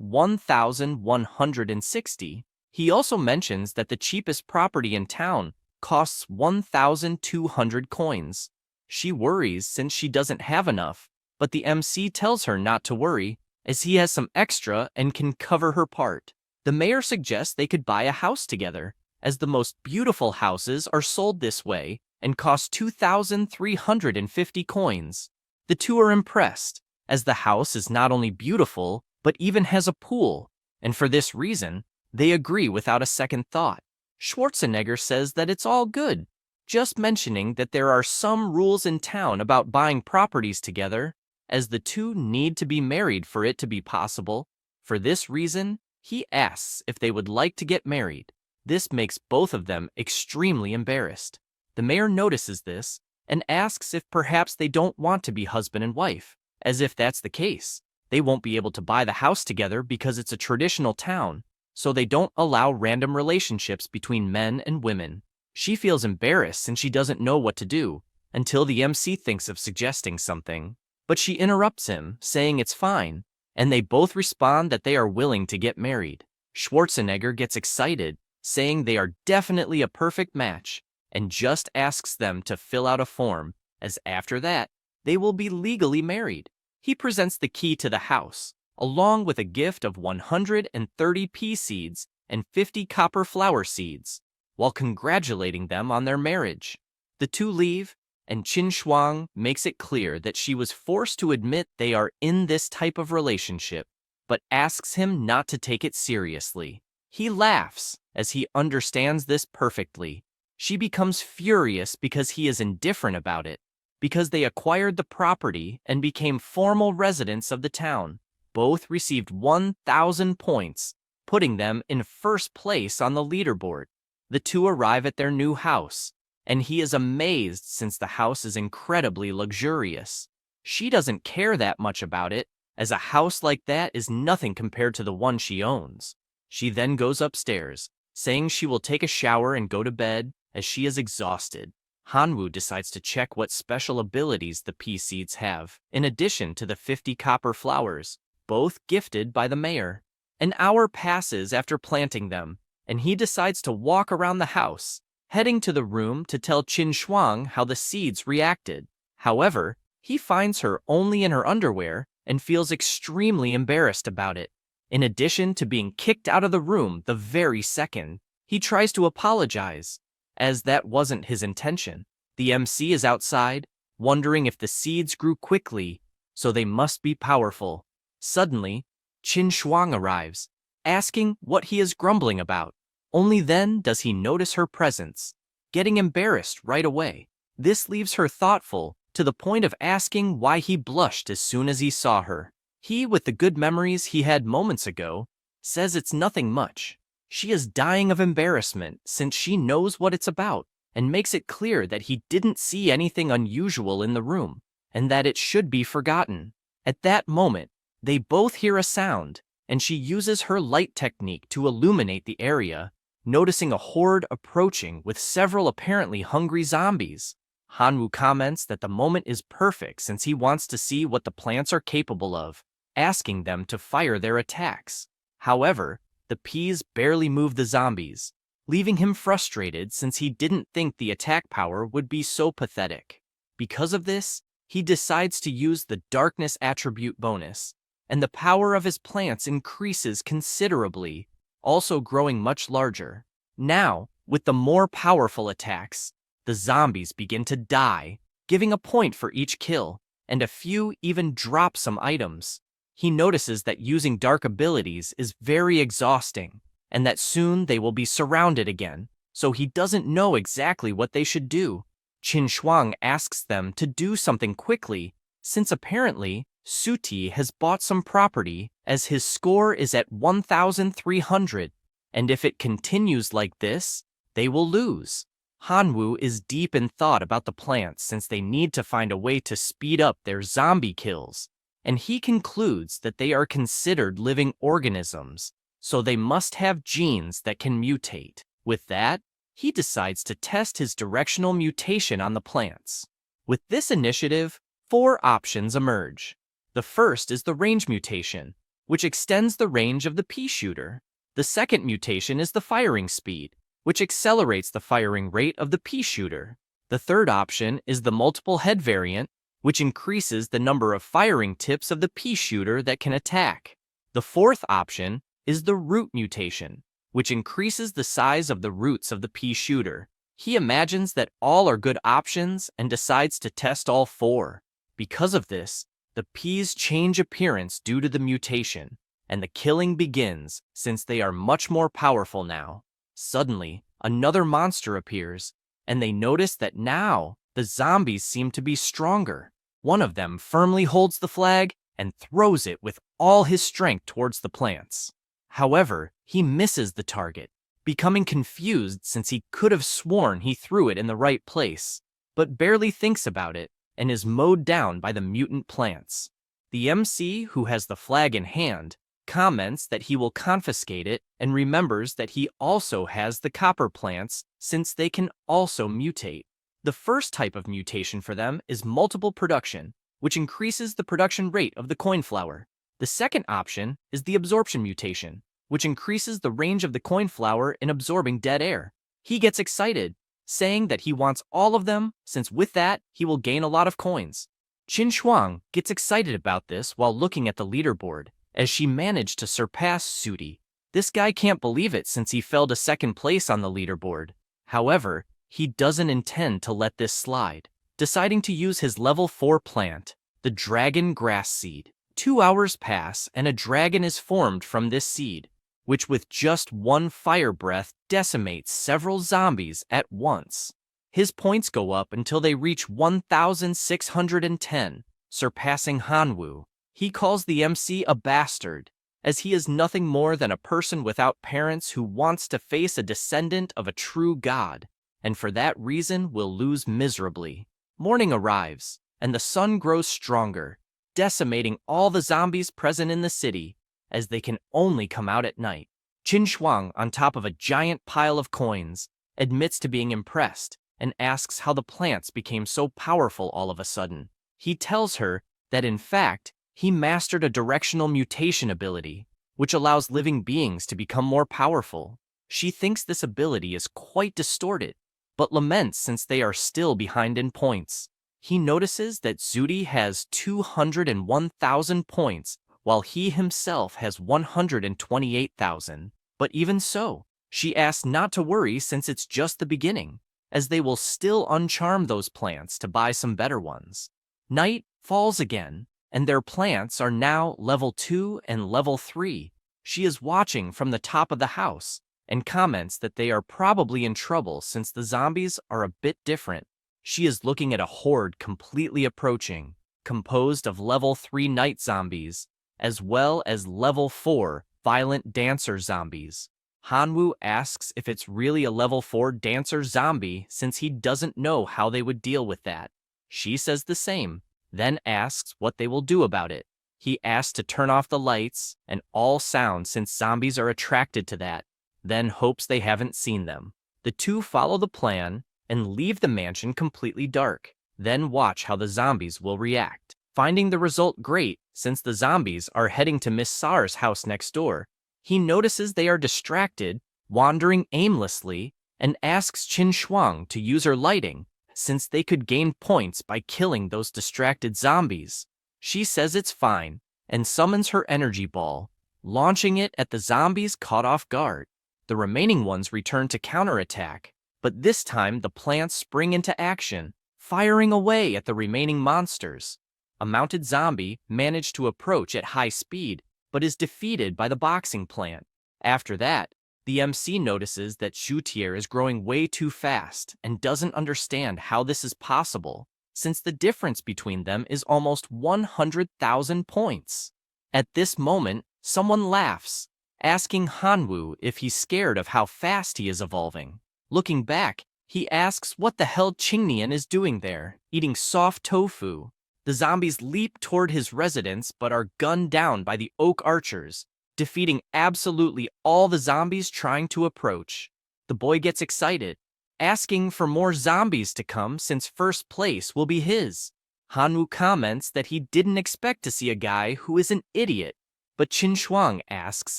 1,160. He also mentions that the cheapest property in town costs 1,200 coins. She worries since she doesn't have enough, but the MC tells her not to worry, as he has some extra and can cover her part. The mayor suggests they could buy a house together, as the most beautiful houses are sold this way and cost 2,350 coins. The two are impressed, as the house is not only beautiful, but even has a pool, and for this reason, they agree without a second thought. Schwarzenegger says that it's all good, just mentioning that there are some rules in town about buying properties together, as the two need to be married for it to be possible. For this reason, he asks if they would like to get married. This makes both of them extremely embarrassed. The mayor notices this and asks if perhaps they don't want to be husband and wife, as if that's the case. They won't be able to buy the house together because it's a traditional town, so they don't allow random relationships between men and women. She feels embarrassed and she doesn't know what to do, until the MC thinks of suggesting something. But she interrupts him, saying it's fine, and they both respond that they are willing to get married. Schwarzenegger gets excited, saying they are definitely a perfect match, and just asks them to fill out a form, as after that, they will be legally married. He presents the key to the house, along with a gift of 130 pea seeds and 50 copper flower seeds, while congratulating them on their marriage. The two leave, and Qin Shuang makes it clear that she was forced to admit they are in this type of relationship, but asks him not to take it seriously. He laughs, as he understands this perfectly. She becomes furious because he is indifferent about it, because they acquired the property and became formal residents of the town. Both received 1,000 points, putting them in first place on the leaderboard. The two arrive at their new house, and he is amazed since the house is incredibly luxurious. She doesn't care that much about it, as a house like that is nothing compared to the one she owns. She then goes upstairs, saying she will take a shower and go to bed, as she is exhausted. Hanwoo decides to check what special abilities the pea seeds have, in addition to the 50 copper flowers, both gifted by the mayor. An hour passes after planting them, and he decides to walk around the house, heading to the room to tell Qin Shuang how the seeds reacted. However, he finds her only in her underwear and feels extremely embarrassed about it. In addition to being kicked out of the room the very second, he tries to apologize, as that wasn't his intention. The MC is outside, wondering if the seeds grew quickly, so they must be powerful. Suddenly, Qin Shuang arrives, asking what he is grumbling about. Only then does he notice her presence, getting embarrassed right away. This leaves her thoughtful, to the point of asking why he blushed as soon as he saw her. He, with the good memories he had moments ago, says it's nothing much. She is dying of embarrassment since she knows what it's about, and makes it clear that he didn't see anything unusual in the room, and that it should be forgotten. At that moment, they both hear a sound, and she uses her light technique to illuminate the area, noticing a horde approaching with several apparently hungry zombies. Hanwoo comments that the moment is perfect since he wants to see what the plants are capable of, asking them to fire their attacks. However, the peas barely move the zombies, leaving him frustrated since he didn't think the attack power would be so pathetic. Because of this, he decides to use the darkness attribute bonus, and the power of his plants increases considerably, also growing much larger. Now, with the more powerful attacks, the zombies begin to die, giving a point for each kill, and a few even drop some items. He notices that using dark abilities is very exhausting, and that soon they will be surrounded again, so he doesn't know exactly what they should do. Qin Shuang asks them to do something quickly, since apparently Suti has bought some property, as his score is at 1,300, and if it continues like this, they will lose. Hanwoo is deep in thought about the plants since they need to find a way to speed up their zombie kills, and he concludes that they are considered living organisms, so they must have genes that can mutate. With that, he decides to test his directional mutation on the plants. With this initiative, 4 options emerge. The first is the range mutation, which extends the range of the pea shooter. The second mutation is the firing speed, which accelerates the firing rate of the pea shooter. The third option is the multiple head variant, which increases the number of firing tips of the pea shooter that can attack. The fourth option is the root mutation, which increases the size of the roots of the pea shooter. He imagines that all are good options and decides to test all 4. Because of this, the peas change appearance due to the mutation, and the killing begins since they are much more powerful now. Suddenly, another monster appears, and they notice that now the zombies seem to be stronger. One of them firmly holds the flag and throws it with all his strength towards the plants. However, he misses the target, becoming confused since he could have sworn he threw it in the right place, but barely thinks about it and is mowed down by the mutant plants. The MC, who has the flag in hand, comments that he will confiscate it and remembers that he also has the copper plants since they can also mutate. The first type of mutation for them is multiple production, which increases the production rate of the coin flower. The second option is the absorption mutation, which increases the range of the coin flower in absorbing dead air. He gets excited, saying that he wants all of them since with that he will gain a lot of coins. Qin Shuang gets excited about this while looking at the leaderboard, as she managed to surpass Sudi. This guy can't believe it since he fell to second place on the leaderboard. However, he doesn't intend to let this slide, deciding to use his level 4 plant, the dragon grass seed. 2 hours pass and a dragon is formed from this seed, which with just one fire breath decimates several zombies at once. His points go up until they reach 1,610, surpassing Hanwoo. He calls the MC a bastard, as he is nothing more than a person without parents who wants to face a descendant of a true god, and for that reason will lose miserably. Morning arrives, and the sun grows stronger, decimating all the zombies present in the city, as they can only come out at night. Qin Shuang, on top of a giant pile of coins, admits to being impressed and asks how the plants became so powerful all of a sudden. He tells her that in fact, he mastered a directional mutation ability, which allows living beings to become more powerful. She thinks this ability is quite distorted, but laments since they are still behind in points. He notices that Zudi has 201,000 points, while he himself has 128,000. But even so, she asks not to worry since it's just the beginning, as they will still uncharm those plants to buy some better ones. Night falls again, and their plants are now level 2 and level 3. She is watching from the top of the house and comments that they are probably in trouble since the zombies are a bit different. She is looking at a horde completely approaching, composed of level 3 night zombies, as well as level 4 violent dancer zombies. Hanwoo asks if it's really a level 4 dancer zombie since he doesn't know how they would deal with that. She says the same, then asks what they will do about it. He asks to turn off the lights and all sound since zombies are attracted to that, then hopes they haven't seen them. The two follow the plan and leave the mansion completely dark, then watch how the zombies will react. Finding the result great, since the zombies are heading to Miss Sar's house next door, he notices they are distracted, wandering aimlessly, and asks Qin Shuang to use her lighting, since they could gain points by killing those distracted zombies. She says it's fine, and summons her energy ball, launching it at the zombies caught off guard. The remaining ones return to counterattack, but this time the plants spring into action, firing away at the remaining monsters. A mounted zombie managed to approach at high speed, but is defeated by the boxing plant. After that, the MC notices that Shutier is growing way too fast and doesn't understand how this is possible, since the difference between them is almost 100,000 points. At this moment, someone laughs, asking Hanwoo if he's scared of how fast he is evolving. Looking back, He asks what the hell Qingnian is doing there, eating soft tofu. The zombies leap toward his residence but are gunned down by the oak archers, defeating absolutely all the zombies trying to approach. The boy gets excited, asking for more zombies to come since first place will be his. Hanwoo comments that he didn't expect to see a guy who is an idiot, but Qin Shuang asks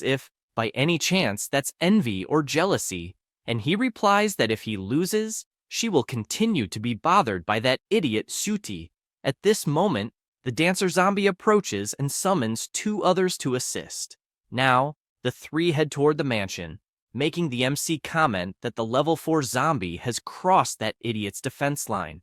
if, by any chance, that's envy or jealousy, and he replies that if he loses, she will continue to be bothered by that idiot Suti. At this moment, the dancer zombie approaches and summons two others to assist. Now, the three head toward the mansion, making the MC comment that the level 4 zombie has crossed that idiot's defense line.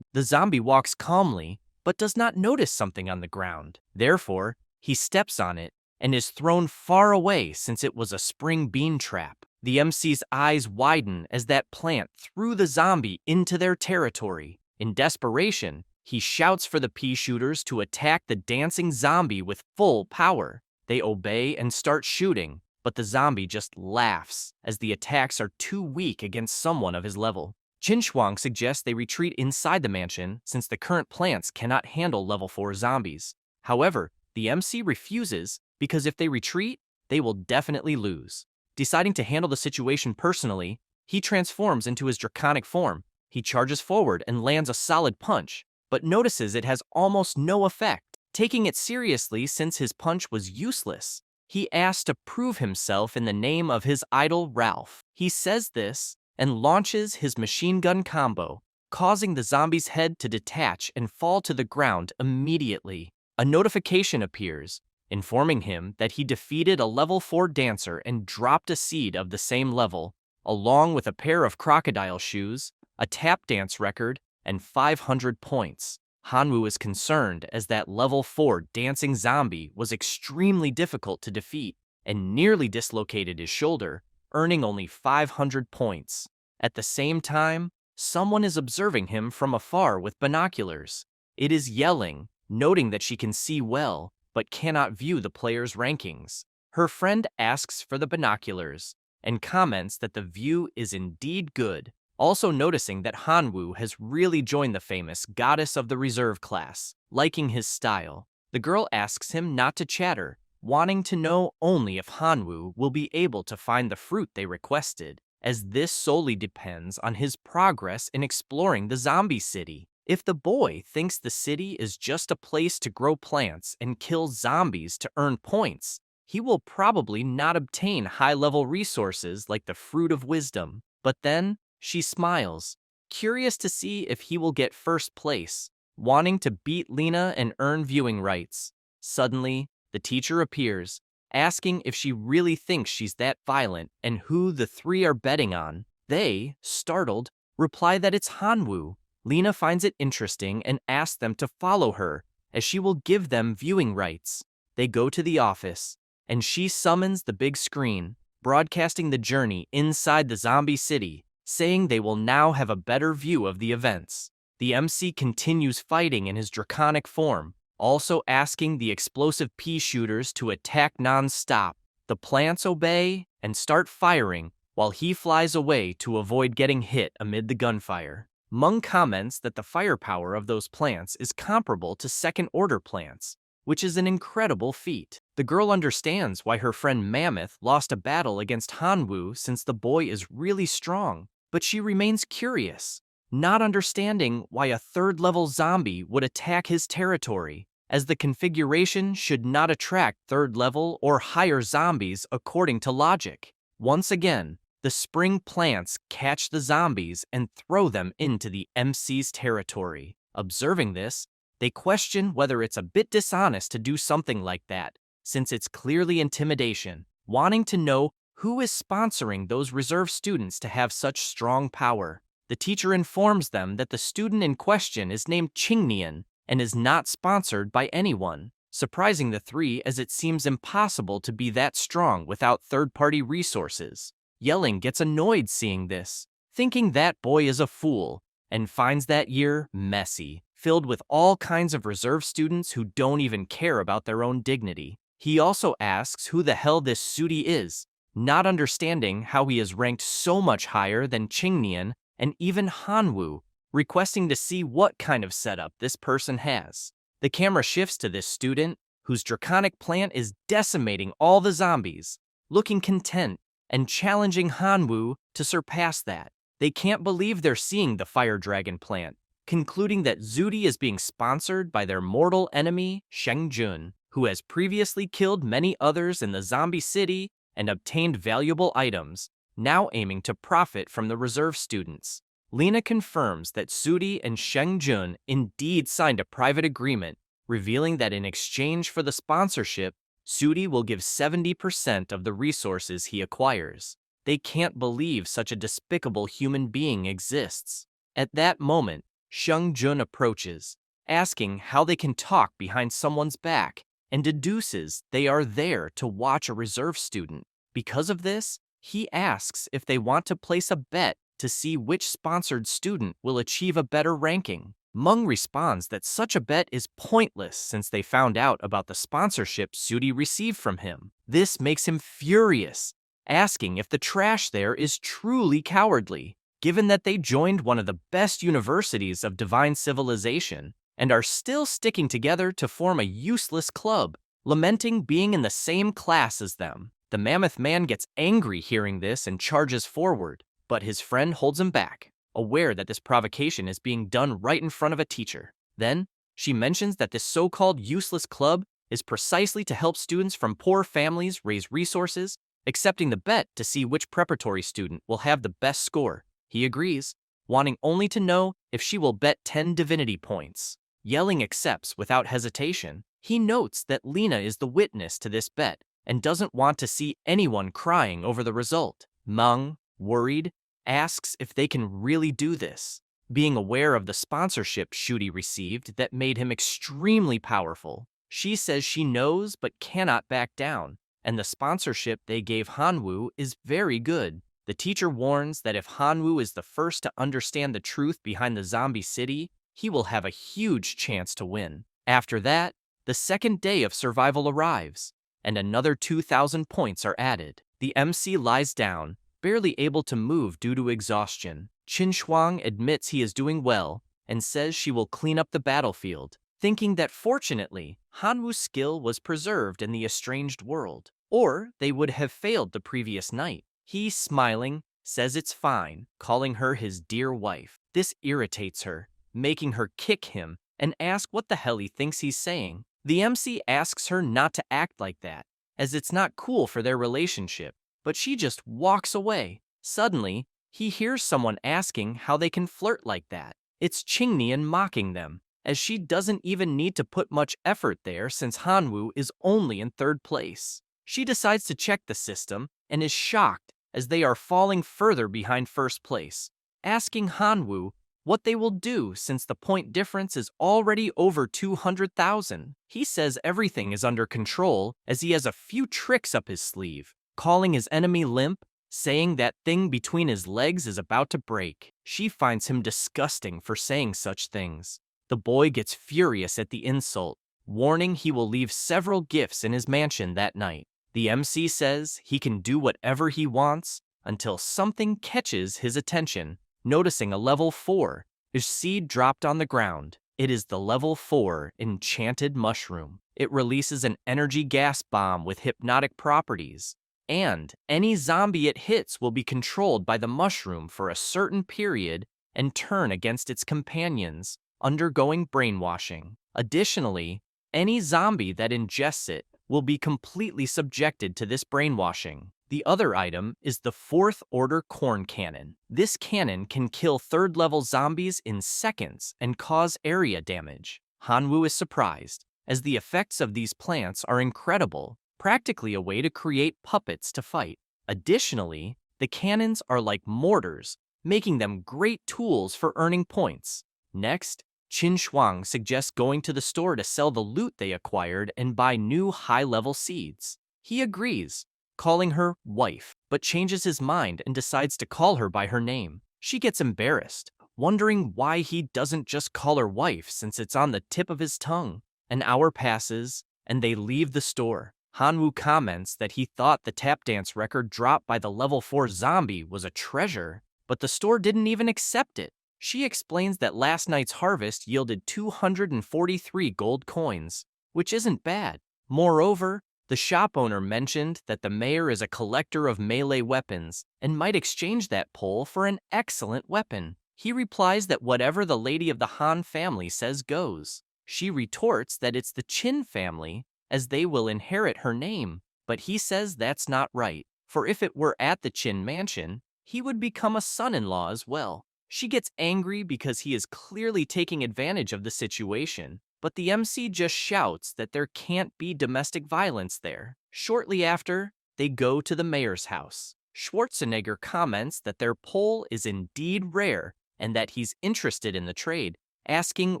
The zombie walks calmly, but does not notice something on the ground. Therefore, he steps on it and is thrown far away since it was a spring bean trap. The MC's eyes widen as that plant threw the zombie into their territory. In desperation, he shouts for the pea shooters to attack the dancing zombie with full power. They obey and start shooting, but the zombie just laughs as the attacks are too weak against someone of his level. Qin Shuang suggests they retreat inside the mansion since the current plants cannot handle level 4 zombies. However, the MC refuses because if they retreat, they will definitely lose. Deciding to handle the situation personally, he transforms into his draconic form. He charges forward and lands a solid punch, but notices it has almost no effect. Taking it seriously since his punch was useless, he asks to prove himself in the name of his idol Ralph. He says this and launches his machine gun combo, causing the zombie's head to detach and fall to the ground immediately. A notification appears, informing him that he defeated a level 4 dancer and dropped a seed of the same level, along with a pair of crocodile shoes, a tap dance record, and 500 points. Hanwoo is concerned as that level 4 dancing zombie was extremely difficult to defeat and nearly dislocated his shoulder, earning only 500 points. At the same time, someone is observing him from afar with binoculars. It is Yelling, noting that she can see well, but cannot view the player's rankings. Her friend asks for the binoculars and comments that the view is indeed good, also noticing that Hanwoo has really joined the famous Goddess of the Reserve class, liking his style. The girl asks him not to chatter, wanting to know only if Hanwoo will be able to find the fruit they requested, as this solely depends on his progress in exploring the zombie city. If the boy thinks the city is just a place to grow plants and kill zombies to earn points, he will probably not obtain high-level resources like the Fruit of Wisdom. But then, she smiles, curious to see if he will get first place, wanting to beat Lena and earn viewing rights. Suddenly, the teacher appears, asking if she really thinks she's that violent and who the three are betting on. They, startled, reply that it's Hanwoo. Lena finds it interesting and asks them to follow her, as she will give them viewing rights. They go to the office, and she summons the big screen, broadcasting the journey inside the zombie city, saying they will now have a better view of the events. The MC continues fighting in his draconic form, also asking the explosive pea shooters to attack non-stop. The plants obey and start firing, while he flies away to avoid getting hit amid the gunfire. Meng comments that the firepower of those plants is comparable to second-order plants, which is an incredible feat. The girl understands why her friend Mammoth lost a battle against Hanwoo since the boy is really strong, but she remains curious, not understanding why a third-level zombie would attack his territory, as the configuration should not attract third-level or higher zombies according to logic. Once again, the spring plants catch the zombies and throw them into the MC's territory. Observing this, they question whether it's a bit dishonest to do something like that, since it's clearly intimidation, wanting to know who is sponsoring those reserve students to have such strong power. The teacher informs them that the student in question is named Qingnian and is not sponsored by anyone, surprising the three as it seems impossible to be that strong without third-party resources. Yelling gets annoyed seeing this, thinking that boy is a fool, and finds that year messy, filled with all kinds of reserve students who don't even care about their own dignity. He also asks who the hell this Sudi is, not understanding how he is ranked so much higher than Qingnian and even Hanwoo, requesting to see what kind of setup this person has. The camera shifts to this student, whose draconic plant is decimating all the zombies, looking content and challenging Hanwoo to surpass that. They can't believe they're seeing the fire dragon plant, concluding that Zudi is being sponsored by their mortal enemy, Shengjun, who has previously killed many others in the zombie city and obtained valuable items, now aiming to profit from the reserve students. Lena confirms that Zudi and Shengjun indeed signed a private agreement, revealing that in exchange for the sponsorship, Zudi will give 70% of the resources he acquires. They can't believe such a despicable human being exists. At that moment, Shengjun approaches, asking how they can talk behind someone's back, and deduces they are there to watch a reserve student. Because of this, he asks if they want to place a bet to see which sponsored student will achieve a better ranking. Meng responds that such a bet is pointless since they found out about the sponsorship Zudi received from him. This makes him furious, asking if the trash there is truly cowardly, given that they joined one of the best universities of divine civilization and are still sticking together to form a useless club, lamenting being in the same class as them. The mammoth man gets angry hearing this and charges forward, but his friend holds him back, aware that this provocation is being done right in front of a teacher. Then, she mentions that this so-called useless club is precisely to help students from poor families raise resources, accepting the bet to see which preparatory student will have the best score. He agrees, wanting only to know if she will bet 10 divinity points. Yelling accepts without hesitation. He notes that Lena is the witness to this bet and doesn't want to see anyone crying over the result. Meng, worried, asks if they can really do this, being aware of the sponsorship Zudi received that made him extremely powerful. She says she knows but cannot back down, and the sponsorship they gave Hanwoo is very good. The teacher warns that if Hanwoo is the first to understand the truth behind the zombie city, he will have a huge chance to win. After that, the second day of survival arrives, and another 2,000 points are added. The MC lies down, barely able to move due to exhaustion. Qin Shuang admits he is doing well and says she will clean up the battlefield, thinking that fortunately, Hanwoo's skill was preserved in the estranged world, or they would have failed the previous night. He, smiling, says it's fine, calling her his dear wife. This irritates her, making her kick him and ask what the hell he thinks he's saying. The MC asks her not to act like that, as it's not cool for their relationship, but she just walks away. Suddenly, he hears someone asking how they can flirt like that. It's Qingnian mocking them, as she doesn't even need to put much effort there since Hanwoo is only in third place. She decides to check the system and is shocked as they are falling further behind first place, asking Hanwoo what they will do since the point difference is already over 200,000. He says everything is under control as he has a few tricks up his sleeve, calling his enemy limp, saying that thing between his legs is about to break. She finds him disgusting for saying such things. The boy gets furious at the insult, warning he will leave several gifts in his mansion that night. The MC says he can do whatever he wants until something catches his attention, noticing a level 4 seed dropped on the ground. It is the level 4 enchanted mushroom. It releases an energy gas bomb with hypnotic properties, and any zombie it hits will be controlled by the mushroom for a certain period and turn against its companions, undergoing brainwashing. Additionally, any zombie that ingests it will be completely subjected to this brainwashing. The other item is the 4th order corn cannon. This cannon can kill 3rd level zombies in seconds and cause area damage. Hanwoo is surprised, as the effects of these plants are incredible, practically a way to create puppets to fight. Additionally, the cannons are like mortars, making them great tools for earning points. Next, Qin Shuang suggests going to the store to sell the loot they acquired and buy new high-level seeds. He agrees, calling her wife, but changes his mind and decides to call her by her name. She gets embarrassed, wondering why he doesn't just call her wife since it's on the tip of his tongue. An hour passes, and they leave the store. Hanwoo comments that he thought the tap dance record dropped by the level 4 zombie was a treasure, but the store didn't even accept it. She explains that last night's harvest yielded 243 gold coins, which isn't bad. Moreover, the shop owner mentioned that the mayor is a collector of melee weapons and might exchange that pole for an excellent weapon. He replies that whatever the lady of the Han family says goes. She retorts that it's the Qin family, as they will inherit her name, but he says that's not right, for if it were at the Qin mansion, he would become a son-in-law as well. She gets angry because he is clearly taking advantage of the situation, but the MC just shouts that there can't be domestic violence there. Shortly after, they go to the mayor's house. Schwarzenegger comments that their pole is indeed rare and that he's interested in the trade, asking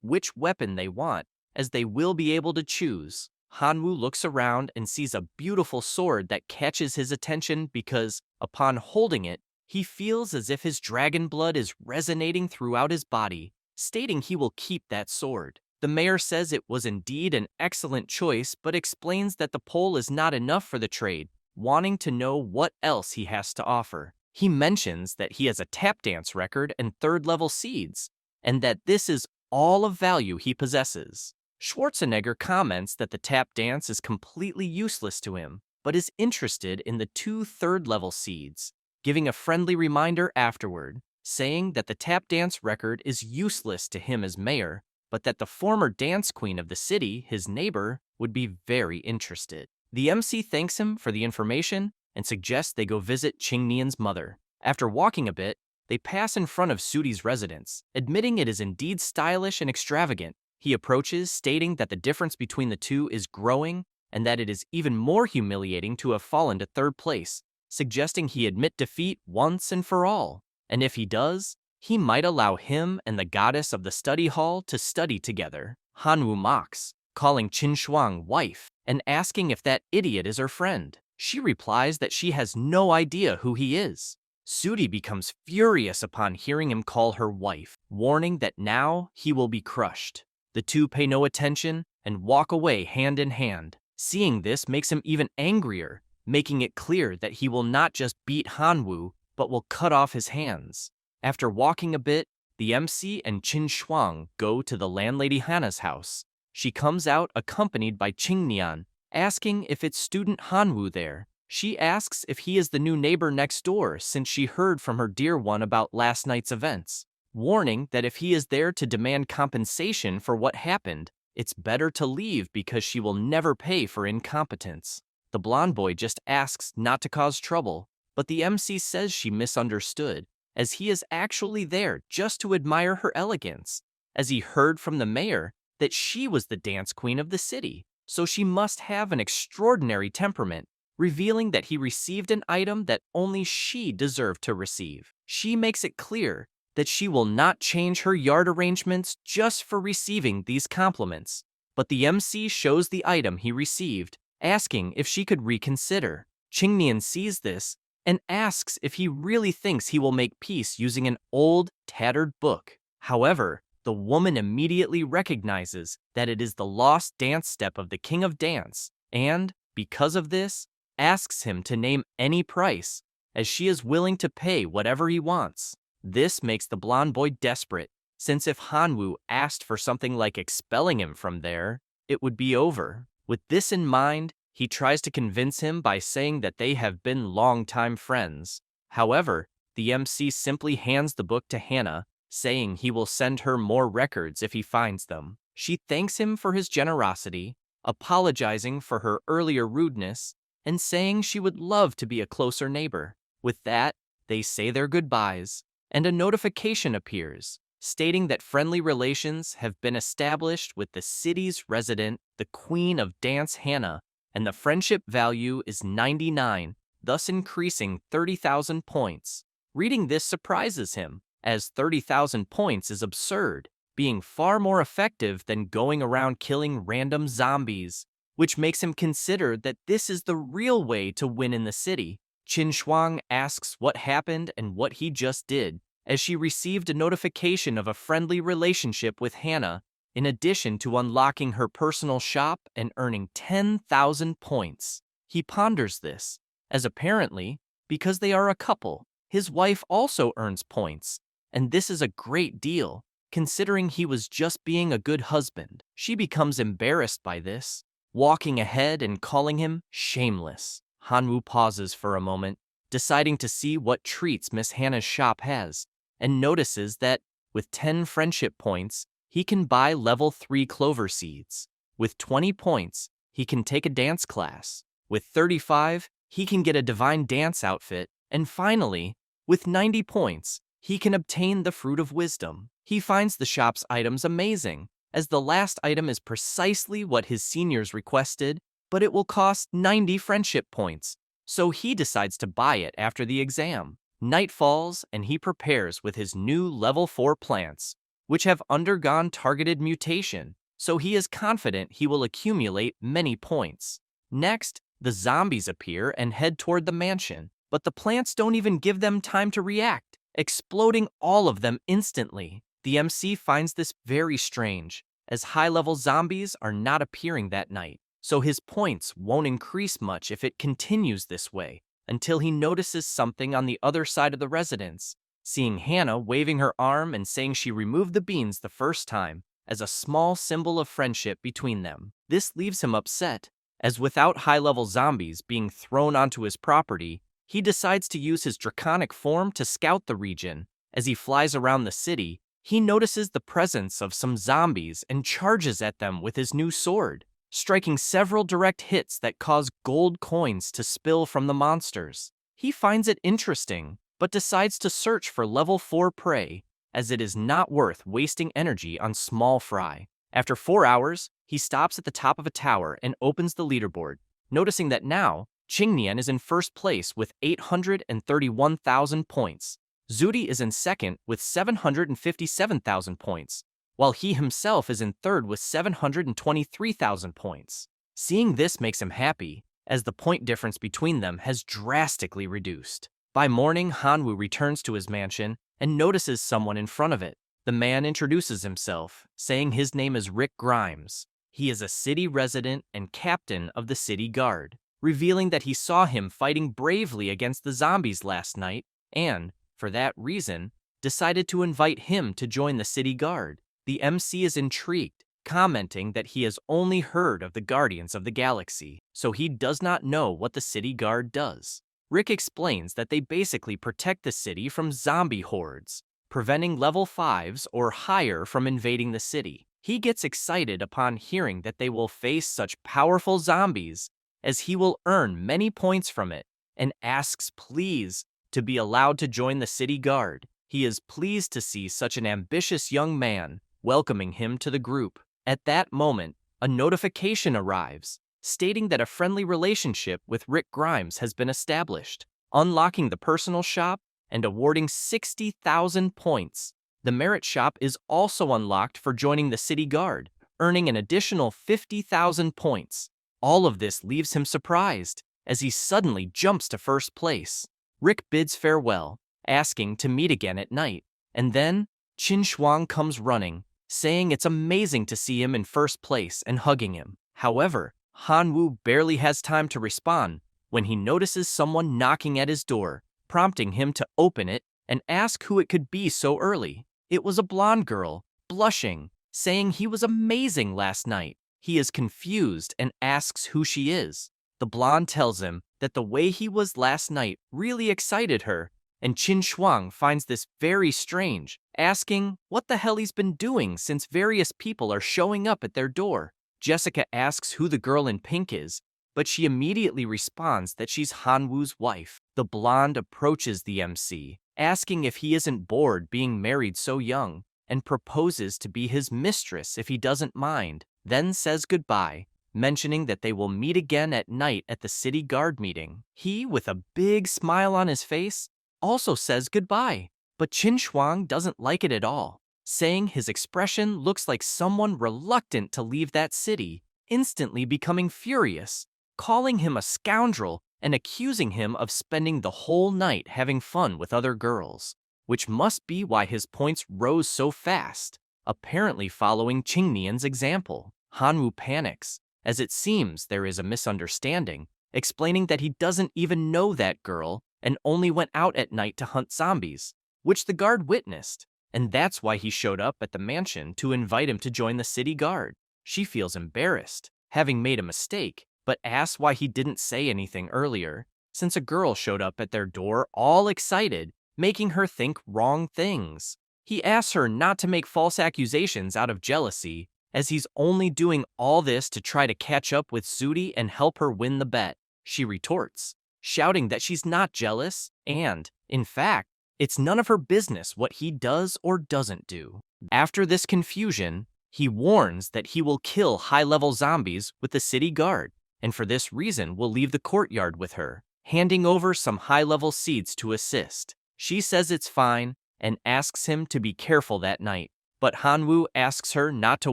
which weapon they want, as they will be able to choose. Hanwoo looks around and sees a beautiful sword that catches his attention because, upon holding it, he feels as if his dragon blood is resonating throughout his body, stating he will keep that sword. The mayor says it was indeed an excellent choice, but explains that the pole is not enough for the trade, wanting to know what else he has to offer. He mentions that he has a tap dance record and third-level seeds, and that this is all of value he possesses. Schwarzenegger comments that the tap dance is completely useless to him, but is interested in the 2 third-level seeds, giving a friendly reminder afterward, saying that the tap dance record is useless to him as mayor, but that the former dance queen of the city, his neighbor, would be very interested. The MC thanks him for the information and suggests they go visit Qingnian's mother. After walking a bit, they pass in front of Sudi's residence, admitting it is indeed stylish and extravagant. He approaches, stating that the difference between the two is growing and that it is even more humiliating to have fallen to third place, suggesting he admit defeat once and for all. And if he does, he might allow him and the goddess of the study hall to study together. Hanwoo mocks, calling Qin Shuang wife and asking if that idiot is her friend. She replies that she has no idea who he is. Sudi becomes furious upon hearing him call her wife, warning that now he will be crushed. The two pay no attention and walk away hand in hand. Seeing this makes him even angrier, making it clear that he will not just beat Hanwoo, but will cut off his hands. After walking a bit, the MC and Qin Shuang go to the landlady Hana's house. She comes out accompanied by Qingnian, asking if it's student Hanwoo there. She asks if he is the new neighbor next door since she heard from her dear one about last night's events, warning that if he is there to demand compensation for what happened, it's better to leave because she will never pay for incompetence. The blonde boy just asks not to cause trouble, but the MC says she misunderstood, as he is actually there just to admire her elegance, as he heard from the mayor that she was the dance queen of the city, so she must have an extraordinary temperament, revealing that he received an item that only she deserved to receive. She makes it clear that she will not change her yard arrangements just for receiving these compliments, but the MC shows the item he received, asking if she could reconsider. Qingnian sees this and asks if he really thinks he will make peace using an old, tattered book. However, the woman immediately recognizes that it is the lost dance step of the King of Dance, and, because of this, asks him to name any price, as she is willing to pay whatever he wants. This makes the blonde boy desperate, since if Hanwoo asked for something like expelling him from there, it would be over. With this in mind, he tries to convince him by saying that they have been longtime friends. However, the MC simply hands the book to Hannah, saying he will send her more records if he finds them. She thanks him for his generosity, apologizing for her earlier rudeness, and saying she would love to be a closer neighbor. With that, they say their goodbyes, and a notification appears, stating that friendly relations have been established with the city's resident, the Queen of Dance Hannah, and the friendship value is 99, thus increasing 30,000 points. Reading this surprises him, as 30,000 points is absurd, being far more effective than going around killing random zombies, which makes him consider that this is the real way to win in the city. Qin Shuang asks what happened and what he just did, as she received a notification of a friendly relationship with Hannah, in addition to unlocking her personal shop and earning 10,000 points. He ponders this, as apparently, because they are a couple, His wife also earns points, and this is a great deal, considering he was just being a good husband. She becomes embarrassed by this, walking ahead and calling him shameless. Hanwoo pauses for a moment, deciding to see what treats Miss Hannah's shop has, and notices that, with 10 friendship points, he can buy level 3 clover seeds. With 20 points, he can take a dance class. With 35, he can get a divine dance outfit. And finally, with 90 points, he can obtain the Fruit of Wisdom. He finds the shop's items amazing, as the last item is precisely what his seniors requested, but it will cost 90 friendship points, so he decides to buy it after the exam. Night falls, and he prepares with his new level 4 plants, which have undergone targeted mutation, so he is confident he will accumulate many points. Next, the zombies appear and head toward the mansion, but the plants don't even give them time to react, exploding all of them instantly. The MC finds this very strange, as high-level zombies are not appearing that night, so his points won't increase much if it continues this way, until he notices something on the other side of the residence, seeing Hannah waving her arm and saying she removed the beans the first time, as a small symbol of friendship between them. This leaves him upset, as without high-level zombies being thrown onto his property, he decides to use his draconic form to scout the region. As he flies around the city, he notices the presence of some zombies and charges at them with his new sword, striking several direct hits that cause gold coins to spill from the monsters. He finds it interesting, but decides to search for level 4 prey, as it is not worth wasting energy on small fry. After 4 hours, he stops at the top of a tower and opens the leaderboard, noticing that now, Qingnian is in first place with 831,000 points. Zudi is in second with 757,000 points, while he himself is in third with 723,000 points. Seeing this makes him happy, as the point difference between them has drastically reduced. By morning, Hanwoo returns to his mansion and notices someone in front of it. The man introduces himself, saying his name is Rick Grimes. He is a city resident and captain of the city guard, revealing that he saw him fighting bravely against the zombies last night and, for that reason, decided to invite him to join the city guard. The MC is intrigued, commenting that he has only heard of the Guardians of the Galaxy, so he does not know what the city guard does. Rick explains that they basically protect the city from zombie hordes, preventing level 5s or higher from invading the city. He gets excited upon hearing that they will face such powerful zombies, as he will earn many points from it, and asks please to be allowed to join the city guard. He is pleased to see such an ambitious young man, welcoming him to the group. At that moment, a notification arrives, stating that a friendly relationship with Rick Grimes has been established, unlocking the personal shop and awarding 60,000 points. The merit shop is also unlocked for joining the city guard, earning an additional 50,000 points. All of this leaves him surprised, as he suddenly jumps to first place. Rick bids farewell, asking to meet again at night, and then Qin Shuang comes running, saying it's amazing to see him in first place and hugging him. However, Hanwoo barely has time to respond when he notices someone knocking at his door, prompting him to open it and ask who it could be so early. It was a blonde girl, blushing, saying he was amazing last night. He is confused and asks who she is. The blonde tells him that the way he was last night really excited her, and Qin Shuang finds this very strange, asking what the hell he's been doing since various people are showing up at their door. Jessica asks who the girl in pink is, but she immediately responds that she's Hanwoo's wife. The blonde approaches the MC, asking if he isn't bored being married so young, and proposes to be his mistress if he doesn't mind, then says goodbye, mentioning that they will meet again at night at the city guard meeting. He, with a big smile on his face, also says goodbye, but Qin Shuang doesn't like it at all, saying his expression looks like someone reluctant to leave that city, instantly becoming furious, calling him a scoundrel and accusing him of spending the whole night having fun with other girls, which must be why his points rose so fast, apparently following Qingnian's example. Hanwoo panics, as it seems there is a misunderstanding, explaining that he doesn't even know that girl and only went out at night to hunt zombies, which the guard witnessed, and that's why he showed up at the mansion to invite him to join the city guard. She feels embarrassed, having made a mistake, but asks why he didn't say anything earlier, since a girl showed up at their door all excited, making her think wrong things. He asks her not to make false accusations out of jealousy, as he's only doing all this to try to catch up with Sudi and help her win the bet. She retorts, shouting that she's not jealous, and, in fact, it's none of her business what he does or doesn't do. After this confusion, he warns that he will kill high-level zombies with the city guard, and for this reason will leave the courtyard with her, handing over some high-level seeds to assist. She says it's fine and asks him to be careful that night, but Hanwoo asks her not to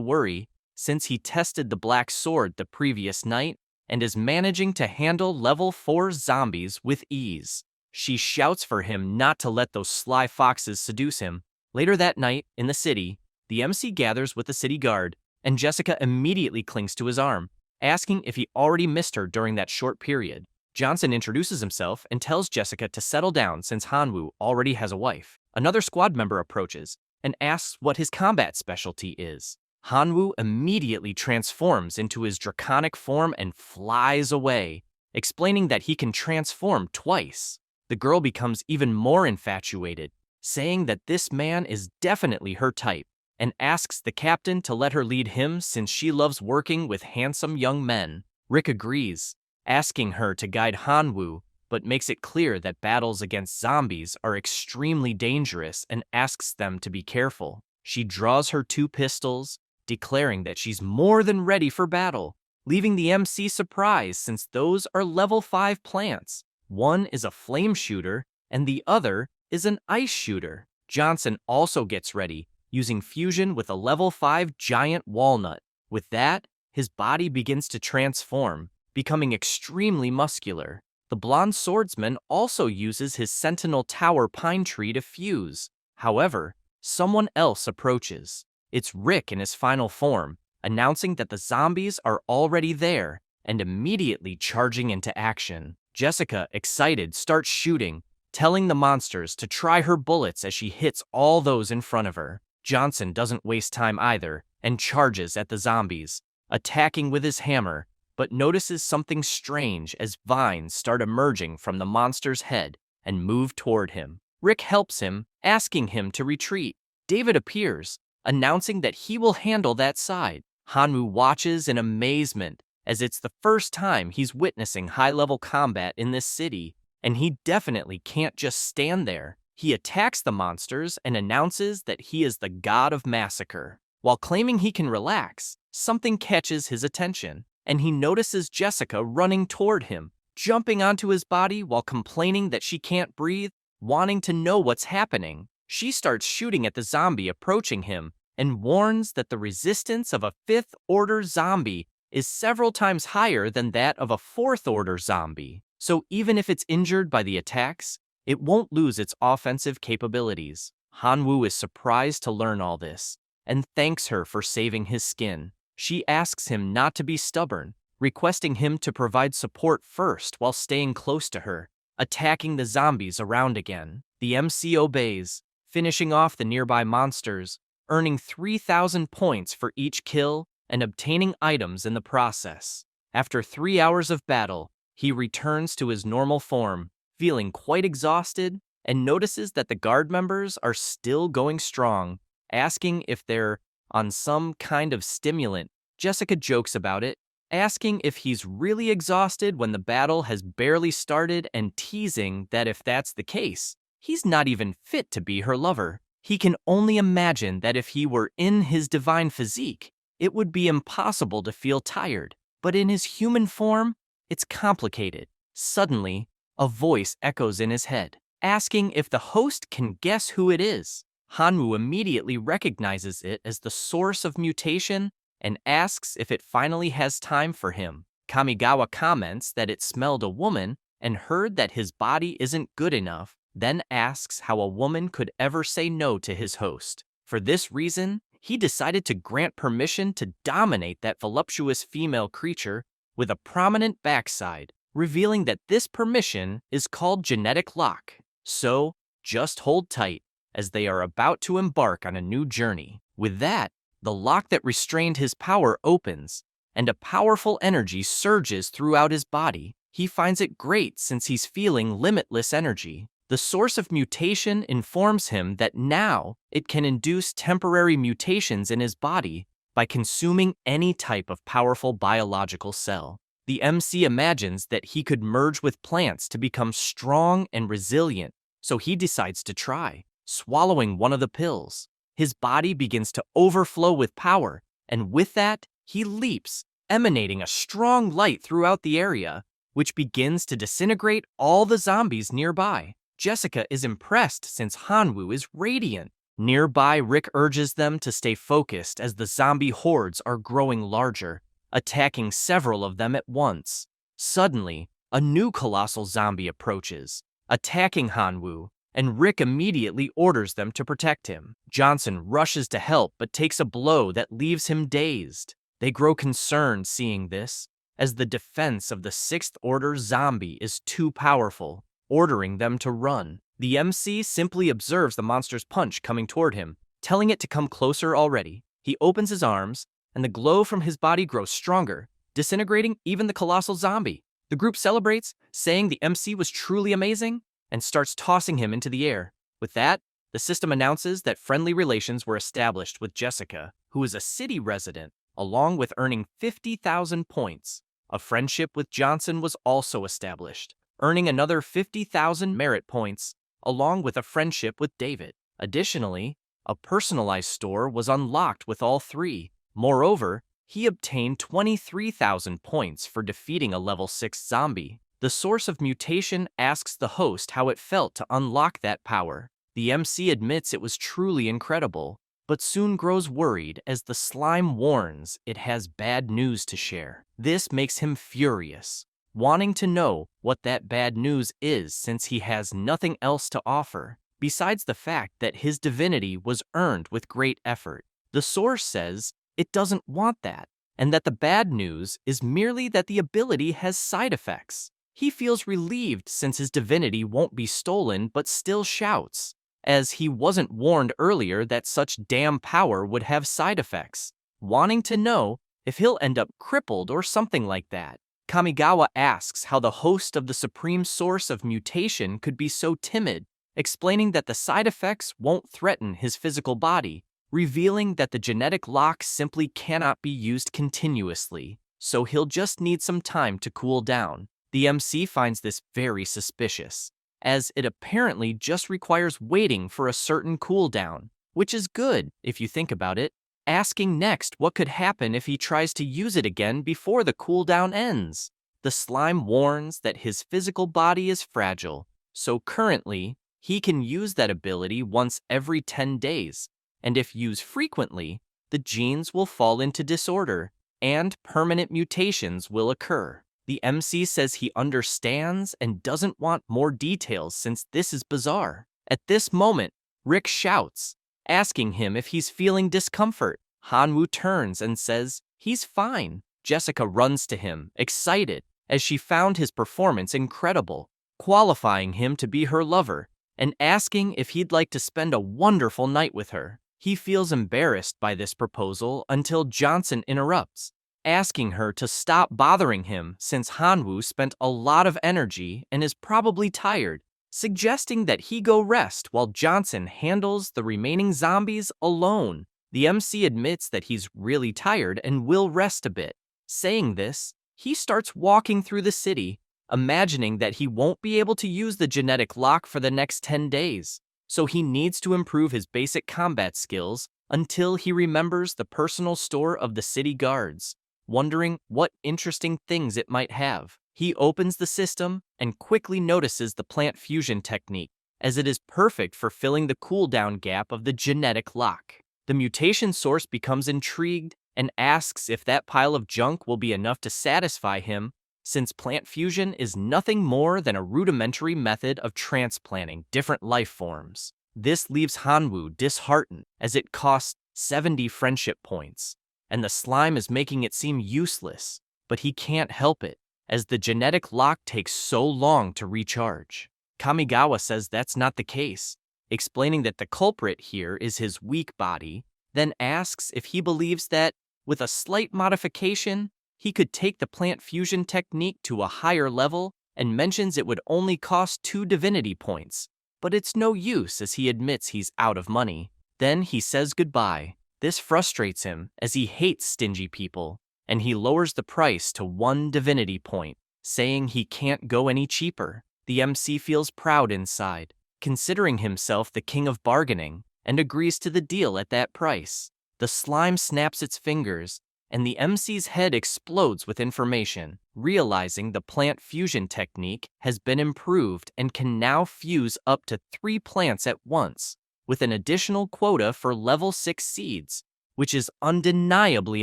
worry since he tested the black sword the previous night and is managing to handle level 4 zombies with ease. She shouts for him not to let those sly foxes seduce him. Later that night, in the city, the MC gathers with the city guard, and Jessica immediately clings to his arm, asking if he already missed her during that short period. Johnson introduces himself and tells Jessica to settle down since Hanwoo already has a wife. Another squad member approaches and asks what his combat specialty is. Hanwoo immediately transforms into his draconic form and flies away, explaining that he can transform twice. The girl becomes even more infatuated, saying that this man is definitely her type, and asks the captain to let her lead him since she loves working with handsome young men. Rick agrees, asking her to guide Hanwoo, but makes it clear that battles against zombies are extremely dangerous and asks them to be careful. She draws her 2 pistols, declaring that she's more than ready for battle, leaving the MC surprised since those are level 5 plants. One is a flame shooter, and the other is an ice shooter. Johnson also gets ready, using fusion with a level 5 giant walnut. With that, his body begins to transform, becoming extremely muscular. The blonde swordsman also uses his Sentinel Tower pine tree to fuse. However, someone else approaches. It's Rick in his final form, announcing that the zombies are already there and immediately charging into action. Jessica, excited, starts shooting, telling the monsters to try her bullets as she hits all those in front of her. Johnson doesn't waste time either and charges at the zombies, attacking with his hammer, but notices something strange as vines start emerging from the monster's head and move toward him. Rick helps him, asking him to retreat. David appears, announcing that he will handle that side. Hanwoo watches in amazement, as it's the first time he's witnessing high-level combat in this city, and he definitely can't just stand there. He attacks the monsters and announces that he is the god of massacre. While claiming he can relax, something catches his attention, and he notices Jessica running toward him, jumping onto his body while complaining that she can't breathe, wanting to know what's happening. She starts shooting at the zombie approaching him and warns that the resistance of a 5th-order zombie is several times higher than that of a 4th-order zombie. So even if it's injured by the attacks, it won't lose its offensive capabilities. Hanwoo is surprised to learn all this and thanks her for saving his skin. She asks him not to be stubborn, requesting him to provide support first while staying close to her, attacking the zombies around again. The MC obeys, finishing off the nearby monsters, earning 3,000 points for each kill and obtaining items in the process. After 3 hours of battle, he returns to his normal form, feeling quite exhausted, and notices that the guard members are still going strong, asking if they're on some kind of stimulant. Jessica jokes about it, asking if he's really exhausted when the battle has barely started and teasing that if that's the case, he's not even fit to be her lover. He can only imagine that if he were in his divine physique, it would be impossible to feel tired, but in his human form, it's complicated. Suddenly, a voice echoes in his head, asking if the host can guess who it is. Hanwoo immediately recognizes it as the source of mutation and asks if it finally has time for him. Kamigawa comments that it smelled a woman and heard that his body isn't good enough, then asks how a woman could ever say no to his host. For this reason, he decided to grant permission to dominate that voluptuous female creature with a prominent backside, revealing that this permission is called genetic lock. So, just hold tight as they are about to embark on a new journey. With that, the lock that restrained his power opens, and a powerful energy surges throughout his body. He finds it great since he's feeling limitless energy. The source of mutation informs him that now it can induce temporary mutations in his body by consuming any type of powerful biological cell. The MC imagines that he could merge with plants to become strong and resilient, so he decides to try. Swallowing one of the pills, his body begins to overflow with power, and with that, he leaps, emanating a strong light throughout the area, which begins to disintegrate all the zombies nearby. Jessica is impressed since Hanwoo is radiant. Nearby, Rick urges them to stay focused as the zombie hordes are growing larger, attacking several of them at once. Suddenly, a new colossal zombie approaches, attacking Hanwoo, and Rick immediately orders them to protect him. Johnson rushes to help but takes a blow that leaves him dazed. They grow concerned seeing this, as the defense of the Sixth Order zombie is too powerful, ordering them to run. The MC simply observes the monster's punch coming toward him, telling it to come closer already. He opens his arms, and the glow from his body grows stronger, disintegrating even the colossal zombie. The group celebrates, saying the MC was truly amazing, and starts tossing him into the air. With that, the system announces that friendly relations were established with Jessica, who is a city resident, along with earning 50,000 points. A friendship with Johnson was also established, earning another 50,000 merit points, along with a friendship with David. Additionally, a personalized store was unlocked with all three. Moreover, he obtained 23,000 points for defeating a level 6 zombie. The source of mutation asks the host how it felt to unlock that power. The MC admits it was truly incredible, but soon grows worried as the slime warns it has bad news to share. This makes him furious, wanting to know what that bad news is since he has nothing else to offer, besides the fact that his divinity was earned with great effort. The source says it doesn't want that, and that the bad news is merely that the ability has side effects. He feels relieved since his divinity won't be stolen but still shouts, as he wasn't warned earlier that such damn power would have side effects, wanting to know if he'll end up crippled or something like that. Kamigawa asks how the host of the supreme source of mutation could be so timid, explaining that the side effects won't threaten his physical body, revealing that the genetic lock simply cannot be used continuously, so he'll just need some time to cool down. The MC finds this very suspicious, as it apparently just requires waiting for a certain cooldown, which is good if you think about it, asking next what could happen if he tries to use it again before the cooldown ends. The slime warns that his physical body is fragile, so currently, he can use that ability once every 10 days, and if used frequently, the genes will fall into disorder, and permanent mutations will occur. The MC says he understands and doesn't want more details since this is bizarre. At this moment, Rick shouts, asking him if he's feeling discomfort. Hanwoo turns and says he's fine. Jessica runs to him, excited, as she found his performance incredible, qualifying him to be her lover, and asking if he'd like to spend a wonderful night with her. He feels embarrassed by this proposal until Johnson interrupts, asking her to stop bothering him since Hanwoo spent a lot of energy and is probably tired, suggesting that he go rest while Johnson handles the remaining zombies alone. The MC admits that he's really tired and will rest a bit. Saying this, he starts walking through the city, imagining that he won't be able to use the genetic lock for the next 10 days, so he needs to improve his basic combat skills until he remembers the personal store of the city guards, wondering what interesting things it might have. He opens the system and quickly notices the plant fusion technique, as it is perfect for filling the cooldown gap of the genetic lock. The mutation source becomes intrigued and asks if that pile of junk will be enough to satisfy him, since plant fusion is nothing more than a rudimentary method of transplanting different life forms. This leaves Hanwoo disheartened, as it costs 70 friendship points, and the slime is making it seem useless, but he can't help it. as the genetic lock takes so long to recharge. Kamigawa says that's not the case, explaining that the culprit here is his weak body, then asks if he believes that, with a slight modification, he could take the plant fusion technique to a higher level, and mentions it would only cost 2 divinity points, but it's no use as he admits he's out of money. Then he says goodbye. This frustrates him as he hates stingy people, and he lowers the price to 1 divinity point, saying he can't go any cheaper. The MC feels proud inside, considering himself the king of bargaining, and agrees to the deal at that price. The slime snaps its fingers, and the MC's head explodes with information, realizing the plant fusion technique has been improved and can now fuse up to 3 plants at once, with an additional quota for level 6 seeds, which is undeniably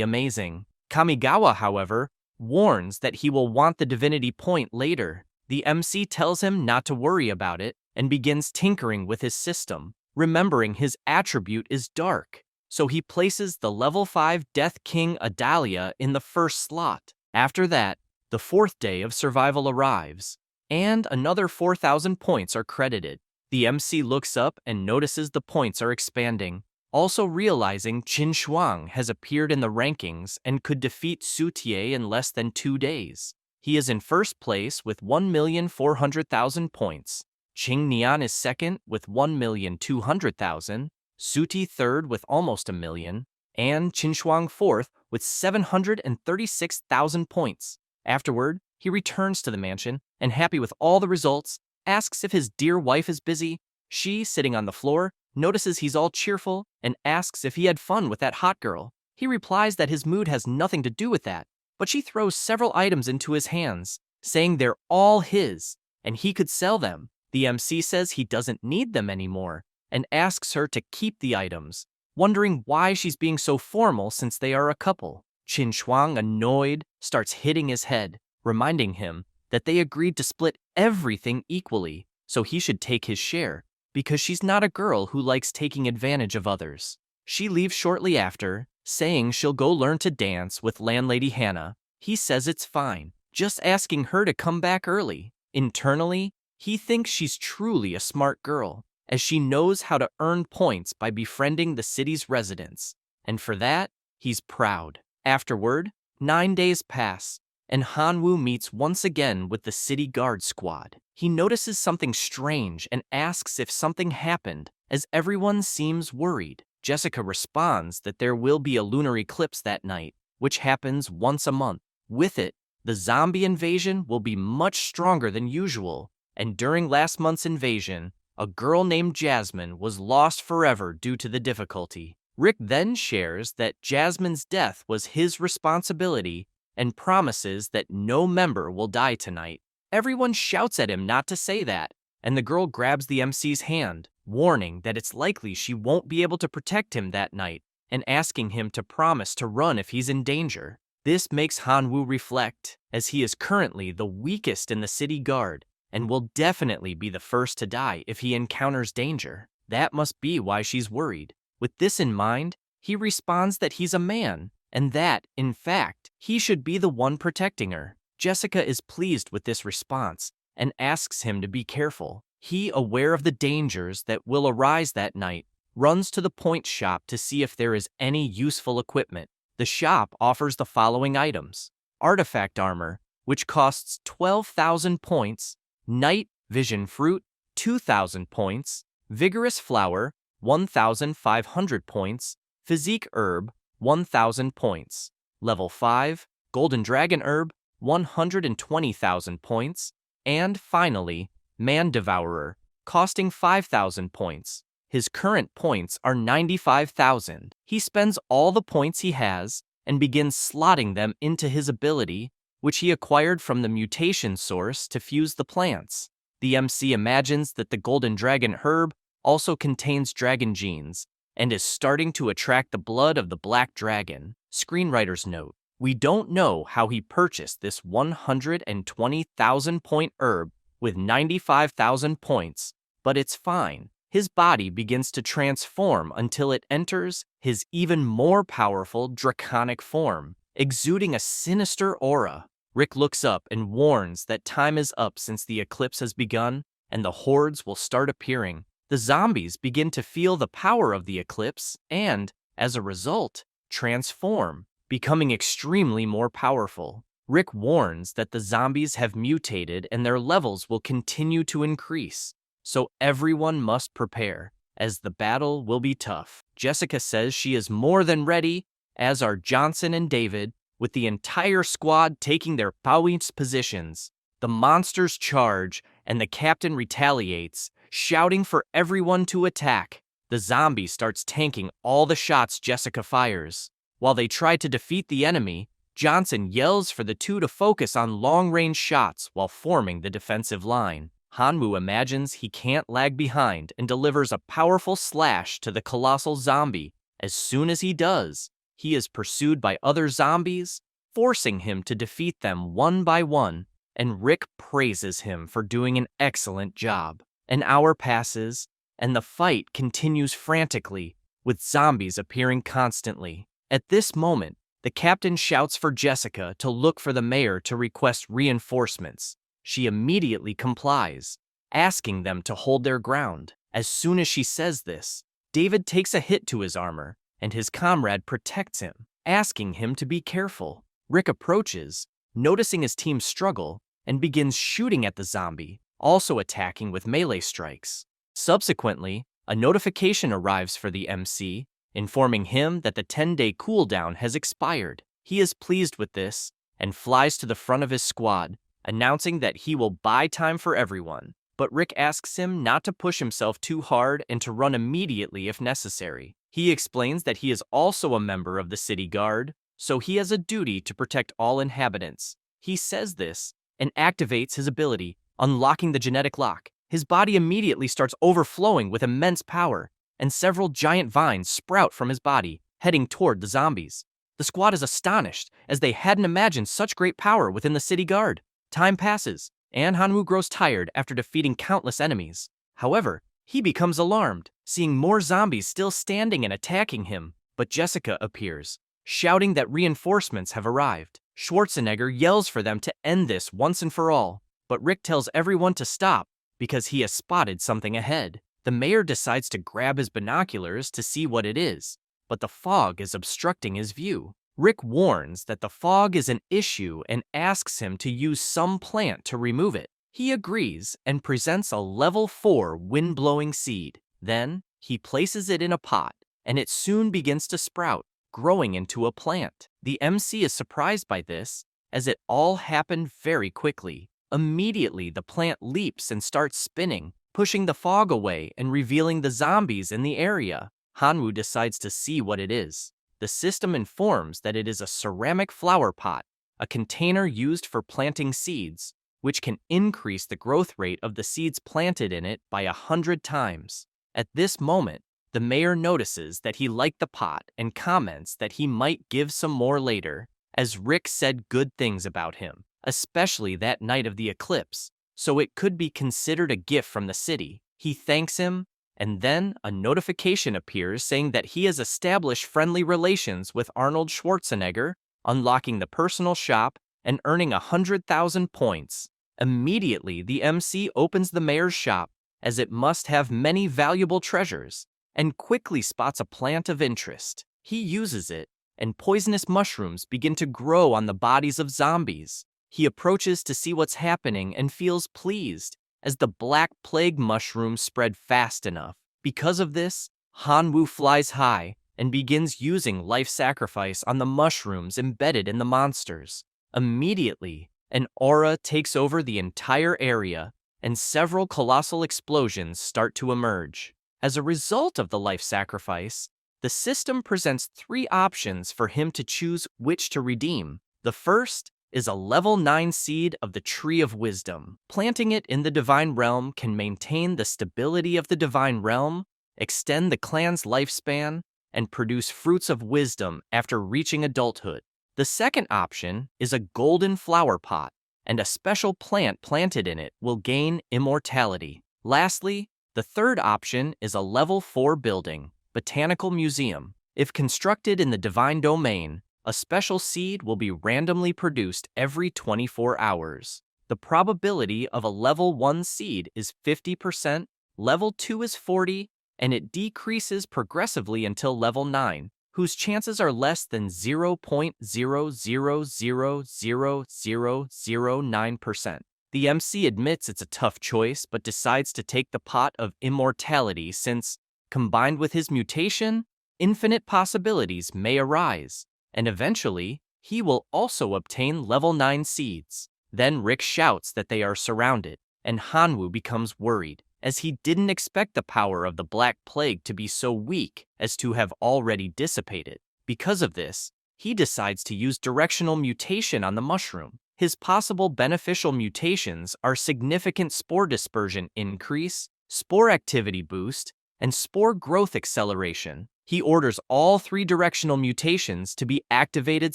amazing. Kamigawa, however, warns that he will want the divinity point later. The MC tells him not to worry about it and begins tinkering with his system, remembering his attribute is dark. So he places the level 5 Death King Adalia in the first slot. After that, the 4th day of survival arrives, and another 4,000 points are credited. The MC looks up and notices the points are expanding, also realizing Qin Shuang has appeared in the rankings and could defeat Su Tie in less than 2 days. He is in first place with 1,400,000 points. Qing Nian is second with 1,200,000, Suti third with almost 1 million, and Qin Shuang fourth with 736,000 points. Afterward, he returns to the mansion and, happy with all the results, asks if his dear wife is busy. She, sitting on the floor, notices he's all cheerful and asks if he had fun with that hot girl. He replies that his mood has nothing to do with that, but she throws several items into his hands, saying they're all his, and he could sell them. The MC says he doesn't need them anymore, and asks her to keep the items, wondering why she's being so formal since they are a couple. Qin Shuang, annoyed, starts hitting his head, reminding him that they agreed to split everything equally, so he should take his share, because she's not a girl who likes taking advantage of others. She leaves shortly after, saying she'll go learn to dance with landlady Hannah. He says it's fine, just asking her to come back early. Internally, he thinks she's truly a smart girl, as she knows how to earn points by befriending the city's residents, and for that, he's proud. Afterward, 9 days pass, and Hanwoo meets once again with the city guard squad. He notices something strange and asks if something happened, as everyone seems worried. Jessica responds that there will be a lunar eclipse that night, which happens once a month. With it, the zombie invasion will be much stronger than usual, and during last month's invasion, a girl named Jasmine was lost forever due to the difficulty. Rick then shares that Jasmine's death was his responsibility and promises that no member will die tonight. Everyone shouts at him not to say that, and the girl grabs the MC's hand, warning that it's likely she won't be able to protect him that night, and asking him to promise to run if he's in danger. This makes Hanwoo reflect, as he is currently the weakest in the city guard, and will definitely be the first to die if he encounters danger. That must be why she's worried. With this in mind, he responds that he's a man, and that, in fact, he should be the one protecting her. Jessica is pleased with this response and asks him to be careful. He, aware of the dangers that will arise that night, runs to the point shop to see if there is any useful equipment. The shop offers the following items: artifact armor, which costs 12,000 points, night vision fruit, 2,000 points, vigorous flower, 1,500 points, physique herb, 1,000 points, level 5, golden dragon herb, 120,000 points, and finally, man devourer, costing 5,000 points. His current points are 95,000. He spends all the points he has and begins slotting them into his ability, which he acquired from the mutation source to fuse the plants. The MC imagines that the golden dragon herb also contains dragon genes and is starting to attract the blood of the black dragon. Screenwriter's note: we don't know how he purchased this 120,000 point herb with 95,000 points, but it's fine. His body begins to transform until it enters his even more powerful draconic form, exuding a sinister aura. Rick looks up and warns that time is up since the eclipse has begun, and the hordes will start appearing. The zombies begin to feel the power of the eclipse and, as a result, transform, becoming extremely more powerful. Rick warns that the zombies have mutated and their levels will continue to increase, so everyone must prepare, as the battle will be tough. Jessica says she is more than ready, as are Johnson and David, with the entire squad taking their points positions. The monsters charge, and the captain retaliates, shouting for everyone to attack. The zombie starts tanking all the shots Jessica fires. While they try to defeat the enemy, Johnson yells for the two to focus on long-range shots while forming the defensive line. Hanwoo imagines he can't lag behind and delivers a powerful slash to the colossal zombie. As soon as he does, he is pursued by other zombies, forcing him to defeat them one by one, and Rick praises him for doing an excellent job. An hour passes, and the fight continues frantically, with zombies appearing constantly. At this moment, the captain shouts for Jessica to look for the mayor to request reinforcements. She immediately complies, asking them to hold their ground. As soon as she says this, David takes a hit to his armor, and his comrade protects him, asking him to be careful. Rick approaches, noticing his team struggle, and begins shooting at the zombie, also attacking with melee strikes. Subsequently, a notification arrives for the MC, informing him that the 10-day cooldown has expired. He is pleased with this and flies to the front of his squad, announcing that he will buy time for everyone. But Rick asks him not to push himself too hard and to run immediately if necessary. He explains that he is also a member of the city guard, so he has a duty to protect all inhabitants. He says this and activates his ability, unlocking the genetic lock. His body immediately starts overflowing with immense power, and several giant vines sprout from his body, heading toward the zombies. The squad is astonished, as they hadn't imagined such great power within the city guard. Time passes, and Hanwoo grows tired after defeating countless enemies. However, he becomes alarmed, seeing more zombies still standing and attacking him. But Jessica appears, shouting that reinforcements have arrived. Schwarzenegger yells for them to end this once and for all, but Rick tells everyone to stop because he has spotted something ahead. The mayor decides to grab his binoculars to see what it is, but the fog is obstructing his view. Rick warns that the fog is an issue and asks him to use some plant to remove it. He agrees and presents a level 4 wind-blowing seed. Then, he places it in a pot, and it soon begins to sprout, growing into a plant. The MC is surprised by this, as it all happened very quickly. Immediately, the plant leaps and starts spinning, pushing the fog away and revealing the zombies in the area. Hanwoo decides to see what it is. The system informs that it is a ceramic flower pot, a container used for planting seeds, which can increase the growth rate of the seeds planted in it by 100 times. At this moment, the mayor notices that he liked the pot and comments that he might give some more later, as Rick said good things about him, especially that night of the eclipse, so it could be considered a gift from the city. He thanks him, and then a notification appears saying that he has established friendly relations with Arnold Schwarzenegger, unlocking the personal shop and earning 100,000 points. Immediately, the MC opens the mayor's shop, as it must have many valuable treasures, and quickly spots a plant of interest. He uses it, and poisonous mushrooms begin to grow on the bodies of zombies. He approaches to see what's happening and feels pleased, as the Black Plague mushrooms spread fast enough. Because of this, Hanwoo flies high and begins using life sacrifice on the mushrooms embedded in the monsters. Immediately, an aura takes over the entire area, and several colossal explosions start to emerge. As a result of the life sacrifice, the system presents 3 options for him to choose which to redeem. The first is a level 9 seed of the Tree of Wisdom. Planting it in the Divine Realm can maintain the stability of the Divine Realm, extend the clan's lifespan, and produce fruits of wisdom after reaching adulthood. The second option is a golden flower pot, and a special plant planted in it will gain immortality. Lastly, the third option is a level 4 building, Botanical Museum. If constructed in the Divine Domain, A special seed will be randomly produced every 24 hours. The probability of a level 1 seed is 50%, level 2 is 40, and it decreases progressively until level 9, whose chances are less than 0.0000009%. The MC admits it's a tough choice, but decides to take the pot of immortality since, combined with his mutation, infinite possibilities may arise, and eventually, he will also obtain level 9 seeds. Then Rick shouts that they are surrounded, and Hanwoo becomes worried, as he didn't expect the power of the Black Plague to be so weak as to have already dissipated. Because of this, he decides to use directional mutation on the mushroom. His possible beneficial mutations are significant spore dispersion increase, spore activity boost, and spore growth acceleration. He orders all 3 directional mutations to be activated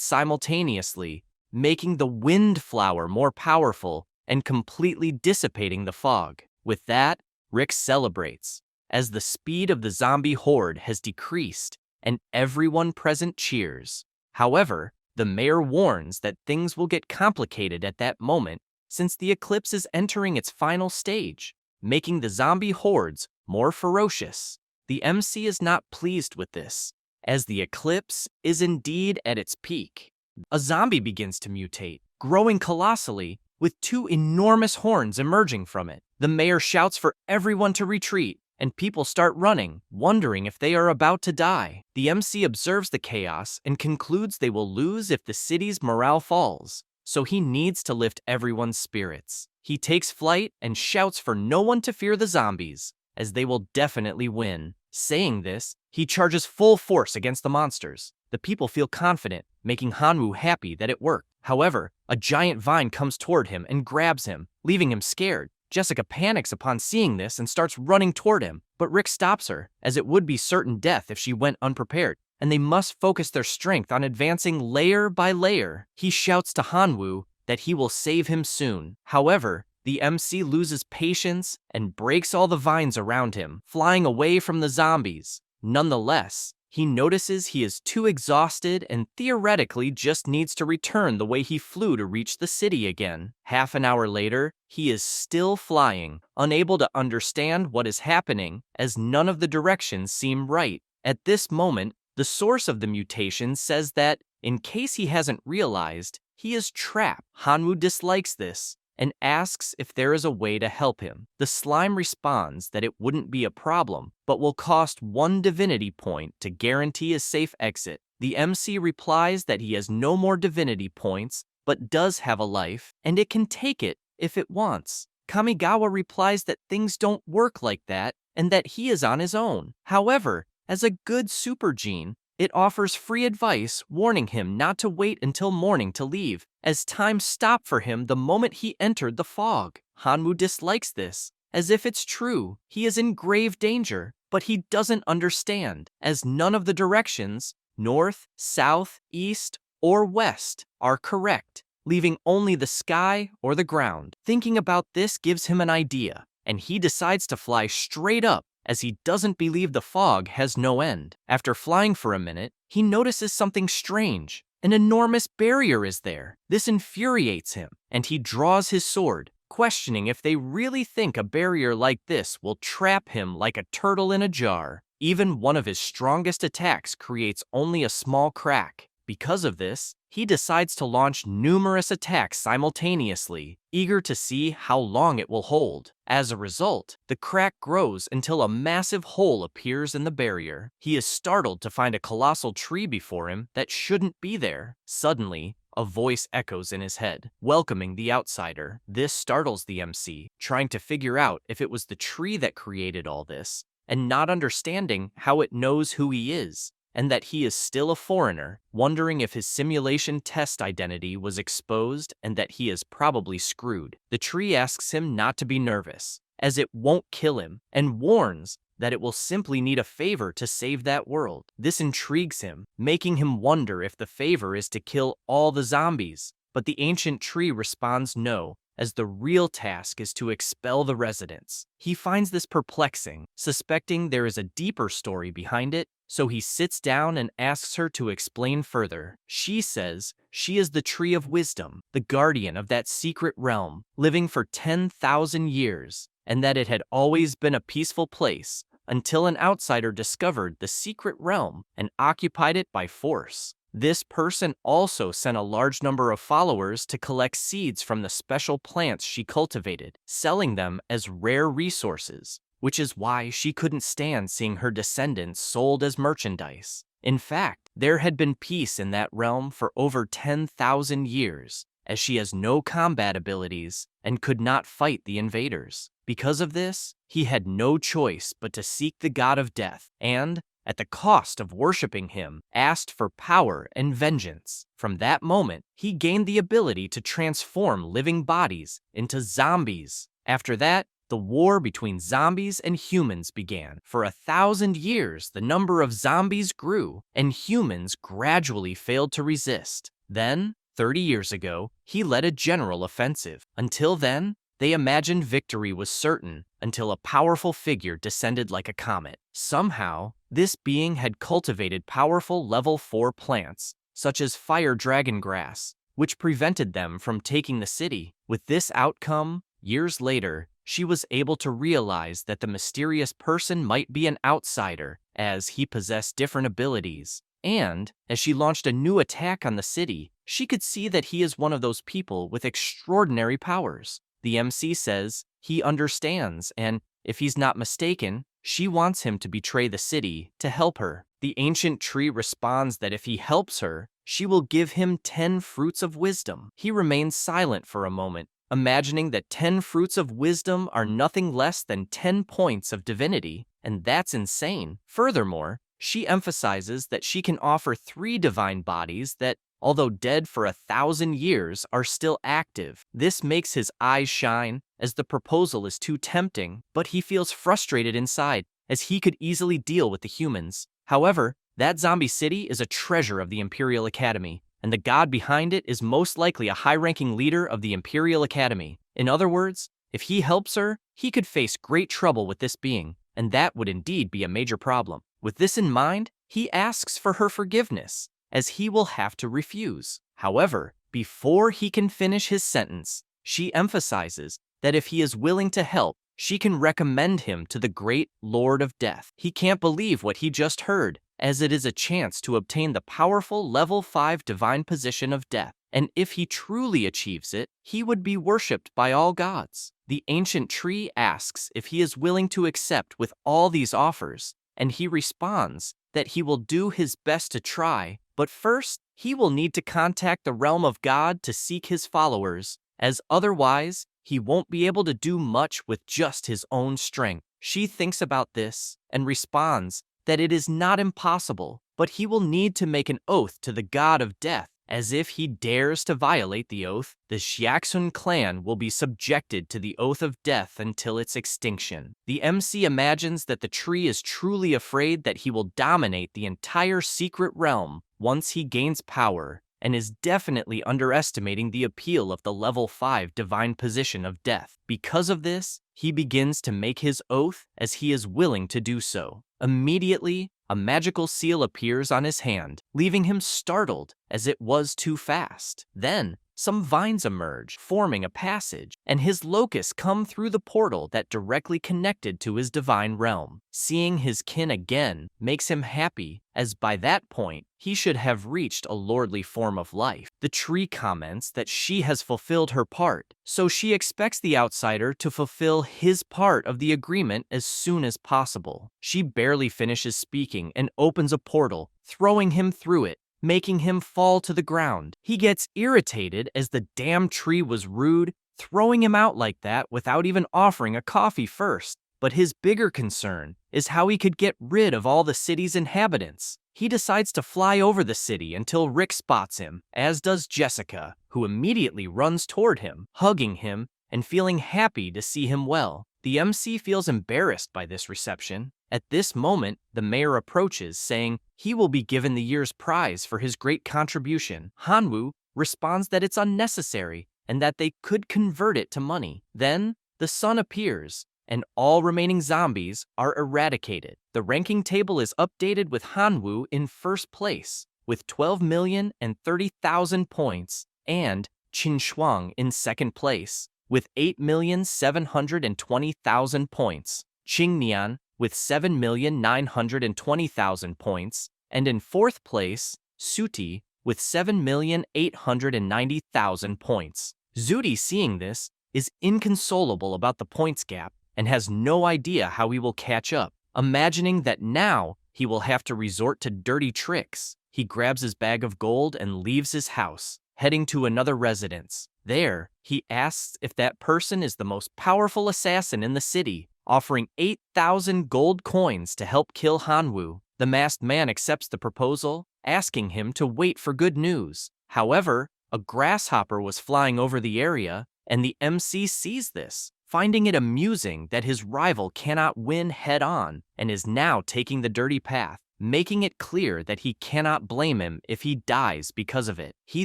simultaneously, making the wind flower more powerful and completely dissipating the fog. With that, Rick celebrates, as the speed of the zombie horde has decreased, and everyone present cheers. However, the mayor warns that things will get complicated at that moment since the eclipse is entering its final stage, making the zombie hordes more ferocious. The MC is not pleased with this, as the eclipse is indeed at its peak. A zombie begins to mutate, growing colossally, with 2 enormous horns emerging from it. The mayor shouts for everyone to retreat, and people start running, wondering if they are about to die. The MC observes the chaos and concludes they will lose if the city's morale falls, so he needs to lift everyone's spirits. He takes flight and shouts for no one to fear the zombies, as they will definitely win. Saying this, he charges full force against the monsters. The people feel confident, making Hanwoo happy that it worked. However, a giant vine comes toward him and grabs him, leaving him scared. Jessica panics upon seeing this and starts running toward him, but Rick stops her, as it would be certain death if she went unprepared, and they must focus their strength on advancing layer by layer. He shouts to Hanwoo that he will save him soon. However, the MC loses patience and breaks all the vines around him, flying away from the zombies. Nonetheless, he notices he is too exhausted and theoretically just needs to return the way he flew to reach the city again. Half an hour later, he is still flying, unable to understand what is happening, as none of the directions seem right. At this moment, the source of the mutation says that, in case he hasn't realized, he is trapped. Hanwoo dislikes this and asks if there is a way to help him. The slime responds that it wouldn't be a problem, but will cost 1 divinity point to guarantee a safe exit. The MC replies that he has no more divinity points, but does have a life, and it can take it if it wants. Kamigawa replies that things don't work like that, and that he is on his own. However, as a good super gene, it offers free advice, warning him not to wait until morning to leave, as time stopped for him the moment he entered the fog. Hanwoo dislikes this, as if it's true, he is in grave danger, but he doesn't understand, as none of the directions, north, south, east, or west, are correct, leaving only the sky or the ground. Thinking about this gives him an idea, and he decides to fly straight up, as he doesn't believe the fog has no end. After flying for a minute, he notices something strange. An enormous barrier is there. This infuriates him, and he draws his sword, questioning if they really think a barrier like this will trap him like a turtle in a jar. Even one of his strongest attacks creates only a small crack. Because of this, he decides to launch numerous attacks simultaneously, eager to see how long it will hold. As a result, the crack grows until a massive hole appears in the barrier. He is startled to find a colossal tree before him that shouldn't be there. Suddenly, a voice echoes in his head, welcoming the outsider. This startles the MC, trying to figure out if it was the tree that created all this, and not understanding how it knows who he is, and that he is still a foreigner, wondering if his simulation test identity was exposed and that he is probably screwed. The tree asks him not to be nervous, as it won't kill him, and warns that it will simply need a favor to save that world. This intrigues him, making him wonder if the favor is to kill all the zombies. But the ancient tree responds no, as the real task is to expel the residents. He finds this perplexing, suspecting there is a deeper story behind it, so he sits down and asks her to explain further. She says she is the Tree of Wisdom, the guardian of that secret realm, living for 10,000 years, and that it had always been a peaceful place until an outsider discovered the secret realm and occupied it by force. This person also sent a large number of followers to collect seeds from the special plants she cultivated, selling them as rare resources, which is why she couldn't stand seeing her descendants sold as merchandise. In fact, there had been peace in that realm for over 10,000 years, as she has no combat abilities and could not fight the invaders. Because of this, he had no choice but to seek the god of death and, at the cost of worshipping him, asked for power and vengeance. From that moment, he gained the ability to transform living bodies into zombies. After that, the war between zombies and humans began. For 1,000 years, the number of zombies grew, and humans gradually failed to resist. Then, 30 years ago, he led a general offensive. Until then, they imagined victory was certain until a powerful figure descended like a comet. Somehow, this being had cultivated powerful level 4 plants, such as fire dragon grass, which prevented them from taking the city. With this outcome, years later, she was able to realize that the mysterious person might be an outsider, as he possessed different abilities. And, as she launched a new attack on the city, she could see that he is one of those people with extraordinary powers. The MC says he understands, and, if he's not mistaken, she wants him to betray the city to help her. The ancient tree responds that if he helps her, she will give him 10 fruits of wisdom. He remains silent for a moment, imagining that 10 fruits of wisdom are nothing less than 10 points of divinity, and that's insane. Furthermore, she emphasizes that she can offer 3 divine bodies that, although dead for 1,000 years, are still active. This makes his eyes shine, as the proposal is too tempting, but he feels frustrated inside, as he could easily deal with the humans. However, that zombie city is a treasure of the Imperial Academy, and the god behind it is most likely a high-ranking leader of the Imperial Academy. In other words, if he helps her, he could face great trouble with this being, and that would indeed be a major problem. With this in mind, he asks for her forgiveness, as he will have to refuse. However, before he can finish his sentence, she emphasizes that if he is willing to help, she can recommend him to the great Lord of Death. He can't believe what he just heard, as it is a chance to obtain the powerful level 5 divine position of death, and if he truly achieves it, he would be worshipped by all gods. The ancient tree asks if he is willing to accept with all these offers, and he responds that he will do his best to try, but first, he will need to contact the realm of God to seek his followers, as otherwise, he won't be able to do much with just his own strength. She thinks about this and responds that it is not impossible, but he will need to make an oath to the god of death, as if he dares to violate the oath, the Xiaxun clan will be subjected to the oath of death until its extinction. The MC imagines that the tree is truly afraid that he will dominate the entire secret realm once he gains power, and is definitely underestimating the appeal of the level 5 divine position of death. Because of this, he begins to make his oath as he is willing to do so. Immediately, a magical seal appears on his hand, leaving him startled as it was too fast. Then, some vines emerge, forming a passage, and his locusts come through the portal that directly connected to his divine realm. Seeing his kin again makes him happy, as by that point, he should have reached a lordly form of life. The tree comments that she has fulfilled her part, so she expects the outsider to fulfill his part of the agreement as soon as possible. She barely finishes speaking and opens a portal, throwing him through it, making him fall to the ground. He gets irritated as the damn tree was rude, throwing him out like that without even offering a coffee first. But his bigger concern is how he could get rid of all the city's inhabitants. He decides to fly over the city until Rick spots him, as does Jessica, who immediately runs toward him, hugging him and feeling happy to see him well. The MC feels embarrassed by this reception. At this moment, the mayor approaches, saying he will be given the year's prize for his great contribution. Hanwoo responds that it's unnecessary, and that they could convert it to money. Then, the sun appears, and all remaining zombies are eradicated. The ranking table is updated with Hanwoo in first place, with 12,030,000 points, and Qin Shuang in second place, with 8,720,000 points, Qingnian with 7,920,000 points, and in fourth place, Suti with 7,890,000 points. Zudi, seeing this, is inconsolable about the points gap and has no idea how he will catch up. Imagining that now he will have to resort to dirty tricks, he grabs his bag of gold and leaves his house, heading to another residence. There, he asks if that person is the most powerful assassin in the city, offering 8,000 gold coins to help kill Hanwoo. The masked man accepts the proposal, asking him to wait for good news. However, a grasshopper was flying over the area, and the MC sees this, finding it amusing that his rival cannot win head-on and is now taking the dirty path, making it clear that he cannot blame him if he dies because of it. He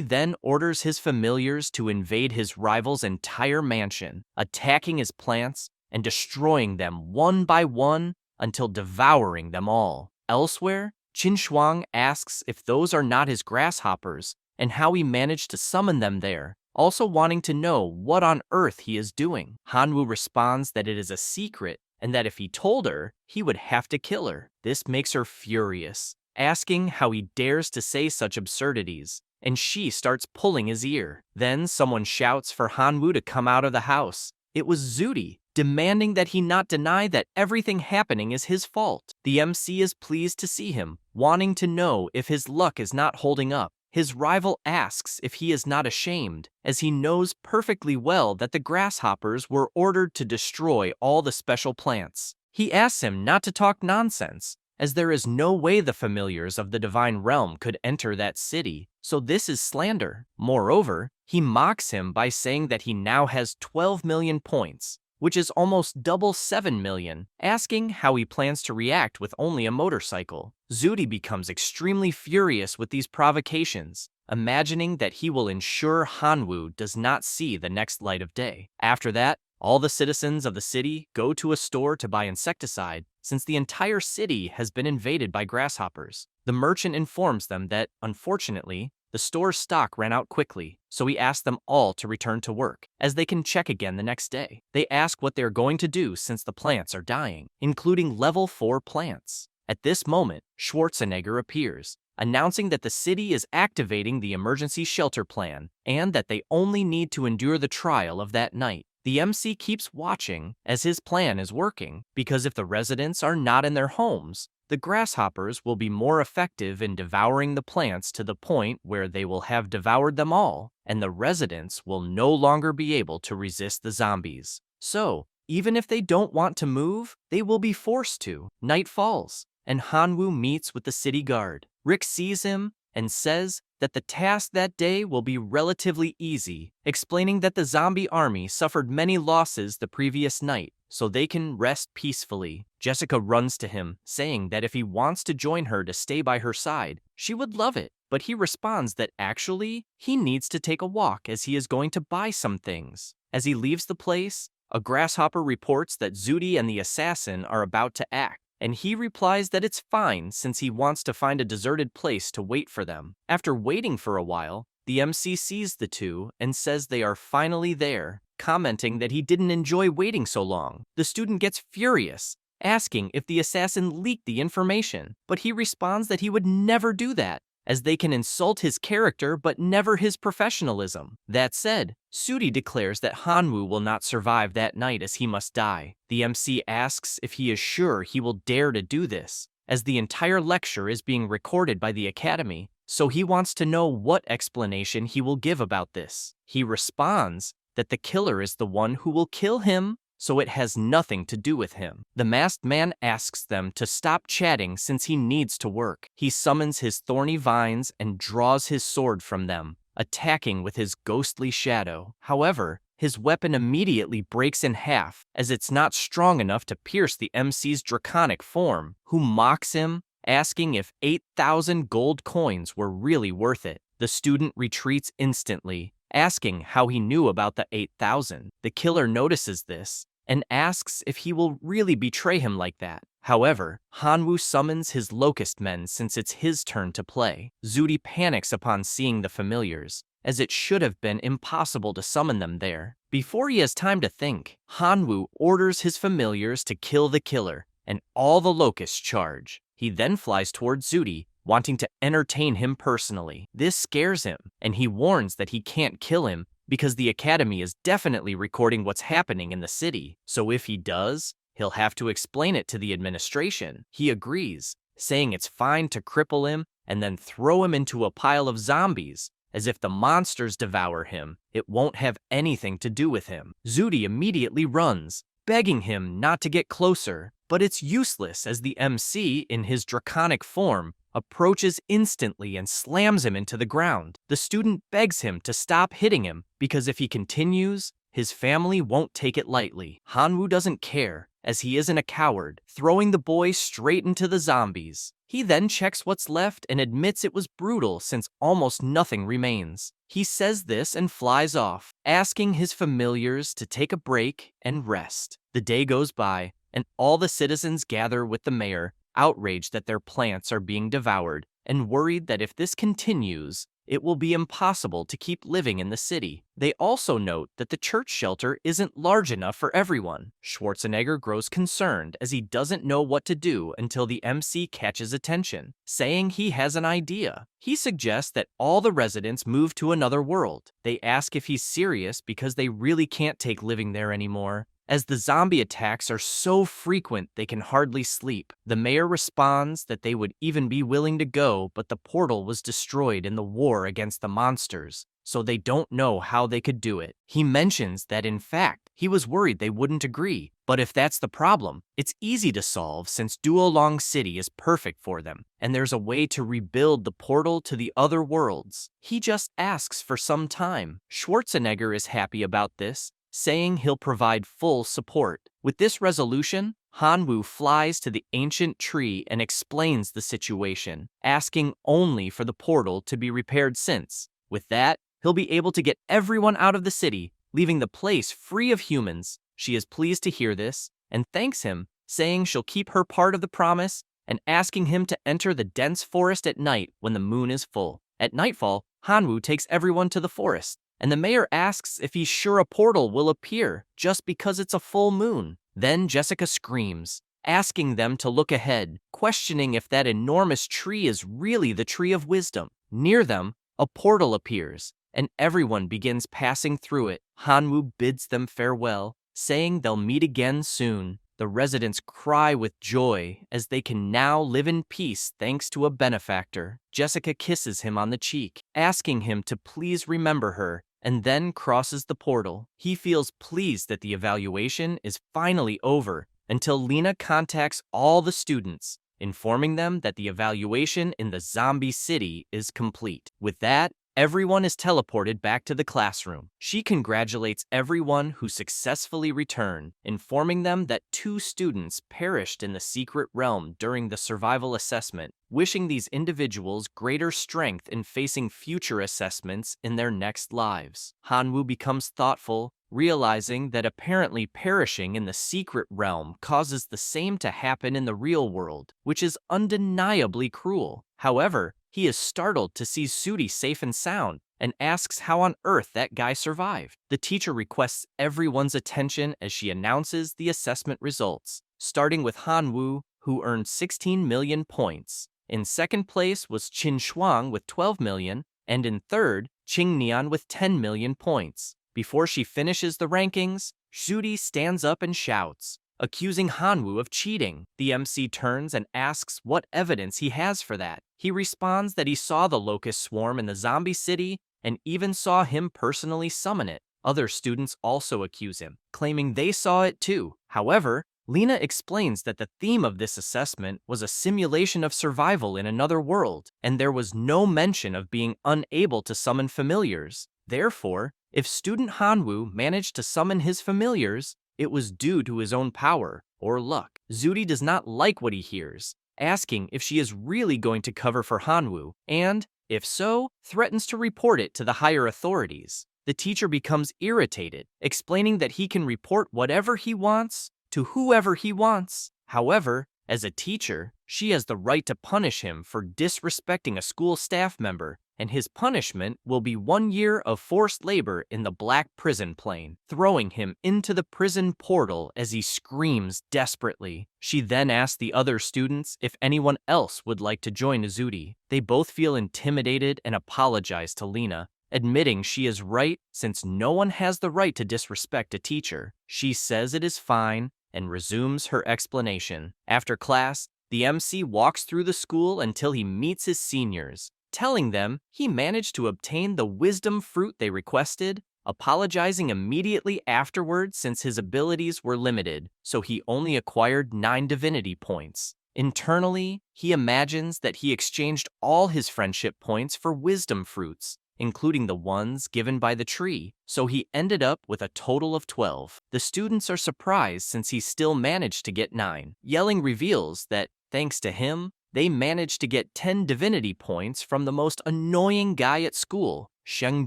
then orders his familiars to invade his rival's entire mansion, attacking his plants and destroying them one by one until devouring them all. Elsewhere, Qin Shuang asks if those are not his grasshoppers and how he managed to summon them there, also wanting to know what on earth he is doing. Hanwoo responds that it is a secret and that if he told her, he would have to kill her. This makes her furious, asking how he dares to say such absurdities, and she starts pulling his ear. Then someone shouts for Hanwoo to come out of the house. It was Zudi, demanding that he not deny that everything happening is his fault. The MC is pleased to see him, wanting to know if his luck is not holding up. His rival asks if he is not ashamed, as he knows perfectly well that the grasshoppers were ordered to destroy all the special plants. He asks him not to talk nonsense, as there is no way the familiars of the divine realm could enter that city, so this is slander. Moreover, he mocks him by saying that he now has 12 million points, which is almost double 7 million, asking how he plans to react with only a motorcycle. Zudi becomes extremely furious with these provocations, imagining that he will ensure Hanwoo does not see the next light of day. After that, all the citizens of the city go to a store to buy insecticide, since the entire city has been invaded by grasshoppers. The merchant informs them that, unfortunately, the store's stock ran out quickly, so he asks them all to return to work, as they can check again the next day. They ask what they are going to do since the plants are dying, including level 4 plants. At this moment, Schwarzenegger appears, announcing that the city is activating the emergency shelter plan, and that they only need to endure the trial of that night. The MC keeps watching as his plan is working, because if the residents are not in their homes, the grasshoppers will be more effective in devouring the plants to the point where they will have devoured them all, and the residents will no longer be able to resist the zombies. So, even if they don't want to move, they will be forced to. Night falls, and Hanwoo meets with the city guard. Rick sees him and says that the task that day will be relatively easy, explaining that the zombie army suffered many losses the previous night, so they can rest peacefully. Jessica runs to him, saying that if he wants to join her to stay by her side, she would love it, but he responds that actually, he needs to take a walk as he is going to buy some things. As he leaves the place, a grasshopper reports that Zudi and the assassin are about to act, and he replies that it's fine since he wants to find a deserted place to wait for them. After waiting for a while, the MC sees the two and says they are finally there, commenting that he didn't enjoy waiting so long. The student gets furious, asking if the assassin leaked the information, but he responds that he would never do that, as they can insult his character but never his professionalism. That said, Sudi declares that Hanwoo will not survive that night as he must die. The MC asks if he is sure he will dare to do this, as the entire lecture is being recorded by the Academy, so he wants to know what explanation he will give about this. He responds that the killer is the one who will kill him, so it has nothing to do with him. The masked man asks them to stop chatting since he needs to work. He summons his thorny vines and draws his sword from them, attacking with his ghostly shadow. However, his weapon immediately breaks in half, as it's not strong enough to pierce the MC's draconic form, who mocks him, asking if 8,000 gold coins were really worth it. The student retreats instantly, asking how he knew about the 8,000. The killer notices this and asks if he will really betray him like that. However, Hanwoo summons his locust men since it's his turn to play. Zuri panics upon seeing the familiars, as it should have been impossible to summon them there. Before he has time to think, Hanwoo orders his familiars to kill the killer, and all the locusts charge. He then flies towards Zuri, wanting to entertain him personally. This scares him, and he warns that he can't kill him because the academy is definitely recording what's happening in the city. So if he does, he'll have to explain it to the administration. He agrees, saying it's fine to cripple him and then throw him into a pile of zombies. As if the monsters devour him, it won't have anything to do with him. Zuri immediately runs, begging him not to get closer, but it's useless as the MC, in his draconic form, approaches instantly and slams him into the ground. The student begs him to stop hitting him because if he continues, his family won't take it lightly. Hanwoo doesn't care, as he isn't a coward, throwing the boy straight into the zombies. He then checks what's left and admits it was brutal since almost nothing remains. He says this and flies off, asking his familiars to take a break and rest. The day goes by, and all the citizens gather with the mayor, outraged that their plants are being devoured and worried that if this continues, it will be impossible to keep living in the city. They also note that the church shelter isn't large enough for everyone. Schwarzenegger grows concerned as he doesn't know what to do until the MC catches attention, saying he has an idea. He suggests that all the residents move to another world. They ask if he's serious because they really can't take living there anymore, as the zombie attacks are so frequent they can hardly sleep. The mayor responds that they would even be willing to go, but the portal was destroyed in the war against the monsters, so they don't know how they could do it. He mentions that in fact, he was worried they wouldn't agree, but if that's the problem, it's easy to solve since Duolong City is perfect for them, and there's a way to rebuild the portal to the other worlds. He just asks for some time. Schwarzenegger is happy about this, saying he'll provide full support. With this resolution, Hanwoo flies to the ancient tree and explains the situation, asking only for the portal to be repaired since, with that, he'll be able to get everyone out of the city, leaving the place free of humans. She is pleased to hear this and thanks him, saying she'll keep her part of the promise and asking him to enter the dense forest at night when the moon is full. At nightfall, Hanwoo takes everyone to the forest, and the mayor asks if he's sure a portal will appear just because it's a full moon. Then Jessica screams, asking them to look ahead, questioning if that enormous tree is really the tree of wisdom. Near them, a portal appears, and everyone begins passing through it. Hanwoo bids them farewell, saying they'll meet again soon. The residents cry with joy as they can now live in peace thanks to a benefactor. Jessica kisses him on the cheek, asking him to please remember her, and then crosses the portal. He feels pleased that the evaluation is finally over until Lena contacts all the students, informing them that the evaluation in the zombie city is complete. With that, everyone is teleported back to the classroom. She congratulates everyone who successfully returned, informing them that 2 students perished in the secret realm during the survival assessment, wishing these individuals greater strength in facing future assessments in their next lives. Hanwoo becomes thoughtful, realizing that apparently perishing in the secret realm causes the same to happen in the real world, which is undeniably cruel. However, he is startled to see Sudi safe and sound and asks how on earth that guy survived. The teacher requests everyone's attention as she announces the assessment results, starting with Hanwoo, who earned 16 million points. In second place was Qin Shuang with 12 million, and in third, Qing Nian with 10 million points. Before she finishes the rankings, Sudi stands up and shouts, accusing Hanwoo of cheating. The MC turns and asks what evidence he has for that. He responds that he saw the locust swarm in the zombie city and even saw him personally summon it. Other students also accuse him, claiming they saw it too. However, Lena explains that the theme of this assessment was a simulation of survival in another world, and there was no mention of being unable to summon familiars. Therefore, if student Hanwoo managed to summon his familiars, it was due to his own power or luck. Zuri does not like what he hears, asking if she is really going to cover for Hanwoo, and, if so, threatens to report it to the higher authorities. the teacher becomes irritated, explaining that he can report whatever he wants to whoever he wants. However, as a teacher, she has the right to punish him for disrespecting a school staff member, and his punishment will be 1 year of forced labor in the black prison plane, throwing him into the prison portal as he screams desperately. She then asks the other students if anyone else would like to join Izudi. They both feel intimidated and apologize to Lena, admitting she is right since no one has the right to disrespect a teacher. She says it is fine and resumes her explanation. After class, the MC walks through the school until he meets his seniors, telling them he managed to obtain the wisdom fruit they requested, apologizing immediately afterward since his abilities were limited, so he only acquired 9 divinity points. Internally, he imagines that he exchanged all his friendship points for wisdom fruits, including the ones given by the tree, so he ended up with a total of 12. The students are surprised since he still managed to get 9. Yelling reveals that, thanks to him, they managed to get 10 divinity points from the most annoying guy at school, Sheng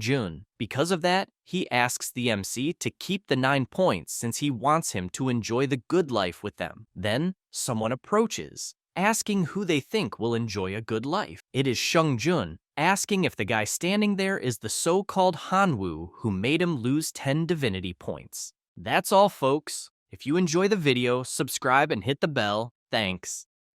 Jun. Because of that, he asks the MC to keep the 9 points since he wants him to enjoy the good life with them. Then, someone approaches, asking who they think will enjoy a good life. It is Sheng Jun, asking if the guy standing there is the so-called Hanwoo who made him lose 10 divinity points. That's all, folks. If you enjoy the video, subscribe and hit the bell. Thanks.